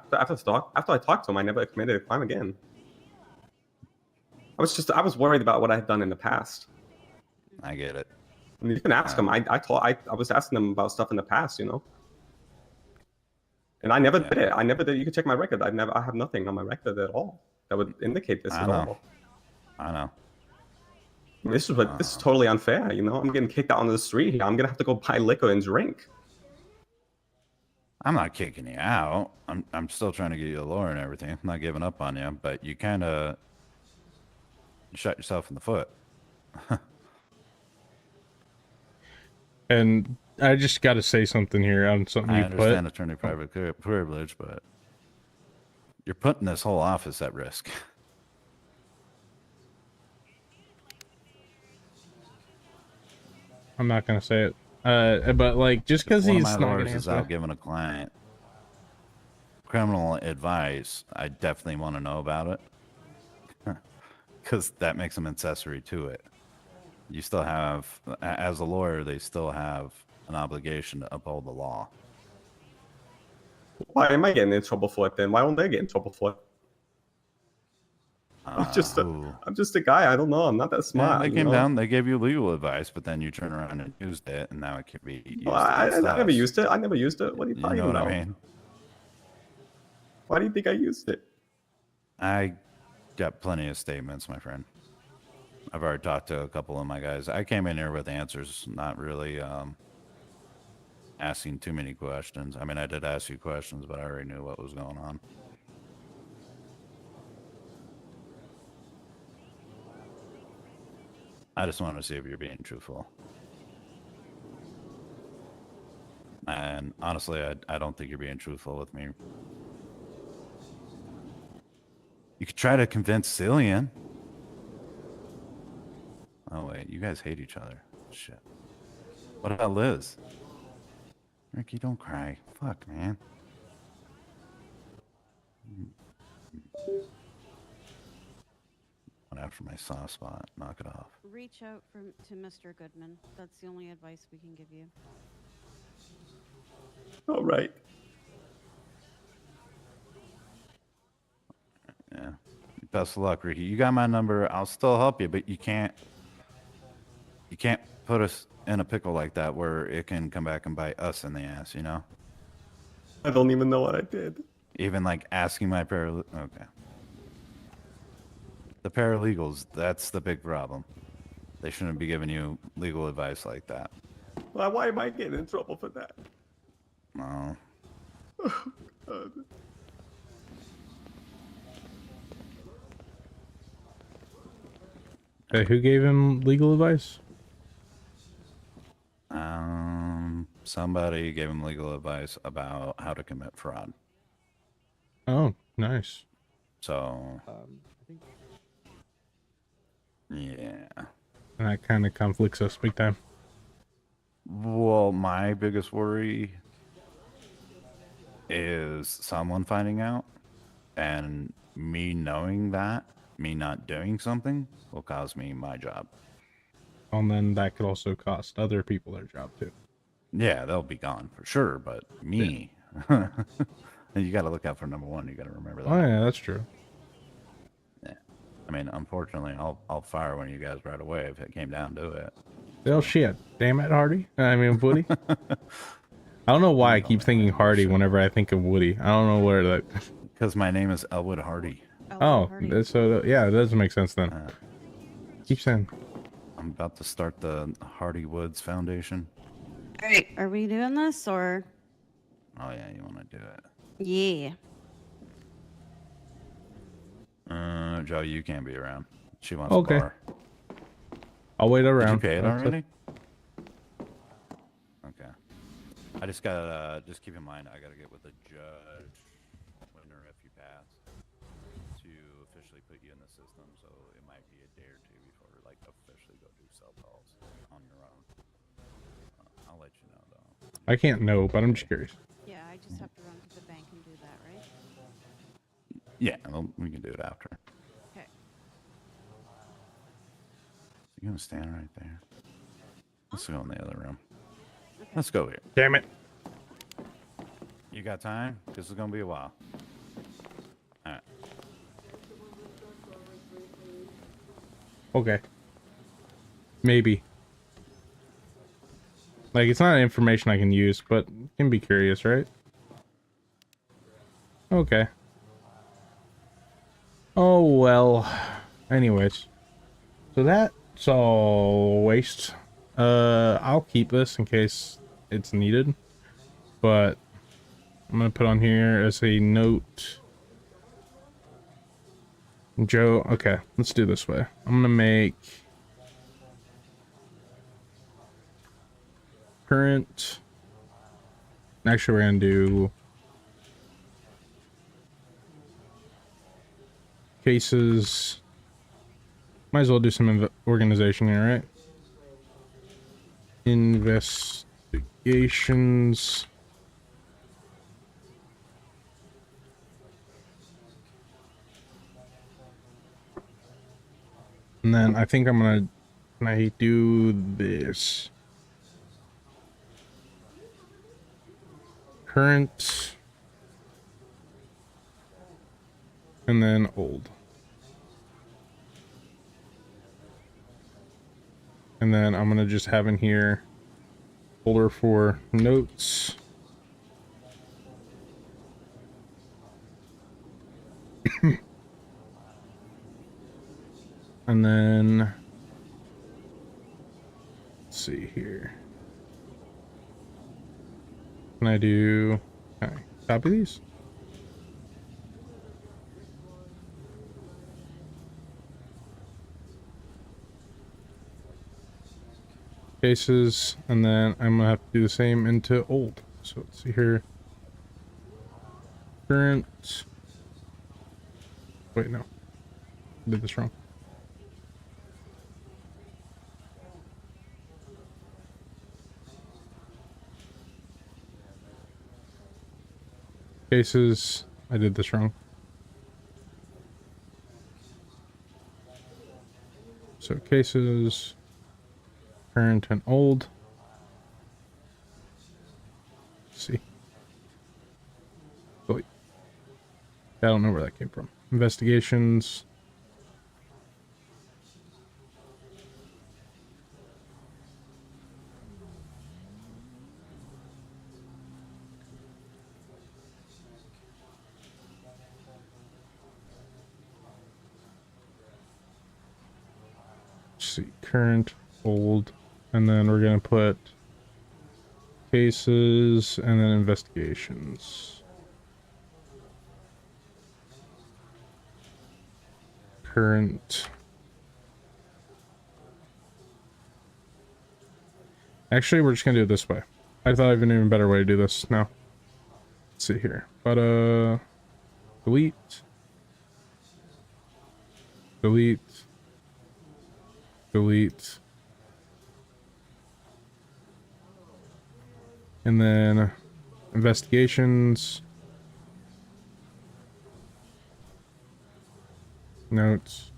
talked to him, I never committed a crime again. I was worried about what I had done in the past. I get it. I mean, you can ask him. I was asking them about stuff in the past, And I never did it. I never did. You can check my record. I have nothing on my record at all that would indicate this at all. I know. I mean, this is totally unfair. I'm getting kicked out onto the street here. I'm gonna have to go buy liquor and drink. I'm not kicking you out. I'm still trying to get you a lawyer and everything. I'm not giving up on you, but you kind of shot yourself in the foot. And I just got to say something here on something I you understand put. attorney-private privilege, but you're putting this whole office at risk. I'm not gonna say it. But like, just because One he's of not my gonna lawyers is answer. out giving a client criminal advice, I definitely want to know about it. because that makes them accessory to it. You still have, as a lawyer, they still have an obligation to uphold the law. Why am I getting in trouble for it then? Why won't they get in trouble for it? I'm just a guy. I don't know. I'm not that Yeah, smart. they you came know? down, they gave you legal advice, but then you turn around and used it, and now it can be used Well, I against never us. used it. I never used it. What are you You talking know what about? I mean? Why do you think I used it? I got plenty of statements, my friend. I've already talked to a couple of my guys. I came in here with answers, not really asking too many questions. I mean, I did ask you questions, but I already knew what was going on. I just want to see if you're being truthful. And honestly, I don't think you're being truthful with me. You could try to convince Cillian. Oh, wait. You guys hate each other. Shit. What about Liz? Ricky, don't cry. Fuck, man. Went after my soft spot. Knock it off. Reach out to Mr. Goodman. That's the only advice we can give you. All right. Yeah. Best of luck, Ricky. You got my number. I'll still help you, but you can't put us in a pickle like that where it can come back and bite us in the ass, you know? I don't even know what I did. Even like asking my okay. The paralegals, that's the big problem. They shouldn't be giving you legal advice like that. Why am I getting in trouble for that? No. Who gave him legal advice? Somebody gave him legal advice about how to commit fraud. Oh, nice. So, I think yeah. And that kind of conflicts us big time. Well, my biggest worry is someone finding out, and me knowing that, me not doing something, will cause me my job. And then that could also cost other people their job too. Yeah, they'll be gone for sure, but me, you got to look out for number one. You got to remember that. Oh yeah, that's true. Yeah, I mean, unfortunately, I'll fire one of you guys right away if it came down to it. Well, shit. Damn it, Hardy. I mean, Woody. I don't know why I keep thinking Hardy whenever I think of Woody. I don't know where that. Because my name is Elwood Hardy. Oh, so yeah, it does make sense then. Keep saying. I'm about to start the Hardy Woods Foundation. All right, are we doing this or? Oh yeah, you want to do it? Yeah. Joe, you can't be around. She wants Okay. a bar. I'll wait around. Did you pay it That's already? Okay. I just gotta just keep in mind I gotta get with the judge winner if you pass to officially put you in the system. So it might be a day or two before like officially go do cell calls on your own. I'll let you know though. I can't know, but I'm just curious. Yeah, I just have to run to the bank and do that, right? Yeah, we can do it after. Okay. You're gonna stand right there. Let's go in the other room. Let's go here. Damn it. You got time? This is gonna be a while. All right. Okay. Maybe. Like, it's not information I can use, but can be curious, right? Okay. Oh, well. Anyways. So that's all waste. I'll keep this in case it's needed. But I'm gonna put on here as a note. Joe, okay, let's do this way. I'm gonna make current. Actually, we're gonna do cases. Might as well do some organization here, right? Investigations. And then I think I'm gonna, can I do this? Current. And then old. And then I'm gonna just have in here folder for notes. And then let's see here. Can I do, okay, copy these? Cases, and then I'm gonna have to do the same into old. So let's see here. Current. Wait, no. I did this wrong. Cases. I did this wrong. So cases, current and old. Let's see. Wait. I don't know where that came from. Investigations. Let's see. Current, old, and then we're gonna put cases and then investigations. Current. Actually, we're just gonna do it this way. I thought of an even better way to do this now. Let's see here. But delete. Delete. Delete. And then investigations. Notes.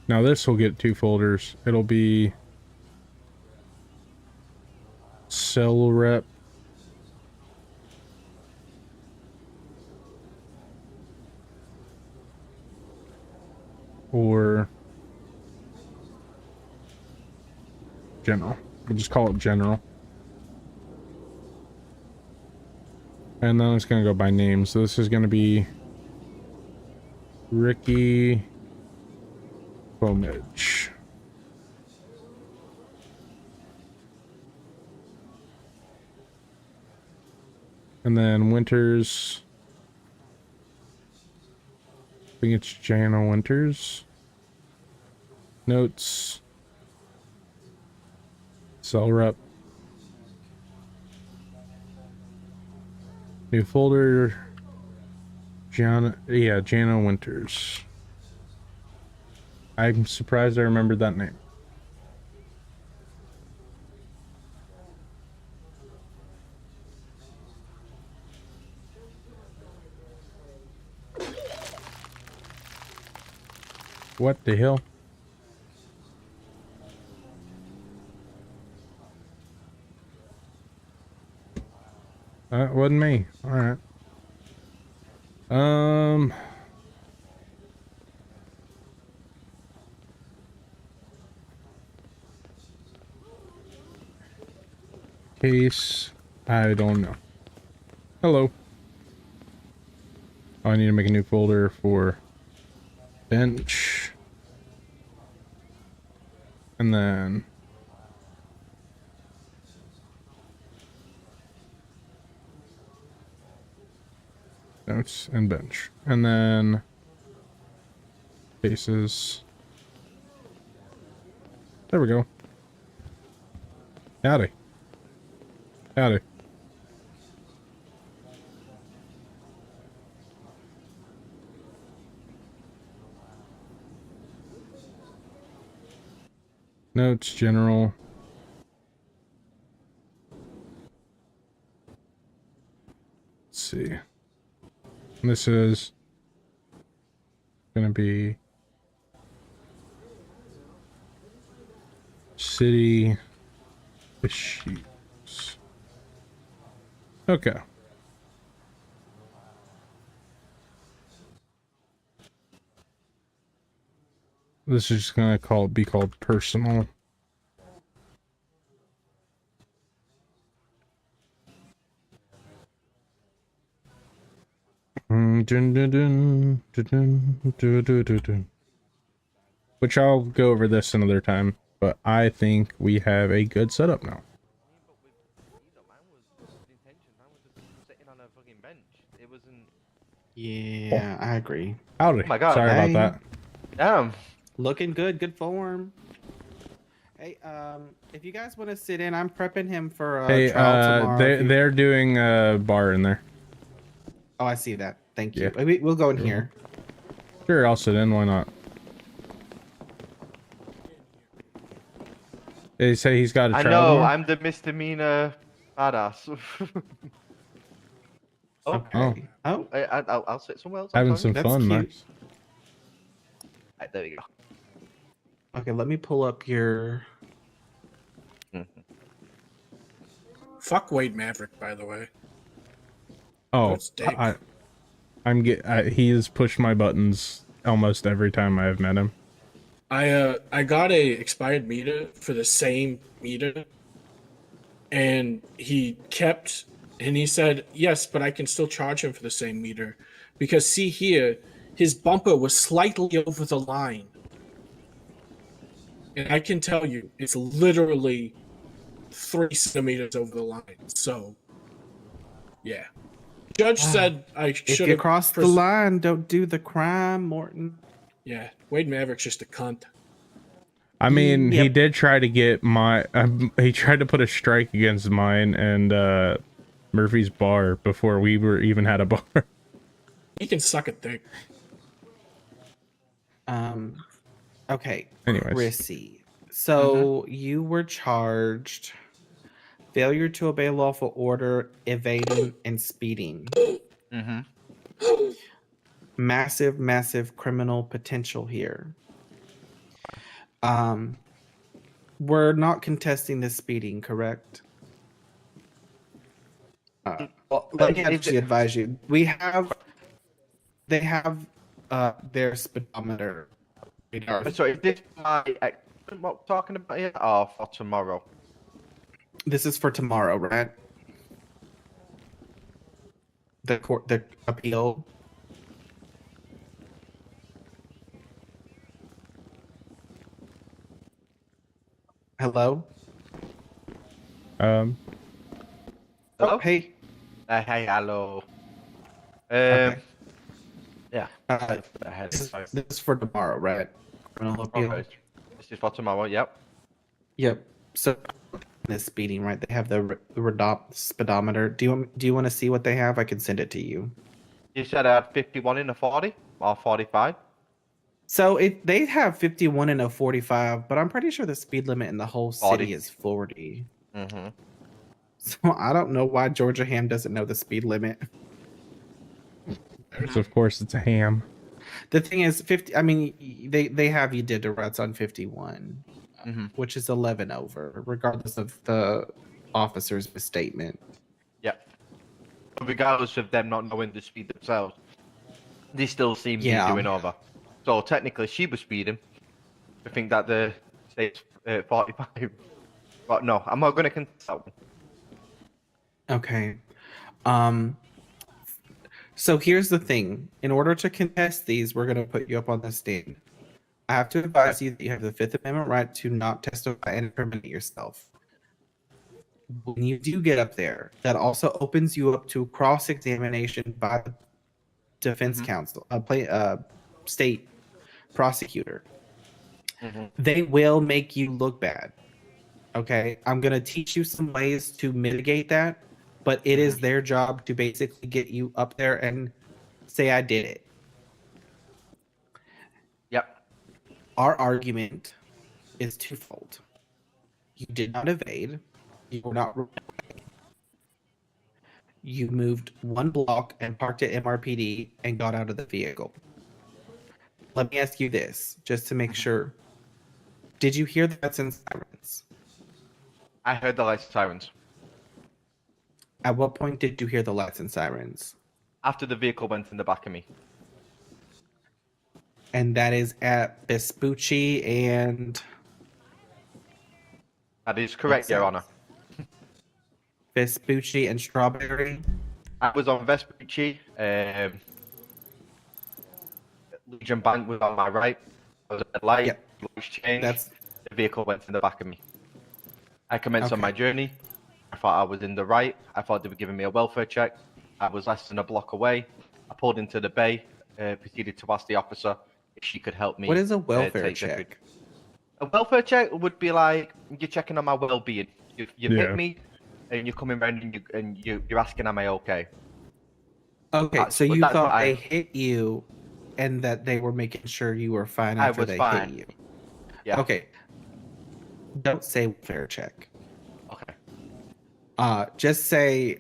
Now this will get 2 folders. It'll be cell rep. Or general. We'll just call it general. And then it's going to go by name. So this is going to be Ricky Pomage. And then Winters. I think it's Jana Winters. Notes. Cell rep. New folder. Jana Winters. I'm surprised I remembered that name. What the hell? That wasn't me. All right. Case. I don't know. Hello. Oh, I need to make a new folder for bench. And then notes and bench. And then cases. There we go. Howdy. Howdy. Notes, general. Let's see. This is gonna be city issues. Okay. This is just gonna be called personal. Which I'll go over this another time, but I think we have a good setup now. Yeah, I agree. Howdy. Oh my God. Sorry Hey. about that. Damn. Looking good. Good form. Hey, if you guys want to sit in, I'm prepping him for Hey, trial tomorrow. they're doing a bar in there. Oh, I see that. Thank you. Yeah. We'll go in here. Sure, I'll sit in. Why not? They say he's got a I trial know, tomorrow? I'm the misdemeanor badass. Okay. Oh. I'll sit somewhere else. I'm Having sorry. some fun, nice. Right, there we go. Okay, let me pull up your. Fuck Wade Maverick, by the way. Oh, That's dick. he has pushed my buttons almost every time I have met him. I got a expired meter for the same meter, and he said yes, but I can still charge him for the same meter because see here, his bumper was slightly over the line, and I can tell you it's literally 3 centimeters over the line. So, yeah. Judge said I should have. If you cross the line, don't do the crime, Morton. Yeah, Wade Maverick's just a cunt. I mean, he Yep. did try to get he tried to put a strike against mine and Murphy's bar before we even had a bar. He can suck a dick. Okay. Anyways. Chrissy. So you were charged failure to obey lawful order, evading, and speeding. Massive criminal potential here. We're not contesting the speeding, correct? Let me actually advise you. They have their speedometer. So is this my what we're talking about here, or for tomorrow? This is for tomorrow, right? The appeal. Hello? Hello? Oh, hey. Hey, hello. Okay. Yeah. This is for tomorrow, right? Criminal appeal. Okay. This is for tomorrow. Yep. Yep. So this speeding, right? They have the speedometer. Do you want to see what they have? I can send it to you. You said I had 51 in a 40 or 45. So they have 51 and a 45, but I'm pretty sure the speed limit in the whole 40. city is 40. Mm-hmm. So I don't know why Georgia Ham doesn't know the speed limit. So of course it's a ham. The thing is, 50. I mean, they have you did the ruts on 51, which is 11 over, regardless of the officer's misstatement. Yep. But regardless of them not knowing the speed themselves, they still seem to be doing over. So technically, she was speeding. I think that the state's 45. But no, I'm not going to contest that one. Okay. So here's the thing. In order to contest these, we're going to put you up on the stand. I have to advise you that you have the Fifth Amendment right to not testify and incriminate yourself. When you do get up there, that also opens you up to cross-examination by the defense counsel, state prosecutor. They will make you look bad. Okay, I'm going to teach you some ways to mitigate that, but it is their job to basically get you up there and say, I did it. Yep. Our argument is twofold. You did not evade. You were not. You moved one block and parked at MRPD and got out of the vehicle. let me ask you this, just to make sure. Did you hear the lights and sirens? I heard the lights and sirens. At what point did you hear the lights and sirens? After the vehicle went in the back of me. And that is at Vespucci and... That is correct, Your Honor. Vespucci and Strawberry? I was on Vespucci. Legion Bank was on my right. I was at the light. Lights changed. The vehicle went in the back of me. I commenced on my journey. I thought I was in the right. I thought they were giving me a welfare check. I was less than a block away. I pulled into the bay, proceeded to ask the officer if she could help me. What is a welfare take the check? food. A welfare check would be like you're checking on my well-being. You hit me, and you're coming around and you're asking, "Am I okay?" Okay, so you that's thought what they hit you, and that they were making sure you were fine I after was they fine. hit you. Yeah. Okay. Don't say welfare check. Okay. Just say.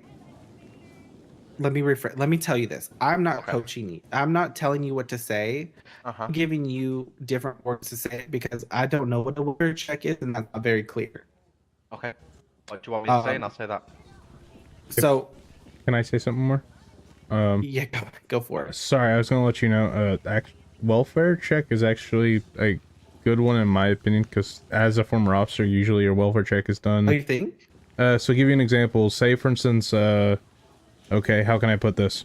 Let me tell you this. I'm not coaching you. I'm not telling you what to say. I'm giving you different words to say because I don't know what a welfare check is, and that's not very clear. Okay. What do you want me to say? And I'll say that. So, can I say something more? Yeah, go for it. Sorry, I was gonna let you know. Welfare check is actually a good one in my opinion, because as a former officer, usually your welfare check is done. Oh, you think? So give you an example. Say, for instance, okay, how can I put this?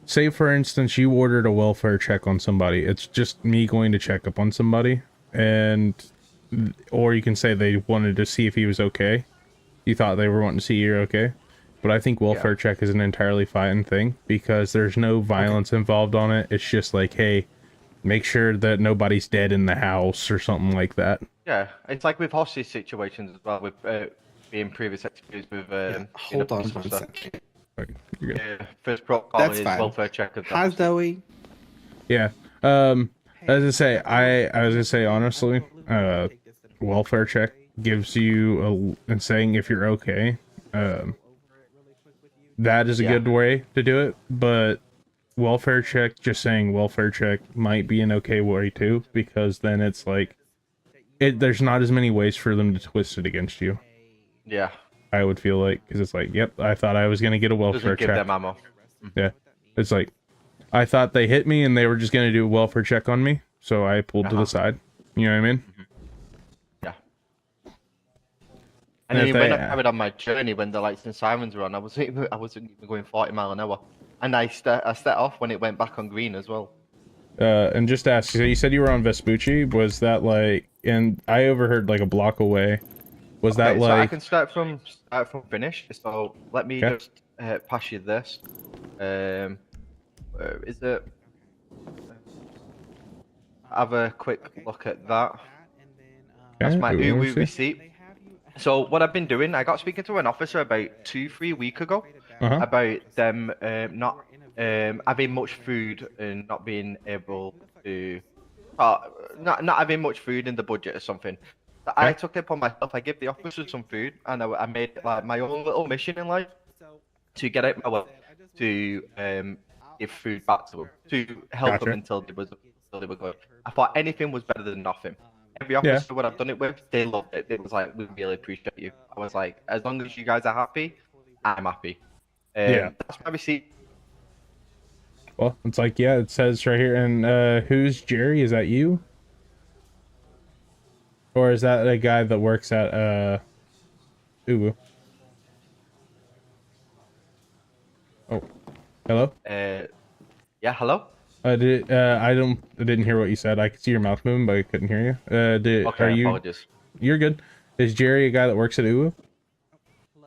Say, for instance, you ordered a welfare check on somebody. It's just me going to check up on somebody, or you can say they wanted to see if he was okay. You thought they were wanting to see you're okay. But I think welfare check is an entirely fine thing because there's no violence involved on it. It's just like, hey, make sure that nobody's dead in the house or something like that. Yeah, it's like with hostage situations as well, with being previous experience with. Hold on one second. You're good. First protocol That's is fine. welfare check of Hi, Zoe. Yeah. As I say, I was gonna say honestly, welfare check gives you and saying if you're okay. That is a good way to do it, but welfare check, just saying welfare check might be an okay way too, because then it's like, there's not as many ways for them to twist it against you. Yeah. I would feel like, because it's like, yep, I thought I was going to get a welfare Doesn't give check. them ammo. Yeah. It's like, I thought they hit me and they were just going to do a welfare check on me, so I pulled to the side. You know what I mean? Yeah. And then when I carried on my journey, when the lights and sirens were on, I wasn't even going 40 miles an hour. And I set off when it went back on green as well. And just to ask, so you said you were on Vespucci. Was that like, and I overheard like a block away. Was that So I like? can start from finish. So let me just pass you this. Where is it? Have a quick look at that. That's my Uwu receipt. So what I've been doing, I got speaking to an officer about 2-3 weeks ago about them not having much food and not being able to, not having much food in the budget or something. So I took it upon myself. I gave the officer some food, and I made it like my own little mission in life to get out my way to give food back to them, to help them until they were good. I thought anything was better than nothing. Every officer what I've done it with, they loved it. It was like, we really appreciate you. I was like, as long as you guys are happy, I'm happy. That's my receipt. Well, it's like, yeah, it says right here. And who's Jerry? Is that you? Or is that a guy that works at Uwu? Oh, hello. Yeah, hello. I didn't hear what you said. I could see your mouth moving, but I couldn't hear you. Apologies. You're good. Is Jerry a guy that works at Uwu?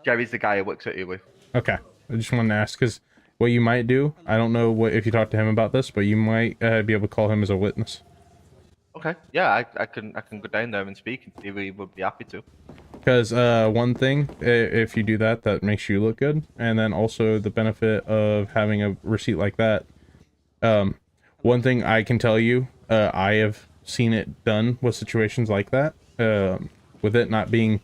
Jerry's the guy who works at Uwu. Okay. I just wanted to ask, because what you might do, I don't know if you talk to him about this, but you might be able to call him as a witness. Okay. Yeah, I can go down there and speak and see if he would be happy to. Because one thing, if you do that, that makes you look good, and then also the benefit of having a receipt like that. One thing I can tell you, I have seen it done with situations like that, with it not being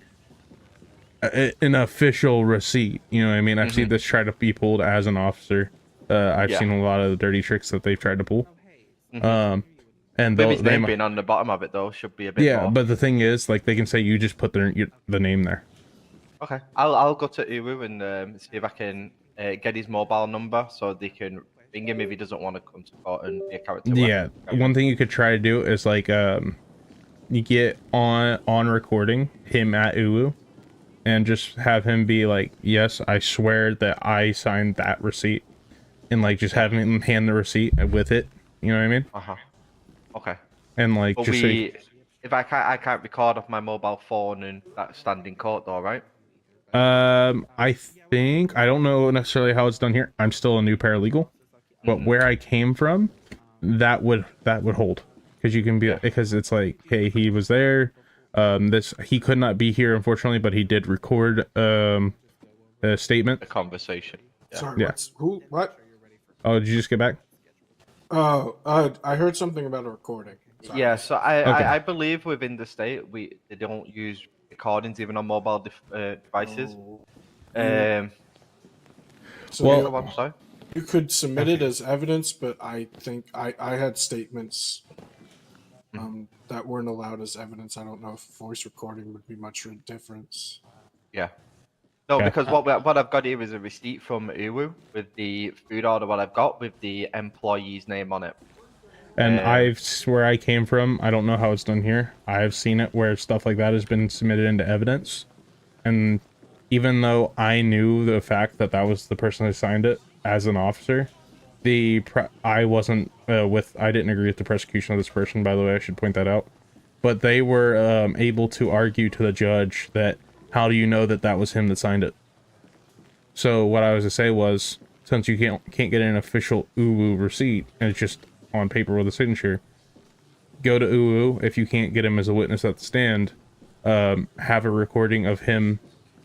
an official receipt. You know what I mean? I've seen this try to be pulled as an officer. I've seen a lot of the dirty tricks that they've tried to pull. And With his they name might, being on the bottom of it, though, should be a bit yeah, more. but the thing is, like, they can say you just put the name there. Okay, I'll go to Uwu and see if I can get his mobile number so they can ring him if he doesn't want to come to court and be a character. Yeah, one thing you could try to do is like you get on recording him at Uwu, and just have him be like, "Yes, I swear that I signed that receipt," and like just have him hand the receipt with it. You know what I mean? Okay. And like But just say, if I can't record off my mobile phone and that stand in court, though, right? I think I don't know necessarily how it's done here. I'm still a new paralegal, but where I came from, that would hold, because you can be because it's like, hey, he was there. He could not be here unfortunately, but he did record a statement. A conversation. Sorry, what? Oh, did you just get back? Oh, I heard something about a recording. Sorry. Yeah, so I believe within the state they don't use recordings even on mobile devices. So you could submit it as evidence, but I think I had statements that weren't allowed as evidence. I don't know if voice recording would be much of a difference. Yeah. No, Yeah. because what I've got here is a receipt from Uwu with the food order. What I've got with the employee's name on it. And where I came from, I don't know how it's done here. I've seen it where stuff like that has been submitted into evidence, and even though I knew the fact that that was the person who signed it as an officer, I wasn't I didn't agree with the prosecution of this person. By the way, I should point that out. But they were able to argue to the judge that, how do you know that that was him that signed it? So what I was to say was, since you can't get an official Uwu receipt and it's just on paper with a signature, go to Uwu. If you can't get him as a witness at the stand, have a recording of him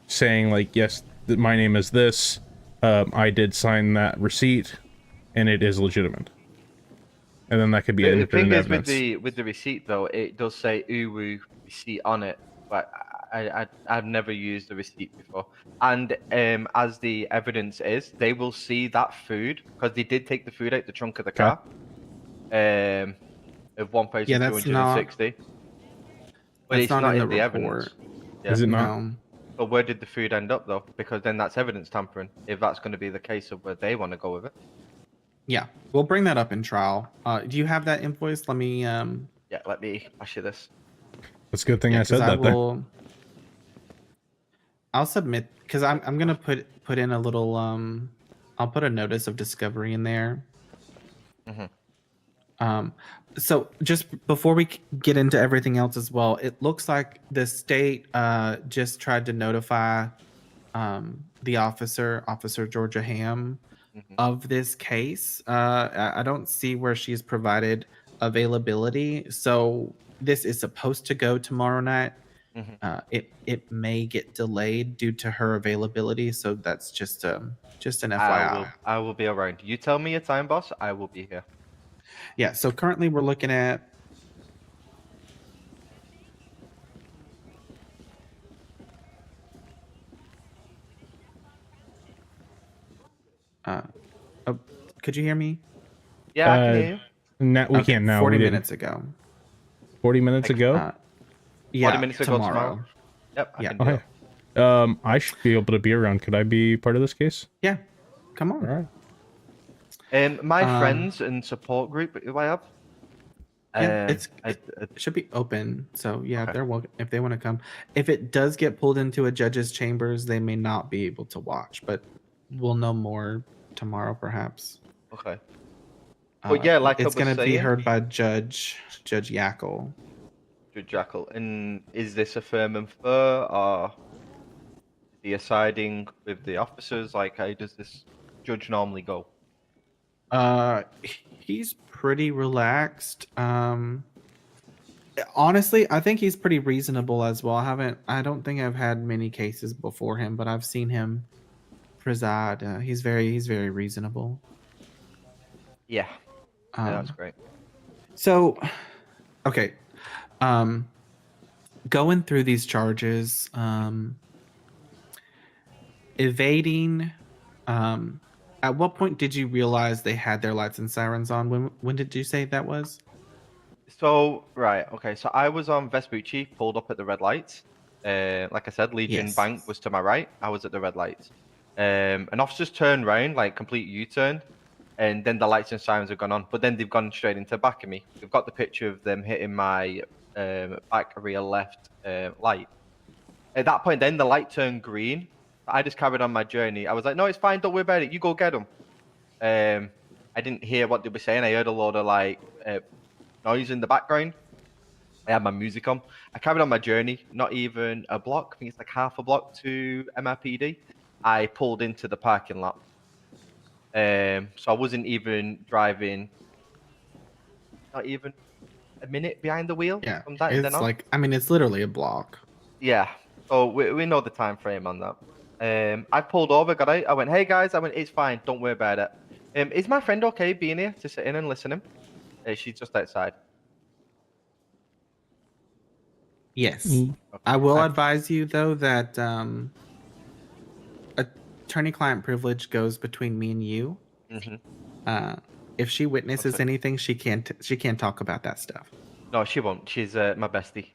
saying like, yes, my name is this, I did sign that receipt, and it is legitimate. And then that could be The independent thing is evidence. with the receipt though, it does say Uwu receipt on it, but I've never used the receipt before. And as the evidence is, they will see that food because they did take the food out the trunk of the car. Of 1,260. But that's it's not not in in the the report. evidence. Is it not? No. But where did the food end up though? Because then that's evidence tampering. If that's going to be the case of where they want to go with it. Yeah, we'll bring that up in trial. Do you have that invoice? Let me. Yeah, let me pass you this. That's a good thing I 'cause said that there. I'll submit because I'm gonna put in a little I'll put a notice of discovery in there. So just before we get into everything else as well, it looks like the state just tried to notify the Officer Georgia Ham, of this case. I don't see where she's provided availability, so this is supposed to go tomorrow night. It may get delayed due to her availability, so that's just an FYI. I will be around. You tell me a time, boss. I will be here. Yeah, so currently we're looking at could you hear me? Yeah, I can hear you. We can't now. 40 we didn't. minutes ago. 40 minutes ago? Yeah, 40 minutes ago tomorrow. Yep, I can do it. Okay. I should be able to be around. Could I be part of this case? Yeah. Come on. All right. My friends and support group who I have. Yeah, it should be open. So yeah, they're welcome if they want to come. If it does get pulled into a judge's chambers, they may not be able to watch, but we'll know more tomorrow, perhaps. Okay. Well, yeah, like it's I was going to be saying- heard by Judge Yackel. Judge Jackal. And is this a firm and fair, or is he siding with the officers? Like, how does this judge normally go? He's pretty relaxed. Honestly, I think he's pretty reasonable as well. I don't think I've had many cases before him, but I've seen him preside. He's very reasonable. Yeah. That's great. So, okay. Going through these charges, evading, at what point did you realize they had their lights and sirens on? When did you say that was? So right, okay. So I was on Vespucci, pulled up at the red lights. Like I said, Legion Yes. Bank was to my right. I was at the red lights. An officer's turned round, like complete U-turn, and then the lights and sirens have gone on. But then they've gone straight into the back of me. We've got the picture of them hitting my back rear left light. At that point, then the light turned green. I just carried on my journey. I was like, "No, it's fine. Don't worry about it. You go get them." I didn't hear what they were saying. I heard a lot of like noise in the background. I had my music on. I carried on my journey. Not even a block. I think it's like half a block to MRPD. I pulled into the parking lot. So I wasn't even driving. Not even a minute behind the wheel. Yeah, From that and then it's on. like, I mean, it's literally a block. Yeah. So we know the time frame on that. I pulled over, got out. I went, "Hey guys," I went, "It's fine. Don't worry about it." Is my friend okay being here to sit in and listen to him? She's just outside. Yes. I will advise you though that attorney-client privilege goes between me and you. If she witnesses Okay. anything, she can't talk about that stuff. No, she won't. She's my bestie.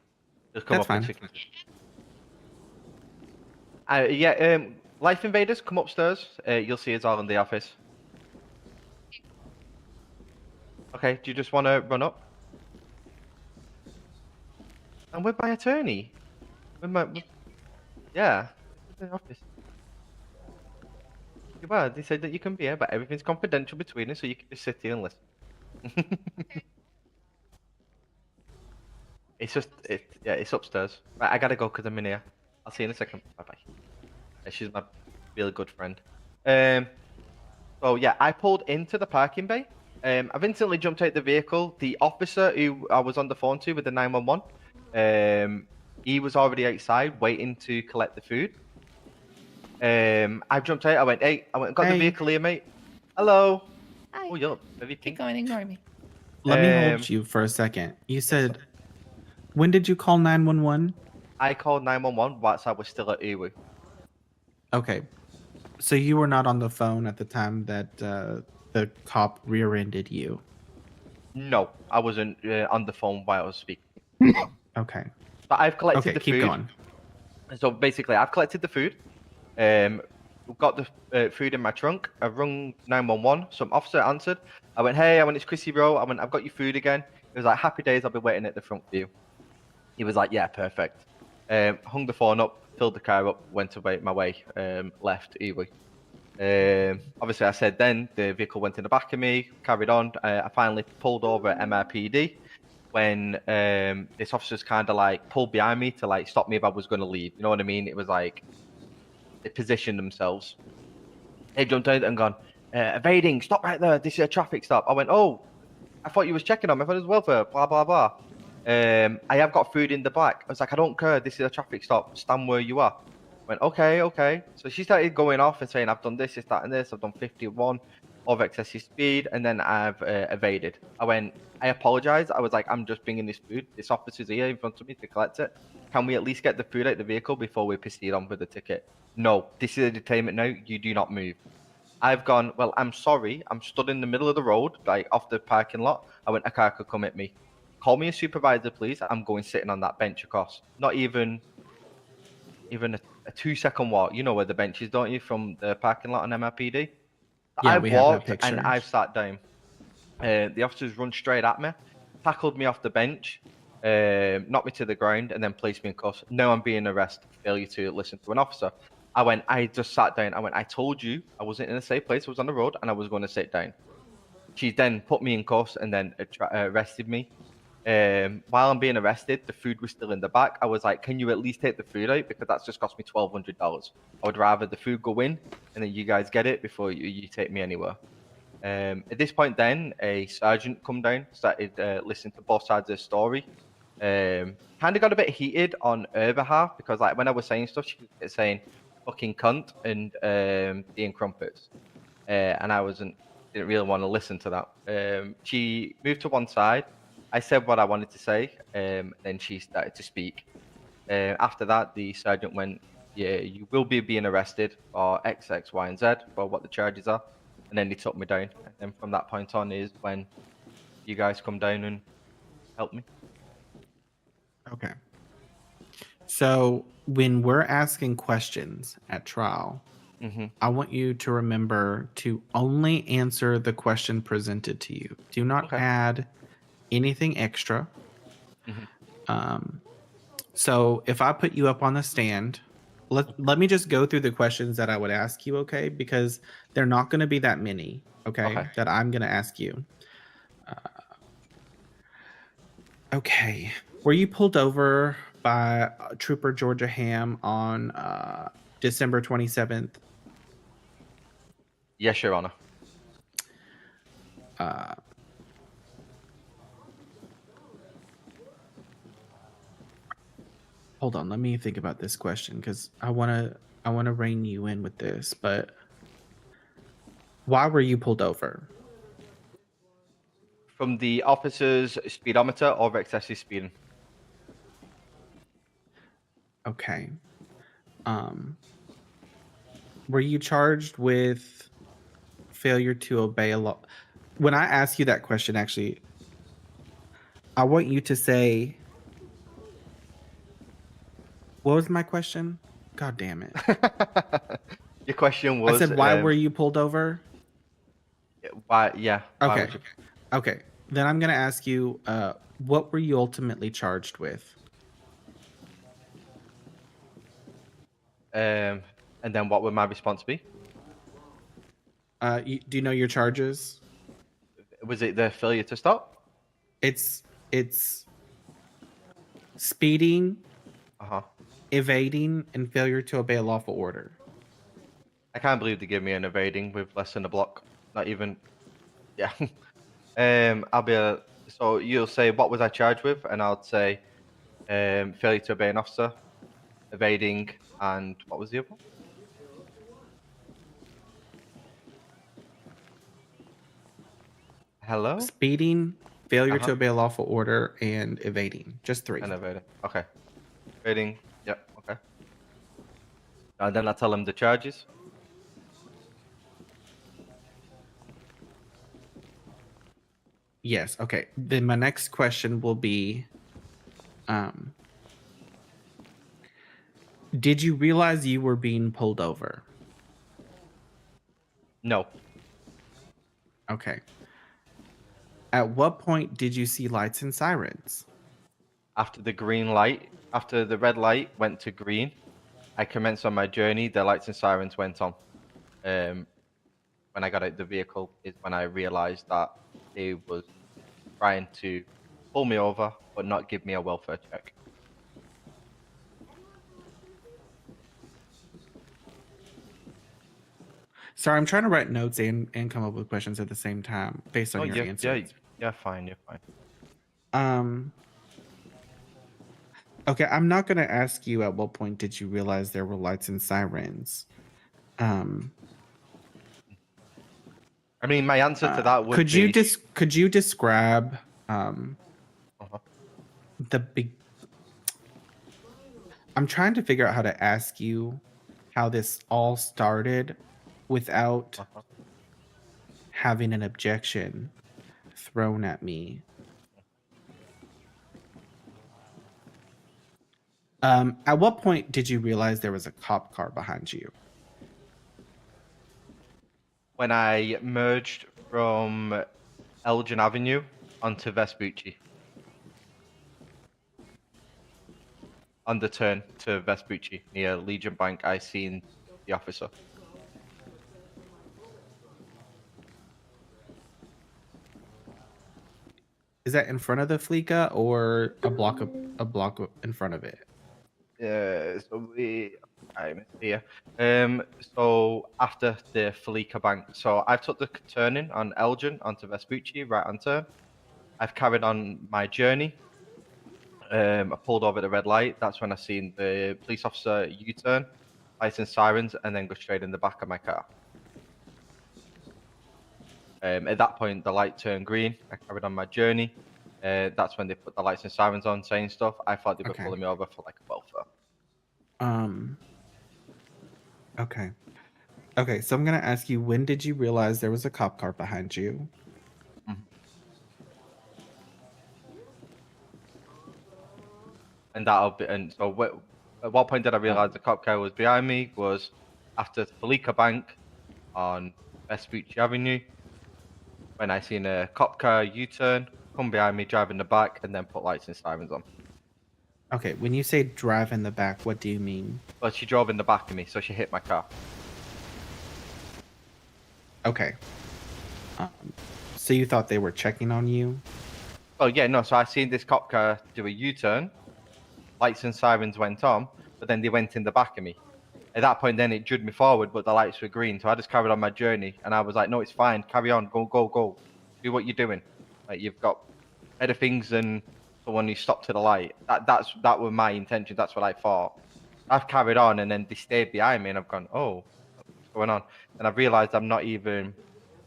Just come That's up and fine. she can. Life Invaders, come upstairs. You'll see us all in the office. Okay, do you just want to run up? I'm with my attorney. Yeah, in the office. Well, they said that you can be here, but everything's confidential between us, so you can just sit here and listen. It's upstairs. Right, I gotta go because I'm in here. I'll see you in a second. Bye bye. She's my really good friend. So yeah, I pulled into the parking bay. I've instantly jumped out the vehicle. The officer who I was on the phone to with the 911, he was already outside waiting to collect the food. I jumped out. I went, "Hey," I went, "Got the vehicle here, mate." "Hello." Hi. Oh, you're very pink. Keep going, ignore me. Let me hold you for a second. You said, when did you call 911? I called 911 whilst I was still at Iwu. Okay. So you were not on the phone at the time that the cop rear-ended you. No, I wasn't on the phone while I was speaking. Okay. But I've collected Okay, the keep food. going. So basically, I've collected the food. We've got the food in my trunk. I've rung 911. Some officer answered. I went, "Hey," I went, "It's Chrissy, bro." I went, "I've got your food again." He was like, "Happy days. I'll be waiting at the front for you." He was like, "Yeah, perfect." Hung the phone up, filled the car up, went away my way, left Ely. Obviously, I said then the vehicle went in the back of me, carried on. I finally pulled over at MRPD when this officer's kind of like pulled behind me to like stop me if I was going to leave. You know what I mean? It was like they positioned themselves. They jumped out and gone, "Evading, stop right there. This is a traffic stop." I went, "Oh, I thought you was checking on me. I thought it was welfare, blah, blah, blah." I have got food in the back. I was like, "I don't care. This is a traffic stop. Stand where you are." I went, "Okay, okay." So she started going off and saying, "I've done this, that, and this. I've done 51 of excessive speed, and then I've evaded." I went, "I apologize." I was like, "I'm just bringing this food. This officer's here in front of me to collect it. Can we at least get the food out of the vehicle before we proceed on with the ticket?" "No, this is a detainment now. You do not move." I've gone, "Well, I'm sorry. I'm stood in the middle of the road, like off the parking lot." I went, "A car could come at me. Call me a supervisor, please. I'm going sitting on that bench across." Not even a 2-second walk. You know where the bench is, don't you, from the parking lot on MRPD? Yeah, I've we have that walked picture. and I've sat down. The officers run straight at me, tackled me off the bench, knocked me to the ground, and then placed me in cuffs. Now I'm being arrested for failure to listen to an officer. I just sat down. I went, "I told you I wasn't in a safe place. I was on the road and I was going to sit down." She then put me in cuffs and then arrested me. While I'm being arrested, the food was still in the back. I was like, "Can you at least take the food out? Because that's just cost me $1,200. I would rather the food go in and then you guys get it before you take me anywhere." At this point then, a sergeant come down, started listening to both sides of the story. Kind of got a bit heated on her behalf because like when I was saying stuff, she was saying "fucking cunt" and being crumpets. And I didn't really want to listen to that. She moved to one side. I said what I wanted to say, then she started to speak. After that, the sergeant went, "Yeah, you will be being arrested for X, X, Y, and Z for what the charges are." And then he took me down. And then from that point on is when you guys come down and help me. Okay. So when we're asking questions at trial, I want you to remember to only answer the question presented to you. Do not add anything extra. So if I put you up on the stand, let me just go through the questions that I would ask you, okay? Because they're not going to be that many, okay? That I'm going to ask you. Okay. Were you pulled over by Trooper Georgia Ham on December 27th? Yes, Your Honor. Hold on, let me think about this question because I wanna rein you in with this. But why were you pulled over? From the officer's speedometer or excessive speeding. Okay. Were you charged with failure to obey a law? When I ask you that question, actually, I want you to say, what was my question? God damn it. Your question was. I said, why were you pulled over? Why? Yeah. Why Okay. Okay. Then I'm going to ask you, what were you ultimately charged with? And then what would my response be? Do you know your charges? Was it the failure to stop? It's speeding, evading, and failure to obey a lawful order. I can't believe they give me an evading with less than a block. Not even. Yeah. I'll be. So you'll say what was I charged with, and I'll say failure to obey an officer, evading, and what was the other one? Hello? Speeding, failure to obey a lawful order, and evading. Just 3. And evading. Okay. Evading. Yep. Okay. And then I tell them the charges. Yes. Okay. Then my next question will be, did you realize you were being pulled over? No. Okay. At what point did you see lights and sirens? After the green light, after the red light went to green, I commenced on my journey. The lights and sirens went on. When I got out the vehicle is when I realized that they was trying to pull me over but not give me a welfare check. Sorry, I'm trying to write notes and come up with questions at the same time based on your answers. Yeah, fine, you're fine. Okay, I'm not going to ask you at what point did you realize there were lights and sirens. I mean, my answer to that would could be... could you describe the big... I'm trying to figure out how to ask you how this all started without having an objection thrown at me. At what point did you realize there was a cop car behind you? When I merged from Elgin Avenue onto Vespucci. On the turn to Vespucci near Legion Bank, I seen the officer. Is that in front of the Fleeca or a block in front of it? Yeah, so I'm here. So after the Felica Bank, so I took the turning on Elgin onto Vespucci, right on turn. I've carried on my journey. I pulled over at the red light. That's when I seen the police officer U-turn, lights and sirens, and then go straight in the back of my car. At that point, the light turned green. I carried on my journey. That's when they put the lights and sirens on, saying stuff. I thought they were pulling me over for like a welfare. Okay. Okay, so I'm gonna ask you, when did you realize there was a cop car behind you? and that'll be. And so, at what point did I realize the cop car was behind me? Was after Felica Bank on Vespucci Avenue, when I seen a cop car U-turn, come behind me, drive in the back, and then put lights and sirens on. Okay, when you say drive in the back, what do you mean? Well, she drove in the back of me, so she hit my car. Okay. So you thought they were checking on you? Oh yeah, no. So I seen this cop car do a U-turn, lights and sirens went on, but then they went in the back of me. At that point, then it judged me forward, but the lights were green, so I just carried on my journey. And I was like, "No, it's fine. Carry on. Go, go, go. Do what you're doing. Like you've got better things than someone who stopped at the light." That was my intention. That's what I thought. I've carried on, and then they stayed behind me, and I've gone, "Oh, what's going on?" And I've realised I'm not even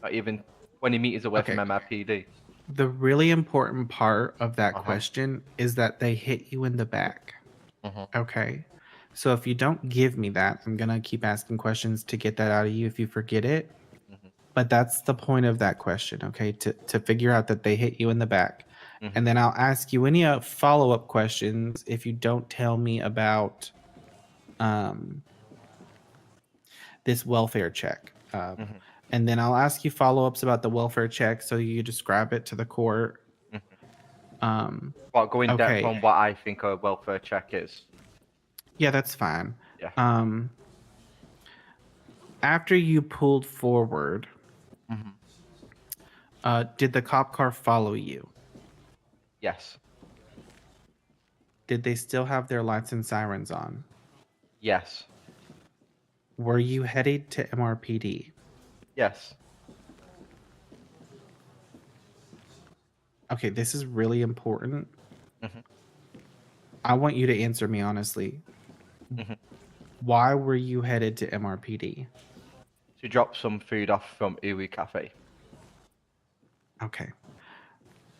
20 meters away from MRPD. The really important part of that question is that they hit you in the back. Okay. So if you don't give me that, I'm going to keep asking questions to get that out of you if you forget it. But that's the point of that question, okay? To figure out that they hit you in the back. And then I'll ask you any follow-up questions if you don't tell me about this welfare check. And then I'll ask you follow-ups about the welfare check so you describe it to the court. Well, go in depth on what I think a welfare check is. Yeah, that's fine. Yeah. After you pulled forward, did the cop car follow you? Yes. Did they still have their lights and sirens on? Yes. Were you headed to MRPD? Yes. Okay, this is really important. I want you to answer me honestly. Why were you headed to MRPD? To drop some food off from Uwe Cafe. Okay.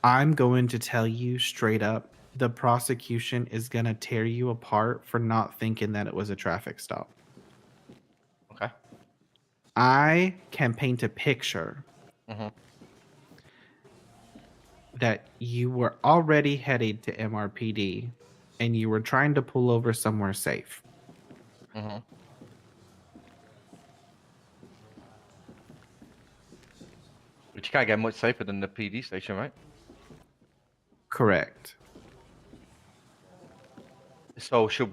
I'm going to tell you straight up, the prosecution is going to tear you apart for not thinking that it was a traffic stop. Okay. I can paint a picture that you were already headed to MRPD and you were trying to pull over somewhere safe. Which you can't get much safer than the PD station, right? Correct. So should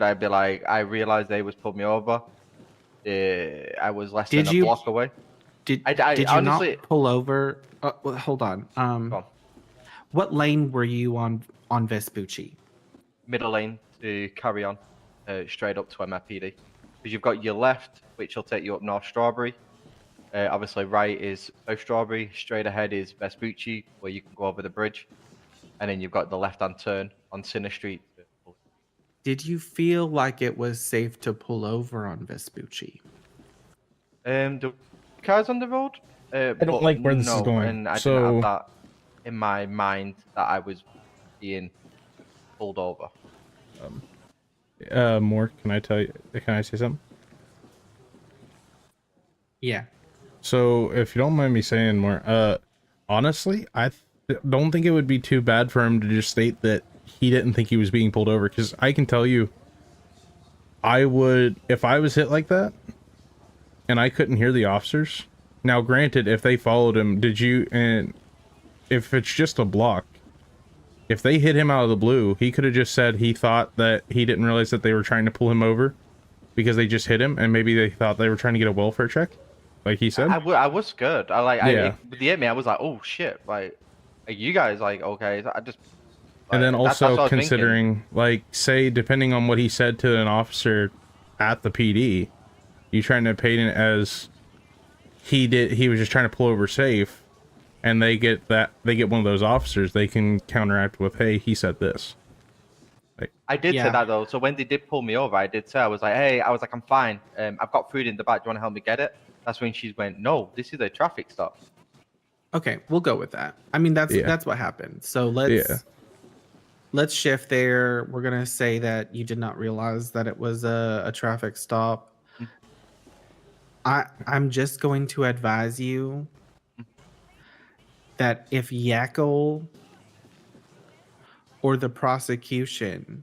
I be like, I realized they was pulled me over. I was less than a block away. Did you honestly not pull over? Well, hold on. What lane were you on Vespucci? Middle lane to carry on straight up to MFPD. Because you've got your left, which will take you up North Strawberry. Obviously, right is South Strawberry. Straight ahead is Vespucci, where you can go over the bridge. And then you've got the left-hand turn on Center Street. Did you feel like it was safe to pull over on Vespucci? The cars on the road. I don't like where this is going. And I So- didn't have that in my mind that I was being pulled over. More, can I say something? Yeah. So, if you don't mind me saying more, honestly, I don't think it would be too bad for him to just state that he didn't think he was being pulled over, because I can tell you, I would, if I was hit like that, and I couldn't hear the officers. Now, granted, if they followed him, and if it's just a block, if they hit him out of the blue, he could have just said he thought that he didn't realize that they were trying to pull him over because they just hit him, and maybe they thought they were trying to get a welfare check, like he said. I was scared. Yeah. With the hit me, I was like, oh shit! Like you guys, like okay, I just. And then that's what I also was thinking. considering, like, say, depending on what he said to an officer at the PD, you trying to paint it as he was just trying to pull over safe, and they get one of those officers, they can counteract with, hey, he said this. Like, I did say that though. So when they did pull me over, I did say, I was like, hey, I'm fine. I've got food in the back. Do you want to help me get it? That's when she went, no, this is a traffic stop. Okay, we'll go with that. I mean, that's what happened. So let's shift there. We're gonna say that you did not realize that it was a traffic stop. I'm just going to advise you that if Yakkel or the prosecution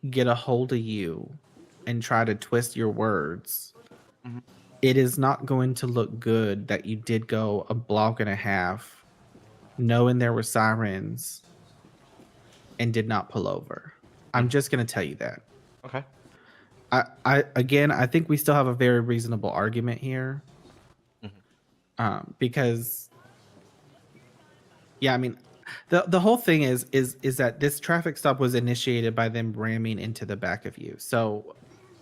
get a hold of you and try to twist your words, it is not going to look good that you did go a block and a half knowing there were sirens and did not pull over. I'm just going to tell you that. Okay. I think we still have a very reasonable argument here. Because yeah, I mean, the whole thing is that this traffic stop was initiated by them ramming into the back of you. So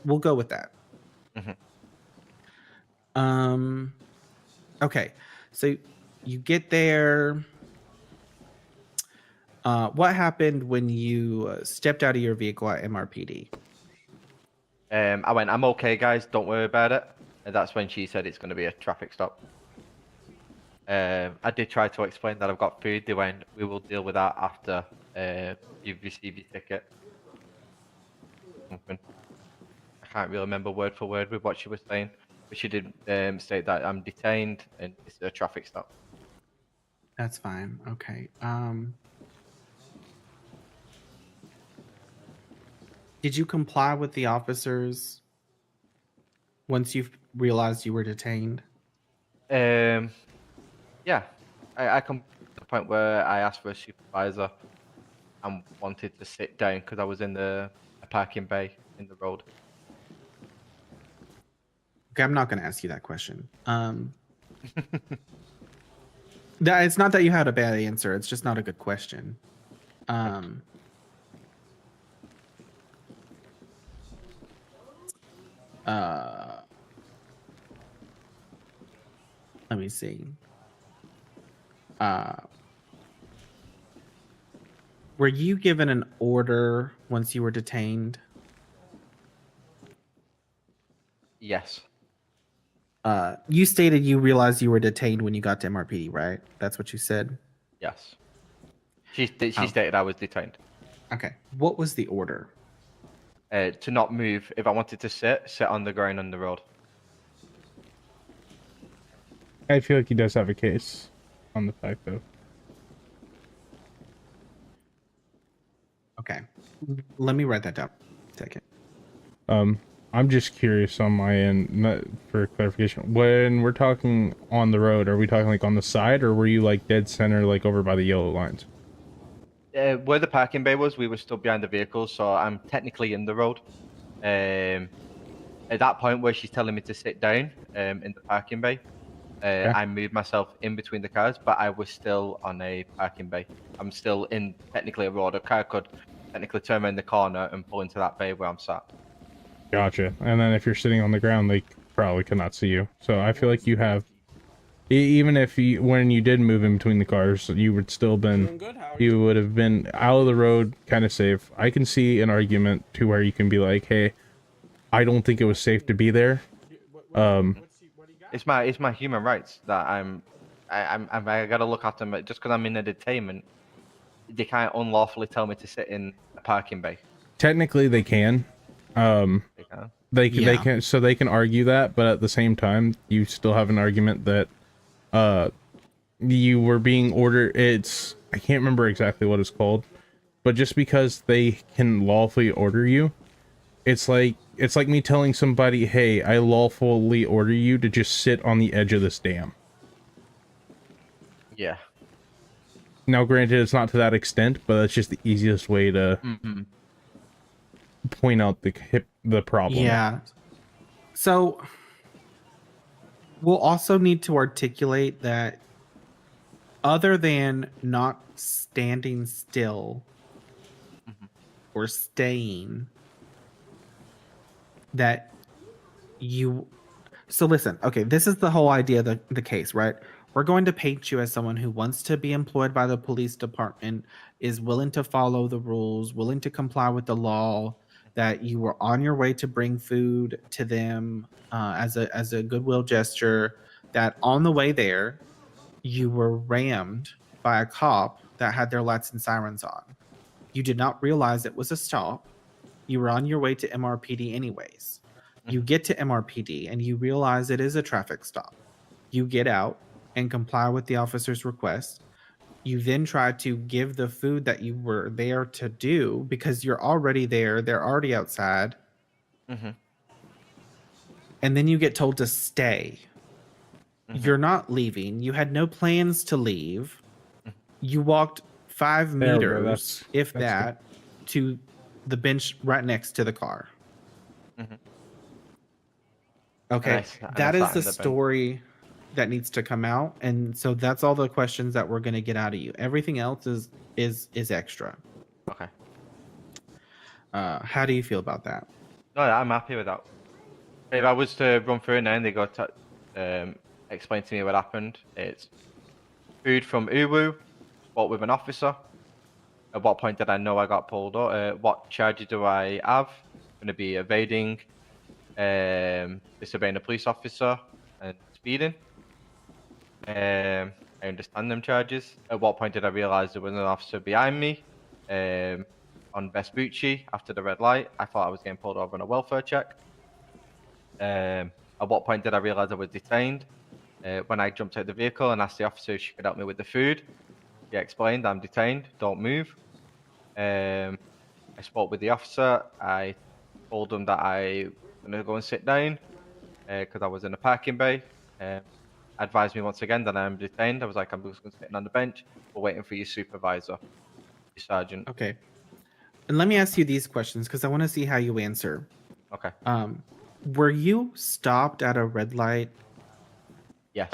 we'll go with that. Okay. So you get there. What happened when you stepped out of your vehicle at MRPD? I went, I'm okay, guys. Don't worry about it. And that's when she said it's going to be a traffic stop. I did try to explain that I've got food. They went, we will deal with that after you've received your ticket. I can't really remember word for word with what she was saying, but she did state that I'm detained and it's a traffic stop. That's fine. Okay. Did you comply with the officers once you realized you were detained? Yeah, I come to the point where I asked for a supervisor and wanted to sit down because I was in a parking bay in the road. Okay, I'm not going to ask you that question. That it's not that you had a bad answer. It's just not a good question. Let me see. Were you given an order once you were detained? Yes. You stated you realized you were detained when you got to MRPD, right? That's what you said? Yes. She stated I was detained. Okay. What was the order? To not move. If I wanted to sit on the ground on the road. I feel like he does have a case on the fact, though. Okay. Let me write that down. Take it. I'm just curious on my end, for clarification. When we're talking on the road, are we talking like on the side, or were you like dead center, like over by the yellow lines? Where the parking bay was, we were still behind the vehicles, so I'm technically in the road. At that point where she's telling me to sit down in the parking bay, I moved myself in between the cars, but I was still on a parking bay. I'm still in technically a road. A car could technically turn around the corner and pull into that bay where I'm sat. Gotcha. And then if you're sitting on the ground, they probably could not see you. So I feel like you have, even if you, when you did move in between the cars, you would still been, you would have been out of the road, kind of safe. I can see an argument to where you can be like, hey, I don't think it was safe to be there. It's my human rights that I gotta look after them. Just because I'm in a detainment, they can't unlawfully tell me to sit in a parking bay. Technically, they can. They can, so they can argue that, but at the same time, you still have an argument that you were being ordered. I can't remember exactly what it's called, but just because they can lawfully order you, it's like me telling somebody, hey, I lawfully order you to just sit on the edge of this dam. Yeah. Now, granted, it's not to that extent, but that's just the easiest way to point out the problem. Yeah. So we'll also need to articulate that other than not standing still or staying, that you... So listen, okay, this is the whole idea of the case, right? We're going to paint you as someone who wants to be employed by the police department, is willing to follow the rules, willing to comply with the law, that you were on your way to bring food to them as a goodwill gesture, that on the way there, you were rammed by a cop that had their lights and sirens on. You did not realize it was a stop. You were on your way to MRPD anyways. You get to MRPD and you realize it is a traffic stop. You get out and comply with the officer's request. You then try to give the food that you were there to do because you're already there. They're already outside. Mm-hmm. And then you get told to stay. Mm-hmm. You're not leaving. You had no plans to leave. You walked 5 There we go. meters, if that's good. that, to the bench right next to the car. Mm-hmm. Okay, And that I is sat the in bench. story that needs to come out, and so that's all the questions that we're going to get out of you. Everything else is extra. Okay. How do you feel about that? No, I'm happy with that. If I was to run through it now and they got to explain to me what happened, it's food from Uwu, spoke with an officer. At what point did I know I got pulled over? What charges do I have? Going to be evading, disobeying a police officer, and speeding. I understand them charges. At what point did I realize there was an officer behind me on Vespucci after the red light? I thought I was getting pulled over on a welfare check. At what point did I realize I was detained? When I jumped out of the vehicle and asked the officer if she could help me with the food. She explained, I'm detained, don't move. I spoke with the officer. I told him that I was going to go and sit down because I was in a parking bay. Advised me once again that I am detained. I was like, I'm just going to sit on the bench. We're waiting for your supervisor, your sergeant. Okay. And let me ask you these questions because I want to see how you answer. Okay. Were you stopped at a red light? Yes.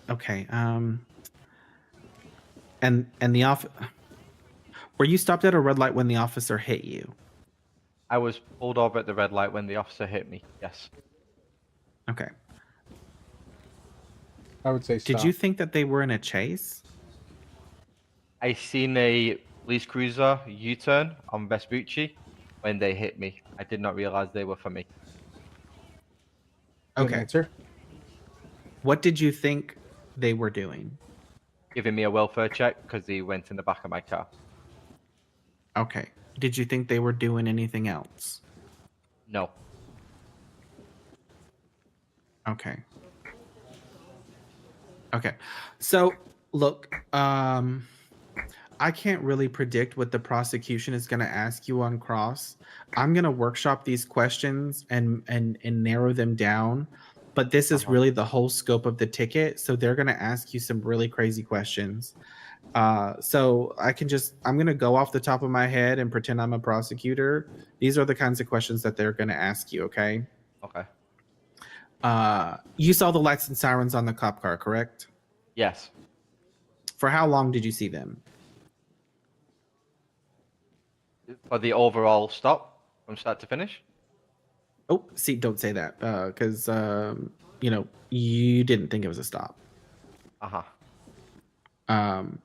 Okay. And the were you stopped at a red light when the officer hit you? I was pulled over at the red light when the officer hit me. Yes. Okay. I would say Did you think that they were in a chase? I seen a police cruiser U-turn on Vespucci when they hit me. I did not realize they were for me. Okay. Answer. What did you think they were doing? Giving me a welfare check because he went in the back of my car. Okay. Did you think they were doing anything else? No. Okay. Okay. So, look, I can't really predict what the prosecution is going to ask you on cross. I'm going to workshop these questions and narrow them down, but this is really the whole scope of the ticket, so they're going to ask you some really crazy questions. So I'm going to go off the top of my head and pretend I'm a prosecutor. These are the kinds of questions that they're going to ask you, okay? Okay. You saw the lights and sirens on the cop car, correct? Yes. For how long did you see them? For the overall stop from start to finish? Oh, see, don't say that, because you didn't think it was a stop. Uh-huh. From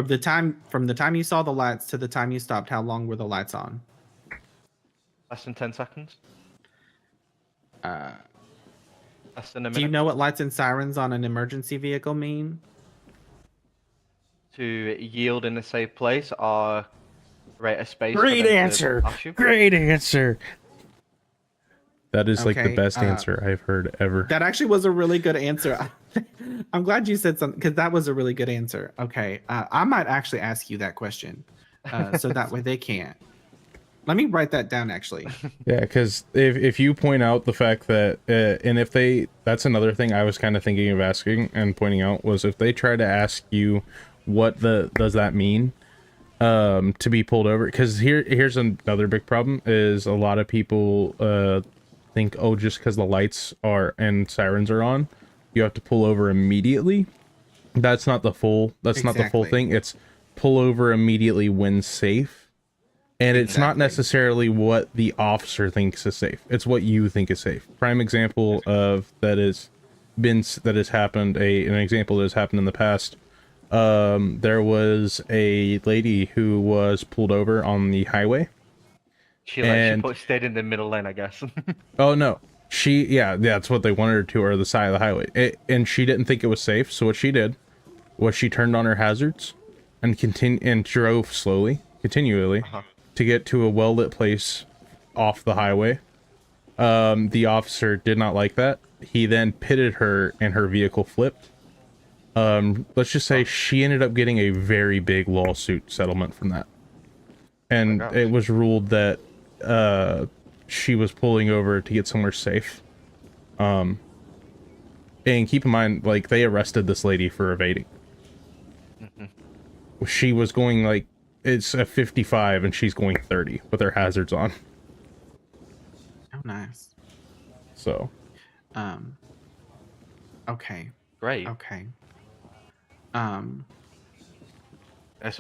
the time you saw the lights to the time you stopped, how long were the lights on? Less than 10 seconds. Less than a minute. Do you know what lights and sirens on an emergency vehicle mean? To yield in a safe place or create a space. Great for them answer. To pass you? Great answer. That is like the Okay, best answer I've heard ever. That actually was a really good answer. I'm glad you said something because that was a really good answer. Okay, I might actually ask you that question, so that way they can't. Let me write that down actually. Yeah, because if you point out the fact that, and if they, that's another thing I was kind of thinking of asking and pointing out was if they try to ask you what does that mean to be pulled over, because here's another big problem is a lot of people think, oh, just because the lights are and sirens are on, you have to pull over immediately. That's not the full thing. It's pull over immediately when safe. And it's not necessarily what the officer thinks is safe. It's what you think is safe. Prime example of an example that has happened in the past. There was a lady who was pulled over on the highway. She stayed in the middle lane, I guess. Oh no, that's what they wanted her to, or the side of the highway. And she didn't think it was safe. So what she did was she turned on her hazards and drove continually. To get to a well-lit place off the highway. The officer did not like that he then pitted her and her vehicle flipped. Let's just say she ended up getting a very big lawsuit settlement from that. And it was ruled that she was pulling over to get somewhere safe. And keep in mind, like, they arrested this lady for evading. She was going, like, it's a 55 and she's going 30 with her hazards on. Oh, nice. So. Okay. Great. Okay. So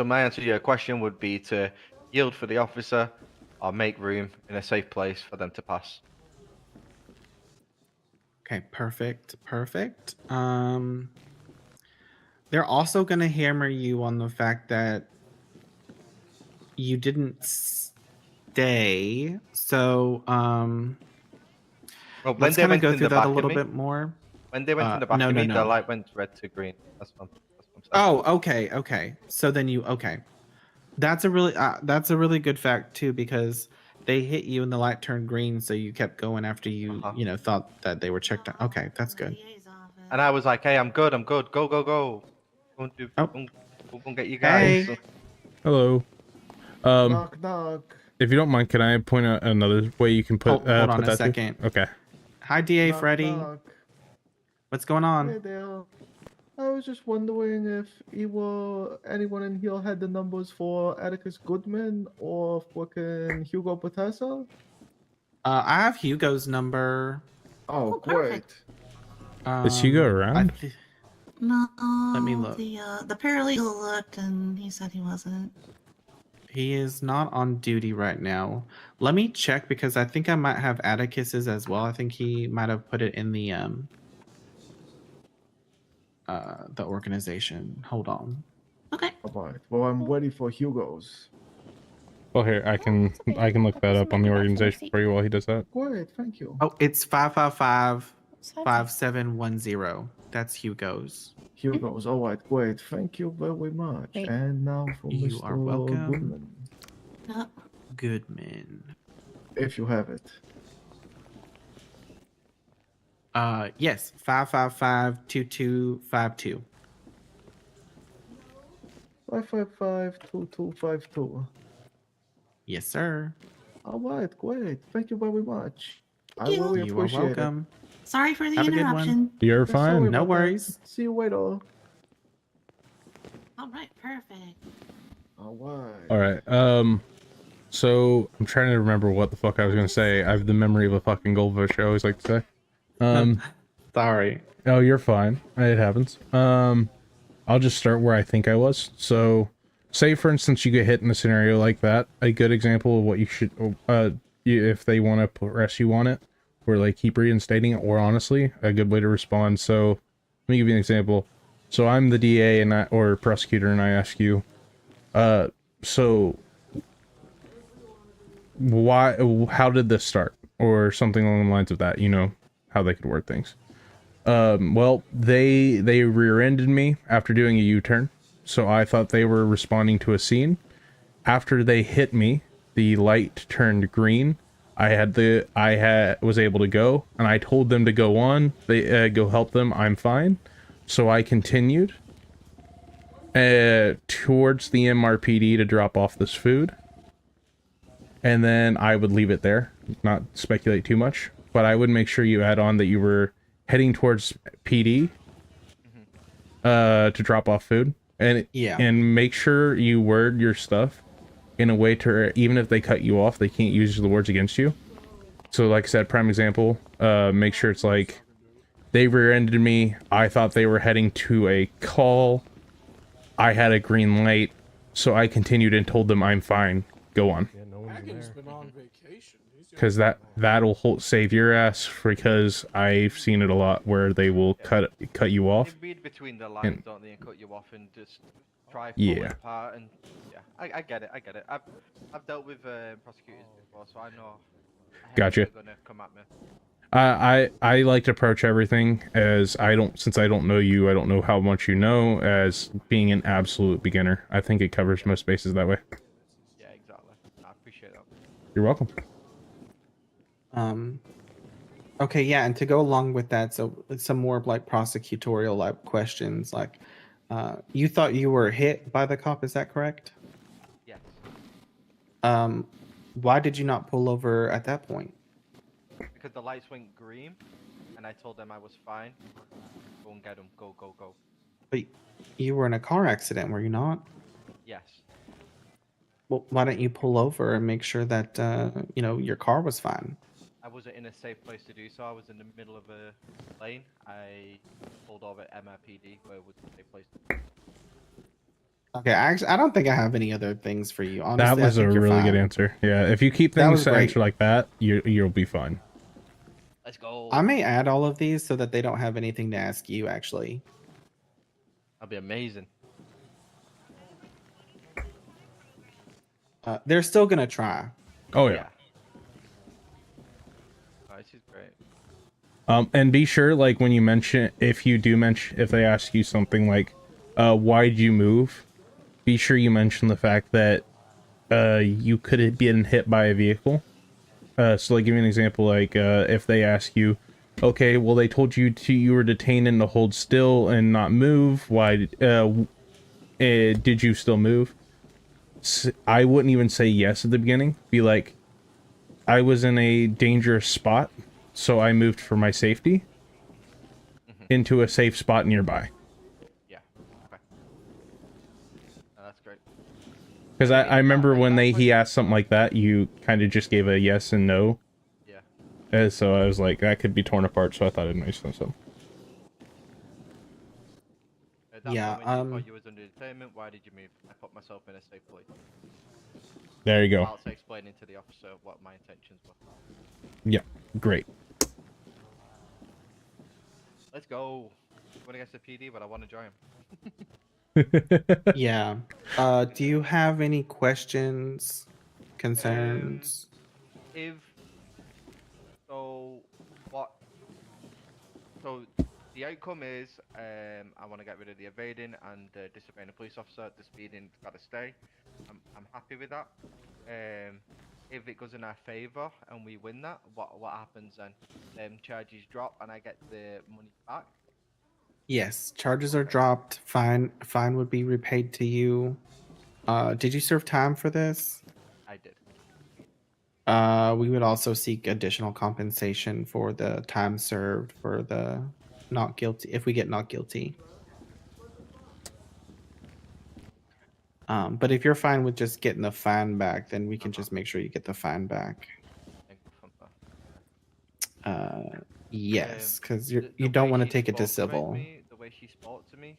my answer to your question would be to yield for the officer or make room in a safe place for them to pass. Okay, perfect. Perfect. They're also going to hammer you on the fact that you didn't stay. So, Well, when let's they kind of went go in through the that back a of little me, bit more. when they went in the back No, of no, me, no. the light went red to green. That's what I'm saying. Oh, okay, okay. So then okay. That's a really good fact too, because they hit you and the light turned green, so you kept going after you thought that they were checked out. Okay, that's good. And I was like, "Hey, I'm good. Go, go, go. Go and go and get you guys." Hey. Hello. Knock, knock. If you don't mind, can I point out another way you can put Hold on put a that second. to? Okay. Hi, DA Knock, Freddy. knock. What's going Hey on? there. I was just wondering if anyone in here had the numbers for Atticus Goodman or fucking Hugo Patessa. I have Hugo's number. Oh, great. Is Hugo around? No. Let me look. The paralegal looked and he said he wasn't. He is not on duty right now. Let me check because I think I might have Atticus's as well. I think he might have put it in the organization. Hold on. Okay. All right. Well, I'm ready for Hugo's. Well, here I can look that up on the organization for you while he does that. Great, thank you. Oh, it's 555-5710. That's Hugo's. Hugo's. All right, great. Thank you very much. Great. And now for You Mr. are welcome. Goodman, Goodman. if you have it. Yes, 555-2252. 555-2252. Yes, sir. All right, great. Thank you very much. I You. really You are appreciate welcome. Sorry for the Have a good one. interruption. You're it. Sorry fine. No about that. worries. See you later. All right, perfect. All right. All right. So I'm trying to remember what the fuck I was gonna say. I have the memory of a fucking goldfish. I always like to say. Sorry. Oh, you're fine. It happens. I'll just start where I think I was. So, say for instance you get hit in a scenario like that. A good example of what you should, if they want to press you on it, or like keep reinstating it, or honestly, a good way to respond. So, let me give you an example. So I'm the DA or prosecutor, and I ask you, so how did this start, or something along the lines of that. You know how they could word things. Well, they rear-ended me after doing a U-turn, so I thought they were responding to a scene. After they hit me, the light turned green. I was able to go, and I told them to go on. They go help them. I'm fine. So I continued towards the MRPD to drop off this food, and then I would leave it there, not speculate too much, but I would make sure you add on that you were heading towards PD to drop off food, and make sure you word your stuff in a way to, even if they cut you off, they can't use the words against you. So like I said, prime example, make sure it's like, they rear-ended me, I thought they were heading to a call, I had a green light, so I continued and told them I'm fine, go on. Because that'll save your ass, because I've seen it a lot where they will cut you off. They read between the lines, don't they, and cut you off and just try Yeah. pulling apart. And yeah, I get it. I've dealt with prosecutors before, so I know. Gotcha. They're gonna come at me. I like to approach everything as since I don't know you, I don't know how much you know, as being an absolute beginner. I think it covers most bases that way. Yeah, exactly. I appreciate that. You're welcome. Okay, yeah, and to go along with that, so some more like prosecutorial like questions. Like, you thought you were hit by the cop, is that correct? Yes. Why did you not pull over at that point? Because the lights went green, and I told them I was fine. Go and get them. Go, go, go. But you were in a car accident, were you not? Yes. Well, why don't you pull over and make sure that you know, your car was fine? I wasn't in a safe place to do so. I was in the middle of a lane. I pulled over at MRPD, where it was a safe place. Okay, I don't think I have any other things for you. Honestly, That was I a think you're really good fine. answer. Yeah, if you keep That things was to great. answer like that, you'll be fine. Let's go. I may add all of these so that they don't have anything to ask you, actually. That'd be amazing. They're still gonna try. Oh yeah. Oh, this is great. And be sure, like, when you mention, if they ask you something like, why'd you move? Be sure you mention the fact that, you could have been hit by a vehicle. So, like, give me an example, like, if they ask you, okay, well, they told you you were detained and to hold still and not move, why, did you still move? I wouldn't even say yes at the beginning. Be like, I was in a dangerous spot, so I moved for my safety into a safe spot nearby. Yeah. Okay. Oh, that's great. Because I remember when he asked something like that, you kind of just gave a yes and no. Yeah. And so I was like, that could be torn apart, so I thought it'd make sense. So. At that Yeah, moment, you thought you was under detainment. Why did you move? I put myself in a safe place. There you go. Whilst explaining to the officer what my intentions were. Yeah, great. Let's go. Going against the PD, but I want to join him. Yeah. Do you have any questions, concerns? If so, what? So the outcome is, I want to get rid of the evading and disobeying a police officer. The speeding's got to stay. I'm happy with that. If it goes in our favor and we win that, what happens then? Charges drop and I get the money back. Yes, charges are dropped. Fine would be repaid to you. Did you serve time for this? I did. We would also seek additional compensation for the time served for the not guilty if we get not guilty. But if you're fine with just getting the fine back, then we can just make sure you get the fine back. Yes, because you don't want to take it to civil. The way she spoke to me,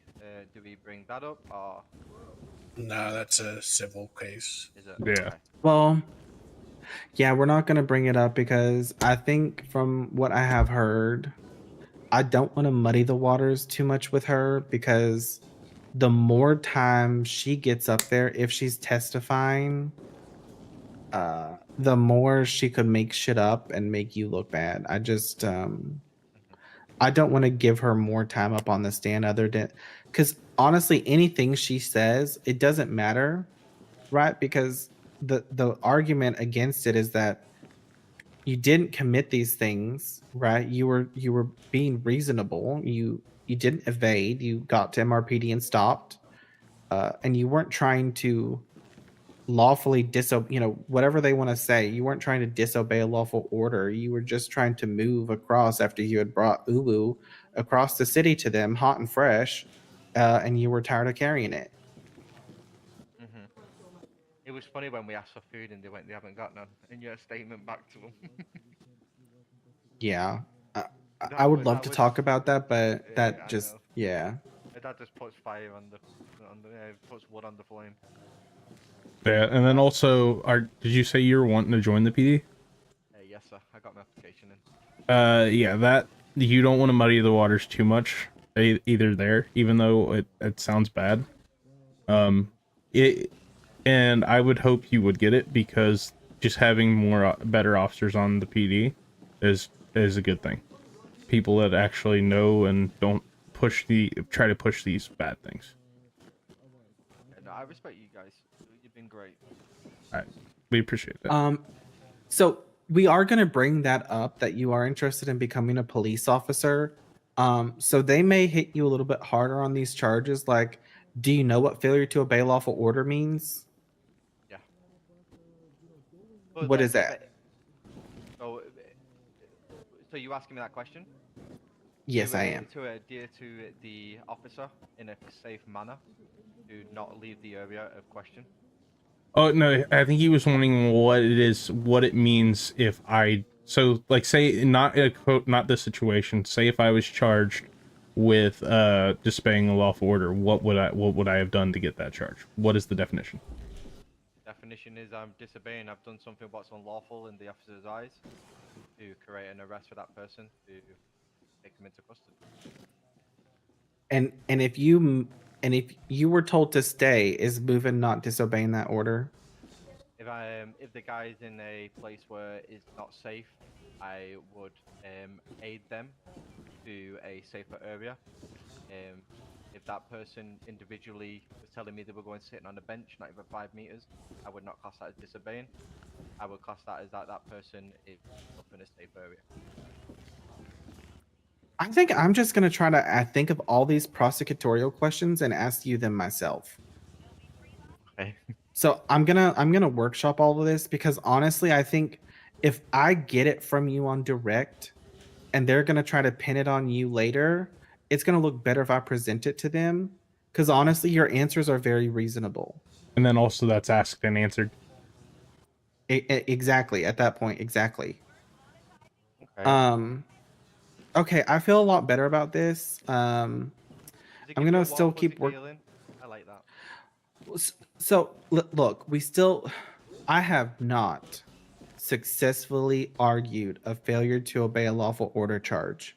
do we bring that up or? No, that's a civil case. Is it? Yeah. Okay. Well, yeah, we're not going to bring it up because I think from what I have heard, I don't want to muddy the waters too much with her because the more time she gets up there, if she's testifying, the more she could make shit up and make you look bad. I just, I don't want to give her more time up on the stand other than, because honestly, anything she says, it doesn't matter, right? Because the argument against it is that you didn't commit these things, right? You were being reasonable. You didn't evade. You got to MRPD and stopped, and you weren't trying to lawfully disobey. You know, whatever they want to say, you weren't trying to disobey a lawful order. You were just trying to move across after you had brought Ulu across the city to them, hot and fresh, and you were tired of carrying it. It was funny when we asked for food and they haven't got none. And your statement back to them. Yeah, I would love to talk about that, but that just yeah. That just puts fire on the puts wood on the flame. Yeah, and then also, did you say you're wanting to join the PD? Yes, sir. I got my application in. Yeah, that you don't want to muddy the waters too much either there, even though it sounds bad. And I would hope you would get it because just having better officers on the PD is a good thing. People that actually know and don't try to push these bad things. No, I respect you guys. You've been great. All right, we appreciate that. So we are going to bring that up that you are interested in becoming a police officer. So they may hit you a little bit harder on these charges. Like, do you know what failure to obey lawful order means? Yeah. But What like, is that? So you asking me that question? Yes, I am. To adhere to the officer in a safe manner, to not leave the area of question. Oh no, I think he was wondering what it is, what it means if I, so like say not a quote, not this situation. Say if I was charged with disobeying a lawful order, what would I have done to get that charge? What is the definition? Definition is I'm disobeying. I've done something what's unlawful in the officer's eyes to create an arrest for that person to take him into custody. And if you were told to stay, is moving not disobeying that order? If the guy's in a place where it's not safe, I would aid them to a safer area. If that person individually was telling me they were going sitting on a bench, not even 5 meters, I would not class that as disobeying. I would class that as that person is up in a safe area. I think I'm just gonna try to think of all these prosecutorial questions and ask you them myself. Okay. So I'm gonna workshop all of this because honestly, I think if I get it from you on direct, and they're gonna try to pin it on you later, it's gonna look better if I present it to them. Because honestly, your answers are very reasonable. And then also that's asked and answered. Exactly. At that point, exactly. Okay. Okay, I feel a lot better about this. I'm gonna still keep working. I like that. So look, I have not successfully argued a failure to obey a lawful order charge.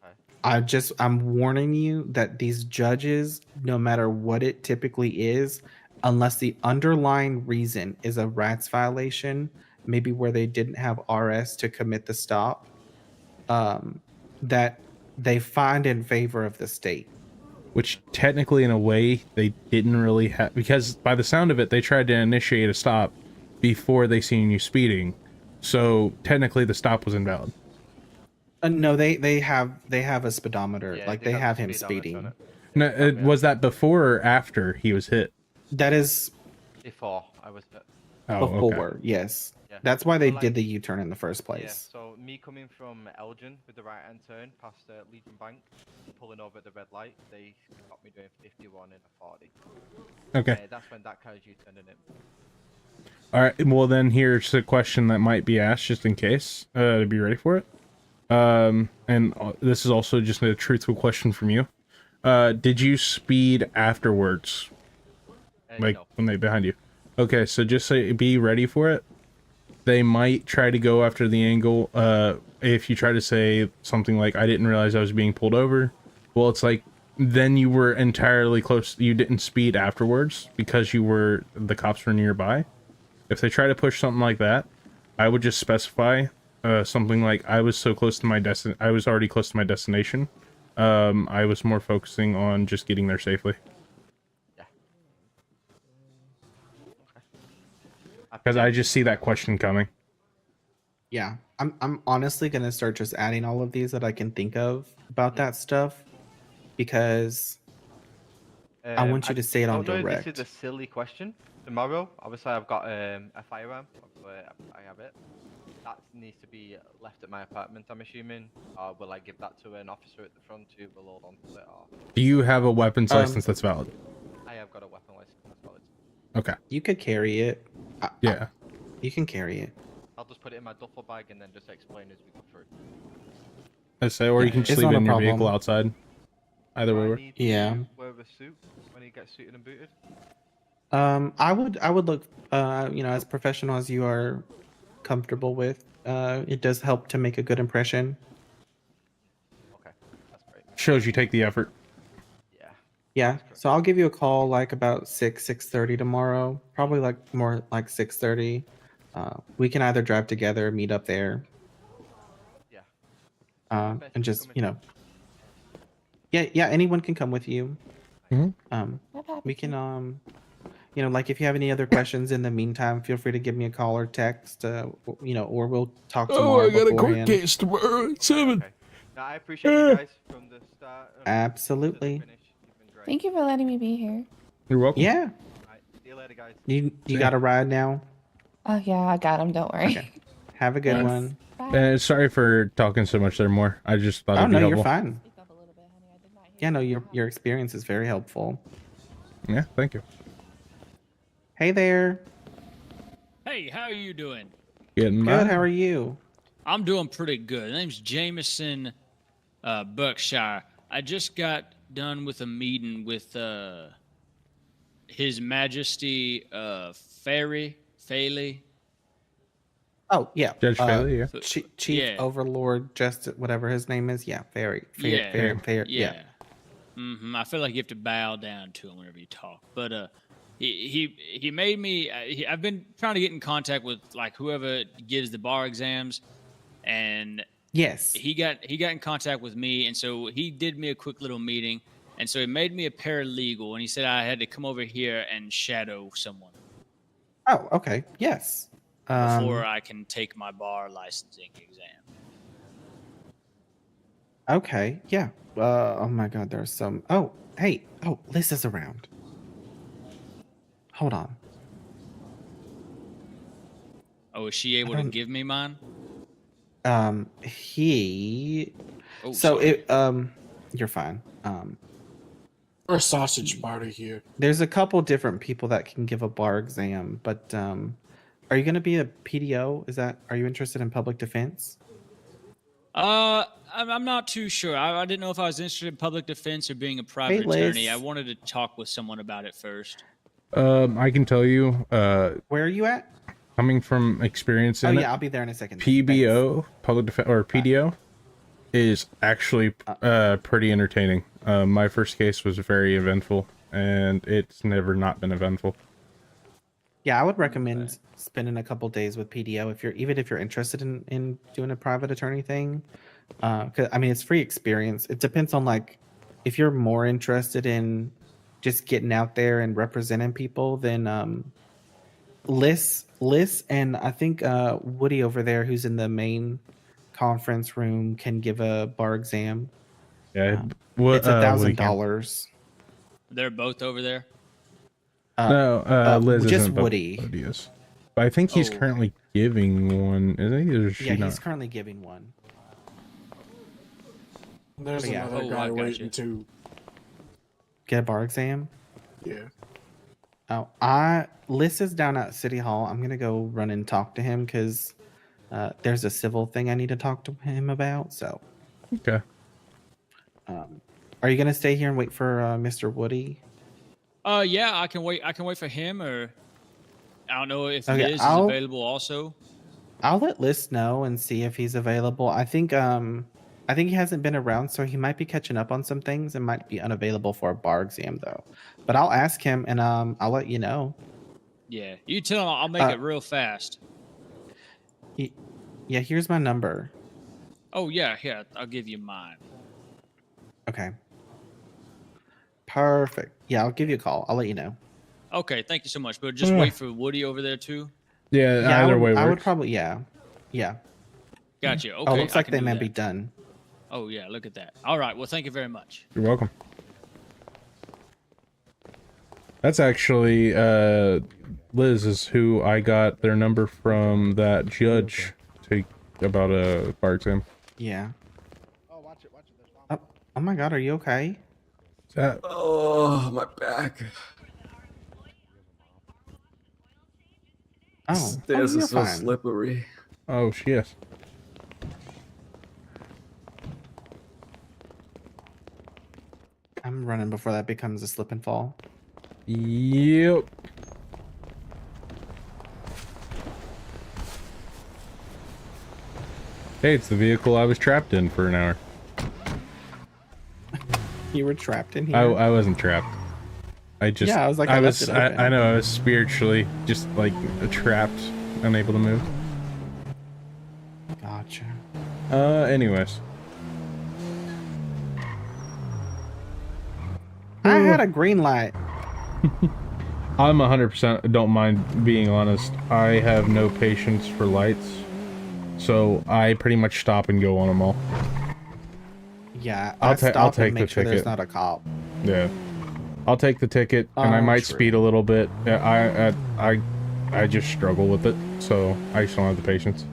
Okay. I'm warning you that these judges, no matter what it typically is, unless the underlying reason is a RATS violation, maybe where they didn't have RS to commit the stop, that they find in favor of the state. Which technically, in a way, they didn't really have, because by the sound of it, they tried to initiate a stop before they seen you speeding. So technically, the stop was invalid. No, they have a speedometer. Yeah, like they they have have the him speedometer on speeding. No, was that before or after he was hit? That is Before I was hit. Oh, before. okay. Yes. Yeah. That's why they But, did like, the U-turn in the first Yeah, place. so me coming from Elgin with the right hand turn past Legion Bank, pulling over at the red light, they got me doing 51 and a 40. Okay. That's when that carriage U-turned in. All right. Well, then here's a question that might be asked, just in case. To be ready for it. And this is also just a truthful question from you. Did you speed afterwards? Like No. when they behind you? Okay, so just say be ready for it. They might try to go after the angle. If you try to say something like, I didn't realize I was being pulled over. Well, it's like, then you were entirely close. You didn't speed afterwards because the cops were nearby. If they try to push something like that, I would just specify something like, I was so close to I was already close to my destination. I was more focusing on just getting there safely. Because I just see that question coming. Yeah, I'm honestly gonna start just adding all of these that I can think of about that stuff, because I want you to say it on I don't know direct. if this is a silly question. Tomorrow, obviously, I've got a firearm. I have it. That needs to be left at my apartment, I'm assuming. Or will I give that to an officer at the front who will hold on to it? Or... Do you have a weapons license that's valid? I have got a weapon license that's valid. Okay. You could carry it. Yeah. You can carry it. I'll just put it in my duffel bag and then just explain as we go through. I say, or you can just It's leave it not in a your problem. vehicle outside. Either way. Need to Yeah. wear a suit when he gets suited and booted. I would look, as professional as you are comfortable with. It does help to make a good impression. Okay, that's great. Shows you take the effort. Yeah, so I'll give you a call like about 6:30 tomorrow. Probably like more like 6:30. We can either drive together, meet up there. Yeah. And just yeah, anyone can come with you. Mhm. We can you know, like if you have any other questions in the meantime, feel free to give me a call or text. You know, or we'll talk tomorrow beforehand. tomorrow at 7. No, I appreciate you guys from the start. Absolutely. Thank you for letting me be here. You're welcome. Yeah. Alright, see you later, guys. You got a ride now? Oh yeah, I got him. Don't worry. Okay. Have a good one. Sorry for talking so much there more. I just thought Oh it'd be no, helpful. you're fine. Yeah, no, your experience is very helpful. Yeah, thank you. Hey there. Hey, how are you doing? Getting Good. How are you? I'm doing pretty good. My name's Jameson Berkshire. I just got done with a meeting with His Majesty Faley. Oh yeah, Judge Faley, yeah. Chief Yeah. Overlord, Justice, whatever his name is. Yeah, Fair. Yeah. I feel like you have to bow down to him whenever you talk. But he made me. I've been trying to get in contact with like whoever gives the bar exams, and yes, he got in contact with me, and so he did me a quick little meeting, and so he made me a paralegal, and he said I had to come over here and shadow someone Oh, okay. Yes. before I can take my bar licensing exam. Okay. Yeah. Oh my God. There's some. Oh, hey. Oh, Liz is around. Hold on. Oh, is she able to give me mine? He. Oh, so sorry. you're fine. We're a sausage party here. There's a couple different people that can give a bar exam, but are you going to be a PDO? Are you interested in public defense? I'm not too sure. I didn't know if I was interested in public defense or being a private Liz. attorney. I wanted to talk with someone about it first. I can tell you. Where are you at? Coming from experience Oh in yeah, it, I'll be there in a second. PBO, public defense, or PDO, is actually pretty entertaining. My first case was very eventful, and it's never not been eventful. Yeah, I would recommend spending a couple days with PDO if you're interested in doing a private attorney thing. 'Cause, I mean, it's free experience. It depends on like if you're more interested in just getting out there and representing people, then Liz and I think Woody over there, who's in the main conference room, can give a bar exam. Yeah, it's $1,000. They're both over there. No, Liz just isn't, but Woody. is. But I think he's currently giving one, isn't he? Or is she Yeah, not? he's currently giving one. There's Yeah. another Oh, guy I got waiting you. to. Get a bar exam? Yeah. Oh, Liz is down at City Hall. I'm gonna go run and talk to him because there's a civil thing I need to talk to him about. So, okay. Are you gonna stay here and wait for Mr. Woody? Yeah, I can wait. I can wait for him, or I don't know if Okay, Liz is I'll- available also. I'll let Liz know and see if he's available. I think he hasn't been around, so he might be catching up on some things and might be unavailable for a bar exam though. But I'll ask him and I'll let you know. Yeah, you tell him I'll make it real fast. Yeah, here's my number. Oh yeah, here I'll give you mine. Okay. Perfect. Yeah, I'll give you a call. I'll let you know. Okay, thank you so much. But just wait for Woody over there too. Yeah, I either would, way I would works. probably yeah. Gotcha. Okay. Oh, looks I like can they do may that. be done. Oh yeah, look at that. All right. Well, thank you very much. You're welcome. That's actually Liz is who I got their number from that judge about a bar exam. Yeah. Oh my God, are you okay? Oh, my back. Oh, Stairs you're are so fine. slippery. Oh shit. I'm running before that becomes a slip and fall. Yep. Hey, it's the vehicle I was trapped in for an hour. You were trapped in here. I wasn't trapped. I just Yeah, I was like, I I left was it open. I know I was spiritually just like trapped, unable to move. Gotcha. Anyways. I had a green light. I'm 100% don't mind being honest. I have no patience for lights, so I pretty much stop and go on them all. Yeah, I'll I stop I'll and take the make sure there's ticket. not a cop. Yeah, I'll take the ticket, and I Oh, might true. speed a little bit. I just struggle with it, so I just don't have the patience.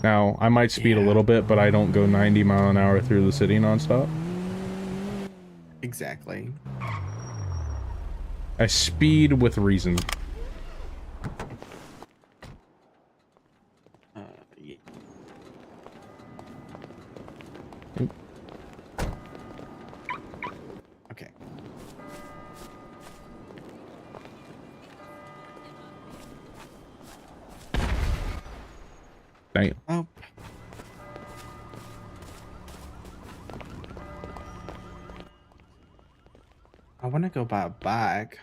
Now I might speed a little bit, but I don't go 90 mile an hour through the city nonstop. Exactly. I speed with reason. Yeah. Okay. Damn. Oh. I want to go buy a bag,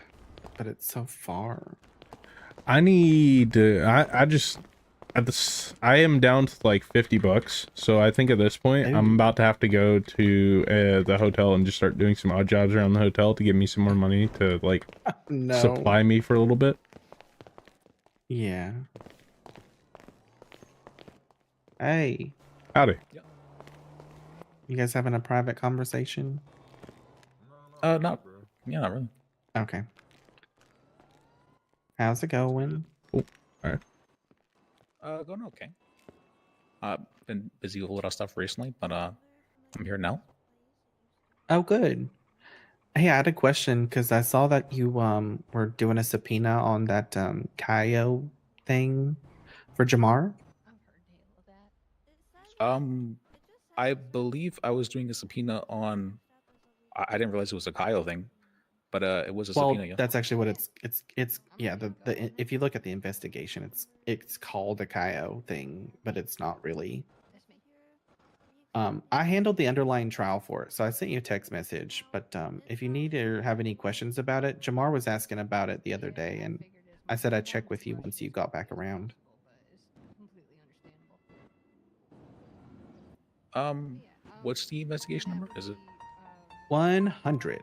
but it's so far. I need to, I just, at this, I am down to like $50, so I think at this point, I'm about to have to go to the hotel and just start doing some odd jobs around the hotel to give me some more money to like No. supply me for a little bit. Yeah. Hey. Howdy. You guys having a private conversation? Not really. Okay. How's it going? Oh, all right. Going okay. Been busy with a lot of stuff recently, but I'm here now. Oh, good. Hey, I had a question because I saw that you were doing a subpoena on that Kaio thing for Jamar. I believe I was doing a subpoena on. I didn't realize it was a Kyle thing, but it was a Well, subpoena. Yeah. that's actually what it's yeah. The if you look at the investigation, it's called a Kaio thing, but it's not really. I handled the underlying trial for it, so I sent you a text message. But if you need or have any questions about it, Jamar was asking about it the other day, and I said I'd check with you once you got back around. What's the investigation number? Is it 100?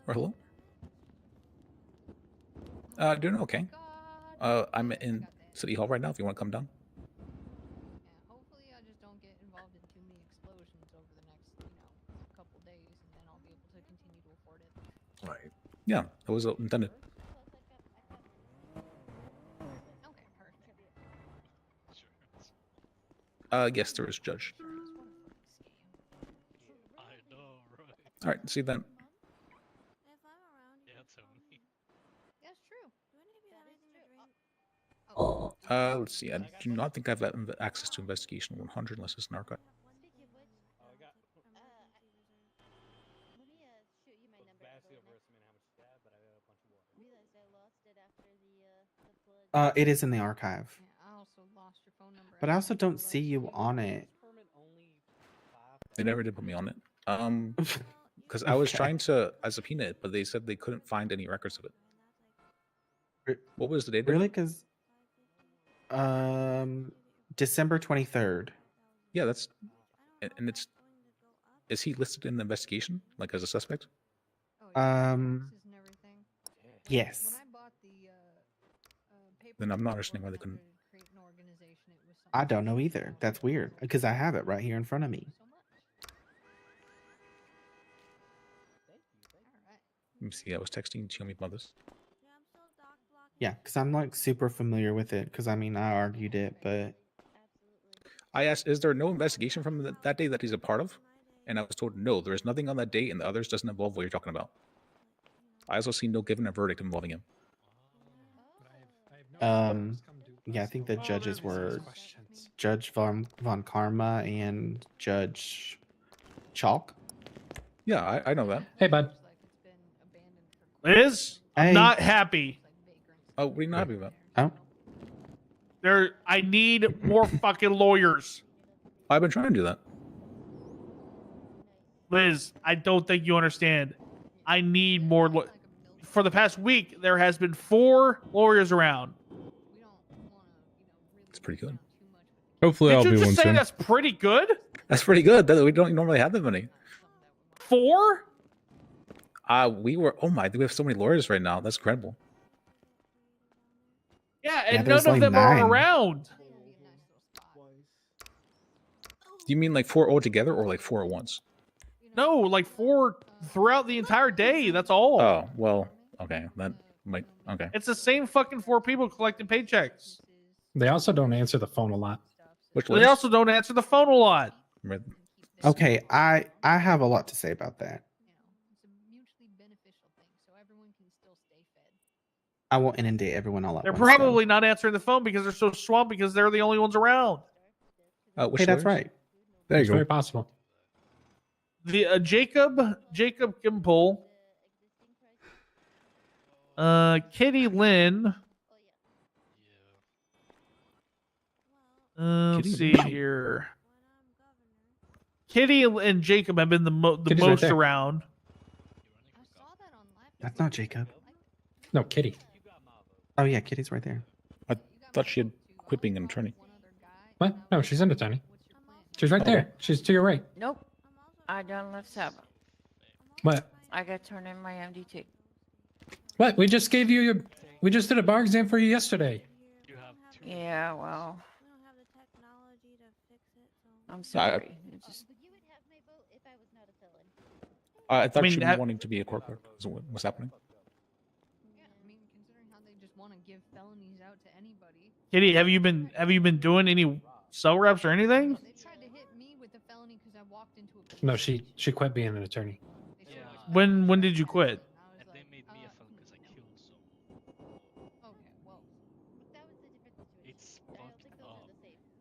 Or hello? Doing okay. I'm in City Hall right now. If you want to come down. Right. Yeah, that was intended. Yes, there is judge. All right, see you then. Let's see. I do not think I've access to investigation 100 unless it's an archive. It is in the archive. But I also don't see you on it. They never did put me on it. Because I was Okay. trying to subpoena it, but they said they couldn't find any records of it. What was the date? Really? Because December 23rd. Yeah, that's and it's. Is he listed in the investigation like as a suspect? Yes. Then I'm not understanding why they couldn't. I don't know either. That's weird because I have it right here in front of me. Let me see. I was texting Xiaomi about this. Yeah, because I'm like super familiar with it because I mean I argued it, but I asked, is there no investigation from that day that he's a part of? And I was told, no, there is nothing on that date, and the others doesn't involve what you're talking about. I also see no given a verdict involving him. yeah, I think the judges were Judge Von Karma and Judge Chalk. Yeah, I know that. Hey, bud. Liz, I'm Hey. not happy. Oh, what are you not happy about? Oh. I need more fucking lawyers. I've been trying to do that. Liz, I don't think you understand. I need more. For the past week, there has been 4 lawyers around. It's pretty good. Hopefully, I'll Did be you one just say soon. that's pretty good? That's pretty good. We don't normally have that many. 4? We were. Oh my! We have so many lawyers right now. That's incredible. Yeah, Yeah, and there's none of like them are 9. around. Do you mean like 4 altogether, or like 4 at once? No, like 4 throughout the entire day. That's all. Oh well. Okay. That might. Okay. It's the same fucking 4 people collecting paychecks. They also don't answer the phone a lot. Which They also don't answer the phone a lot. Okay, I have a lot to say about that. I won't inundate everyone all at They're once. probably not answering the phone because they're so swamped because they're the only ones around. Which Hey, that's lawyers? right. There you It's go. very possible. The Jacob Gimple, Kitty Lynn. Let's see here. Kitty and Jacob have been the Kitty's right most there. around. That's not Jacob. No, Kitty. Oh yeah, Kitty's right there. I thought she had quit being an attorney. What? No, she's an attorney. She's right there. She's to your right. Nope. I done left 7. What? I got turned in my MDT. What? We just gave you your. We just did a bar exam for you yesterday. Yeah, well. I'm I- sorry. It just- I thought mean, she was that- wanting to be a corporate. Is what's happening? Kitty, have you been doing any cell reps or anything? No, she quit being an attorney. When did you quit?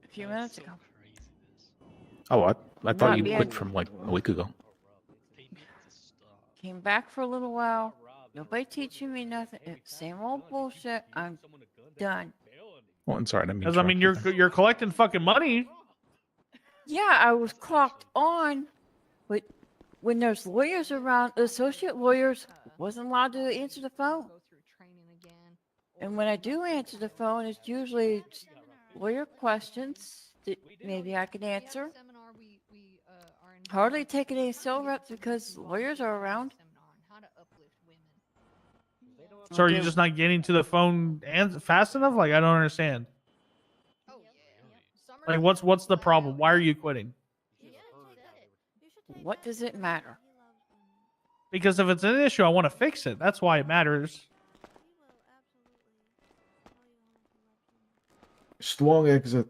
A few minutes ago. Oh, I thought Not you being- quit from like a week ago. Came back for a little while. Nobody teaching me nothing. Same old bullshit. I'm done. Well, I'm sorry. I didn't mean Because to I mean, interrupt you. you're collecting fucking money. Yeah, I was clocked on, but when there's lawyers around, associate lawyers wasn't allowed to answer the phone. And when I do answer the phone, it's usually just lawyer questions that maybe I can answer. Hardly taking any cell reps because lawyers are around. So are you Okay. just not getting to the phone fast enough? Like I don't understand. Like what's the problem? Why are you quitting? What does it matter? Because if it's an issue, I want to fix it. That's why it matters. Strong exit.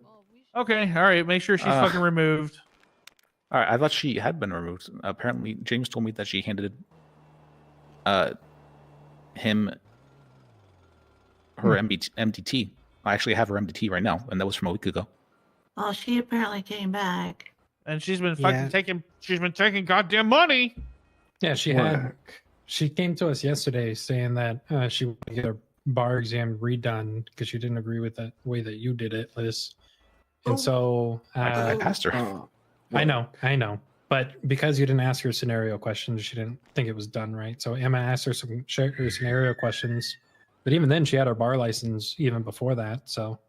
Okay, all right. Make sure she's fucking removed. All right, I thought she had been removed. Apparently, James told me that she handed him her MDT. I actually have her MDT right now, and that was from a week ago. Well, she apparently came back. And she's been fucking Yeah. taking. She's been taking goddamn money. Yeah, she had. She came to us yesterday saying that she wanted to get her bar exam redone because she didn't agree with the way that you did it, Liz. And so I passed her. I know. But because you didn't ask her scenario questions, she didn't think it was done right. So Emma asked her her scenario questions. But even then, she had her bar license even before that. So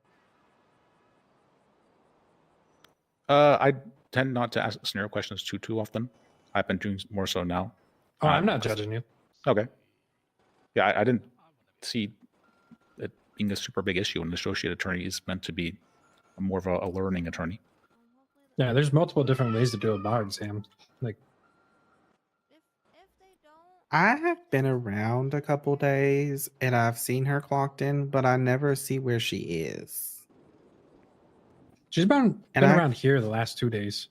I tend not to ask scenario questions too often. I've been doing more so now. oh, I'm not judging you. Okay. Yeah, I didn't see it being a super big issue. An associate attorney is meant to be more of a learning attorney. Yeah, there's multiple different ways to do a bar exam. Like I have been around a couple days and I've seen her clocked in, but I never see where she is. she's been And I- around here the last 2 days.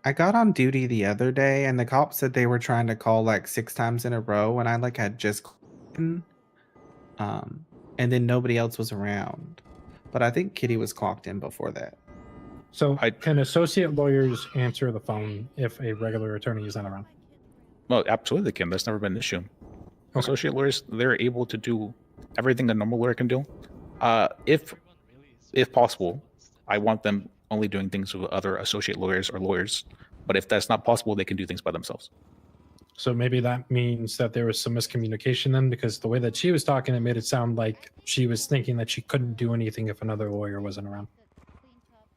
I got on duty the other day and the cops said they were trying to call like 6 times in a row and I like had just clocked in. And then nobody else was around. But I think Kitty was clocked in before that. So can associate lawyers answer the phone if a regular attorney is not around? Well, absolutely they can. That's never been an issue. Associate lawyers, they're able to do everything a normal lawyer can do. If possible, I want them only doing things with other associate lawyers or lawyers. But if that's not possible, they can do things by themselves. So maybe that means that there was some miscommunication then, because the way that she was talking, it made it sound like she was thinking that she couldn't do anything if another lawyer wasn't around.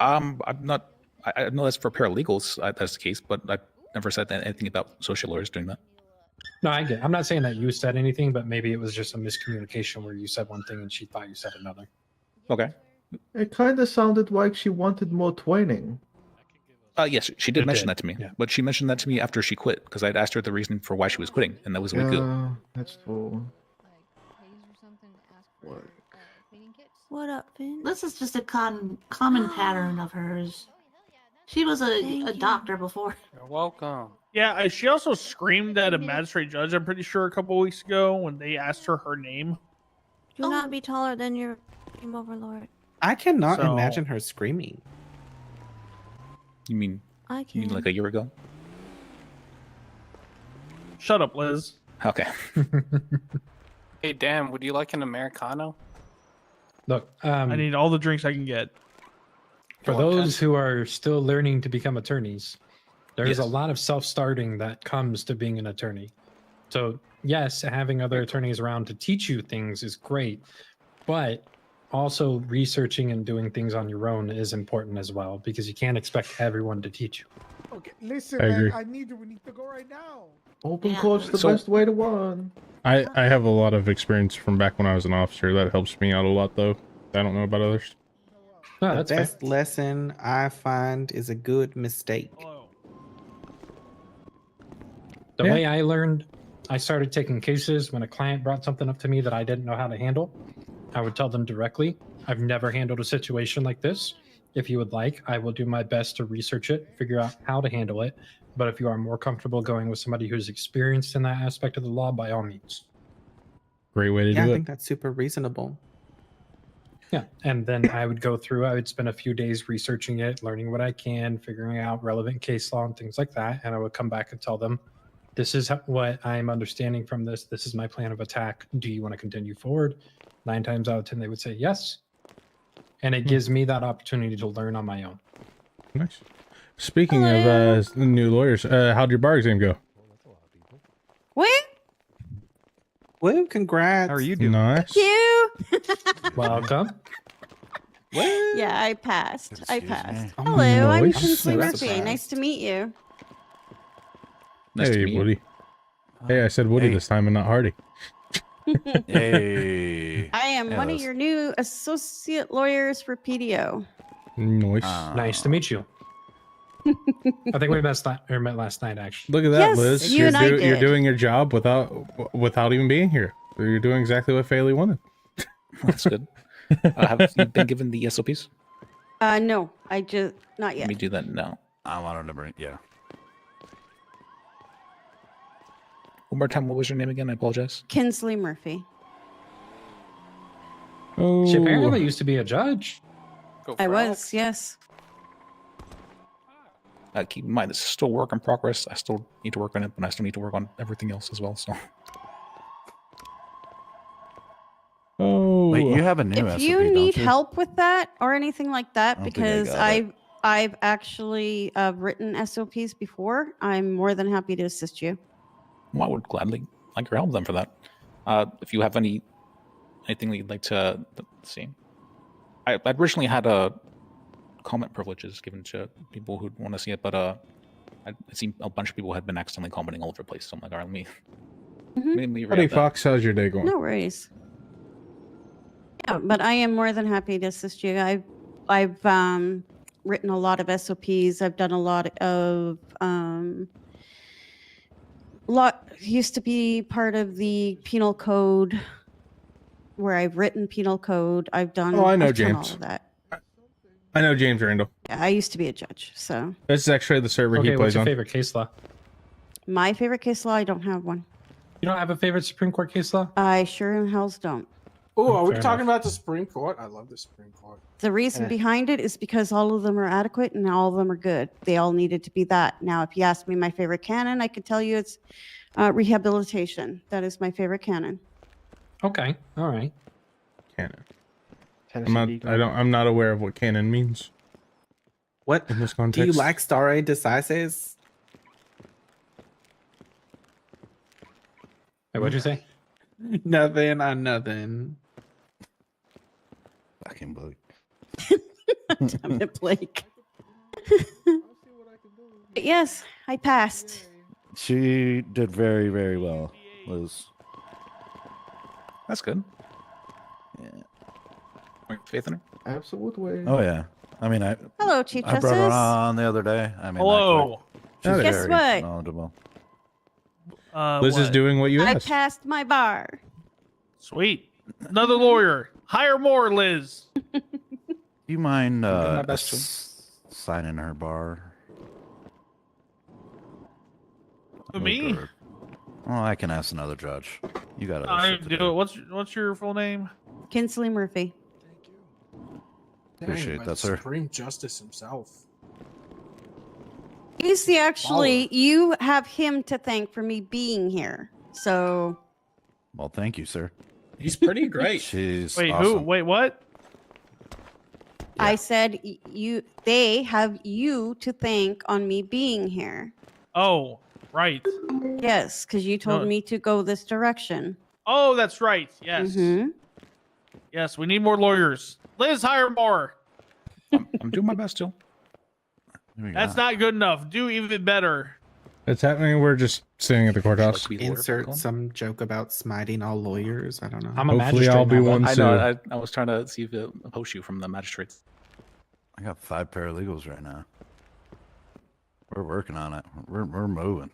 I'm not. I know that's for paralegals. That's the case, but I never said anything about social lawyers doing that. No, I get. I'm not saying that you said anything, but maybe it was just a miscommunication where you said one thing and she thought you said another. Okay. It kind of sounded like she wanted more training. Yes, she did It mention did, that to me, yeah. but she mentioned that to me after she quit because I'd asked her the reason for why she was quitting, and that was a week ago. Yeah, that's true. What up, Finn? This is just a common pattern of hers. She was a doctor before. You're welcome. Yeah, she also screamed at a magistrate judge, I'm pretty sure, a couple weeks ago when they asked her name. Do not be taller than your game overlord. I cannot So- imagine her screaming. You mean I you mean like a year ago? Shut up, Liz. Okay. Hey, Dan, would you like an Americano? Look, I need all the drinks I can get. for What those who are still learning to become attorneys, there's a Yes. lot of self-starting that comes to being an attorney. So yes, having other attorneys around to teach you things is great, but also researching and doing things on your own is important as well, because you can't expect everyone to teach you. Okay, listen, I man. agree. We need to go right now. Open court's the So- best way to run. I have a lot of experience from back when I was an officer. That helps me out a lot, though. I don't know about others. No, The that's fair. best lesson I find is a good mistake. The Yeah. way I learned, I started taking cases when a client brought something up to me that I didn't know how to handle. I would tell them directly, I've never handled a situation like this. If you would like, I will do my best to research it, figure out how to handle it. But if you are more comfortable going with somebody who's experienced in that aspect of the law, by all means. Great way to Yeah, I do think it. that's super reasonable. Yeah. And then I would go through, I would spend a few days researching it, learning what I can, figuring out relevant case law and things like that. And I would come back and tell them, this is what I'm understanding from this. This is my plan of attack. Do you want to continue forward? 9 times out of 10, they would say yes. And it gives me that opportunity to learn on my own. Nice. Speaking of new lawyers, how'd your bar exam go? What? Well, congrats. How are you doing? Nice. You? Welcome. Yeah, I passed. I Excuse me? passed. Oh, Hello, I'm nice. Kinsley I'm so Murphy. surprised. Nice to meet you. Nice to Hey, meet you. Woody. Hey, I said Woody Hey. this time and not Hardy. Hey. I am Yeah, one of that's- your new associate lawyers for PDO. Nice. Nice to meet you. I think we met last night, actually. Look at that, Yes, Liz. you You're, and I you're did. doing your job without even being here. You're doing exactly what Faley wanted. That's good. Have you been given the SOPs? No, I just not Let yet. me do that now. I wanted to bring, yeah. One more time, what was your name again? I apologize. Kinsley Murphy. Oh, She apparently used to be a judge. Go I for was, yes. Keep in mind, this is still work in progress. I still need to work on it, but I still need to work on everything else as well. So, oh. Wait, you have a new If SOP, you don't need you? help with that or anything like that, I don't think I because got it. I've actually written SOPs before, I'm more than happy to assist you. well, I would gladly like your help then for that. If you have anything that you'd like to see, I originally had comment privileges given to people who'd want to see it, but I seen a bunch of people had been accidentally commenting all over the place. So I'm like, all right, let me. Let me Buddy re-up that. Fox, how's your day going? No worries. Yeah, but I am more than happy to assist you. I've written a lot of SOPs. I've done a lot of used to be part of the penal code where I've written penal code. I've done Oh, I know I've done all James. of that. I know James Randall. Yeah, I used to be a judge, so This is actually the server Okay, he what's plays your on. favorite case law? my favorite case law, I don't have one. You don't have a favorite Supreme Court case law? I sure in hells don't. Oh, are we Fair talking enough. about the Supreme Court? I love the Supreme Court. The reason Eh. behind it is because all of them are adequate and all of them are good. They all needed to be that. Now, if you ask me my favorite canon, I could tell you it's rehabilitation. That is my favorite canon. Okay, all right. Canon. I'm not aware of what canon means What in this do context. you like stare decisis? Hey, what'd you say? Nothing on nothing. Fucking Blake. Damn it, Blake. But yes, I passed. She did very, very well, Liz. That's good. Yeah. Faith in her? Absolutely. Oh yeah. I mean, Hello, Chief I brought her Justice. on the other day. I mean, Hello. She's Guess very what? knowledgeable. Liz is doing what you I asked. passed my bar. Sweet. Another lawyer. Hire more, Liz. Do you mind doing my best to. signing her bar? For me? Well, I can ask another judge. You got I to do it. What's your full name? Kinsley Murphy. Appreciate Dang, that, sir. Supreme Justice himself. He's the actually, you have him to thank for me being here. So. Well, thank you, sir. He's pretty great. She's Wait, awesome. who? Wait, what? I said they have you to thank on me being here. Oh, right. Yes, because you told No. me to go this direction. Oh, that's right. Yes. Yes, we need more lawyers. Liz, hire more. I'm doing my best to. That's not good enough. Do even better. It's happening. We're just sitting at the courthouse. Insert some joke about smiting all lawyers. I don't know. I'm a Hopefully magistrate I'll be now, one bud. I soon. know. I was trying to see if it post you from the magistrates. I got 5 paralegals right now. We're working on it. We're moving.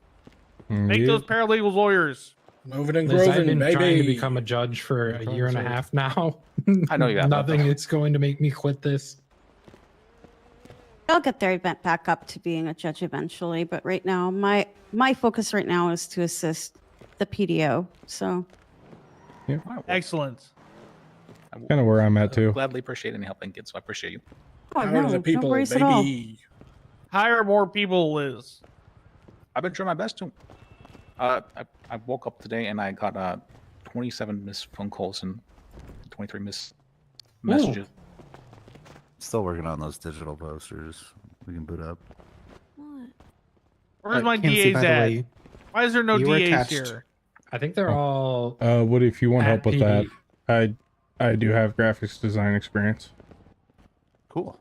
Make those paralegals lawyers. Moving and Liz, I've grooving, been trying to baby. become a judge for a year and a half now. I know you have. Nothing is going to make me quit this. I'll get there back up to being a judge eventually, but right now my focus right now is to assist the PDO. So Excellent. Kind of where I'm at too. Gladly appreciate any help I can get, so I appreciate you. oh, Power no, to the people, no worries at all. baby. Hire more people, Liz. I've been trying my best to. I woke up today and I got 27 missed phone calls and 23 missed messages. Still working on those digital posters. We can boot up. Where's my Kinsey, DAs by the at? way, Why is there no you were DAs attached. here? I think they're all. Woody, if you want At help with PD. that, I do have graphics design experience. Cool.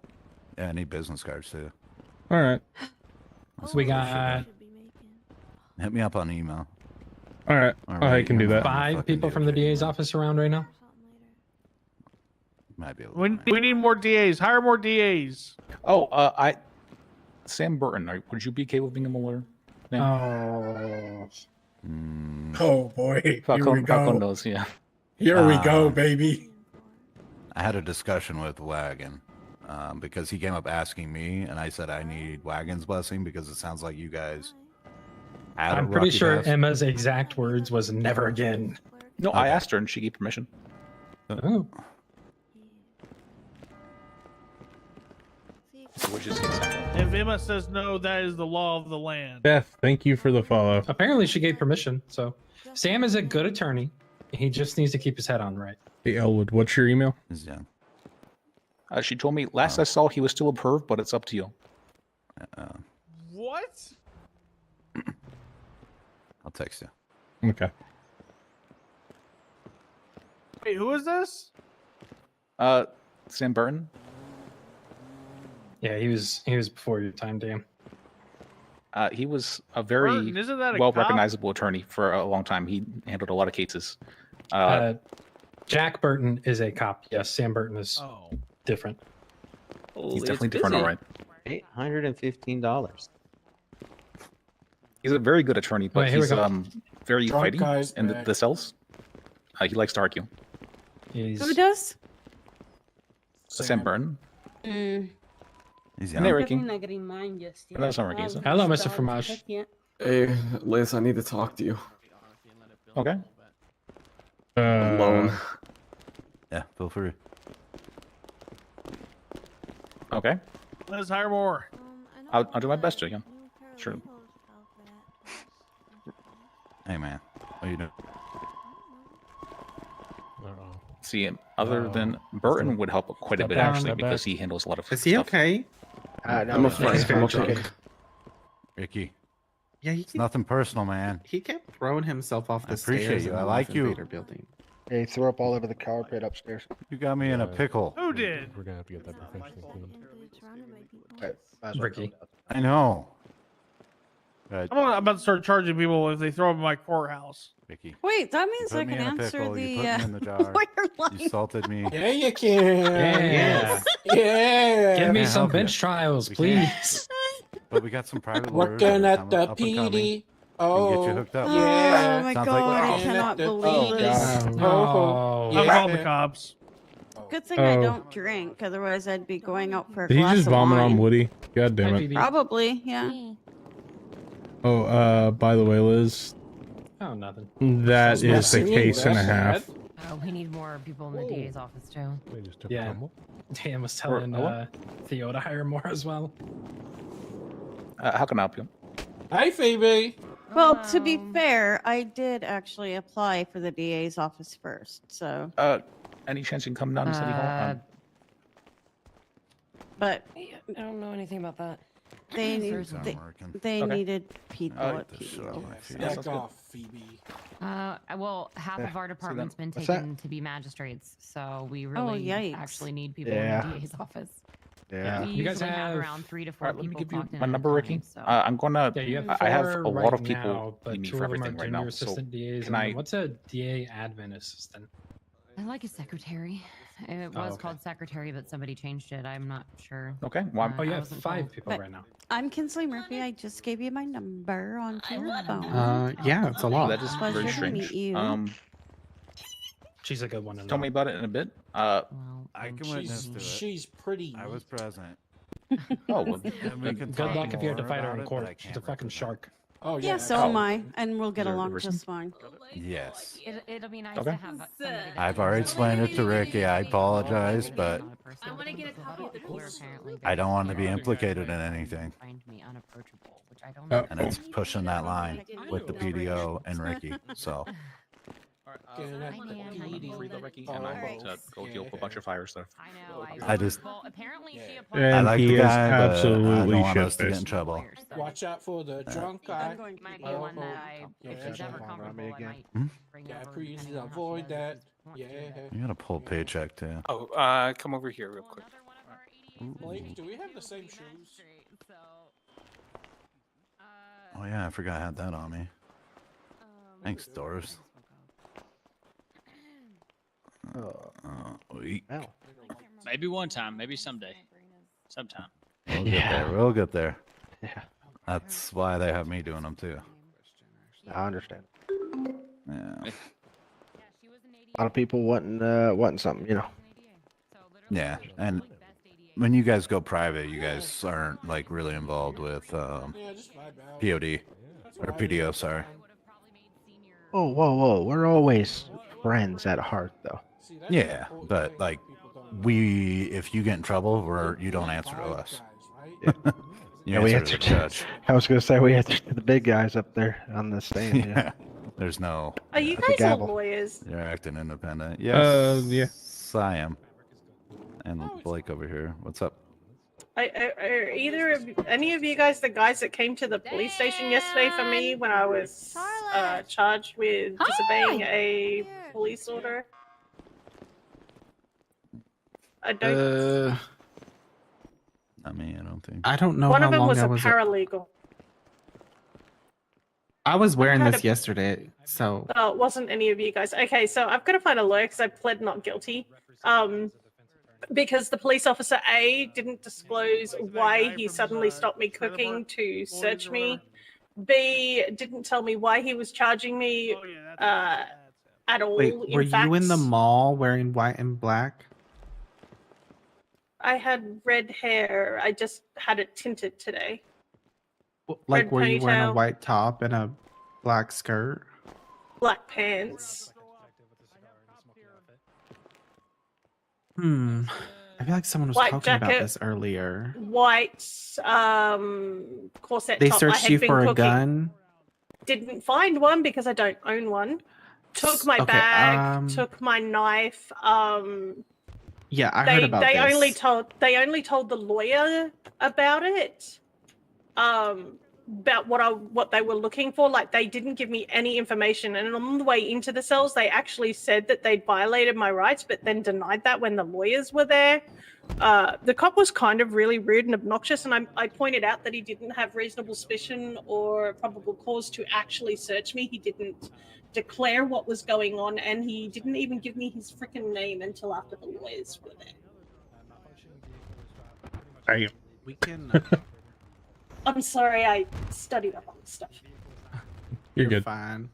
Yeah, I need business cards too. All right. We got Hit me up on email. All right. I can do that. 5 people from the DA's office around right now. Might be able We need more DAs. Hire more DAs. Oh, Sam Burton. Would you be capable of being a lawyer? Oh. Oh boy, here we Falcon go. knows, yeah. Here we go, baby. I had a discussion with Wagon because he came up asking me, and I said I need Wagon's blessing because it sounds like you guys had a I'm pretty rocky sure past. Emma's exact words was "never again." No, I asked her and she gave permission. Oh. Which is If Emma says no, that is the law of the land. Beth, thank you for the follow. Apparently, she gave permission. So, Sam is a good attorney. He just needs to keep his head on right. Hey, Elwood, what's your email? Yeah. She told me last I saw he was still a perv, but it's up to you. What? I'll text you. Okay. Wait, who is this? Sam Burton. Yeah, he was before your time, damn. He was a very Burton, isn't that a well cop? recognizable attorney for a long time. He handled a lot of cases. Jack Burton is a cop. Yes, Sam Burton is different. He's definitely different, all right. $815. He's a very good attorney, but Wait, here we he's go. very Drunk fighty guy's in back. the cells. He likes to argue. Who does? Sam Burton. He's And Ricky. Not getting mine just yet. That's not Ricky, is it? Hello, Mr. Fromage. Hey, Liz, I need to talk to you. Okay. Alone. Yeah, feel free. Okay. Let's hire more. I'll do my best to, yeah. Sure. Hey, man. What you doing? See, other than Burton would help quite a Step bit down, actually step because back. he handles a lot of Is he stuff. okay? I'm afraid. I'm okay. Ricky. Yeah, It's nothing personal, man. he kept throwing himself off I the appreciate stairs you. in I the like Life you. Invader building. Yeah, he threw up all over the carpet upstairs. You got me in a pickle. Who did? We're gonna have to get that professionally cleaned. Ricky. I know. Right. I'm about to start charging people if they throw them in my courthouse. Vicky. Wait, that means You I put me can in a answer pickle, the you put me in the jar. lawyer line. You salted me. Yeah, you can. Yeah. Yeah. Give me Can't some help you. bench trials, We can't. please. But we got some private lawyers Working that are at the up and coming. PD. Can Oh, get you hooked up. yeah. Oh my Sounds like god, I Working cannot at the believe PD. this. Oh, I'm yeah. calling the cops. Good thing I Oh. don't drink, otherwise I'd be going out for a Did he glass just of vomit wine. on Woody? God damn it. Probably, yeah. Oh, by the way, Liz, Oh, nothing. that That's is messy. a case and a That's half. Oh, we need more people in the DA's office too. Yeah. Dan was telling Theo to hire more as well. How can I help you? Hi, Phoebe. Well, to be fair, I did actually apply for the DA's office first, so. Any chance you can come down to City Hall? But I don't know anything about that. they Thursdays aren't they Okay. needed people at PD. Back off, Phoebe. Well, half of our department's been What's taken to be magistrates, so we really yikes. actually need people Yeah. in the DA's office. Yeah. We You guys usually have have- around 3 to 4 All right, let me people give you clocked in my at a number, Ricky. time, so. I'm gonna. Yeah, you have I have four a lot right of people now, but need me two for of them are everything right junior now. So assistant DAs. can and I? What's a DA admin assistant? I like a secretary. It Oh, was okay. called secretary, but somebody changed it. I'm not sure. Okay. Well, Oh, you I have wasn't 5 told. people But- right now. I'm Kinsley Murphy. I just gave you my number on your phone. Yeah, it's a lot. that is Pleasure very to strange. meet you. She's a good one. to Tell know. me about it in a bit. Well, I can witness to it. She's pretty. I was present. Oh, well, And we can Good talk luck if you have to more fight her about in it, but I court. She's a can't fucking represent. shark. Oh, Yeah, yeah. so am I, and we'll get Is there a along reverse? just fine. Yes. It'll be nice Okay. to have somebody that I've already explained it to Ricky. I apologize, but I want to get a copy of the piece. I don't want to be implicated in anything. Find me unapproachable, which I don't Oh. know. And it's pushing that line with the PDO and Ricky. So Getting at the PD. Free the Ricky, and I'm about to go deal with a bunch of fire stuff. I know. I just- Well, apparently she applied. I And like he the is guy, but I absolutely don't want us to get in shit-faced. trouble. Watch out for the drunk guy. Might be one that I, if she's ever Jump on comfortable, me I again. might bring Yeah, over please depending on how she avoid does, that. if she wants to. Yeah. You got to pull a paycheck too. Oh, come over here real quick. Blake, do we have the same shoes? Oh yeah, I forgot I had that on me. Thanks, Doris. Weak. Ow. Maybe one time, maybe someday. Sometime. We'll get there. We'll get there. Yeah. That's why they have me doing them too. I understand. Yeah. A lot of people wanting something, you know. Yeah, and when you guys go private, you guys aren't like really involved with POD or PDO. Sorry. Oh, whoa. We're always friends at heart, though. Yeah, but like if you get in trouble, you don't answer to us. You Yeah, we answer to the judge. I was gonna say we answer to the big guys up there on the stand. Yeah. Yeah. There's no. Are you With the guys all gavel. lawyers? You're acting independent. Yes. Yeah. I am. And Blake over here. What's up? Are any of you guys the guys that came to the police station yesterday for me when I was charged with disobeying a police order? I don't. Not me, I don't think. I don't know One how of them long was I a was. paralegal. I was wearing trying this to- yesterday, so Oh, it wasn't any of you guys. Okay, so I've got to find a lawyer because I pled not guilty. Because the police officer A didn't disclose why he suddenly stopped me cooking to search me. B didn't tell me why he was charging me at all. wait, were you in the fact, mall wearing white and black? I had red hair. I just had it tinted today. Like, Red were you wearing a ponytail. white top and a black skirt? Black pants. I feel like someone was White talking about jacket. this earlier. White corset They top. I searched had you been for a cooking. gun. Didn't find one because I don't own one. Took my Okay, bag, took my knife. Yeah, I they heard about they this. only told the lawyer about it. about what they were looking for. Like, they didn't give me any information, and on the way into the cells they actually said that they'd violated my rights, but then denied that when the lawyers were there. The cop was kind of really rude and obnoxious, and I pointed out that he didn't have reasonable suspicion or probable cause to actually search me. He didn't declare what was going on, and he didn't even give me his freaking name until after the lawyers were there. We can. I'm sorry, I studied up on this stuff. You're good. Fine.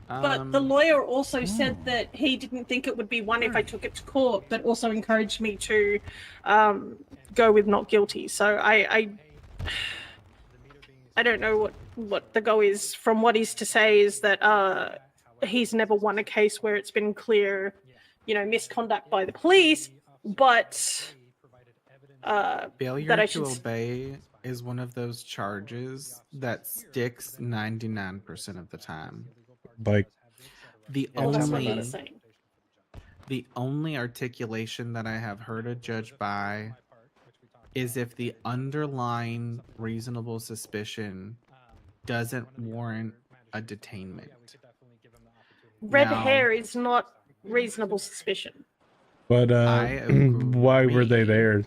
But the lawyer also said that he didn't think it would be one if I took it to court, but also encouraged me to go with not guilty. So I don't know what the go is. From what he's to say is that he's never won a case where it's been clear, misconduct by the police, but failure that I to should obey is one of those charges that sticks 99% of the time. Like, The Well, that's what he only was saying. the only articulation that I have heard a judge by is if the underlying reasonable suspicion doesn't warrant a detainment. Red Now- hair is not reasonable suspicion. but I why were they there?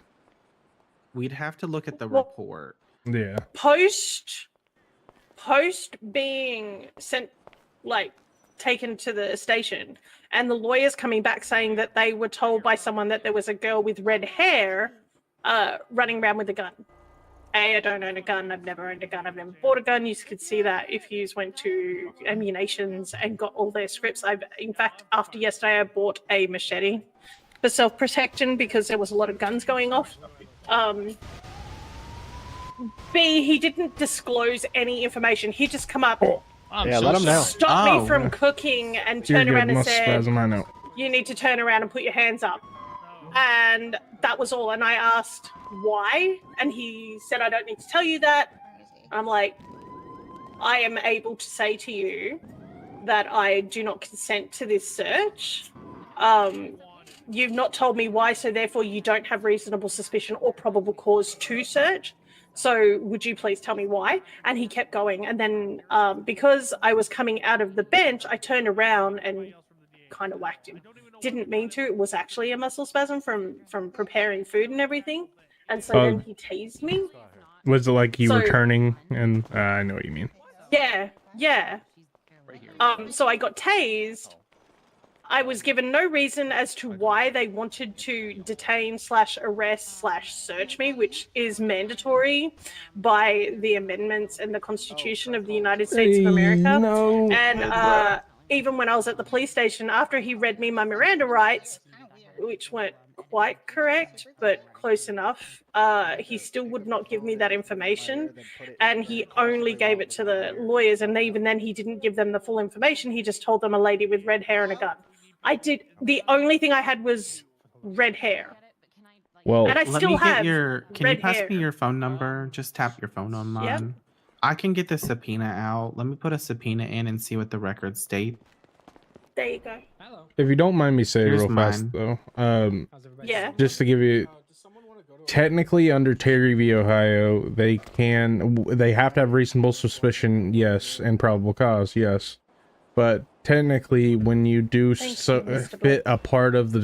We'd have to look at the report. Yeah. Post being sent, taken to the station, and the lawyers coming back saying that they were told by someone that there was a girl with red hair running around with a gun. I don't own a gun. I've never owned a gun. I've never bought a gun. You could see that if you went to Ammunitions and got all their scripts. In fact, after yesterday, I bought a machete for self-protection because there was a lot of guns going off. B, he didn't disclose any information. He just come up, let him know. stop me from cooking, and turn You're around good. and Muscle said, spasm, I know. you need to turn around and put your hands up. And that was all. And I asked why, and he said, I don't need to tell you that. I'm like, I am able to say to you that I do not consent to this search. You've not told me why, so therefore you don't have reasonable suspicion or probable cause to search. So would you please tell me why? And he kept going. And then because I was coming out of the bench, I turned around and kind of whacked him. Didn't mean to. It was actually a muscle spasm from preparing food and everything. And so then he tased me. Was it like you were So- turning? And I know what you mean. Yeah. So I got tased. I was given no reason as to why they wanted to detain / arrest / search me, which is mandatory by the amendments and the Constitution of the United States of America. No. And even when I was at the police station, after he read me my Miranda rights, which weren't quite correct, but close enough, he still would not give me that information. And he only gave it to the lawyers. And even then, he didn't give them the full information. He just told them a lady with red hair and a gun. The only thing I had was red hair. Well, and I Let still me have get your. Can you red pass hair. me your phone number? Just tap your phone on mine. Yep. I can get the subpoena out. Let me put a subpoena in and see what the records state. There you go. If you don't mind me saying Here's real fast, mine. though, Yeah. just to give you, technically under Terry v. Ohio, they have to have reasonable suspicion, yes, and probable cause, yes, but technically, when you do fit a part of the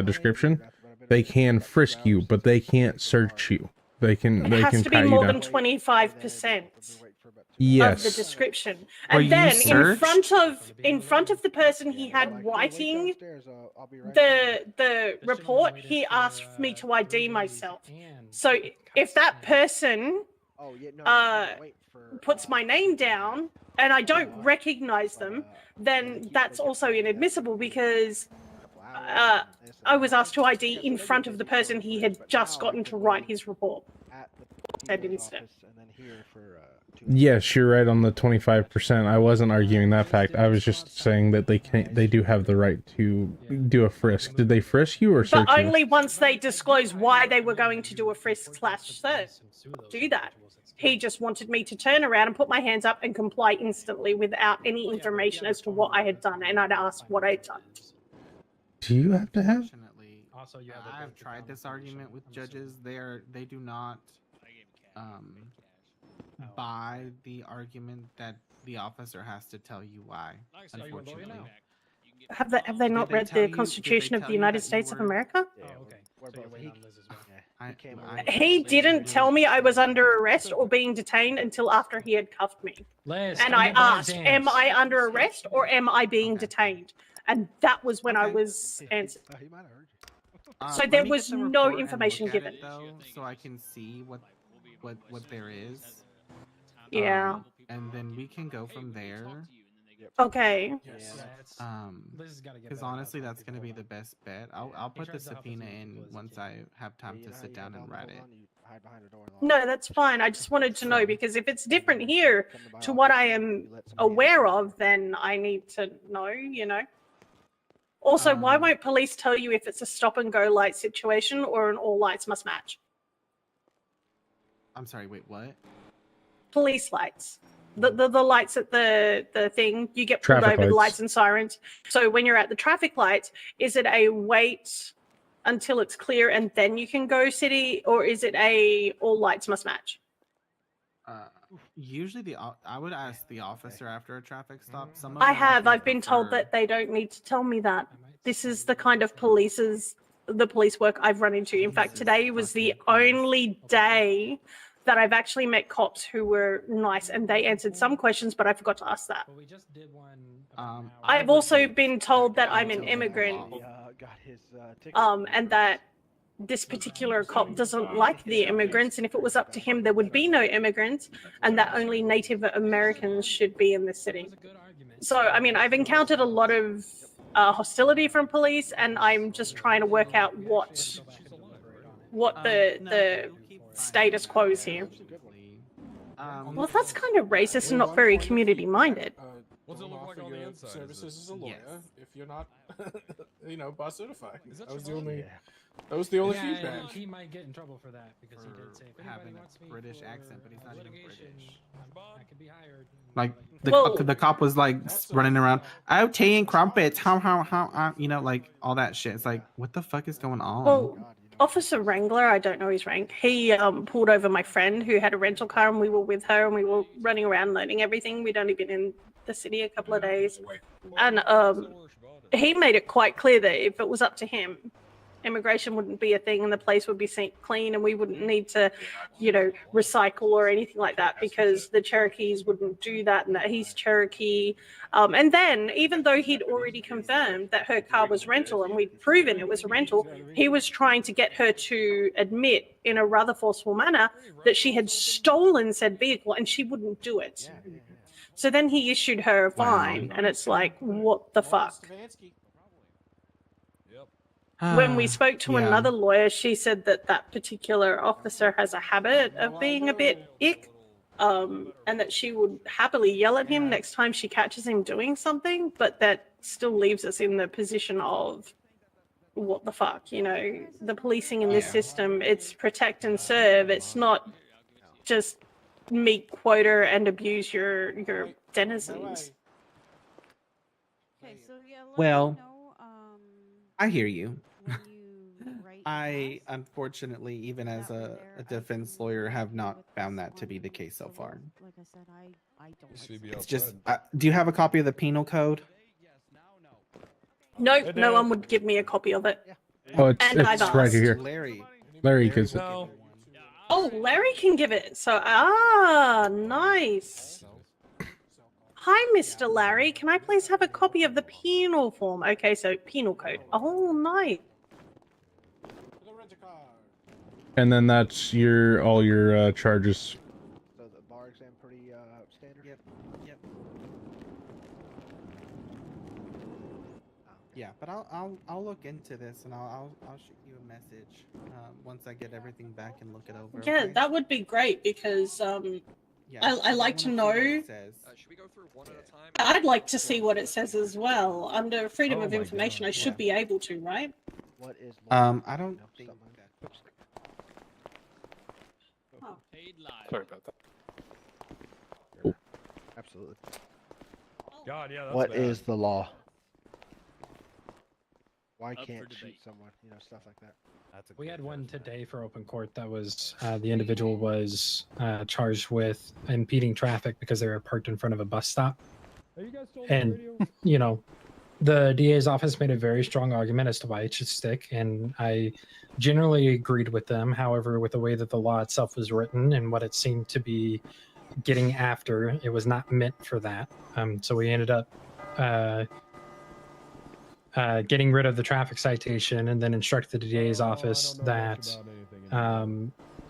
description, they can frisk you, but they can't search you. They can It has can to be pat you more down. than 25% Yes. of the description. Were And you then searched? in front of the person he had writing the report, he asked me to ID myself. So if that person puts my name down and I don't recognize them, then that's also inadmissible because I was asked to ID in front of the person he had just gotten to write his report. I didn't step. Yes, you're right on the 25%. I wasn't arguing that fact. I was just saying that they do have the right to do a frisk. Did they frisk you or search But you? only once they disclose why they were going to do a frisk / search. Do that. He just wanted me to turn around and put my hands up and comply instantly without any information as to what I had done, and I'd asked what I'd done. Do you have to have? I've tried this argument with judges. They do not buy the argument that the officer has to tell you why. Unfortunately, Have they not read the Constitution of the United States of America? He didn't tell me I was under arrest or being detained until after he had cuffed me. Liz, And come I to bar asked, exams. am I under arrest or am I being detained? And that was when I was answered. So let there me was get the no report and information look at given. it, though, so I can see what there is. Yeah. And then we can go from there. Okay. Because honestly, that's going to be the best bet. I'll put the subpoena in once I have time to sit down and write it. No, that's fine. I just wanted to know because if it's different here to what I am aware of, then I need to know, you know. Also, why won't police tell you if it's a stop and go light situation or an all lights must match? I'm sorry, wait, what? Police lights. The lights at the thing, you get pulled Traffic over, the lights. lights and sirens. So when you're at the traffic lights, is it a wait until it's clear and then you can go city, or is it a all lights must match? Usually I would ask the officer after a traffic stop. Some of I them, have. think, I've been told prefer- that they don't need to tell me that. This is the kind of the police work I've run into. In fact, today was the only day that I've actually met cops who were nice and they answered some questions, but I forgot to ask that. I've also been told that I'm an immigrant, and that this particular cop doesn't like the immigrants, and if it was up to him, there would be no immigrants, and that only Native Americans should be in the city. So, I mean, I've encountered a lot of hostility from police, and I'm just trying to work out what the status quo is here. Well, that's kind of racist and not very community minded. What's it look like on the inside? Services as a lawyer, if you're not, bar certified. That was the only. That was the only feedback. He might get in trouble for that because he did say if anybody having wants me a British for accent, but he's not even litigation, British. I could be hired. Like Well- the cop was like running around, oh, tea and crumpets, how, like all that shit. It's like, what the fuck is going on? Well, Officer Wrangler, I don't know his rank, he pulled over my friend who had a rental car and we were with her and we were running around learning everything. We'd only been in the city a couple of days. And he made it quite clear that if it was up to him, immigration wouldn't be a thing and the place would be clean and we wouldn't need to, recycle or anything like that because the Cherokees wouldn't do that and that he's Cherokee. And then, even though he'd already confirmed that her car was rental and we'd proven it was a rental, he was trying to get her to admit in a rather forceful manner that she had stolen said vehicle and she wouldn't do it. So then he issued her a fine and it's like, what the fuck? When we spoke to Yeah. another lawyer, she said that that particular officer has a habit of being a bit ick, and that she would happily yell at him next time she catches him doing something, but that still leaves us in the position of what the fuck, the policing in this system, it's protect and serve. It's not just meet quota and abuse your denizens. Okay, so yeah, let Well, me know, I hear you. when you write your I unfortunately, even as a defense lawyer, have not found that to be the case so far. Like I said, I don't. It's just, do you have a copy of the penal code? No, no one would give me a copy of it. Oh, it's And I've right asked. here. Larry, because Oh, Larry can give it. So, nice. Hi, Mr. Larry. Can I please have a copy of the penal form? Okay, so penal code. Oh, nice. and then that's all your charges. So the bar exam pretty standard. Yep. Yeah, but I'll look into this and I'll shoot you a message once I get everything back and look it over. Yeah, okay? that would be great because I like to know. Should we go through one at a time? I'd like to see what it says as well. Under freedom Oh of my information, God, I should be able to, right? What is I don't think that. Sorry about that. Absolutely. God, yeah. That's What bad. is the law? Why up for can't shoot debate. someone? You know, stuff like that. We had one today for open court that was the individual was charged with impeding traffic because they were parked in front of a bus stop. And, you know, the DA's office made a very strong argument as to why it should stick, and I generally agreed with them. However, with the way that the law itself was written and what it seemed to be getting after, it was not meant for that. So we ended up getting rid of the traffic citation and then instructed the DA's office that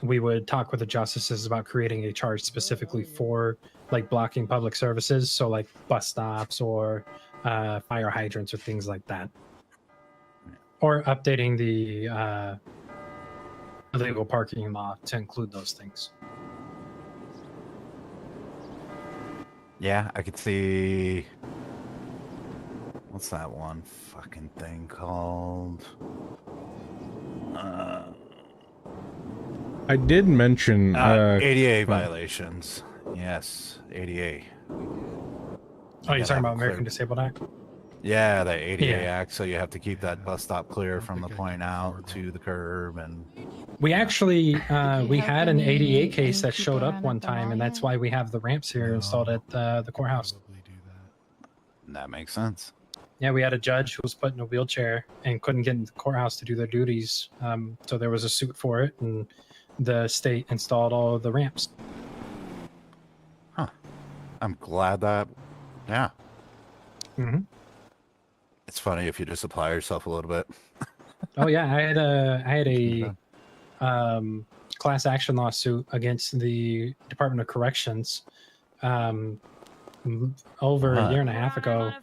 we would talk with the justices about creating a charge specifically for like blocking public services, so like bus stops or fire hydrants or things like that, or updating the illegal parking law to include those things. Yeah, I could see. What's that one fucking thing called? I did mention ADA violations. Yes, ADA. Oh, you're talking about American Disabled Act? Yeah, the ADA Yeah. Act. So you have to keep that bus stop clear from the point out to the curb, and We actually we have had an any- ADA case that any showed people up around one at the time, mall and that's yet? why we have the ramps here installed at the courthouse. that makes sense. Yeah, we had a judge who was put in a wheelchair and couldn't get into the courthouse to do their duties. So there was a suit for it, and the state installed all of the ramps. I'm glad that. Yeah, Mm-hmm. it's funny if you just apply yourself a little bit. Oh yeah, I had a class action lawsuit against the Department of Corrections over a year and a half ago.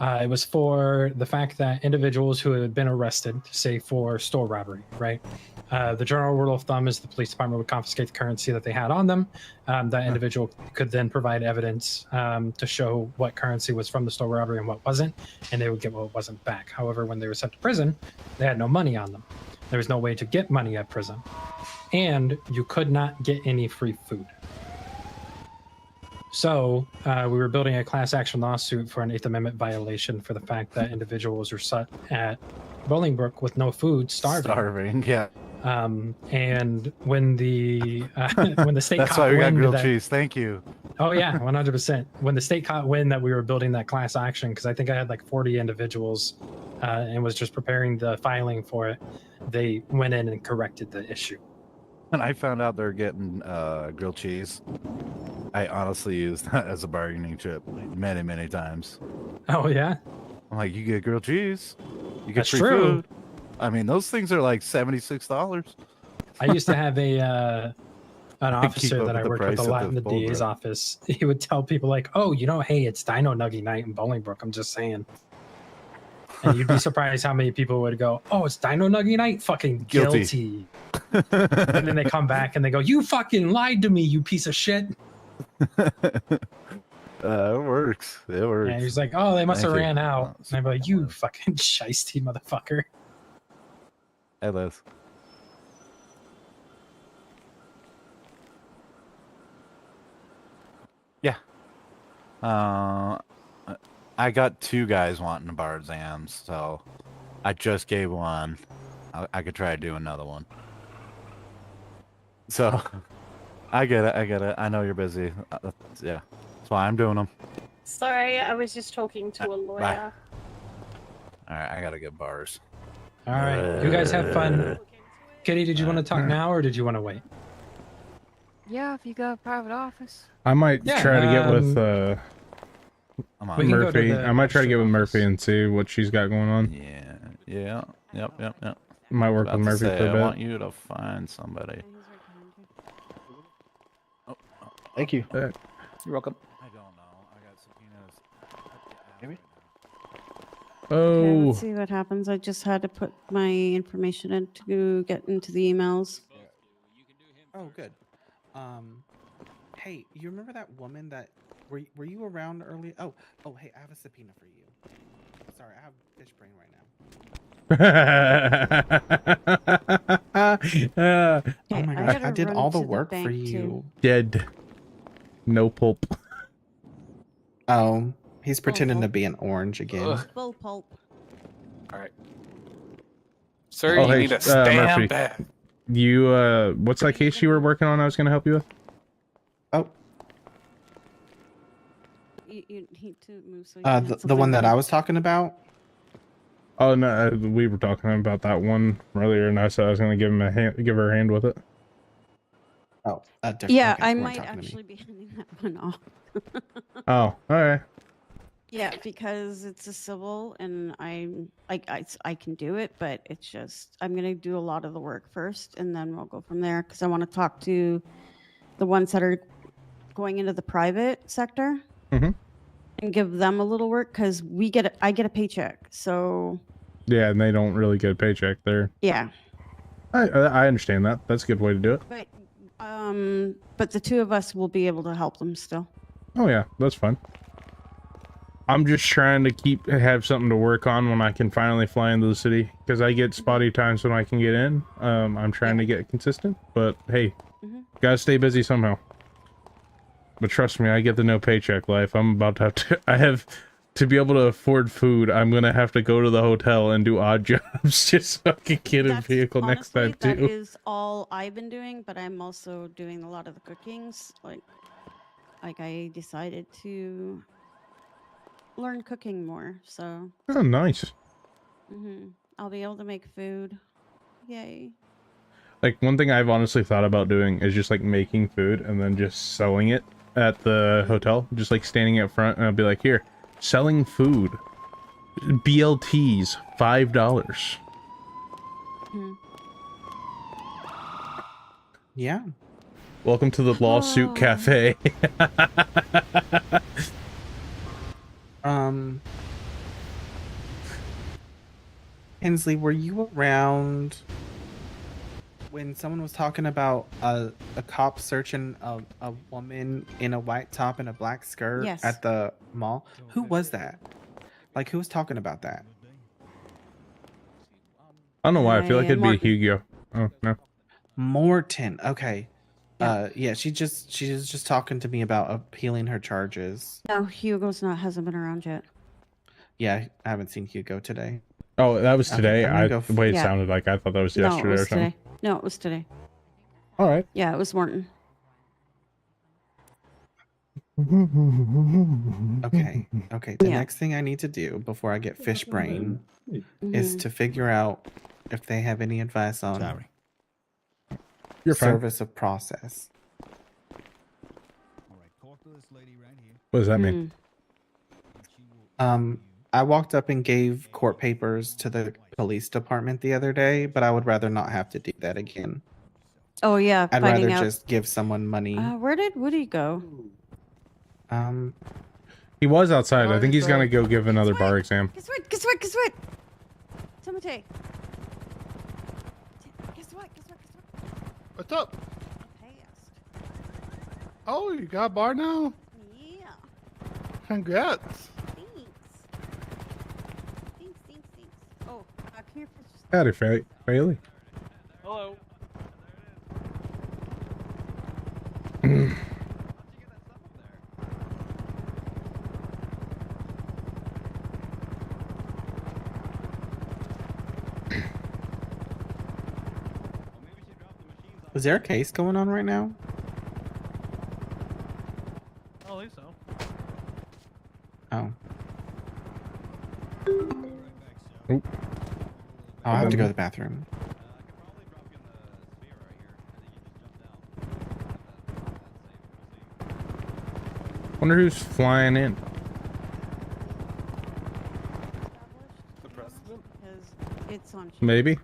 It was for the fact that individuals who had been arrested, say for store robbery, right? The general rule of thumb is the police department would confiscate the currency that they had on them. That individual could then provide evidence to show what currency was from the store robbery and what wasn't, and they would get what wasn't back. However, when they were sent to prison, they had no money on them. There was no way to get money at prison, and you could not get any free food. So we were building a class action lawsuit for an 8th Amendment violation for the fact that individuals were set at Bolingbrook with no food, starving. Yeah. And when the state That's caught why we got wind grilled that, cheese. Thank you. Oh yeah, 100%. When the state caught wind that we were building that class action, because I think I had like 40 individuals and was just preparing the filing for it, they went in and corrected the issue. When I found out they're getting grilled cheese, I honestly used that as a bargaining chip many, many times. Oh yeah. I'm like, you get grilled cheese, you get That's free true. food. I mean, those things are like $76. I used to have an Keep officer up that I with the worked with price a at lot in the Bolingbrook. DA's office. He would tell people like, "Oh, you know, hey, it's Dino Nugget night in Bolingbrook." I'm just saying. And you'd be surprised how many people would go, "Oh, it's Dino Nugget night? Fucking guilty." And then they come back and they go, "You fucking lied to me, you piece of shit." It works. It works. And he's like, "Oh, they must Thank have you. ran out." And I'm like, "You fucking shiesty motherfucker." Hey, Liz. Yeah. I got 2 guys wanting to bar exams, so I just gave one. I could try to do another one. So, I get it. I get it. I know you're busy. Yeah, that's why I'm doing them. Sorry, I was just talking to a lawyer. All right, I gotta get bars. All right, you guys have fun. Kitty, did you want to talk now or did you want to wait? Yeah, if you got a private office. I might Yeah, try to get with we can go to Murphy. the I might try to get with office. Murphy and see what she's got going on. Yeah. Yep. Might work About with to Murphy say, for a I bit. want you to find somebody. Thank you. You're welcome. I don't know. I got subpoenas. Maybe. Okay, Oh, let's see what happens. I just had to put my information in to get into the emails. Oh, good. Hey, you remember that woman that were you around early? Oh, hey, I have a subpoena for you. Sorry, I have fish brain right now. Oh my gosh, I did all the work for you. dead. No pulp. Oh, he's pretending to be an orange again. Full pulp. All right. Sir, Oh, you hey, need a stand Murphy. back. You, what's that case you were working on I was going to help you with? Oh, You need to move so you can hit the one something that I better. was talking about. Oh, no, we were talking about that one earlier, and I said I was going to give her a hand with it. Oh, Yeah, okay, I you weren't might talking to me. actually be handing that one off. Oh, all right. Yeah, because it's a civil, and I can do it, but it's just I'm gonna do a lot of the work first, and then we'll go from there. Because I want to talk to the ones that are going into the private sector Mhm. and give them a little work because I get a paycheck. So Yeah, and they don't really get a paycheck there. yeah, I understand that. That's a good way to do it. but the two of us will be able to help them still. Oh yeah, that's fine. I'm just trying to have something to work on when I can finally fly into the city, because I get spotty times when I can get in. I'm trying to get consistent, but hey, gotta stay busy somehow. But trust me, I get the no paycheck life. I'm about to have to, to be able to afford food, I'm gonna have to go to the hotel and do odd jobs just so I can get a vehicle next time That too. is all I've been doing, but I'm also doing a lot of the cookings. Like I decided to learn cooking more, so Oh, nice. I'll be able to make food. Yay! Like, one thing I've honestly thought about doing is just like making food and then just selling it at the hotel. Just like standing up front, and I'll be like, here, selling food. BLTs, $5. Yeah. Welcome to the lawsuit cafe. Hensley, were you around when someone was talking about a cop searching a woman in a white top and a black skirt Yes. at the mall? Who was that? Like, who was talking about that? I don't know why. I feel like it'd be Morgan. Hugo. Oh, no. Morton. Okay. Yeah, she was just talking to me about appealing her charges. No, hasn't been around yet. Yeah, I haven't seen Hugo today. Oh, that was Okay, today? I'm gonna go The way it Yeah. sounded like I thought that was No, yesterday it was or something. today. No, it was today. All right. Yeah, it was Morton. Okay. The Yeah. next thing I need to do before I get fish brain is Mhm. to figure out if they have any advice on You're fine. service of process. What does that mean? I walked up and gave court papers to the police department the other day, but I would rather not have to do that again. Oh yeah, I'd finding rather out. just give someone money. Where did Woody go? He was outside. I think he's gonna go give another bar exam. Guess what? Guess what? Guess what? Timothy. Guess what? Guess what? Guess what? What's up? Passed. Oh, you got a bar now? Yeah. Congrats. Thanks. Oh, come here for just. Howdy, Bailey. Hello. Is there a case going on right now? I don't think so. Oh. I have to go to the bathroom. Wonder who's flying in. The president? It's on. Maybe.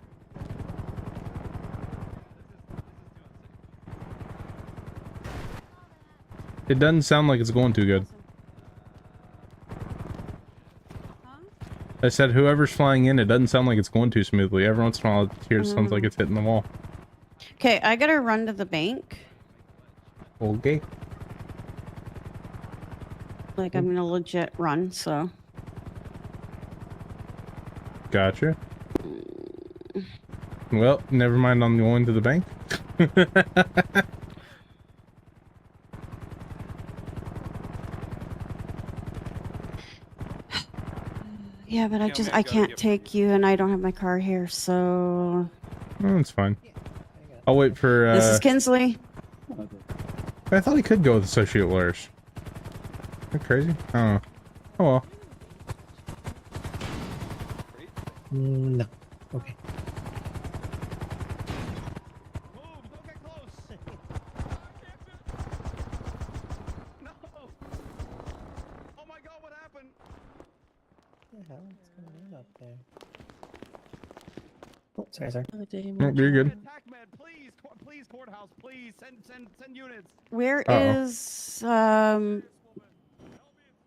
It doesn't sound like it's going too good. I said whoever's flying in, it doesn't sound like it's going too smoothly. Every once in a while, it here sounds like it's hitting the wall. Okay, I gotta run to the bank. Okay. Like I'm gonna legit run, so. Gotcha. Well, never mind on going to the bank. Yeah, but I can't take you, and I don't have my car here, so. Oh, it's fine. I'll wait for. This is Kinsley. I thought he could go with associate lawyers. Is that crazy? I don't know. Oh well. No. Okay. Oh, sorry, sorry. No, you're good. Please, courthouse, please send units. Where Uh-oh. is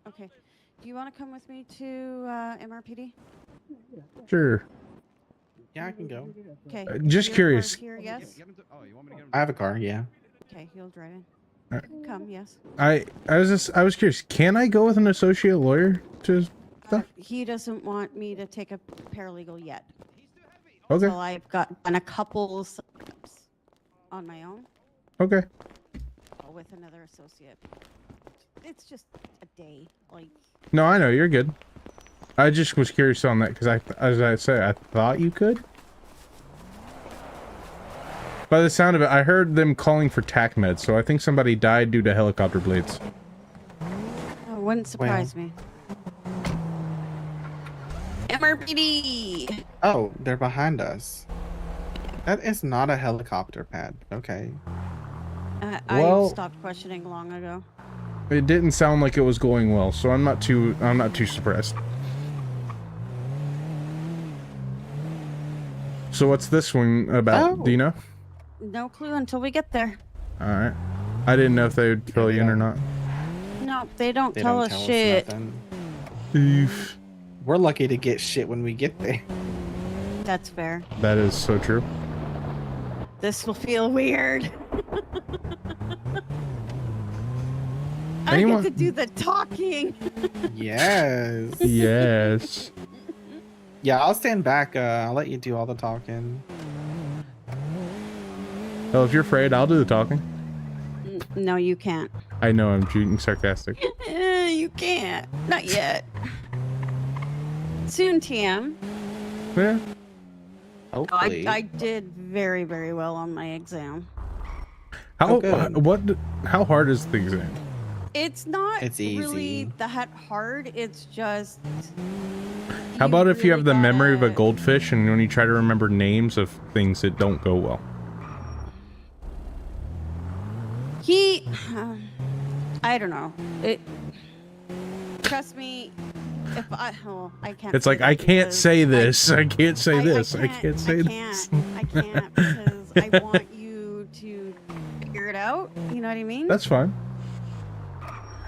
Okay. Do you want to come with me to MRPD? Sure. Yeah, I can go. Okay. Just your curious. car's Here, yes. I have a car. Yeah. Okay, you'll drive in. Alright. Come, yes. I was curious. Can I go with an associate lawyer to stuff? He doesn't want me to take a paralegal yet. Okay. So I've done a couple setups on my own Okay. with another associate. It's just a day, like. No, I know you're good. I just was curious on that because as I said, I thought you could. By the sound of it, I heard them calling for TAC meds, so I think somebody died due to helicopter blades. Oh, wouldn't surprise me. MRPD. Oh, they're behind us. That is not a helicopter pad. Okay. Well- I stopped questioning long ago. It didn't sound like it was going well, so I'm not too surprised. So what's this one about? Oh. Do you know? No clue until we get there. All right. I didn't know if they would fill you in or not. No, they don't They tell don't us tell shit. nothing. Oof. We're lucky to get shit when we get there. That's fair. That is so true. This will feel weird. Anyone- I get to do the talking. Yes. Yes. Yeah, I'll stand back. I'll let you do all the talking. Well, if you're afraid, I'll do the talking. No, you can't. I know I'm being sarcastic. You can't. Not yet. Soon, TM. Yeah. Hopefully. I did very, very well on my exam. How good. How hard is the exam? It's not It's really easy. that hard. It's just. How about if you have the really memory of a gotta- goldfish and when you try to remember names of things that don't go well? He. I don't know. Trust me. If I. Oh, I can't. It's say like that I can't because say this. I can't say this. I can't- can't say this. I can't because I want you to figure it out. You know what I mean? That's fine.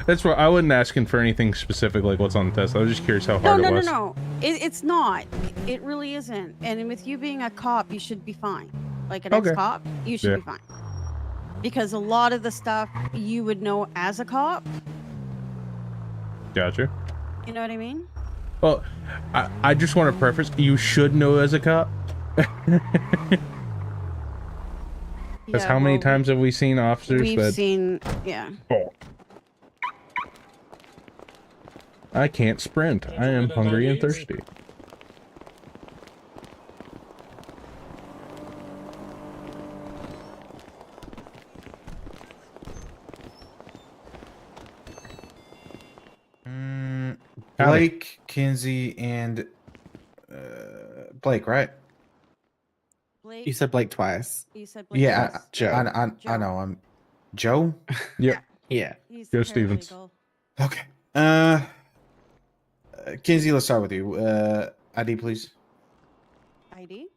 That's what I wasn't asking for anything specific like what's on the test. I was just curious how hard no, it no, was. no. It's not. It really isn't. And with you being a cop, you should be fine. Like an Okay. ex-cop, you should Yeah. be fine. Because a lot of the stuff you would know as a cop. Gotcha. You know what I mean? Well, I just want to preface. You should know as a cop. Because Yeah, how many well, times have we seen officers We've that? seen, yeah. Oh. I can't sprint. I am hungry and thirsty. Blake, Kinsey, and Blake, right? Blake. You said Blake twice. You said Blake. Yeah, twice. Joe. I know. I'm Joe. Yep. Yeah. He's Joe the Stevens. paralegal. Okay. Kinsey, let's start with you. ID, please. ID?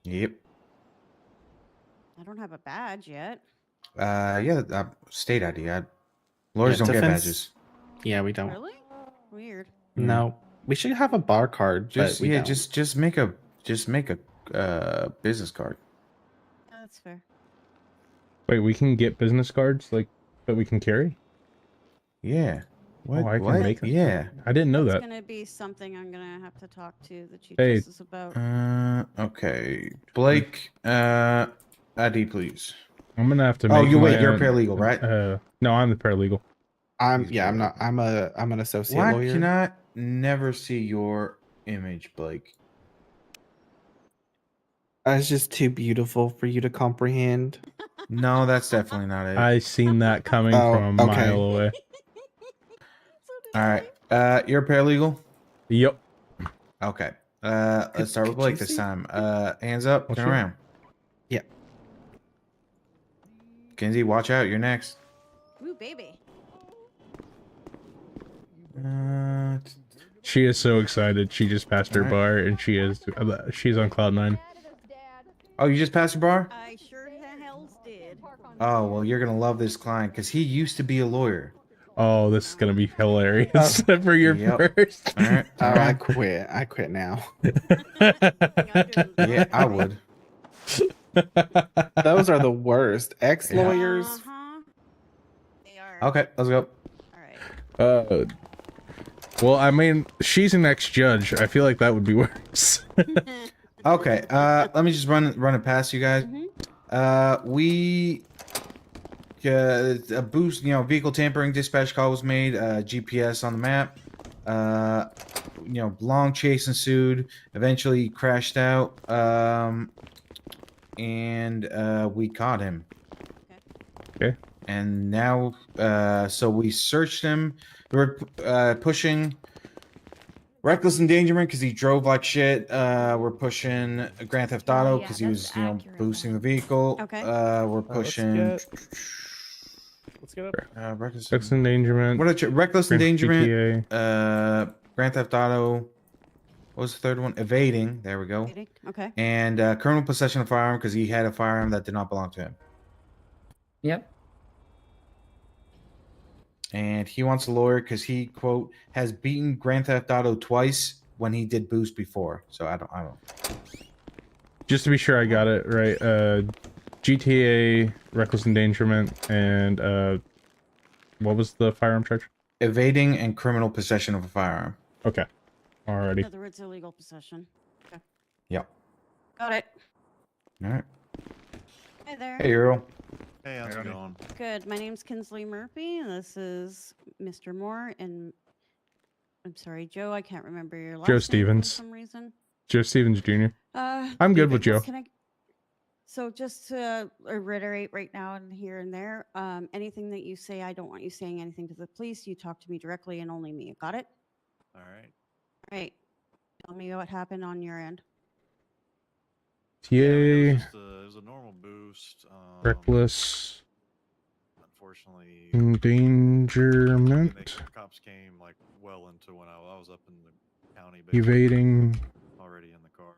Yep. I don't have a badge yet. Yeah, state ID. Lawyers Yeah, don't get defense- badges. Yeah, we don't. Really? Weird. No, we should have a bar card. Just but we yeah, don't. just make a business card. Yeah, that's fair. Wait, we can get business cards like that we can carry? Yeah. What? Oh, I can what? make them. Yeah. I didn't know It's that. gonna be something I'm gonna have to talk to the chief Hey. justice about. Okay. Blake. ID, please. I'm gonna have to. Oh, make you my wait. You're a own- paralegal, right? No, I'm the paralegal. I'm not. I'm an associate Why lawyer. can I never see your image, Blake? It's just too beautiful for you to comprehend. No, that's definitely not it. I seen that coming Oh, from a okay. mile away. All right. You're a paralegal? Yep. Okay. Let's start with could you Blake this see? time. Hands up, Oh, turn sure. around. Yeah. Kinsey, watch out. You're next. Ooh, baby. She is so excited. She just passed her Alright. bar, and she's on cloud 9. Oh, you just passed your bar? I sure the hells did. Oh, well, you're going to love this client because he used to be a lawyer. Oh, this is gonna be hilarious for your Yep. first. All right. Oh, I quit. I quit now. Yeah, I would. Those are the worst. Ex-lawyers. Uh-huh. Okay, let's go. Well, I mean, she's an ex-judge. I feel like that would be worse. Okay, let me just run it past you guys. We a boost, vehicle tampering dispatch call was made, GPS on the map. Long chase ensued, eventually crashed out, and we caught him. Okay. And now, so we searched him. We were pushing reckless endangerment because he drove like shit. We're pushing Grand Theft Auto because he was, boosting the vehicle. Okay. We're pushing. Let's get up. Reckless endangerment. Reckless Grand endangerment. GTA. Grand Theft Auto. What was the third one? Evading. There we go. Evading, okay. And criminal possession of firearm because he had a firearm that did not belong to him. Yep. And he wants a lawyer because he, quote, has beaten Grand Theft Auto twice when he did boost before. So I don't. Just to be sure I got it right, GTA, reckless endangerment, and what was the firearm charge? Evading and criminal possession of a firearm. Okay. Alrighty. In other words, illegal possession. Okay. Yep. Got it. All right. Hey there. Hey, Earl. Hey, how's it going? Good. My name's Kinsley Murphy, and this is Mr. Moore. And I'm sorry, Joe. I can't remember your last Joe name Stevens. for some reason. Joe Stevens Jr. I'm good with Joe. Can I? So just to reiterate right now and here and there, anything that you say, I don't want you saying anything to the police. You talk to me directly and only me. Got it? All right. All right. Tell me what happened on your end. TA, It was a normal boost. reckless Unfortunately, endangerment, cops came like well into when I was up in the county. evading. Already in the car.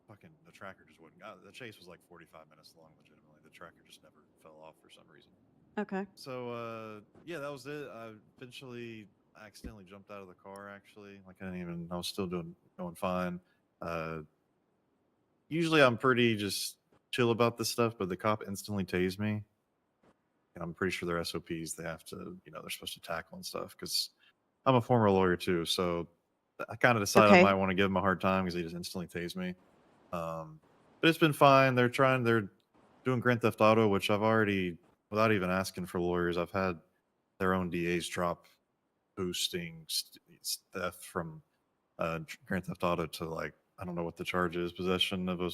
Fucking the tracker just wouldn't. The chase was like 45 minutes long. Legitimately, the tracker just never fell off for some reason. Okay. So yeah, that was it. I eventually accidentally jumped out of the car. Actually, like I was still going fine. Usually I'm pretty just chill about this stuff, but the cop instantly tased me. And I'm pretty sure their SOPs, they have to, they're supposed to tackle and stuff because I'm a former lawyer too. So I kind of decided I might want to give him a hard time because he just instantly tased me. But it's been fine. They're doing Grand Theft Auto, which I've already, without even asking for lawyers, I've had their own DAs drop boosting theft from Grand Theft Auto to like, I don't know what the charge is, possession of a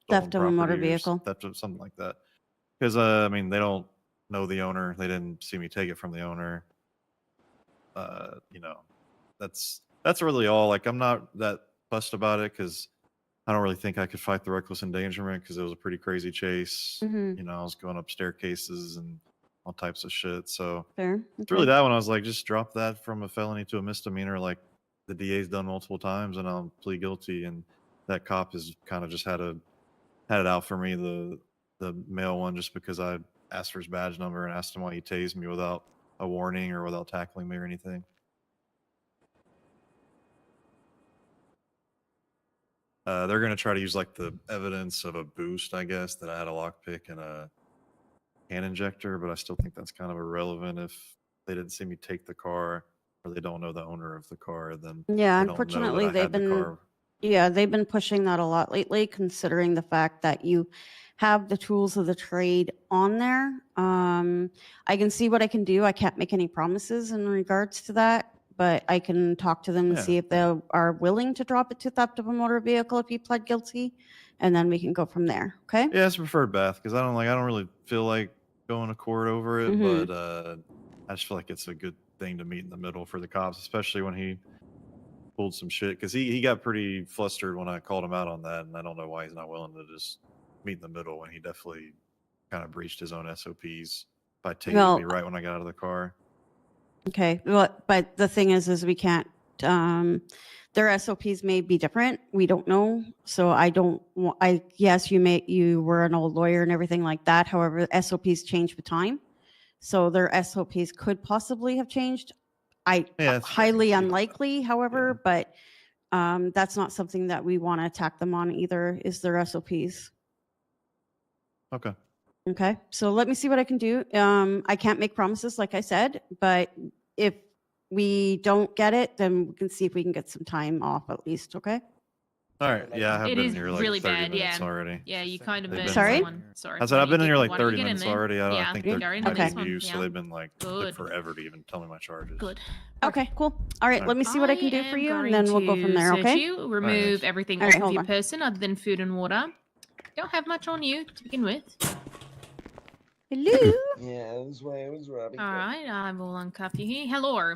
Theft of a motor property or vehicle. theft of something like that. Because they don't know the owner. They didn't see me take it from the owner. That's really all. Like, I'm not that fussed about it because I don't really think I could fight the reckless endangerment because it was a pretty crazy chase. Mhm. I was going up staircases and all types of shit. So Fair. it's really that one. I was like, just drop that from a felony to a misdemeanor. Like the DA's done multiple times, and I'll plead guilty. And that cop has kind of just had it out for me, the male one, just because I asked for his badge number and asked him why he tased me without a warning or without tackling me or anything. They're going to try to use like the evidence of a boost, I guess, that I had a lockpick and a can injector, but I still think that's kind of irrelevant if they didn't see me take the car or they don't know the owner of the car. Then Yeah, they don't know unfortunately, that I had the car. they've been pushing that a lot lately, considering the fact that you have the tools of the trade on there. I can see what I can do. I can't make any promises in regards to that, but I can talk to them and Yeah. see if they are willing to drop it to theft of a motor vehicle if you pled guilty, and then we can go from there. Okay. Yeah, it's preferred Beth because I don't really feel like going to court over it, Mhm. but I just feel like it's a good thing to meet in the middle for the cops, especially when he pulled some shit because he got pretty flustered when I called him out on that, and I don't know why he's not willing to just meet in the middle when he definitely kind of breached his own SOPs by taking Well, me right when I got out of the car. Okay. Well, but the thing is we can't. Their SOPs may be different. We don't know. So I don't. Yes, you were an old lawyer and everything like that. However, SOPs change with time, so their SOPs could possibly have changed. Yeah, that's fair. Highly unlikely, however, but that's not something that we want to attack them on either. Is their SOPs. Okay. Okay, so let me see what I can do. I can't make promises, like I said, but if we don't get it, then we can see if we can get some time off at least. Okay. All right. Yeah, I have It been is here like really 30 bad, minutes yeah. already. Yeah, you kind of They've burned been Sorry? someone. Sorry. I said I've been in here like 30 get in minutes there? already. I Yeah, think you're they're in pretty this one, confused, so yeah. they've been like took Good. forever to even tell me my charges. Good. Okay, cool. All right, All let me see what I can do for you, and then we'll go from there. Search Okay. you, remove everything All off right, of hold your on. person other than food and water. Don't have much on you to begin with. Hello. Yeah, that was why I was robbing. All right, I will uncuff you here. Hello. I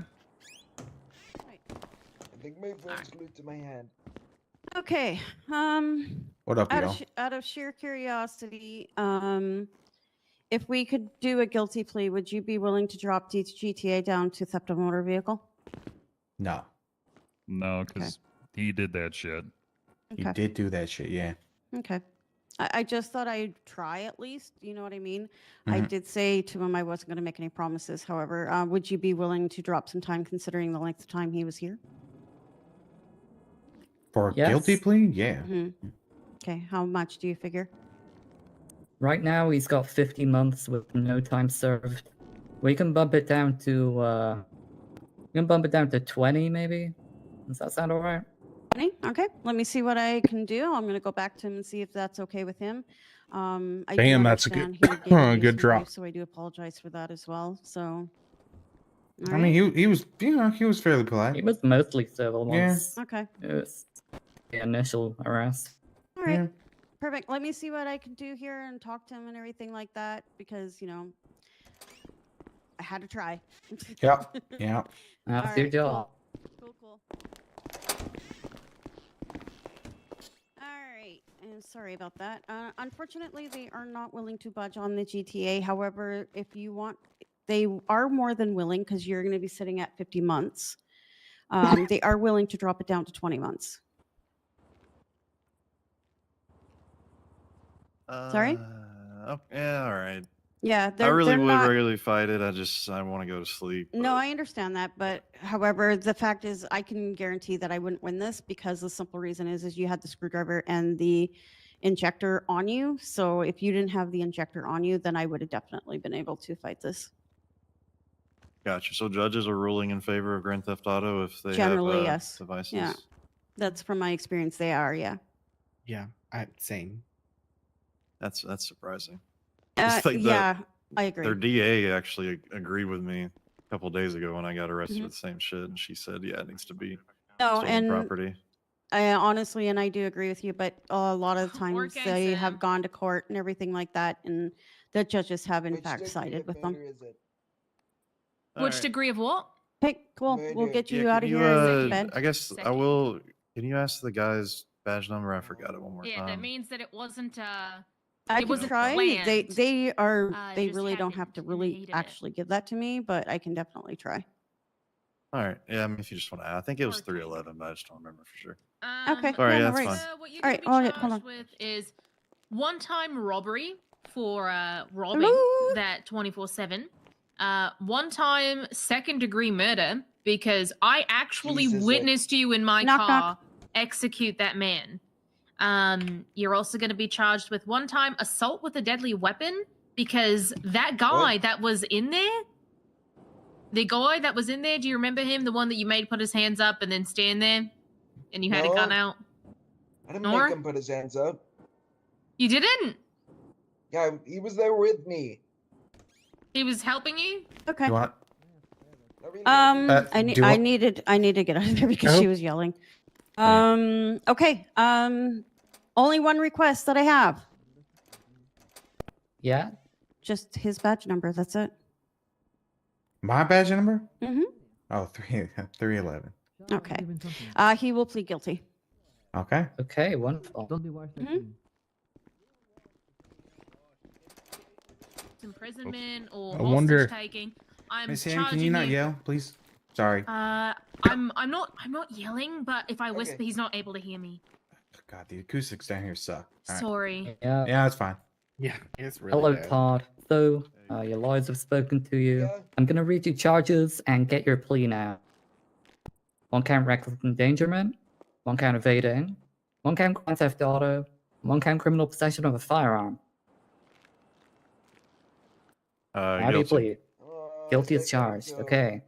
think my phone's glued to my hand. Okay. What up, out y'all? of, out of sheer curiosity, if we could do a guilty plea, would you be willing to drop GTA down to theft of a motor vehicle? No. No, because he did that shit. He Okay. did do that shit, yeah. Okay. I just thought I'd try at least. You know what I mean? I Mhm. did say to him I wasn't going to make any promises. However, would you be willing to drop some time considering the length of time he was here? For a Yes. guilty plea? Yeah. Okay. How much do you figure? Right now, he's got 50 months with no time served. We can bump it down to 20, maybe. Does that sound alright? Okay. Let me see what I can do. I'm going to go back to him and see if that's okay with him. I do Damn, that's a understand good- he did abuse good my drop. wife, so I do apologize for that as well. So. I mean, he was, he was fairly polite. He was mostly civil Yeah. once. Okay. It was the initial arrest. All right. Perfect. Let me see what I can do here and talk to him and everything like that because, I had to try. Yep. Yeah. That's All your right, job. Cool. All right. And sorry about that. Unfortunately, they are not willing to budge on the GTA. However, if you want, they are more than willing because you're going to be sitting at 50 months. They are willing to drop it down to 20 months. Sorry? Oh, yeah, all right. Yeah, I really they're would not. regularly fight it. I want to go to sleep. No, I understand that, but however, the fact is, I can guarantee that I wouldn't win this because the simple reason is you had the screwdriver and the injector on you. So if you didn't have the injector on you, then I would have definitely been able to fight this. Gotcha. So judges are ruling in favor of Grand Theft Auto if they Generally, have yes. devices. Yeah, that's from my experience. They are, yeah. Yeah, same. That's surprising. It's like yeah, I agree. Their DA actually agreed with me a couple days ago when I got arrested Mhm. with the same shit, and she said, "Yeah, it needs to be No, stolen and property." I honestly, and I do agree with you, but a lot of the times Working, they Sam. have gone to court and everything like that, and the judges have in fact sided with them. Which degree of what? Okay, cool. We'll get you out of here and to bed. I guess I will. Can you ask the guy's badge number? I forgot it one more Yeah, that time. means that it wasn't. I it can wasn't try. planned. They are they just really don't have to really actually give that to me, but I can definitely try. All right. Yeah, I mean, if you just want to, I think it was 311, but I just don't remember for sure. Okay. All right, yeah, yeah, no that's worries. fine. What you're All going right. to be hold charged on. with is one-time robbery for robbing Hello? that 24/7. One-time second-degree murder because I actually Jesus, witnessed you in my Knock, car knock. execute that man. You're also going to be charged with one-time assault with a deadly weapon because that guy that was in there, the guy that was in there, do you remember him? The one that you made put his hands up and then stand there and you had a gun No. out? I didn't Nor? make him put his hands up. You didn't? Yeah, he was there with me. He was helping you? Okay. You want? I need do I I- needed to get out of there because Oh. she was yelling. Yeah. Okay. Only one request that I have. Yeah. Just his badge number. That's it. My badge number? Mm-hmm. Oh, 311. Okay. He will plead guilty. Okay. Okay, wonderful. Mhm. Imprisonment or I wonder- hostage taking. I'm Miss Ham, charging can you not him. yell, please? Sorry. I'm not yelling, but if I whisper, he's not able to hear me. God, the acoustics down here suck. All right. Sorry. Yeah. Yeah, that's fine. Yeah, it's really Hello, bad. Todd. So, your lawyers have spoken to you. I'm gonna read you charges and get your plea now. 1 count reckless endangerment, 1 count evading, 1 count grand theft auto, 1 count criminal possession of a firearm. How do you Guilty. plead? Guilty as charged. Okay.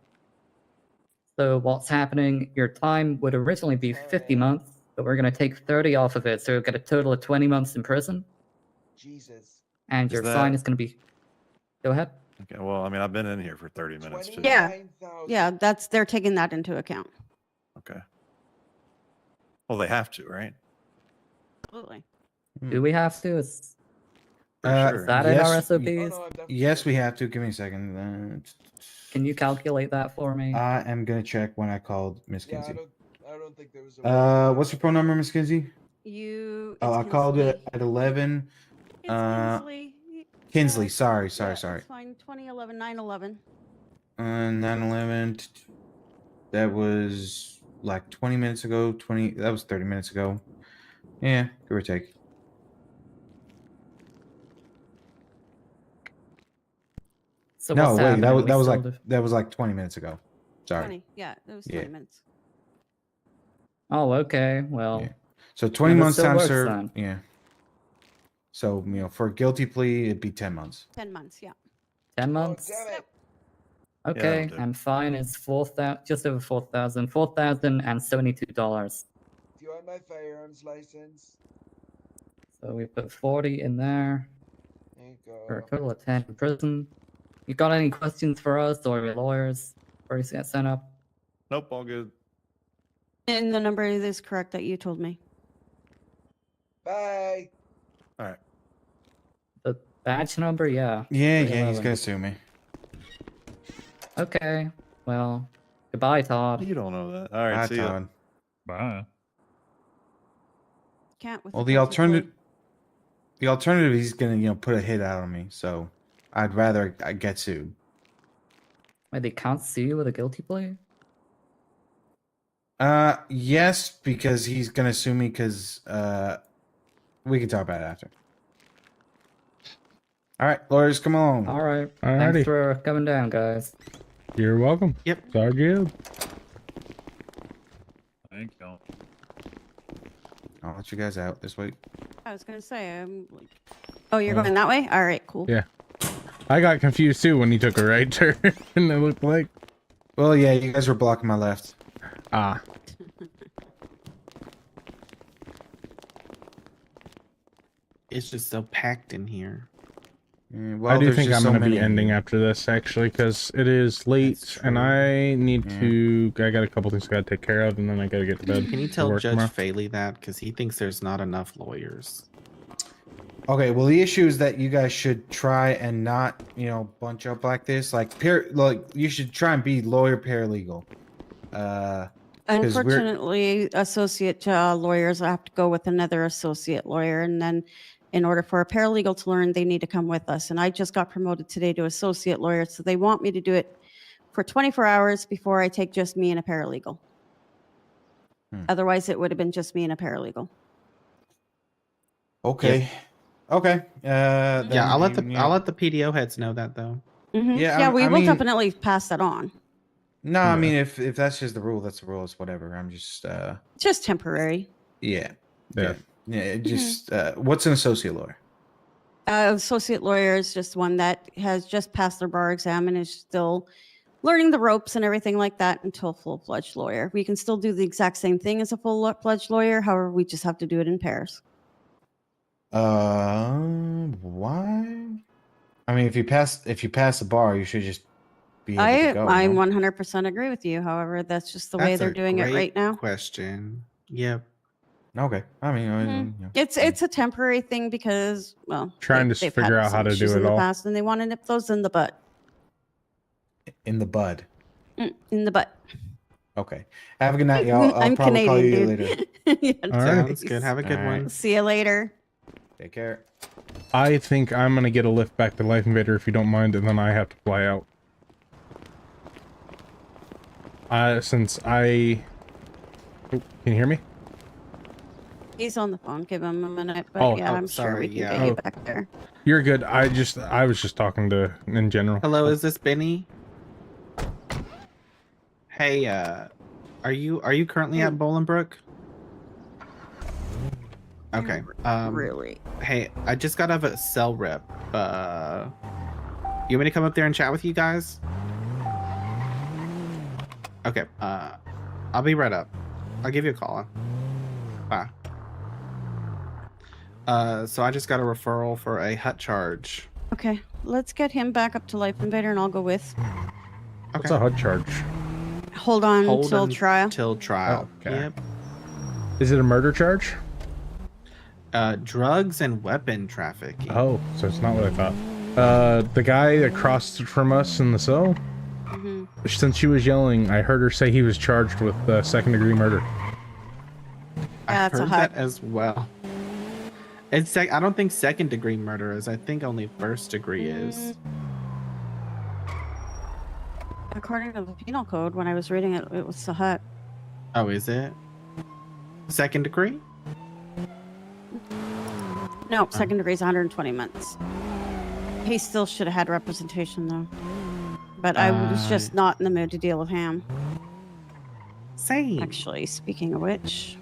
So what's happening? Your time would originally be 50 months, but we're gonna take 30 off of it, so you'll get a total of 20 months in prison. Jesus. And Is your that- fine is gonna be. Go ahead. Okay, well, I mean, I've been in here for 30 minutes too. Yeah. Yeah. They're taking that into account. Okay. Well, they have to, right? Absolutely. Do we have to? Is Uh, that in our yes, SOPs? Yes, we have to. Give me a second. Can you calculate that for me? I am gonna check when I called Miss Kinsey. I don't think there was a What's your phone number, Miss Kinsey? You. Oh, I called it at 11. It's Kinsley. Kinsley. Sorry. Yeah, it's fine. 2011 9/11. 9/11. That was like 20 minutes ago. That was 30 minutes ago. Yeah, give or take. So No, what's wait. happening? We That was still that was like 20 minutes ago. Sorry. 20. Yeah, it was Yeah. 20 minutes. Oh, okay. Well. So 20 yeah, that months still time works served. then. Yeah. So for a guilty plea, it'd be 10 months. 10 months. Yeah. 10 months. Yep. Okay, do. and fine is 4,000, just over 4,000, $4,072. Do you want my firearms license? So we put 40 in there There you go. for a total of 10 in prison. You got any questions for us or your lawyers before you get sent up? Nope, all good. And the number is correct that you told me. Bye. All right. The badge number, yeah. Yeah, he's 311. gonna sue me. Okay, well, goodbye, Todd. You don't know that. All right, Bye, see ya. Todd. Bye. Can't with Well, the the guilty plea. alternative, he's gonna put a hit out on me. So I'd rather I get sued. Wait, they can't sue you with a guilty plea? Yes, because he's gonna sue me. Because we can talk about it after. All right, lawyers, come along. All right. Alrighty. Thanks for coming down, guys. You're welcome. Yep. It's all good. Thank you. I'll let you guys out this week. I was going to say, I'm like, oh, you're going that way? All right, cool. Yeah. I got confused too when he took a right turn, and it looked like. Well, yeah, you guys were blocking my left. Ah. It's just so packed in here. Yeah, I do there's think just I'm so going to be many in ending here. after this actually because it is late and I need to. I got a couple things I got to take care of, and then I got to get to bed. Can you for tell work Judge tomorrow. Faley that? Because he thinks there's not enough lawyers. Okay, well, the issue is that you guys should try and not, bunch up like this. Like you should try and be lawyer paralegal. 'Cause we're- Unfortunately, associate lawyers have to go with another associate lawyer. And then in order for a paralegal to learn, they need to come with us. And I just got promoted today to associate lawyer. So they want me to do it for 24 hours before I take just me and a paralegal. Otherwise, it would have been just me and a paralegal. Okay. Okay. Yeah, I'll let then, the PDO heads know that though. Mhm. Yeah, Yeah, I we will mean- definitely pass that on. No, I mean if that's just the rule, that's the rule. It's whatever. I'm just Just temporary. yeah. Yeah. Yeah. It just what's an associate lawyer? Associate lawyer is just one that has just passed their bar exam and is still learning the ropes and everything like that until full-fledged lawyer. We can still do the exact same thing as a full-fledged lawyer. However, we just have to do it in pairs. Why? I mean, if you pass the bar, you should just be able to go. I no? 100% agree with you. However, that's just the way That's they're a doing it great right now. Question. Yep. Okay. I mean, Mhm. yeah. It's a temporary thing because, well, Trying to they've figure had out how some to issues do in it the all. past, and they want to nip those in the butt. In the bud. In the butt. Okay. Have a good night, y'all. I'll I'm probably call Canadian, you dude. later. Yeah, All right. Sounds good. Have a good All right. one. See you later. Take care. I think I'm gonna get a lift back to Life Invader if you don't mind, and then I have to fly out. Since I... Oh, can you hear me? He's on the phone. Give him a minute. But Oh, yeah, oh, I'm sure we sorry, can yeah. get you Oh. back there. You're good. I was just talking to in general. Hello, is this Benny? Hey, are you currently at Bolingbrook? Okay. Really? Hey, I just got out of a cell rep. You want me to come up there and chat with you guys? Okay. I'll be right up. I'll give you a call. Bye. So I just got a referral for a hut charge. Okay, let's get him back up to Life Invader, and I'll go with. What's a HUD charge? Hold on Hold till trial. Till trial. Oh, okay. Yep. Is it a murder charge? Drugs and weapon trafficking. Oh, so it's not what I thought. The guy across from us in the cell, Mhm. since she was yelling, I heard her say he was charged with second-degree murder. I've it's a heard hut. that as well. It's I don't think second degree murder is. I think only first degree is. According to the penal code, when I was reading it, it was a hut. Oh, is it? Second degree? No, second degree is 120 months. He still should have had representation, though. But I was just not in the mood to deal with him. Same. Actually, speaking of which.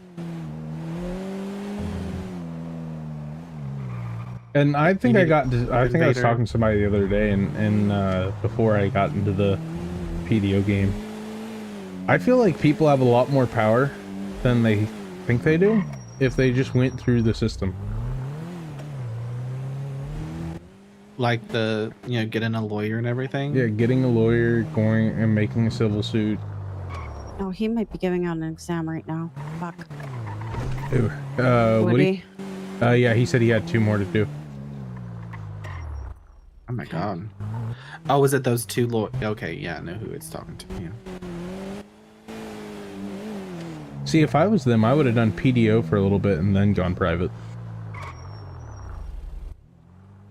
And I think I need got. I think I was Invader. talking to somebody the other day, and before I got into the PDO game, I feel like people have a lot more power than they think they do if they just went through the system. Like getting a lawyer and everything? Yeah, getting a lawyer, going and making a civil suit. Oh, he might be giving out an exam right now. Fuck. Ew. Would Woody? he? Yeah, he said he had 2 more to do. Oh my god. Oh, is it those two Okay, yeah, I know who it's talking to. Yeah. See, if I was them, I would have done PDO for a little bit and then gone private.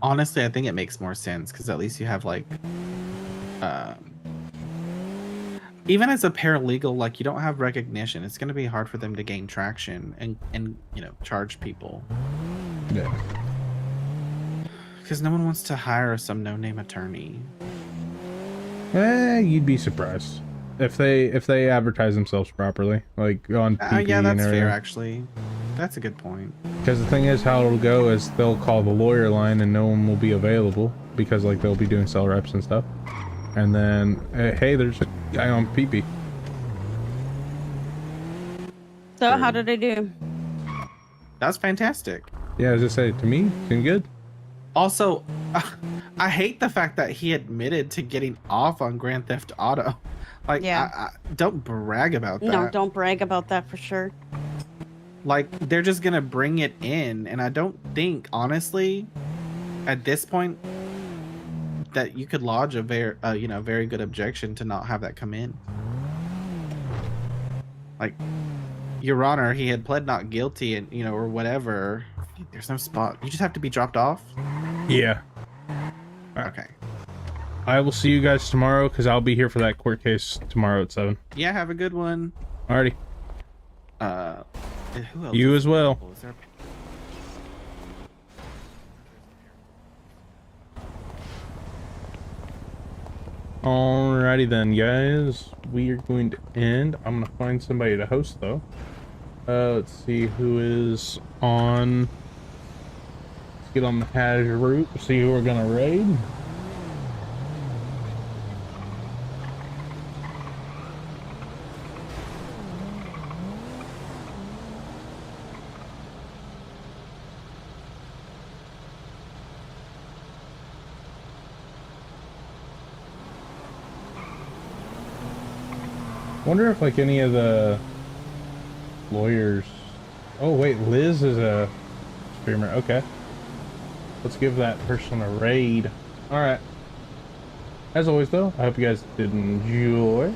Honestly, I think it makes more sense because at least you have like, even as a paralegal, like you don't have recognition. It's going to be hard for them to gain traction and charge people. Yeah. Because no one wants to hire some no-name attorney. You'd be surprised if they advertise themselves properly, like on PP Yeah, that's and everything. fair actually. That's a good point. Because the thing is, how it'll go is they'll call the lawyer line and no one will be available because like they'll be doing cell reps and stuff. And then, hey, there's a guy on PP. So, how did I do? That's fantastic. Yeah, as I say, to me, seemed good. Also, I hate the fact that he admitted to getting off on Grand Theft Auto. Like, Yeah. I don't brag about that. No, don't brag about that for sure. Like, they're just gonna bring it in, and I don't think, honestly, at this point, that you could lodge a very good objection to not have that come in. Like, Your Honor, he had pled not guilty, and or whatever. There's no spot. You just have to be dropped off. Yeah. Okay. I will see you guys tomorrow because I'll be here for that court case tomorrow at 7. Yeah, have a good one. Alrighty. Who else You is as well. available? Is there- Alrighty then, guys. We are going to end. I'm gonna find somebody to host though. Let's see who is on. Let's get on the hash route. See who we're gonna raid. Wonder if like any of the lawyers. Oh wait, Liz is a streamer. Okay, let's give that person a raid. All right. As always, though, I hope you guys did enjoy.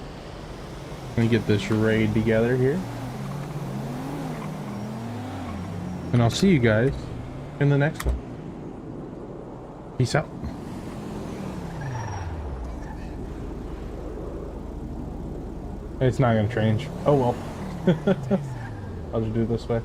Let me get this raid together here, and I'll see you guys in the next one. Peace out. It's not gonna change. Oh well. I'll just do it this way.